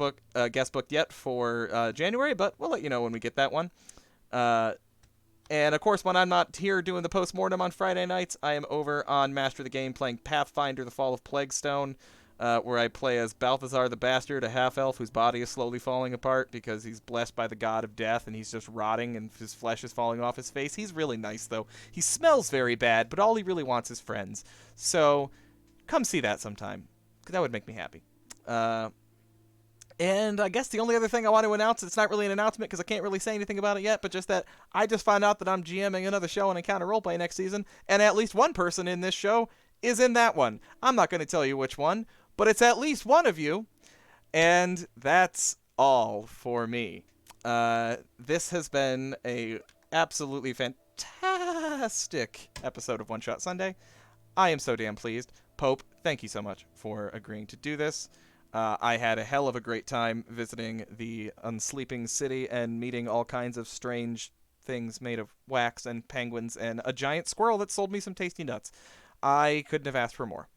guest booked yet for January, but we'll let you know when we get that one. And, of course, when I'm not here doing the Postmortem on Friday nights, I am over on Master the Game playing Pathfinder, The Fall of Plaguestone, where I play as Balthazar the Bastard, a half-elf whose body is slowly falling apart because he's blessed by the god of death and he's just rotting and his flesh is falling off his face. He's really nice, though. He smells very bad, but all he really wants is friends. So come see that sometime, because that would make me happy. And I guess the only other thing I want to announce, it's not really an announcement because I can't really say anything about it yet, but just that I just found out that I'm GMing another show on Encounter Roleplay next season, and at least one person in this show is in that one. I'm not going to tell you which one, but it's at least one of you, and that's all for me. This has been a absolutely fantastic episode of One Shot Sunday. I am so damn pleased. Pope, thank you so much for agreeing to do this. I had a hell of a great time visiting the Unsleeping City and meeting all kinds of strange things made of wax and penguins and a giant squirrel that sold me some tasty nuts. I couldn't have asked for more.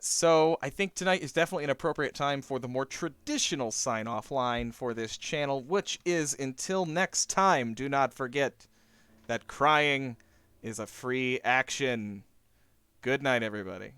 So I think tonight is definitely an appropriate time for the more traditional sign-off line for this channel, which is, until next time, do not forget that crying is a free action. Good night, everybody.